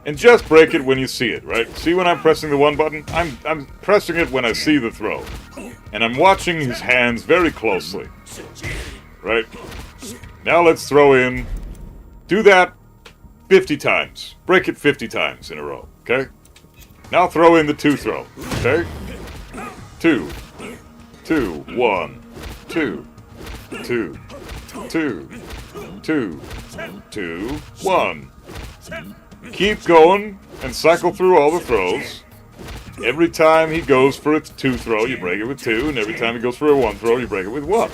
And just break it when you see it, right? See when I'm pressing the one button? I'm pressing it when I see the throw. And I'm watching his hands very closely. Right? Now let's throw in... Do that 50 times. Break it 50 times in a row, okay? Now throw in the 2 throw, okay? 2. 2. 1. 2. 2. 2. 2. 2. 1. Keep going and cycle through all the throws. Every time he goes for a 2 throw, you break it with 2, and every time he goes for a 1 throw, you break it with 1.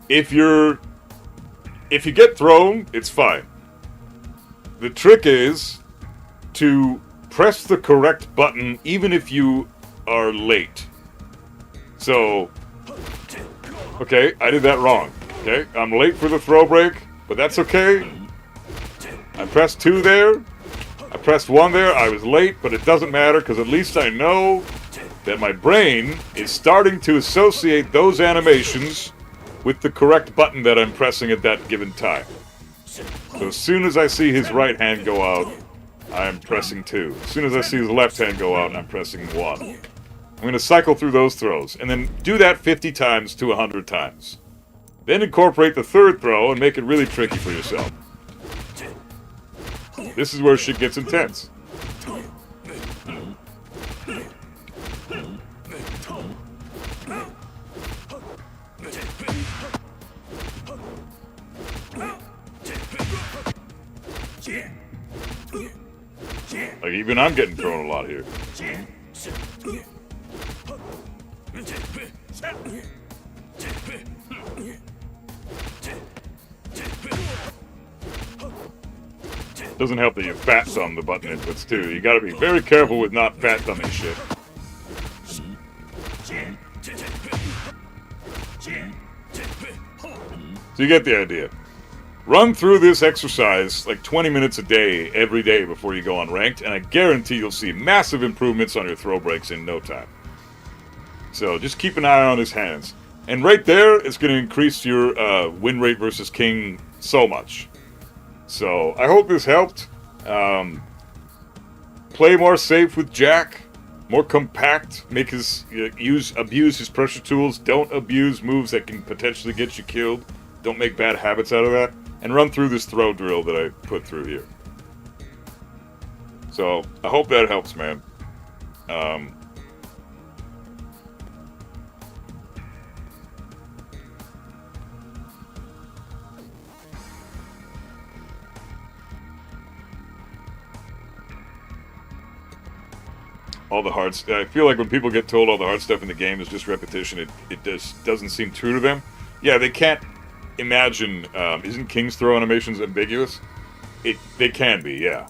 If you get thrown, it's fine. The trick is to press the correct button even if you are late. So, okay, I did that wrong. Okay, I'm late for the throw break, but that's okay. I pressed 2 there. I pressed 1 there. I was late, but it doesn't matter because at least I know that my brain is starting to associate those animations with the correct button that I'm pressing at that given time. So as soon as I see his right hand go out, I'm pressing 2. As soon as I see his left hand go out, I'm pressing 1. I'm going to cycle through those throws, and then do that 50 times to 100 times. Then incorporate the 3rd throw and make it really tricky for yourself. This is where shit gets intense. Like, even I'm getting thrown a lot here. Doesn't help that you fat thumb the button inputs too. You gotta be very careful with not fat thumbing shit. So you get the idea. Run through this exercise like 20 minutes a day, every day before you go on ranked, and I guarantee you'll see massive improvements on your throw breaks in no time. So just keep an eye on his hands. And right there, it's going to increase your win rate versus king so much. So I hope this helped. Play more safe with Jack. More compact. Make his abuse his pressure tools. Don't abuse moves that can potentially get you killed. Don't make bad habits out of that. And run through this throw drill that I put through here. So I hope that helps, man. All the hard I feel like when people get told all the hard stuff in the game is just repetition, it just doesn't seem true to them. Yeah, they can't imagine. Isn't King's throw animations ambiguous? They can be, yeah.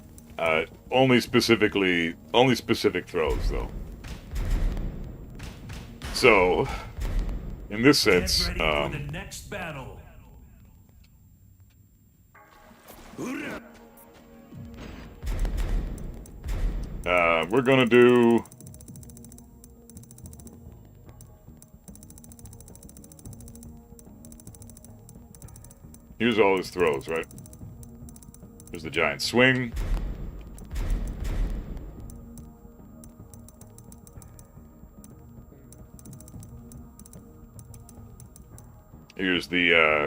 Only specific throws though. So, in this sense, Get ready for the next battle. we're gonna do. Here's all his throws, right? There's the giant swing. Here's the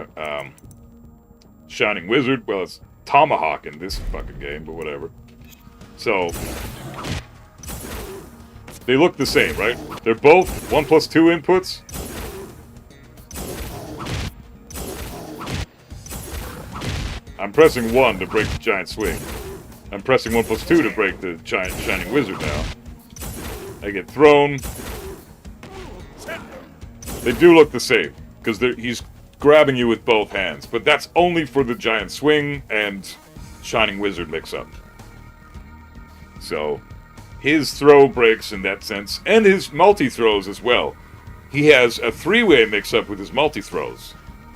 Shining Wizard. Well, it's Tomahawk in this fucking game, but whatever. So, they look the same, right? They're both 1+2 inputs. I'm pressing 1 to break the giant swing. I'm pressing 1+2 to break the giant Shining Wizard now. I get thrown. They do look the same, because he's grabbing you with both hands, but that's only for the giant swing and Shining Wizard mix-up. So, his throw breaks in that sense, and his multi-throws as well. He has a three-way mix-up with his multi-throws,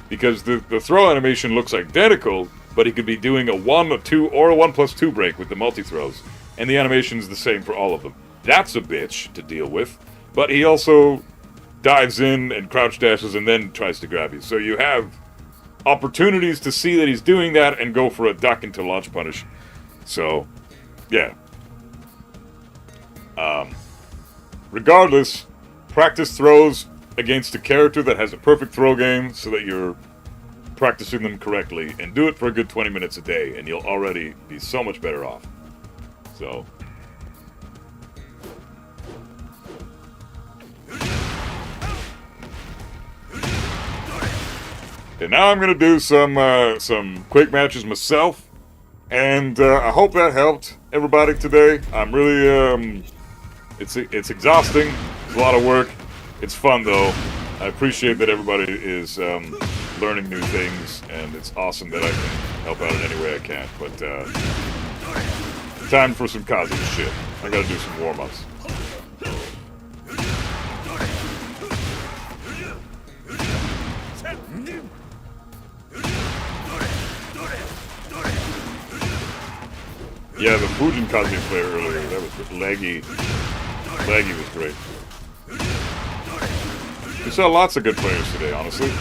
because the throw animation looks identical, but he could be doing a 1, a 2, or a 1+2 break with the multi-throws, and the animation is the same for all of them. That's a bitch to deal with, but he also dives in and crouch dashes and then tries to grab you. So you have opportunities to see that he's doing that and go for a duck into launch punish. So, yeah. Regardless, practice throws against a character that has a perfect throw game so that you're practicing them correctly, and do it for a good 20 minutes a day, and you'll already be so much better off. So... and now I'm gonna do some quick matches myself, and I hope that helped everybody today. I'm really it's exhausting. It's a lot of work. It's fun though. I appreciate that everybody is learning new things, and it's awesome that I can help out in any way I can. But time for some Kazuya shit. I gotta do some warm-ups. Yeah, the Fujin Kazuya player earlier, that was laggy. Laggy was great. We saw lots of good players today, honestly.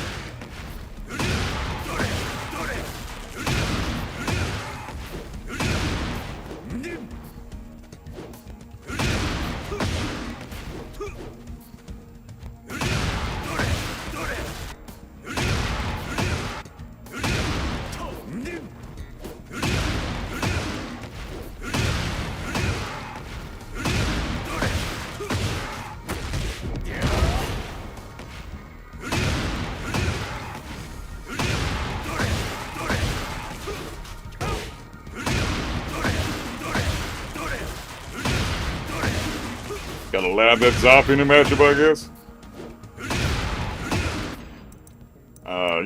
Gotta lab that Zoppy in a matchup, I guess.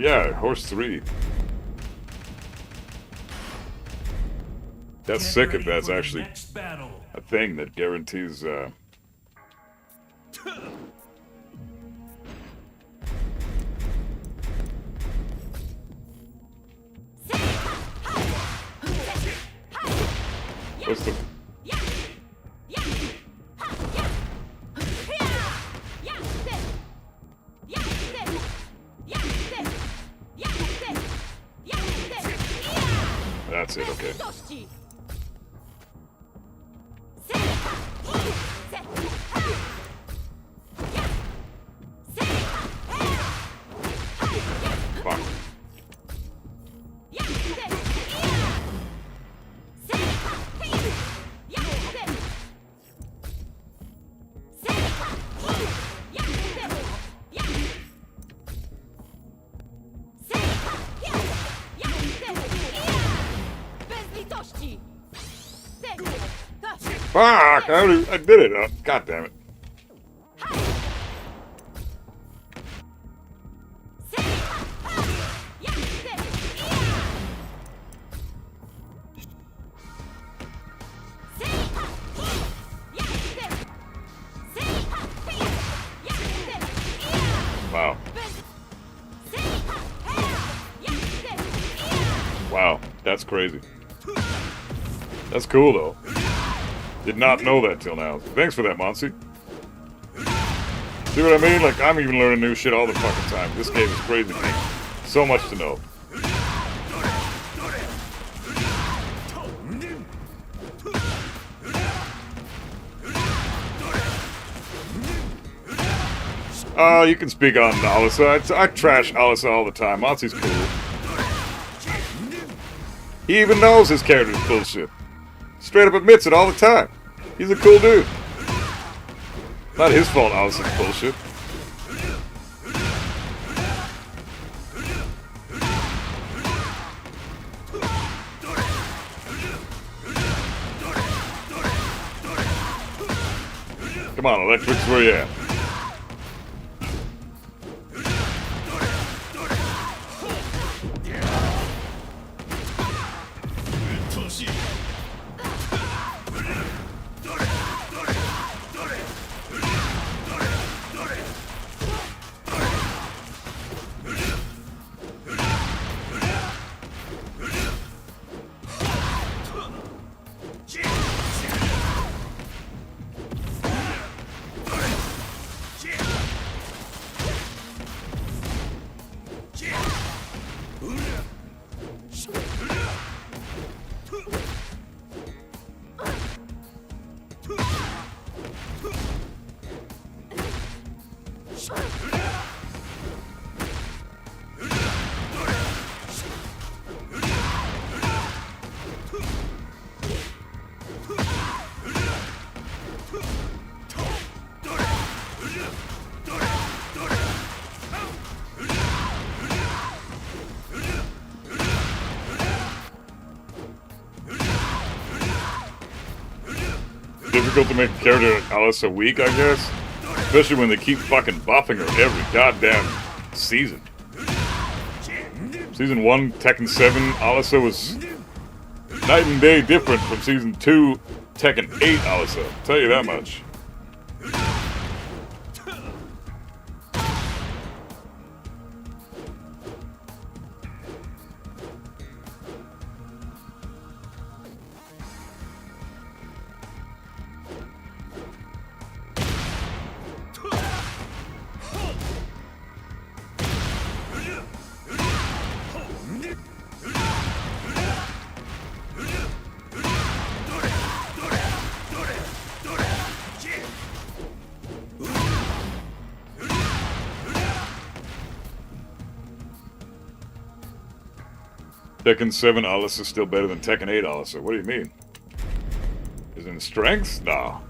Yeah, horse 3. That's Get sick if ready that's for the actually next battle. a thing that guarantees, what's the... That's it, okay. Fuck. Fuck! I did it! Oh, God damn it. Wow. Wow, that's crazy. That's cool, though. Did not know that till now. Thanks for that, Monsi. See what I mean? Like, I'm even learning new shit all the fucking time. This game is crazy to me. So much to know. You can speak on Alisa. I trash Alisa all the time. Monsi's cool. He even knows his character's bullshit. Straight up admits it all the time. He's a cool dude. Not his fault Alice's bullshit. Come on, Electrics, where you at? Difficult to make a character Alice a week, I guess. Especially when they keep fucking buffing her every goddamn season. Season 1, Tekken 7, Alisa was night and day different from Season 2, Tekken 8 Alisa. I'll tell you that much. Tekken 7 Alice is still better than Tekken 8 Alice. What do you mean? Is it in strength? No.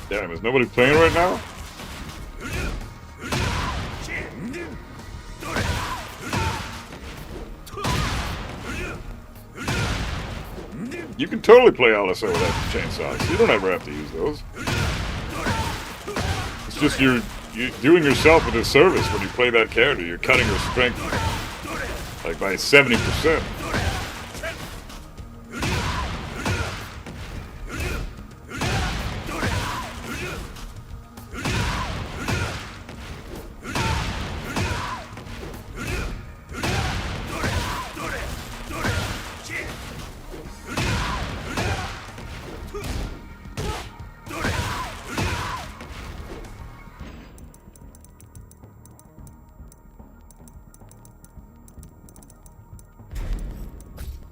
Damn, is nobody playing right now? You can totally play Alice without chainsaws. You don't ever have to use those. It's just you're doing yourself a disservice when you play that character. You're cutting her strength like by 70%.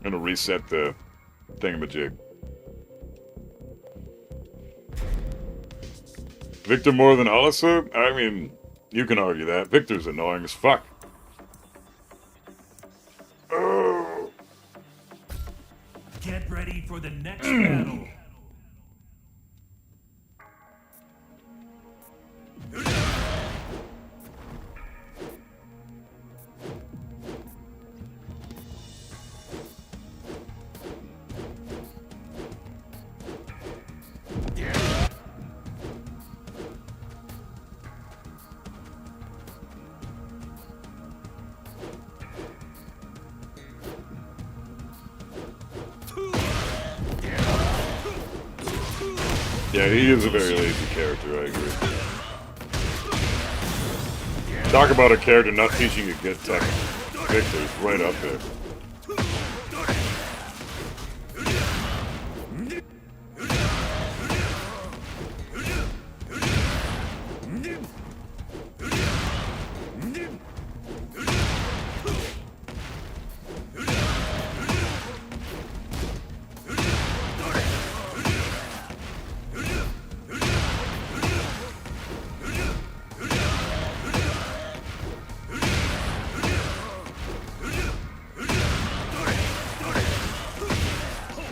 I'm gonna reset the thingamajig. Victor more than Alisa? I mean, you can argue that. Victor's annoying as fuck. Oh. Get ready for the next battle. Yeah, he is a very lazy character, I agree. Talk about a character not teaching you good tech. Victor's right up there.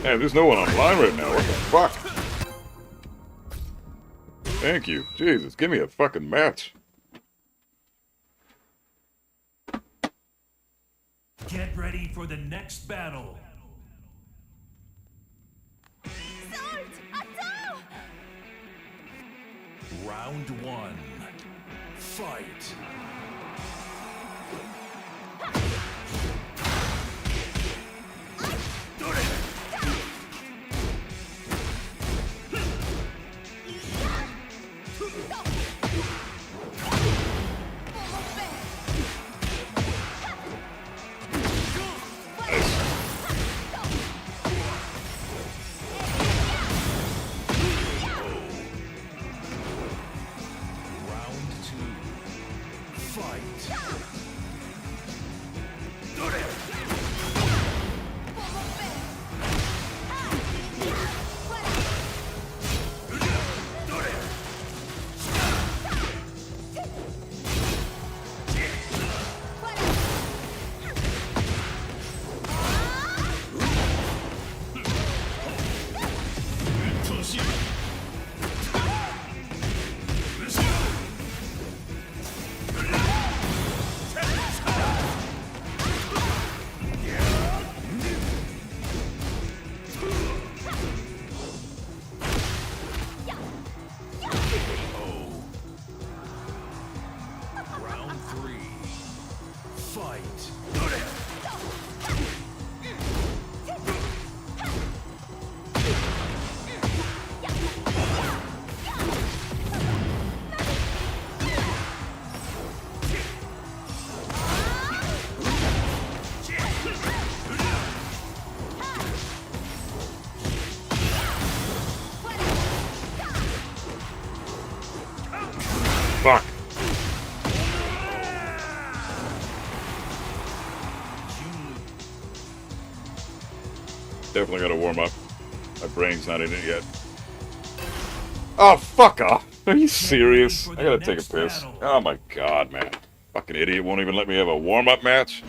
Man, there's no one online right now. What the fuck? Thank you. Jesus, give me a fucking match. Get ready for the next battle. Round one. Fight. Round two. Fight. Round three. Fight. Fuck. Definitely gotta warm up. My brain's not in it yet. Oh, fuck off. Are you serious? I gotta take a piss. Oh my god, man. Fucking idiot won't even let me have a warm-up match.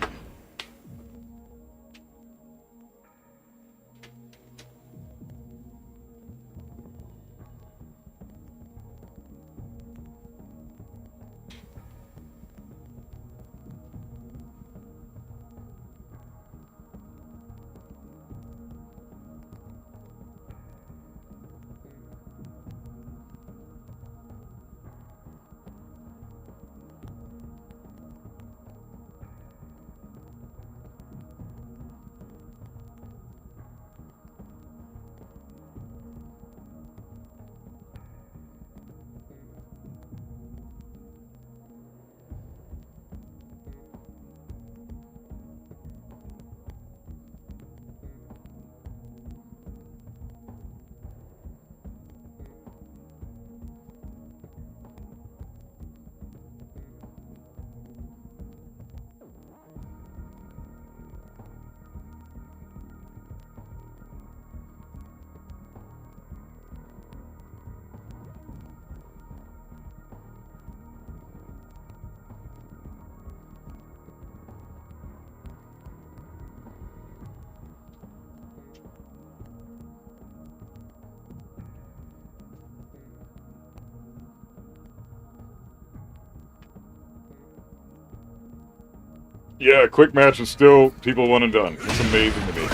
Yeah, quick match is still people one and done. It's amazing to me.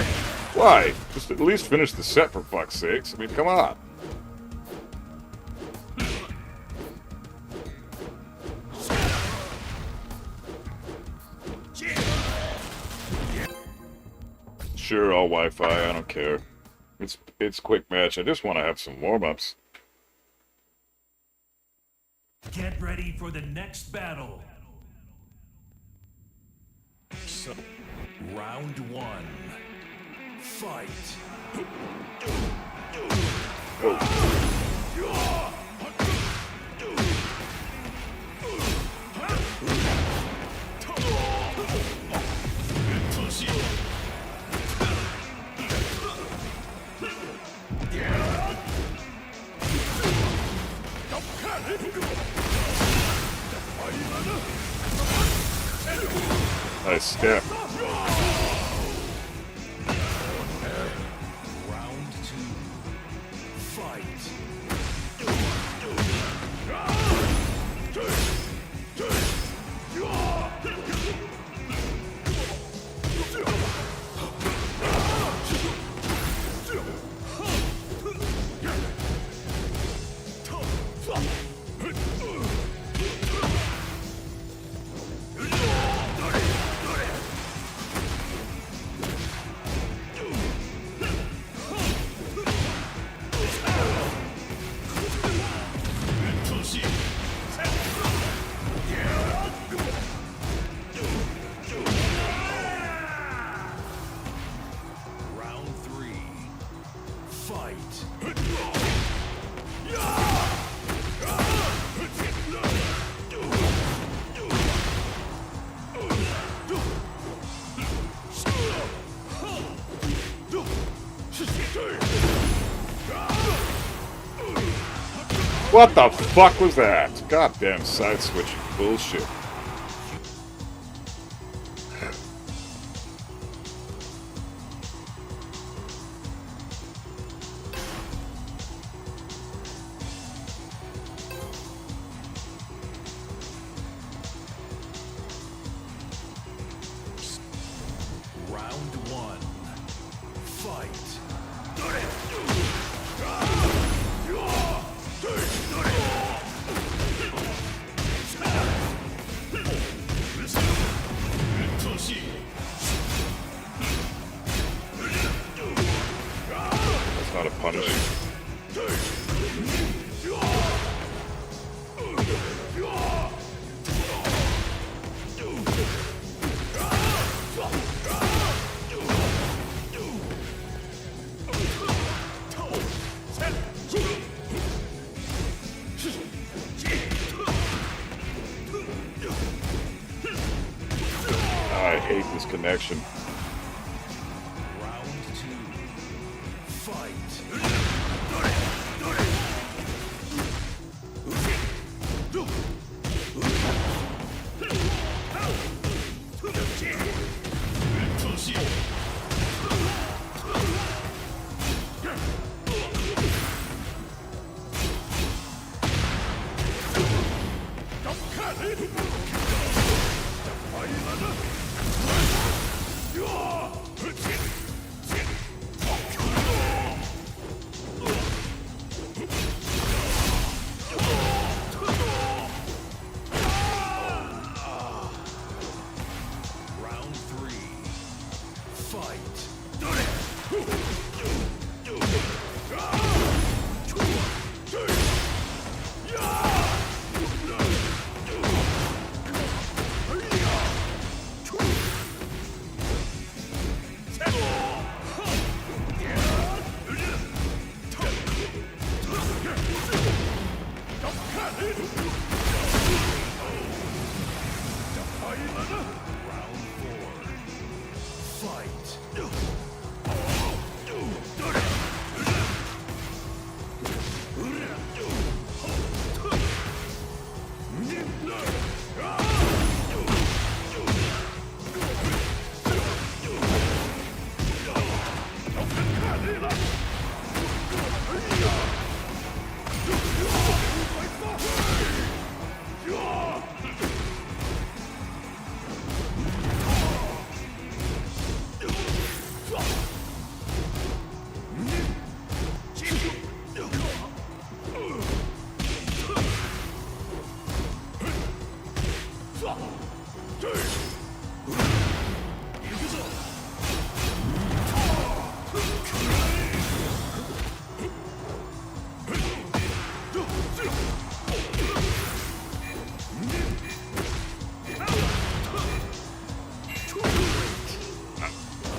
Why? Just at least finish the set for fuck's sakes. I mean, come on. Sure, all Wi-Fi. I don't care. It's quick match. I just want to have some warm-ups. Get ready for the next battle. So, round one. Fight. Nice step. Round two. Fight. What the fuck was that? Goddamn side switching bullshit. Round one. Fight. That's not a punish. I hate this connection. Round two. Fight. Round three. Fight. Round four. Fight.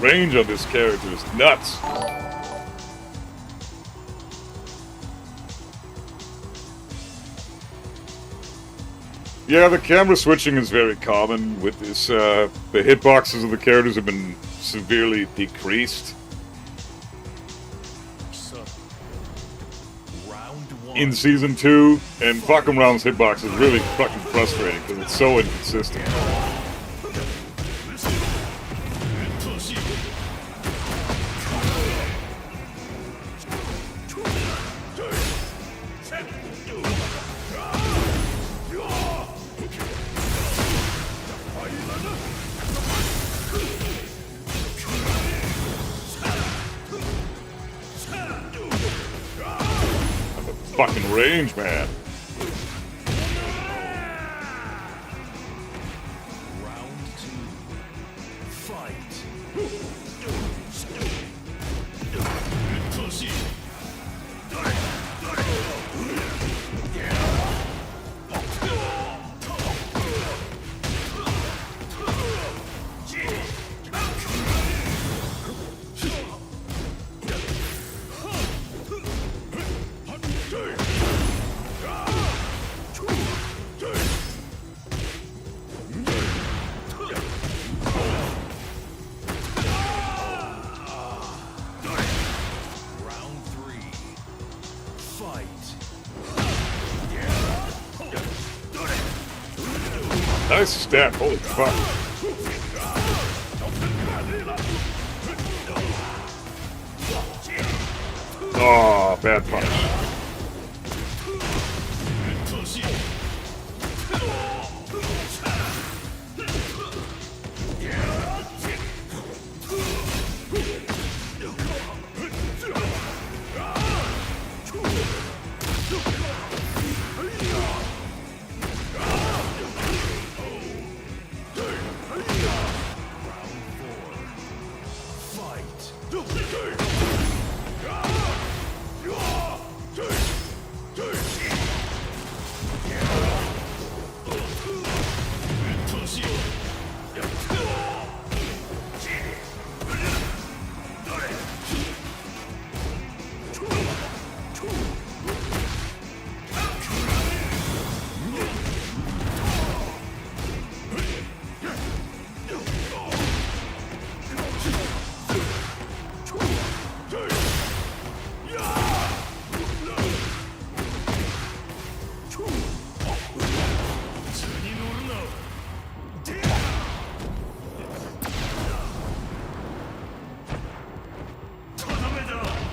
Range on this character is nuts. Yeah, the camera switching is very common with this. The hitboxes of the characters have been severely decreased. Round one. In Season 2, and fucking Round's hitbox is really fucking frustrating because it's so inconsistent. Fucking range, man. Round two. Fight. Round three. Fight. Nice step. Holy fuck. Oh, bad punish.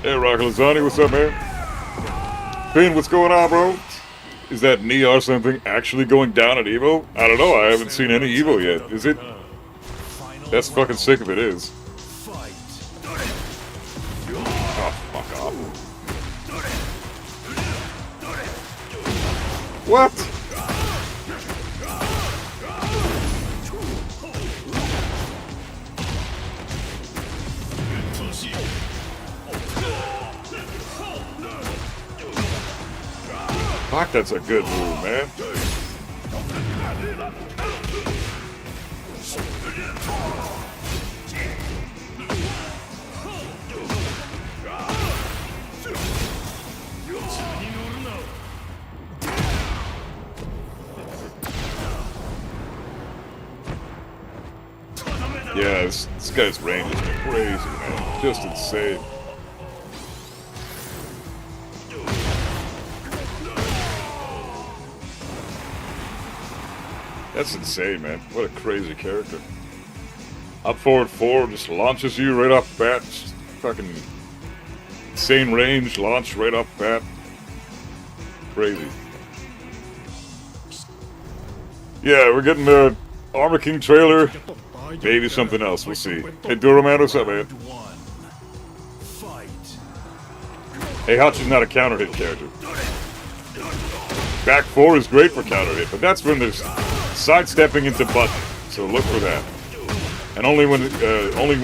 Hey, Rocky Lasagna, what's up, man? Finn, what's going on, bro? Is that knee or something actually going down at Evo? I don't know, I haven't seen any Evo yet. Is it? That's fucking sick if it is. Oh, fuck off. What? Fuck, that's a good move, man. Yeah, this guy's range is crazy, man. Just insane. That's insane, man. What a crazy character. Up forward 4 just launches you right off the bat. Just fucking insane range, launch right off the bat. Crazy. Yeah, we're getting the Armor King trailer. Maybe something else, we'll see. Hey, Duroman, what's up, man? Hey, Hachi's not a counter hit character. Back 4 is great for counter hit, but that's when there's sidestepping into button, so look for that. And only when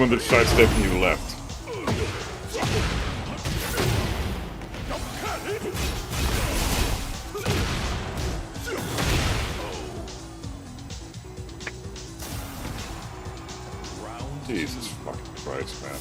they're sidestepping you left. Jesus fucking Christ, man.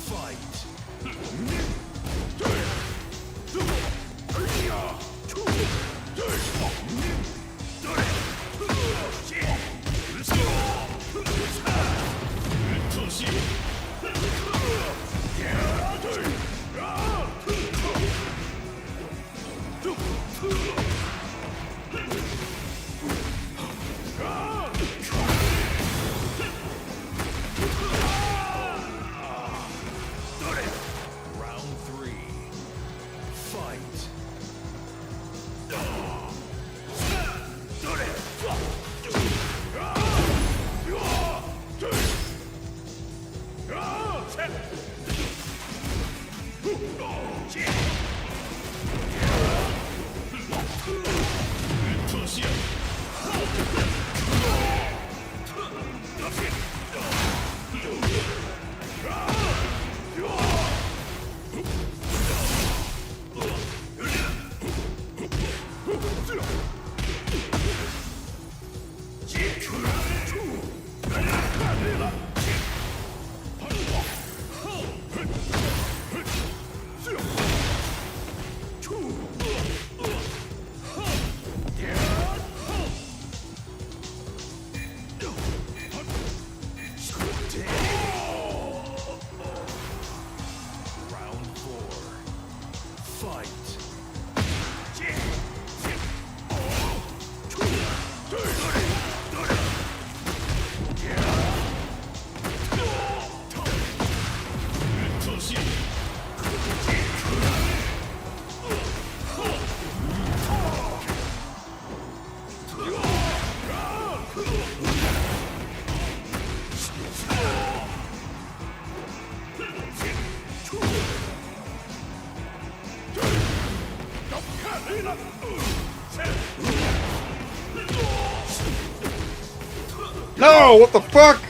No, what the fuck?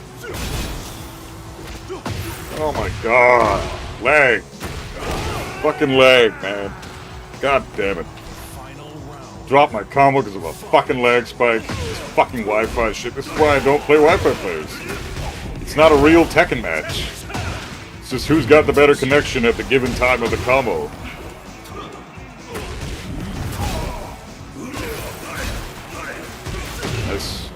Oh my god. Lag. Fucking lag, man. God damn it. Drop my combo because of a fucking lag spike. This fucking Wi-Fi shit. This is why I don't play Wi-Fi players. It's not a real Tekken match. It's just who's got the better connection at the given time of the combo. Nice.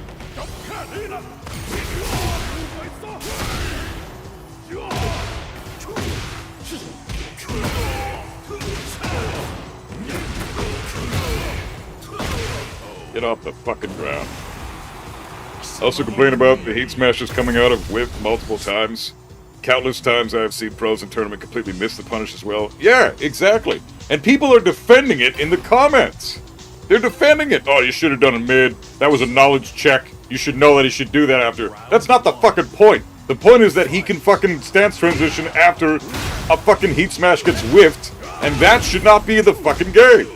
Get off the fucking ground. I also complain about the heat smashes coming out of Whip multiple times. Countless times I've seen pros in tournament completely miss the punish as well. Yeah, exactly. And people are defending it in the comments. They're defending it. Oh, you should have done a mid. That was a knowledge check. You should know that he should do that after. That's not the fucking point. The point is that he can fucking stance transition after a fucking heat smash gets whiffed, and that should not be the fucking game.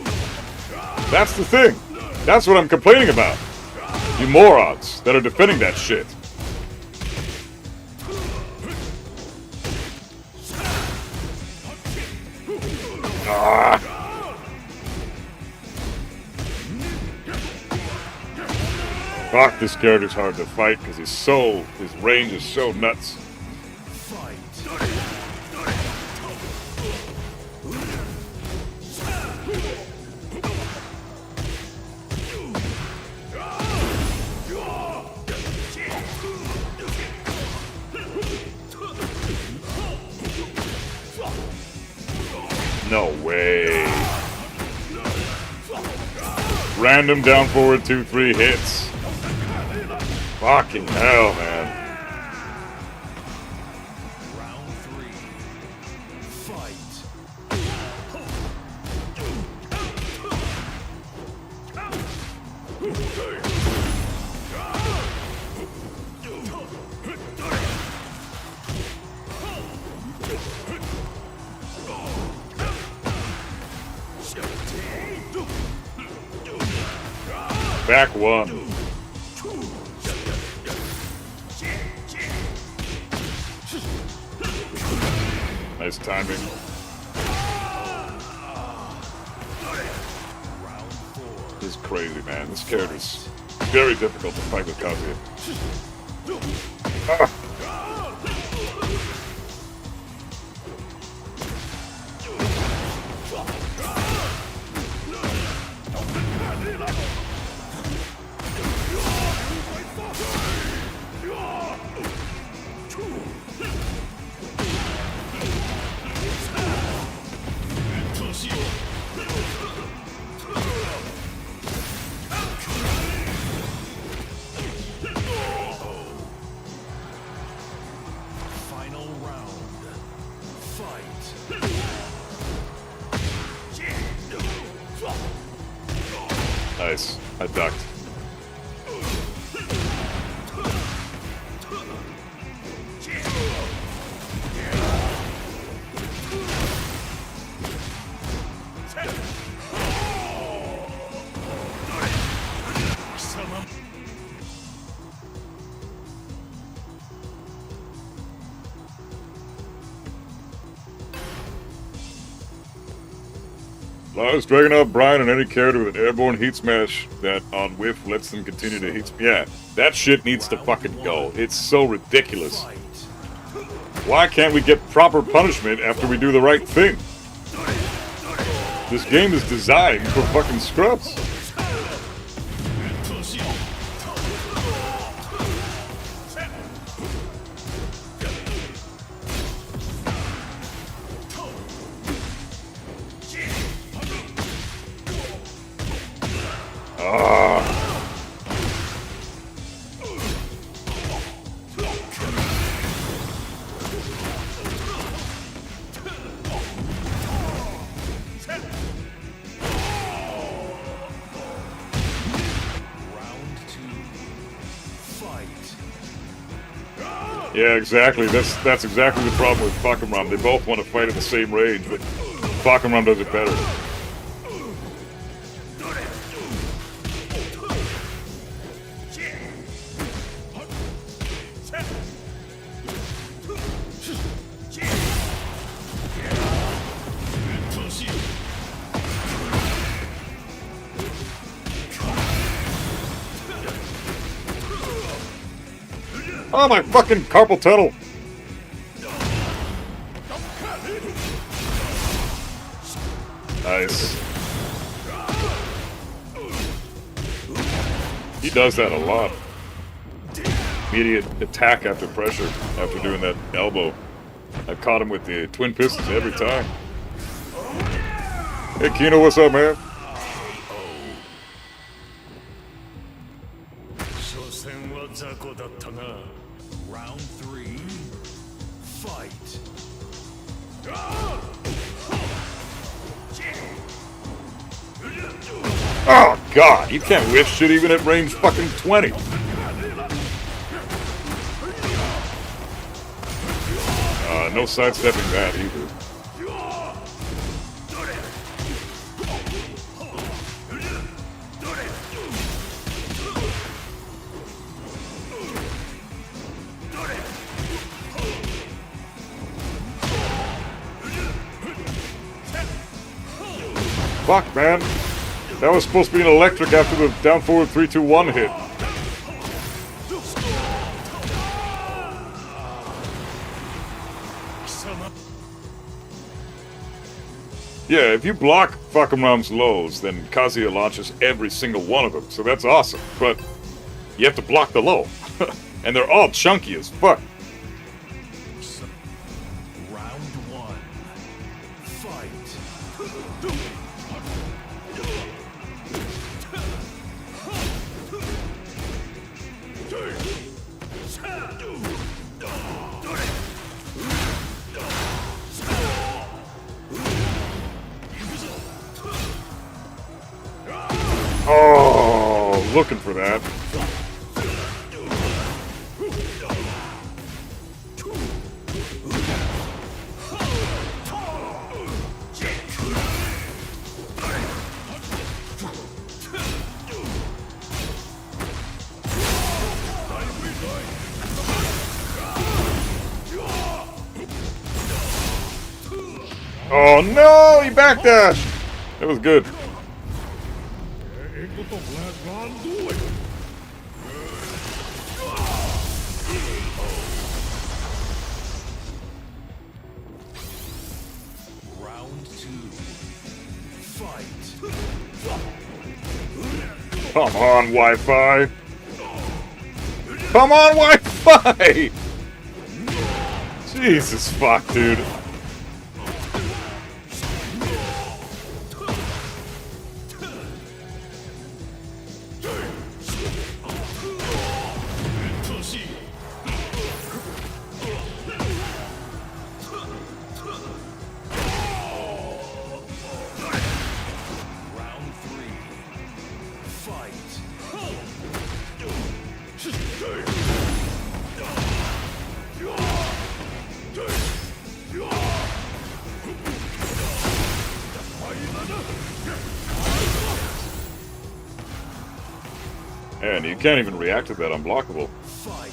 That's the thing. That's what I'm complaining about. You morons that are defending that shit. Ah. Fuck, this character's hard to fight because his range is so nuts. No way. Random down forward 2-3 hits. Fucking hell, man. Round 3. Fight. Back one. Nice timing. This is crazy, man. This character's very difficult to fight with Kazuya. Ah. Final round. Fight. Nice. I ducked. Lars dragging out Brian and any character with an airborne heat smash that on whiff lets them continue to heat. Yeah, that shit needs to fucking go. It's so ridiculous. Why can't we get proper punishment after we do the right thing? This game is designed for fucking scrubs. Yeah, exactly. That's exactly the problem with Fakamram. They both want to fight at the same range, but Fakamram does it better. Oh, my fucking carpal tunnel! Nice. He does that a lot. Immediate attack after pressure, after doing that elbow. I've caught him with the twin pistols every time. Hey Kino, what's up, man? Round 3. Fight. Oh god, you can't whiff shit even at range fucking 20. No sidestepping that either. Fuck, man. That was supposed to be an electric after the down forward 3-2-1 hit. Yeah, if you block Fakumram's lows, then Kazuya launches every single one of them, so that's awesome. But you have to block the low. And they're all chunky as fuck. Round 1. Fight. Oh, looking for that. Oh no, he backdashed. That was good. Round 2. Fight. Come on, Wi-Fi. Come on, Wi-Fi. Jesus fuck, dude. Round 3. Fight. And you can't even react to that unblockable. Fight.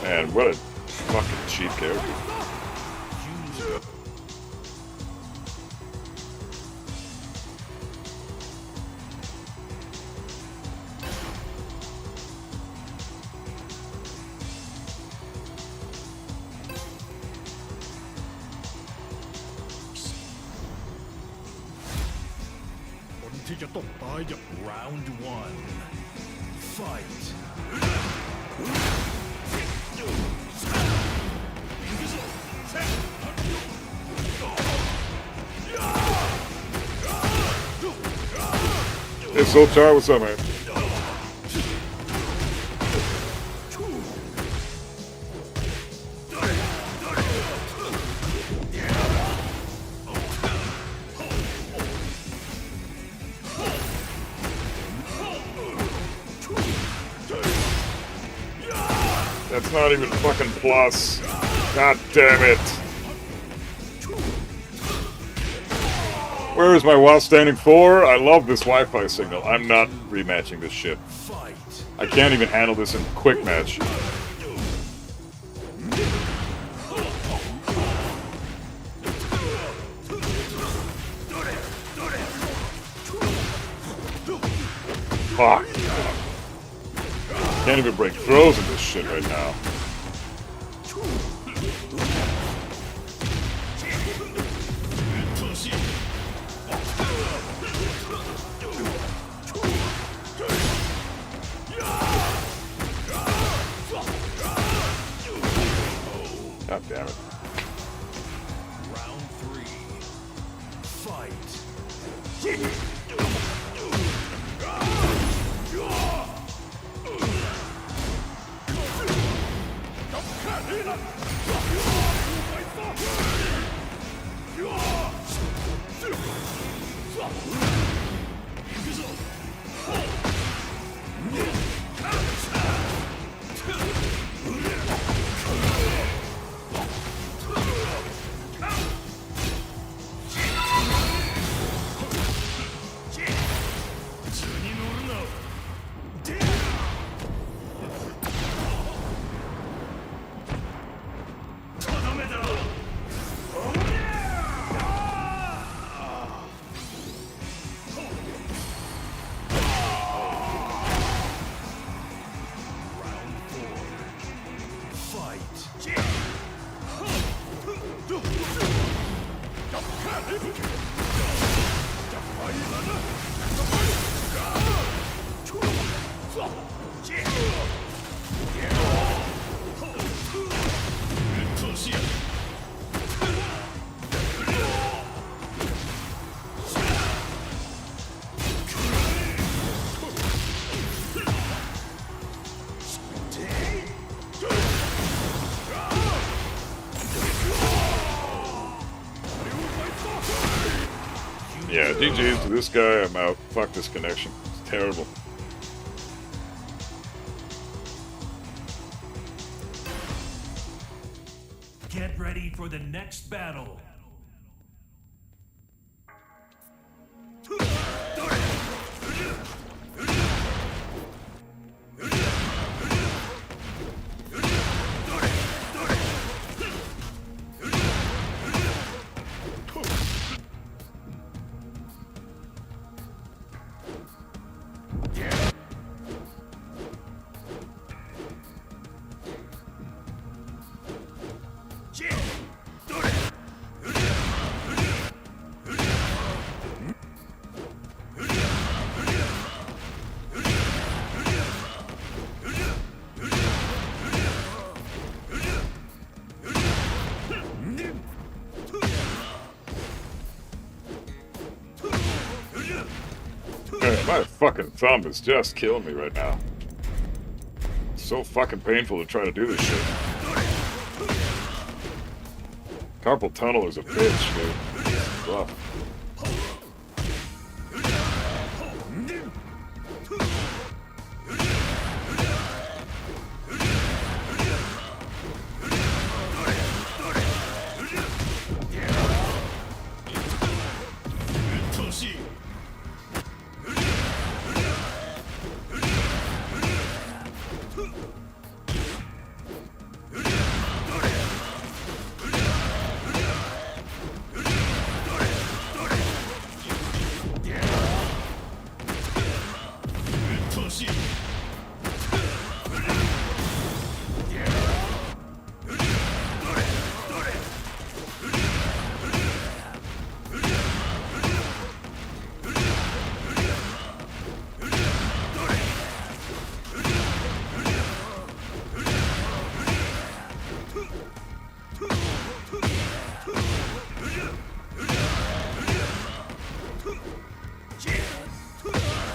Man, what a fucking cheap character. Round 1. Fight. Hey, Soul Child, what's up, man? That's not even fucking plus. God damn it. Where is my while standing 4? I love this Wi-Fi signal. I'm not rematching this shit. Fight. I can't even handle this in quick match. Fuck. Can't even break throws in this shit right now. God damn it. Round 3. Fight. Yeah, GG's to this guy. I'm out. Fuck this connection. It's terrible. Get ready for the next battle. Man, my fucking thumb is just killing me right now. It's so fucking painful to try to do this shit. Carpal tunnel is a bitch, dude. It's rough.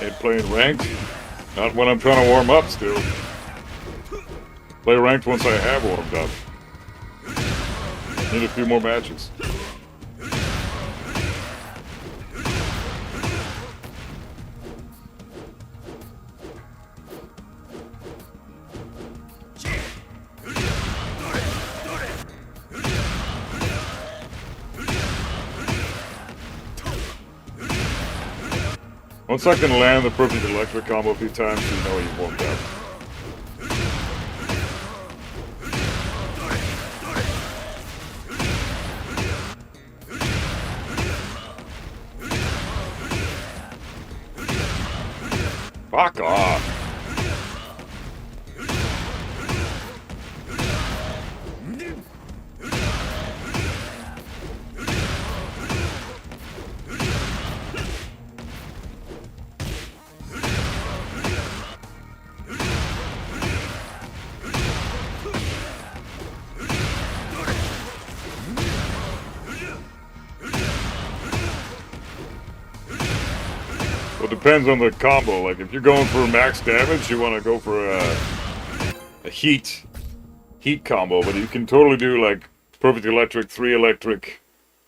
Ain't playing ranked. Not when I'm trying to warm up still. Play ranked once I have warmed up. Need a few more matches. Once I can land the perfect electric combo a few times, you know you've warmed up. Fuck off. Well, it depends on the combo. Like, if you're going for max damage, you want to go for a heat combo. But you can totally do, like, perfect electric, 3 electric,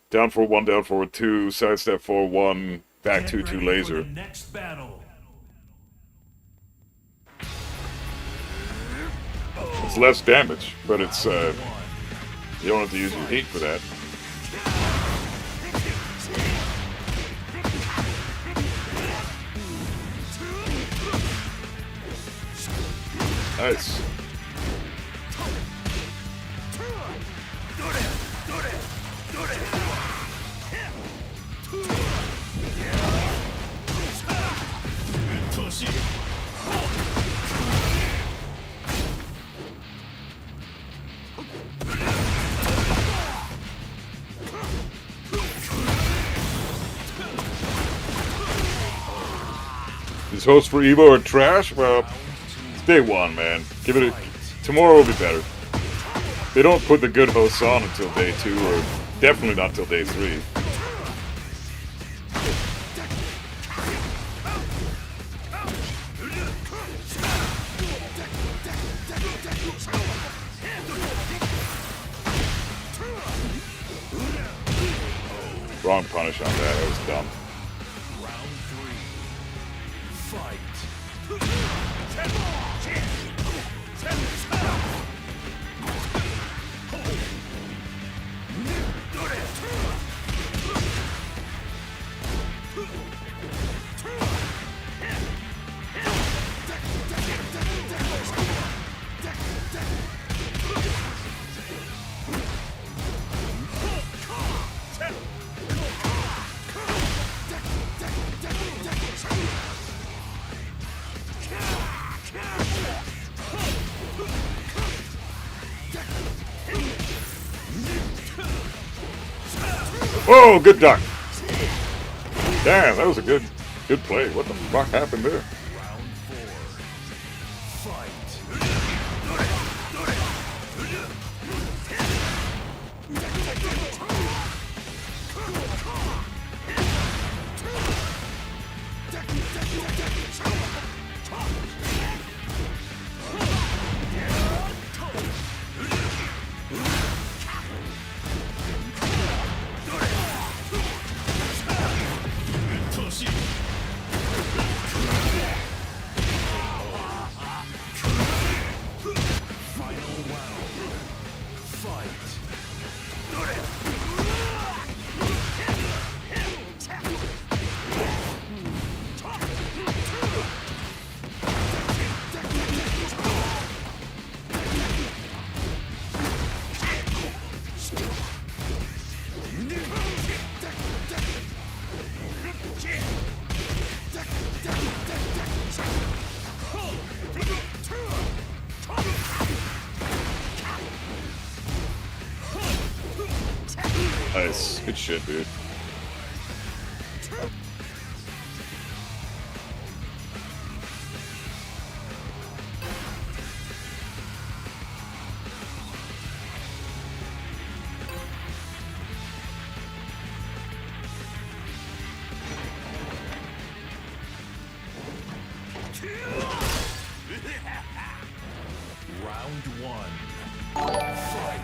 down for 1, down for 2, sidestep for 1, back 2, 2 laser. Next battle. It's less damage, but it's, you don't have to use your heat for that. Nice. These hosts for Evo are trash? Well, it's day one, man. Give it a... Tomorrow will be better. They don't put the good hosts on until day 2, or definitely not till day 3. Wrong punish on that, that was dumb. Round 3. Fight. Oh, good duck. Damn, that was a good play. What the fuck happened there? Round 4. Fight. Nice. Good shit, dude. Round 1. Fight.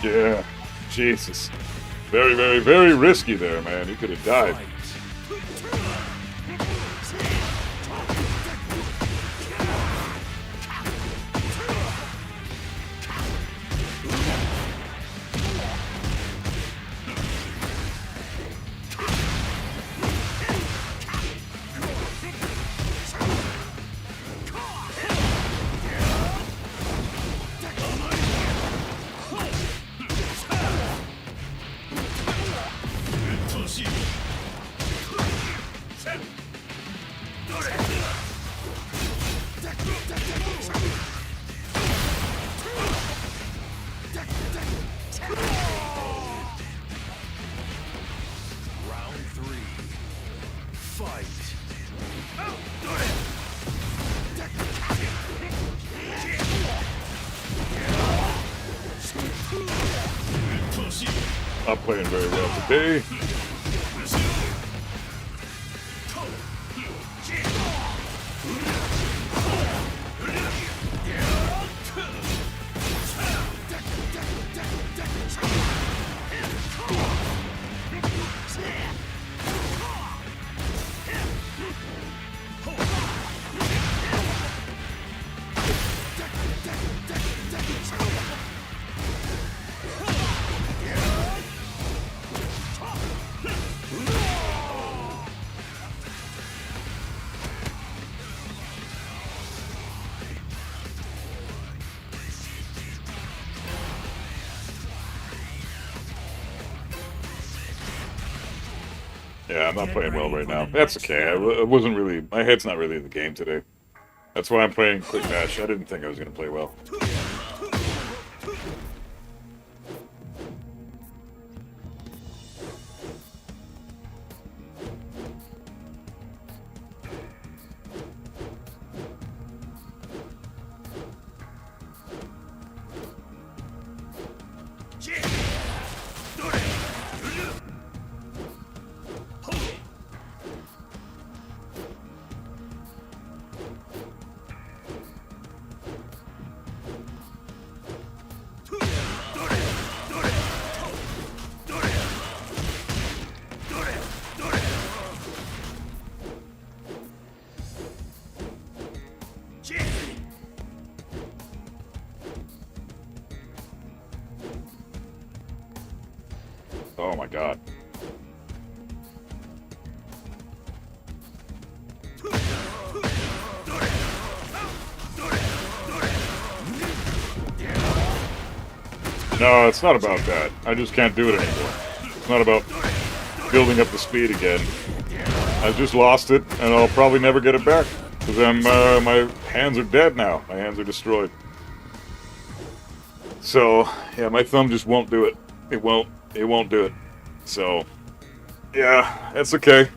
Yeah. Jesus. Very, very, very risky there, man. He could have died. Round 3. Fight. Not playing very well today. Yeah, I'm not playing well right now. That's okay. I wasn't really... My head's not really in the game today. That's why I'm playing Quick Dash. I didn't think I was going to play well. Oh my god. No, it's not about that. I just can't do it anymore. It's not about building up the speed again. I just lost it, and I'll probably never get it back. Because my hands are dead now. My hands are destroyed. So, yeah, my thumb just won't do it. It won't do it. So, yeah, that's okay.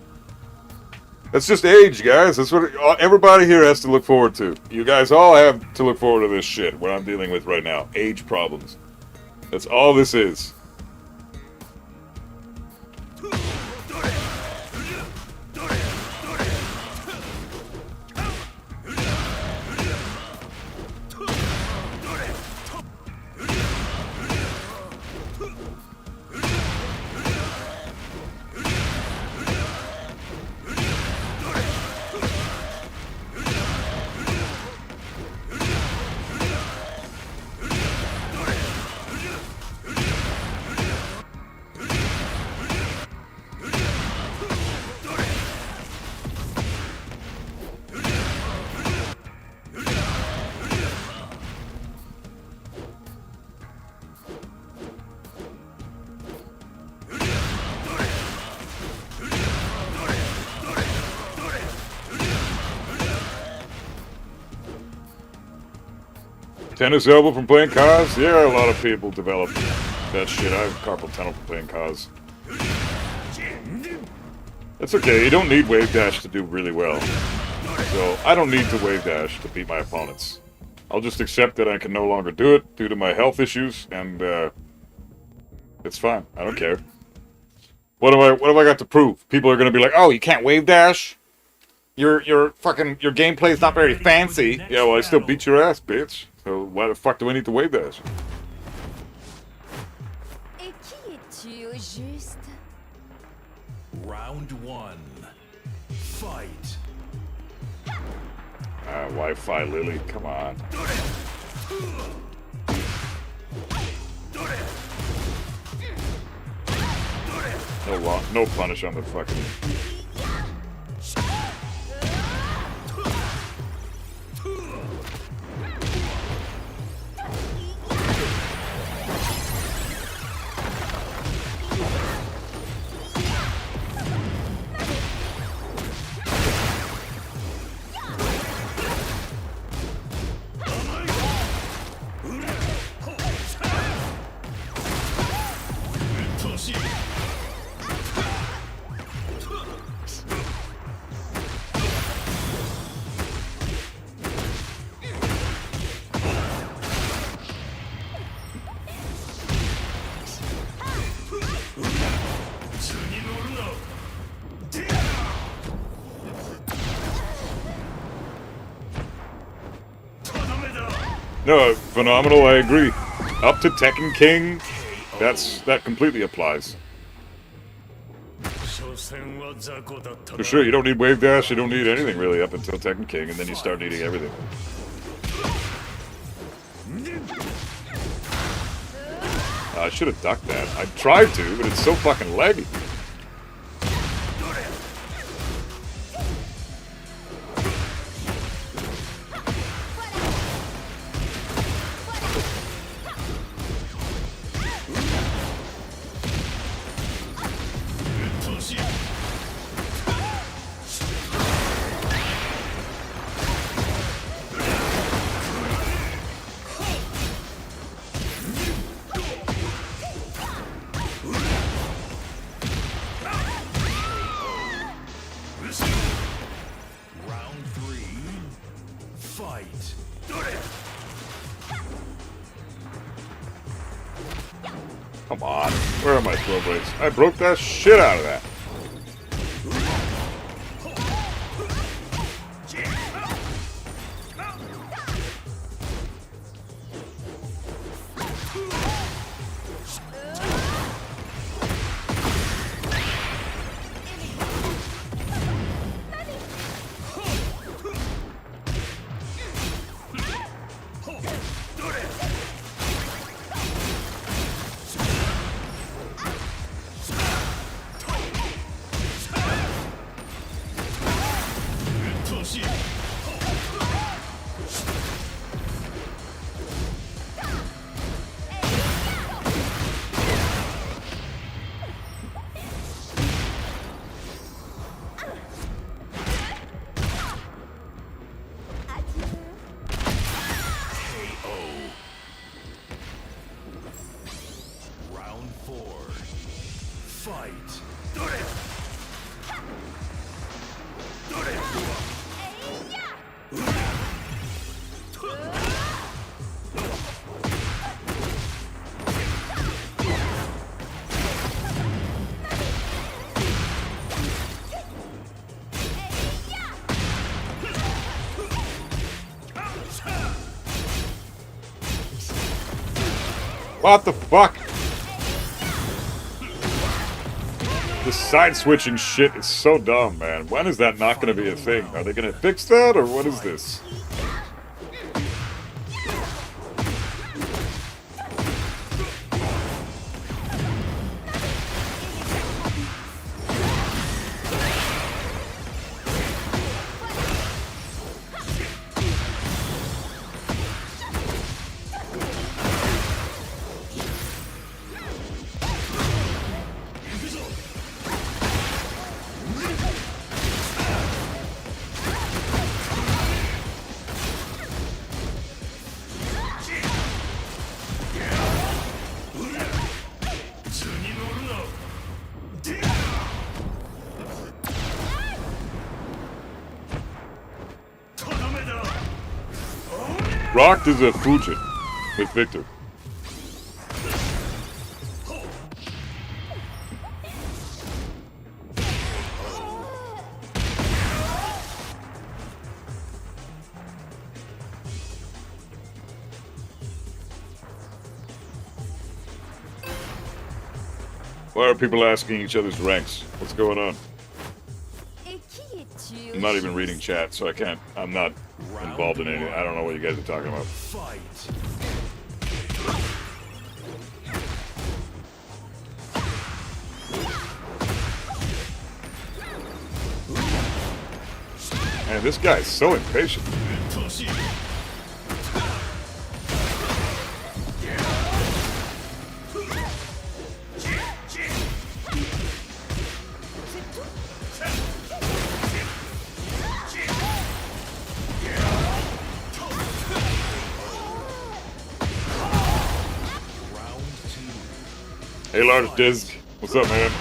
That's just age, guys. That's what everybody here has to look forward to. You guys all have to look forward to this shit, what I'm dealing with right now. Age problems. That's all this is. Tennis elbow from playing Kaz? Yeah, a lot of people develop that shit. I have carpal tunnel from playing Kaz. That's okay, you don't need wave dash to do really well. So, I don't need to wave dash to beat my opponents. I'll just accept that I can no longer do it due to my health issues, and it's fine. I don't care. What have I got to prove? People are gonna be like, oh, you can't wave dash? Your gameplay's not very fancy. Yeah, well, I still beat your ass, bitch. So why the fuck do I need to wave dash? au juste. Round 1. Fight. Wi-Fi Lily, come on. No punish on the fucking. No, phenomenal, I agree. Up to Tekken King, that completely applies. For sure, you don't need Wave Dash, you don't need anything really up until Tekken King, and then you start needing everything. I should have ducked that. I tried to, but it's so fucking laggy. Round 3. Fight. Come on, where are my throw blades? I broke that shit out of that. Round 4. Fight. What the fuck? This side switching shit is so dumb, man. When is that not going to be a thing? Are they going to fix that, or what is this? Rocked is a Fujin with Victor. Why are people asking each other's ranks? What's going on? Et qui es-tu? I'm not even reading chat, so I can't. I'm not involved in anything. I don't know what you guys are talking about. Fight. Man, this guy is so impatient. Hey, Lars Disc. What's up, man?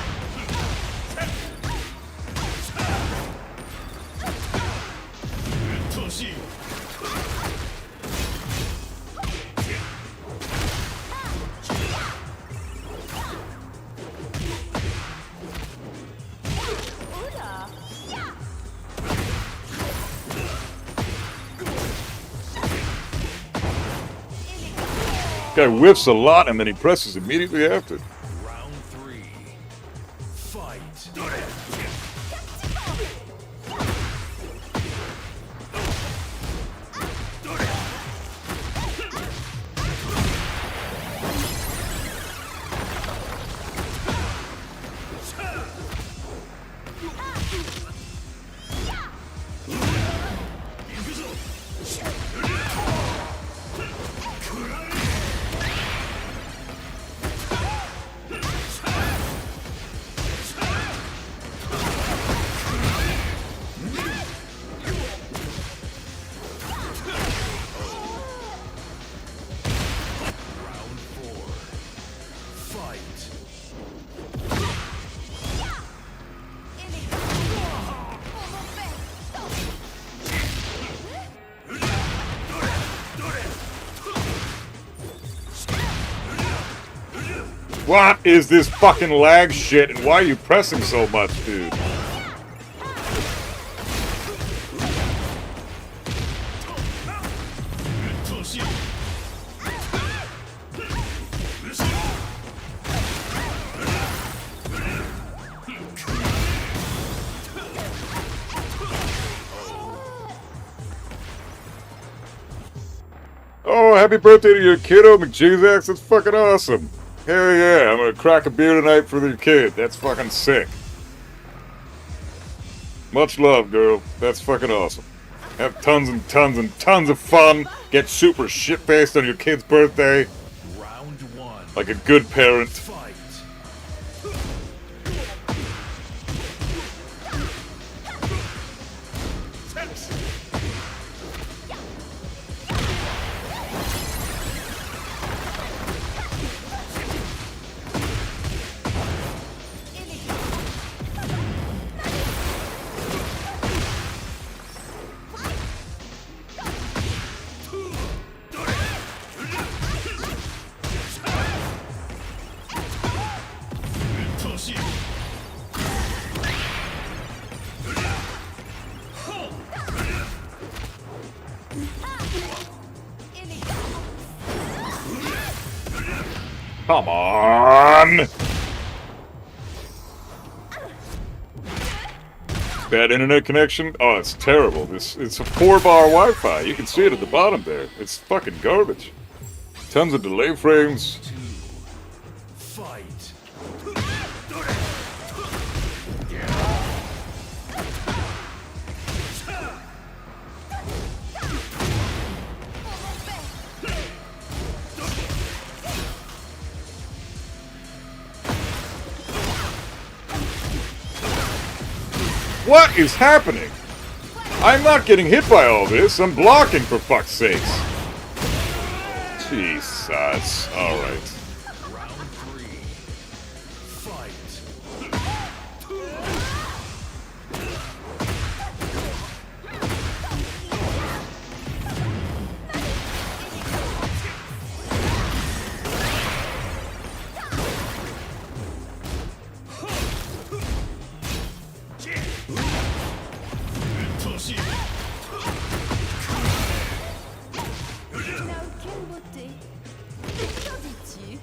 Guy whiffs a lot and then he presses immediately after. Round 3. Fight. Round 4. Fight. What is this fucking lag shit and why are you pressing so much, dude? Oh, happy birthday to your kiddo, McJesus. That's fucking awesome. Hell yeah, I'm gonna crack a beer tonight for the kid. That's fucking sick. Much love, girl. That's fucking awesome. Have tons and tons and tons of fun. Get super shit-faced on your kid's birthday. Round 1. Like a good parent. Fight. Come on! Bad internet connection? Oh, it's terrible. It's a 4-bar Wi-Fi. You can see it at the bottom there. It's fucking garbage. Tons of delay frames. 2. Fight. What is happening? I'm not getting hit by all this. I'm blocking, for fuck's sakes. Jesus. Alright. Round 3. Fight. Quelle beauté! Qu'en dis-tu?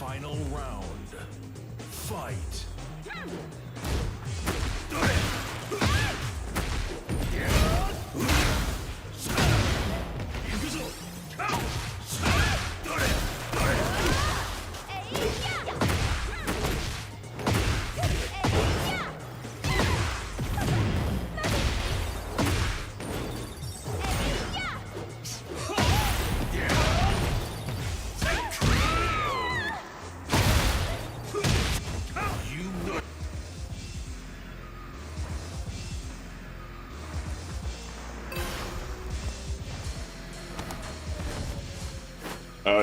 Final round. Fight.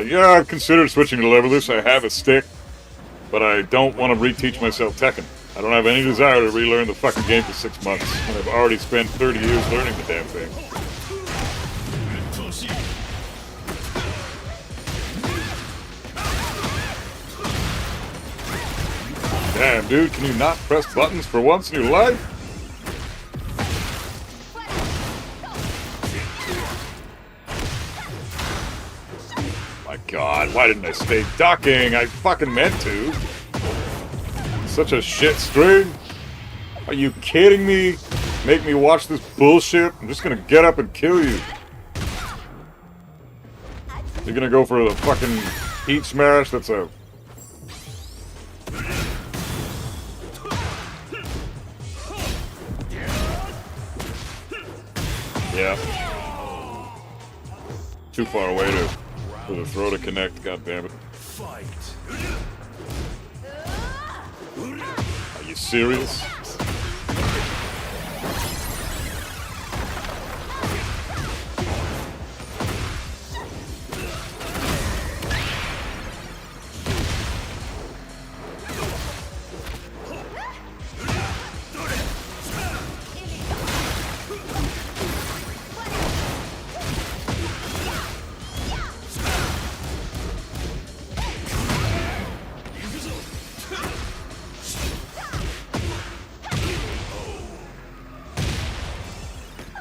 Yeah, I've considered switching to levelers. I have a stick, but I don't want to reteach myself Tekken. I don't have any desire to relearn the fucking game for 6 months, and I've already spent 30 years learning the damn thing. Damn, dude, can you not press buttons for once in your life? My God, why didn't I stay ducking? I fucking meant to. Such a shit string. Are you kidding me? Make me watch this bullshit? I'm just gonna get up and kill you. You're gonna go for the fucking heat smash? That's a... Yeah. Too far away for the throw to connect, goddammit. Fight. Are you serious?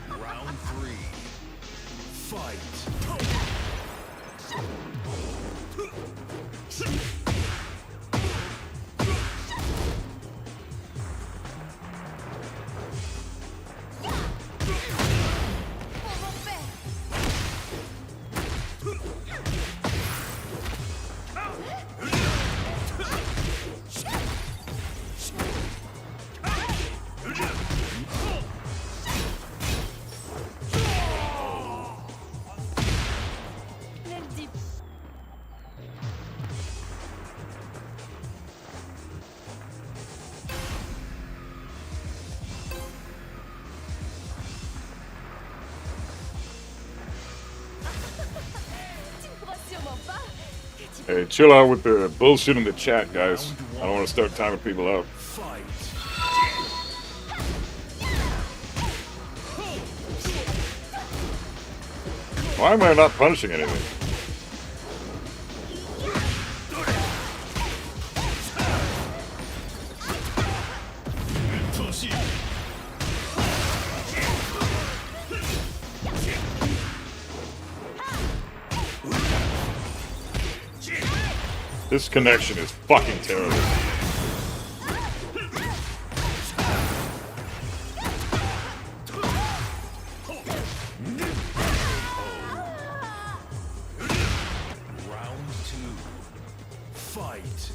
Round 3. Fight. Hey, chill out with the bullshit in the chat, guys. I don't want to start timing people out. Fight. Why am I not punishing anything? This connection is fucking terrible. Round 2. Fight.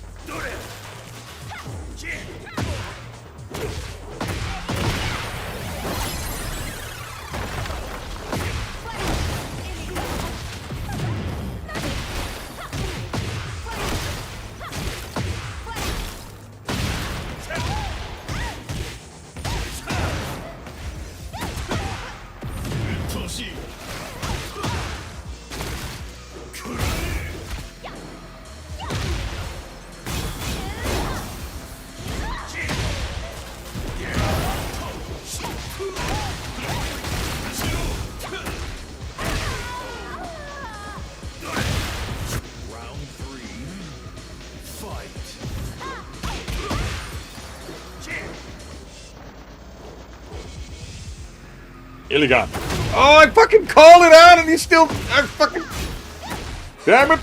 Round 3. Fight. Illigan. Oh, I fucking called it out and he's still... I fucking... Damn it!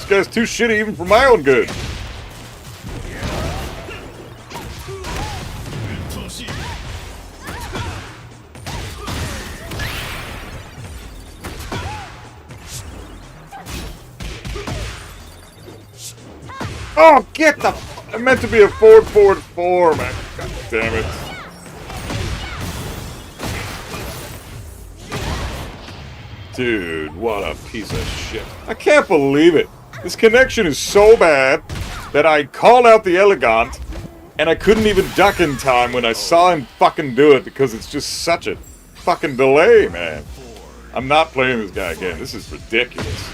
guy's too shitty even for my own good. Oh, get the... I meant to be a forward, man. God damn it. Dude, what a piece of shit. I can't believe it. This connection is so bad that I called out the elegant and I couldn't even duck in time when I saw him fucking do it because it's just such a fucking delay, man. I'm not playing this guy again. This is ridiculous.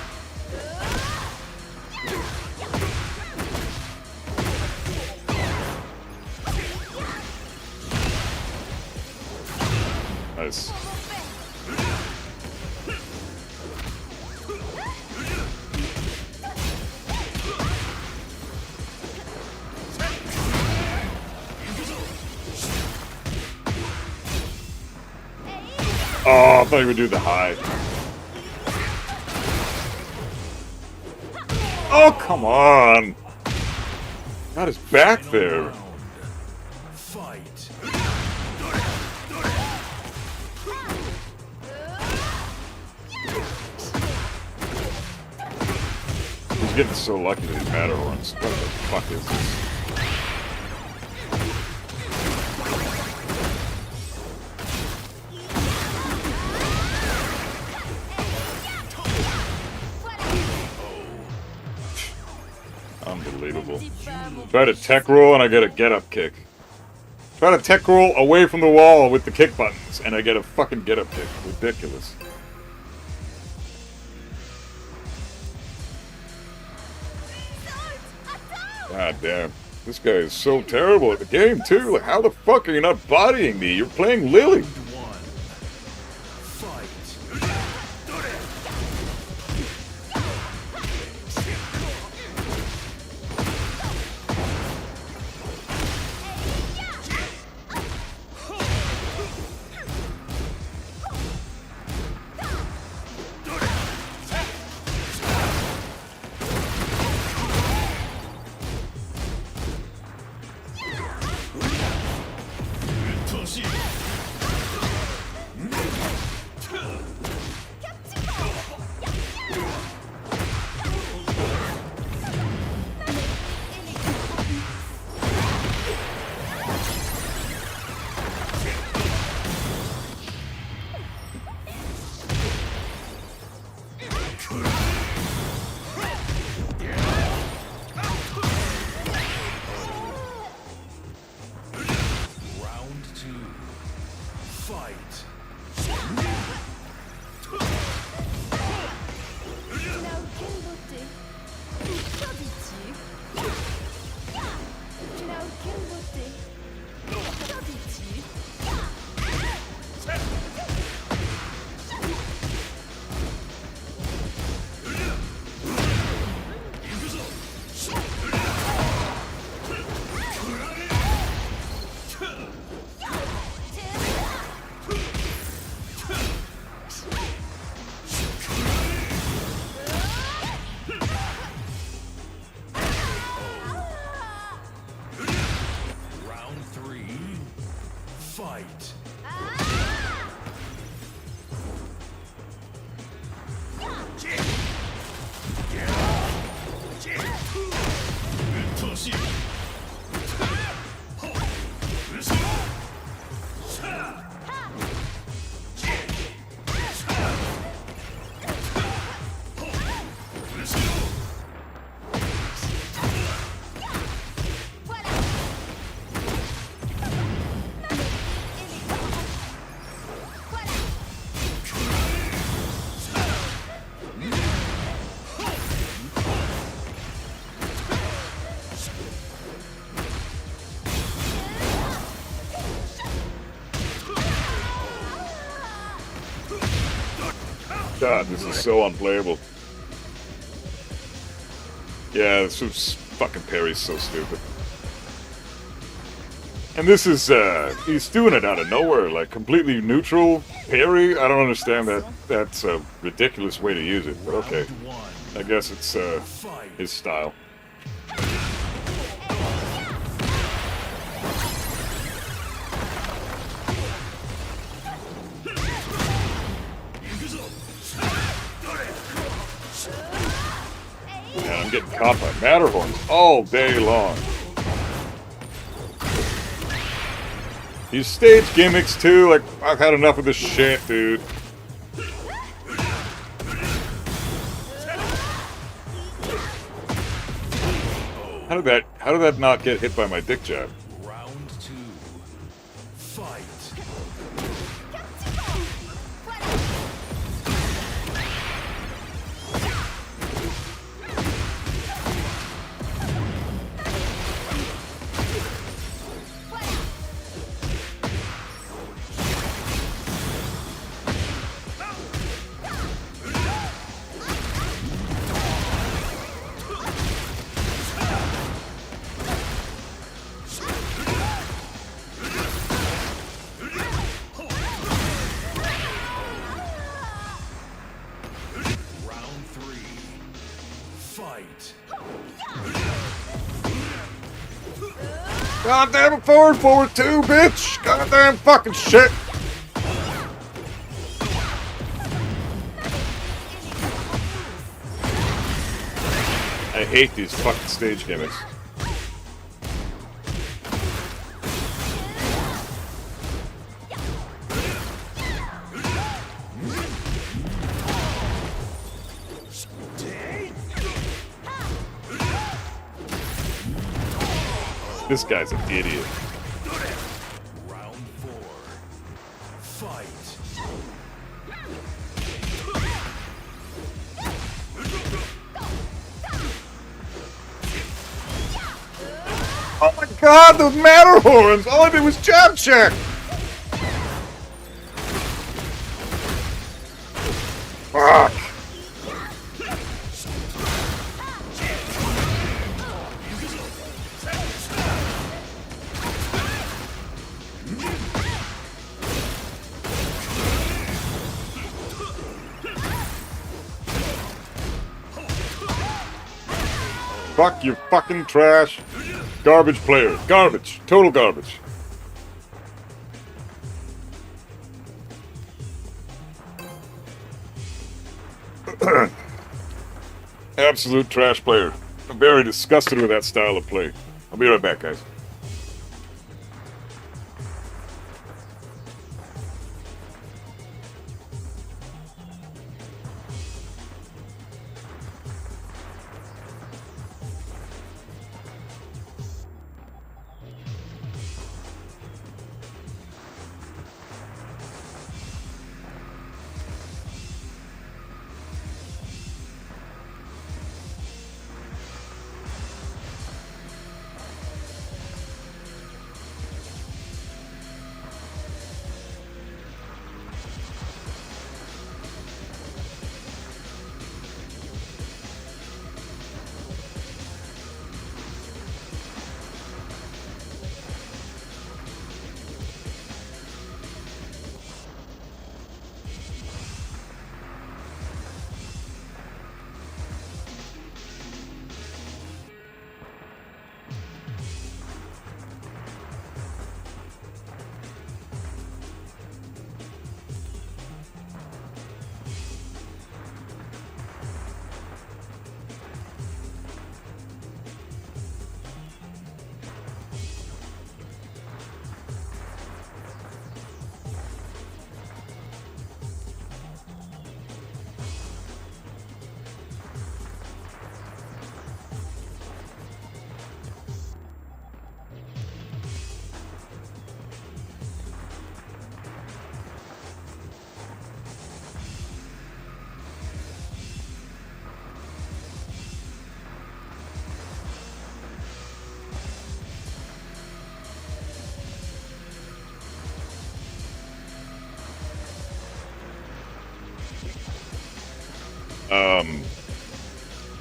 Nice. Oh, I thought you would do the high. Oh, come on. Got his back there. Fight. He's getting so lucky that he matter runs. What the fuck is this? Unbelievable. Try to tech roll and I get a get up kick. Try to tech roll away from the wall with the kick buttons and I get a fucking get up kick. Ridiculous. God damn. This guy is so terrible at the game too. Like, how the fuck are you not bodying me? You're playing Lily. God, this is so unplayable. Yeah, this fucking parry's so stupid. And this is, he's doing it out of nowhere, like completely neutral parry. I don't understand that. That's a ridiculous way to use it, but okay. I guess it's his style. Man, I'm getting caught by Matterhorns all day long. These stage gimmicks too, like, I've had enough of this shit, dude. How did that not get hit by my dick jab? Round 2. Fight. Round 3. Fight. Goddamn forward too, bitch! Goddamn fucking shit! I hate these fucking stage gimmicks. This guy's an idiot. Round 4. Fight. Oh my god, those Matterhorns! All I did was jab check! Fuck! Fuck you fucking trash. Garbage player. Garbage. Total garbage. Absolute trash player. I'm very disgusted with that style of play. I'll be right back, guys.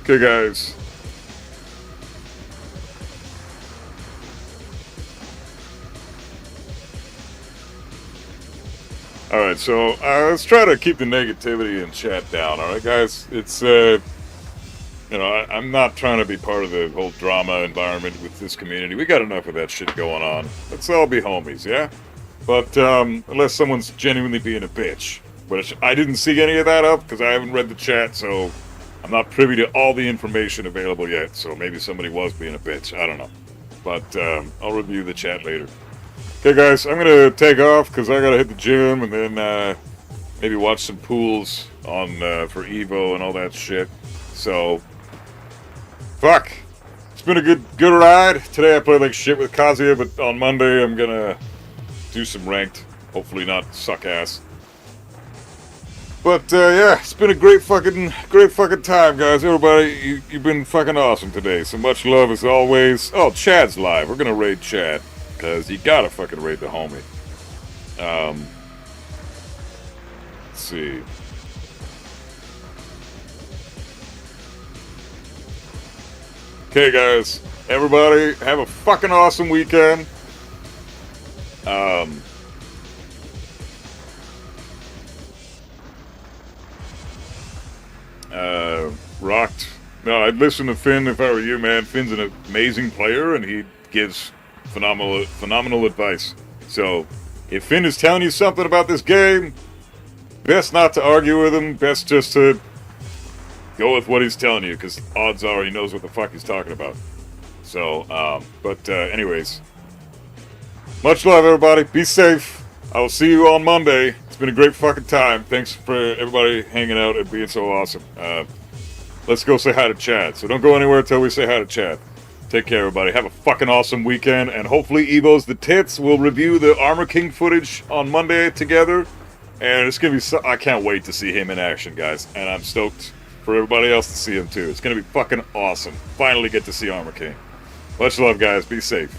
Okay, guys. Alright, so let's try to keep the negativity in chat down, alright, guys? It's You know, I'm not trying to be part of the whole drama environment with this community. We got enough of that shit going on. Let's all be homies, yeah? But unless someone's genuinely being a bitch. But I didn't see any of that up because I haven't read the chat, so I'm not privy to all the information available yet. So maybe somebody was being a bitch. I don't know. But I'll review the chat later. Okay, guys, I'm going to take off because I got to hit the gym and then maybe watch some pools on for Evo and all that shit. So, fuck. It's been a good ride. Today I played like shit with Kazuya, but on Monday I'm going to do some ranked. Hopefully not suck ass. But yeah, it's been a great fucking time, guys. Everybody, you've been fucking awesome today. So much love as always. Oh, Chad's live. We're gonna raid Chad because you gotta fucking raid the homie. Let's see. Okay, guys. Everybody, have a fucking awesome weekend. Rocked. No, I'd listen to Finn if I were you, man. Finn's an amazing player, and he gives phenomenal advice. So, if Finn is telling you something about this game, best not to argue with him. Best just to go with what he's telling you, because odds are he knows what the fuck he's talking about. So, anyways. Much love, everybody. Be safe. I will see you on Monday. It's been a great fucking time. Thanks for everybody hanging out and being so awesome. Let's go say hi to Chad. So don't go anywhere until we say hi to Chad. Take care, everybody. Have a fucking awesome weekend. And hopefully Evo's the Tits will review the Armor King footage on Monday together. And it's going to be... I can't wait to see him in action, guys. And I'm stoked for everybody else to see him, too. It's going to be fucking awesome. Finally get to see Armor King. Much love, guys. Be safe.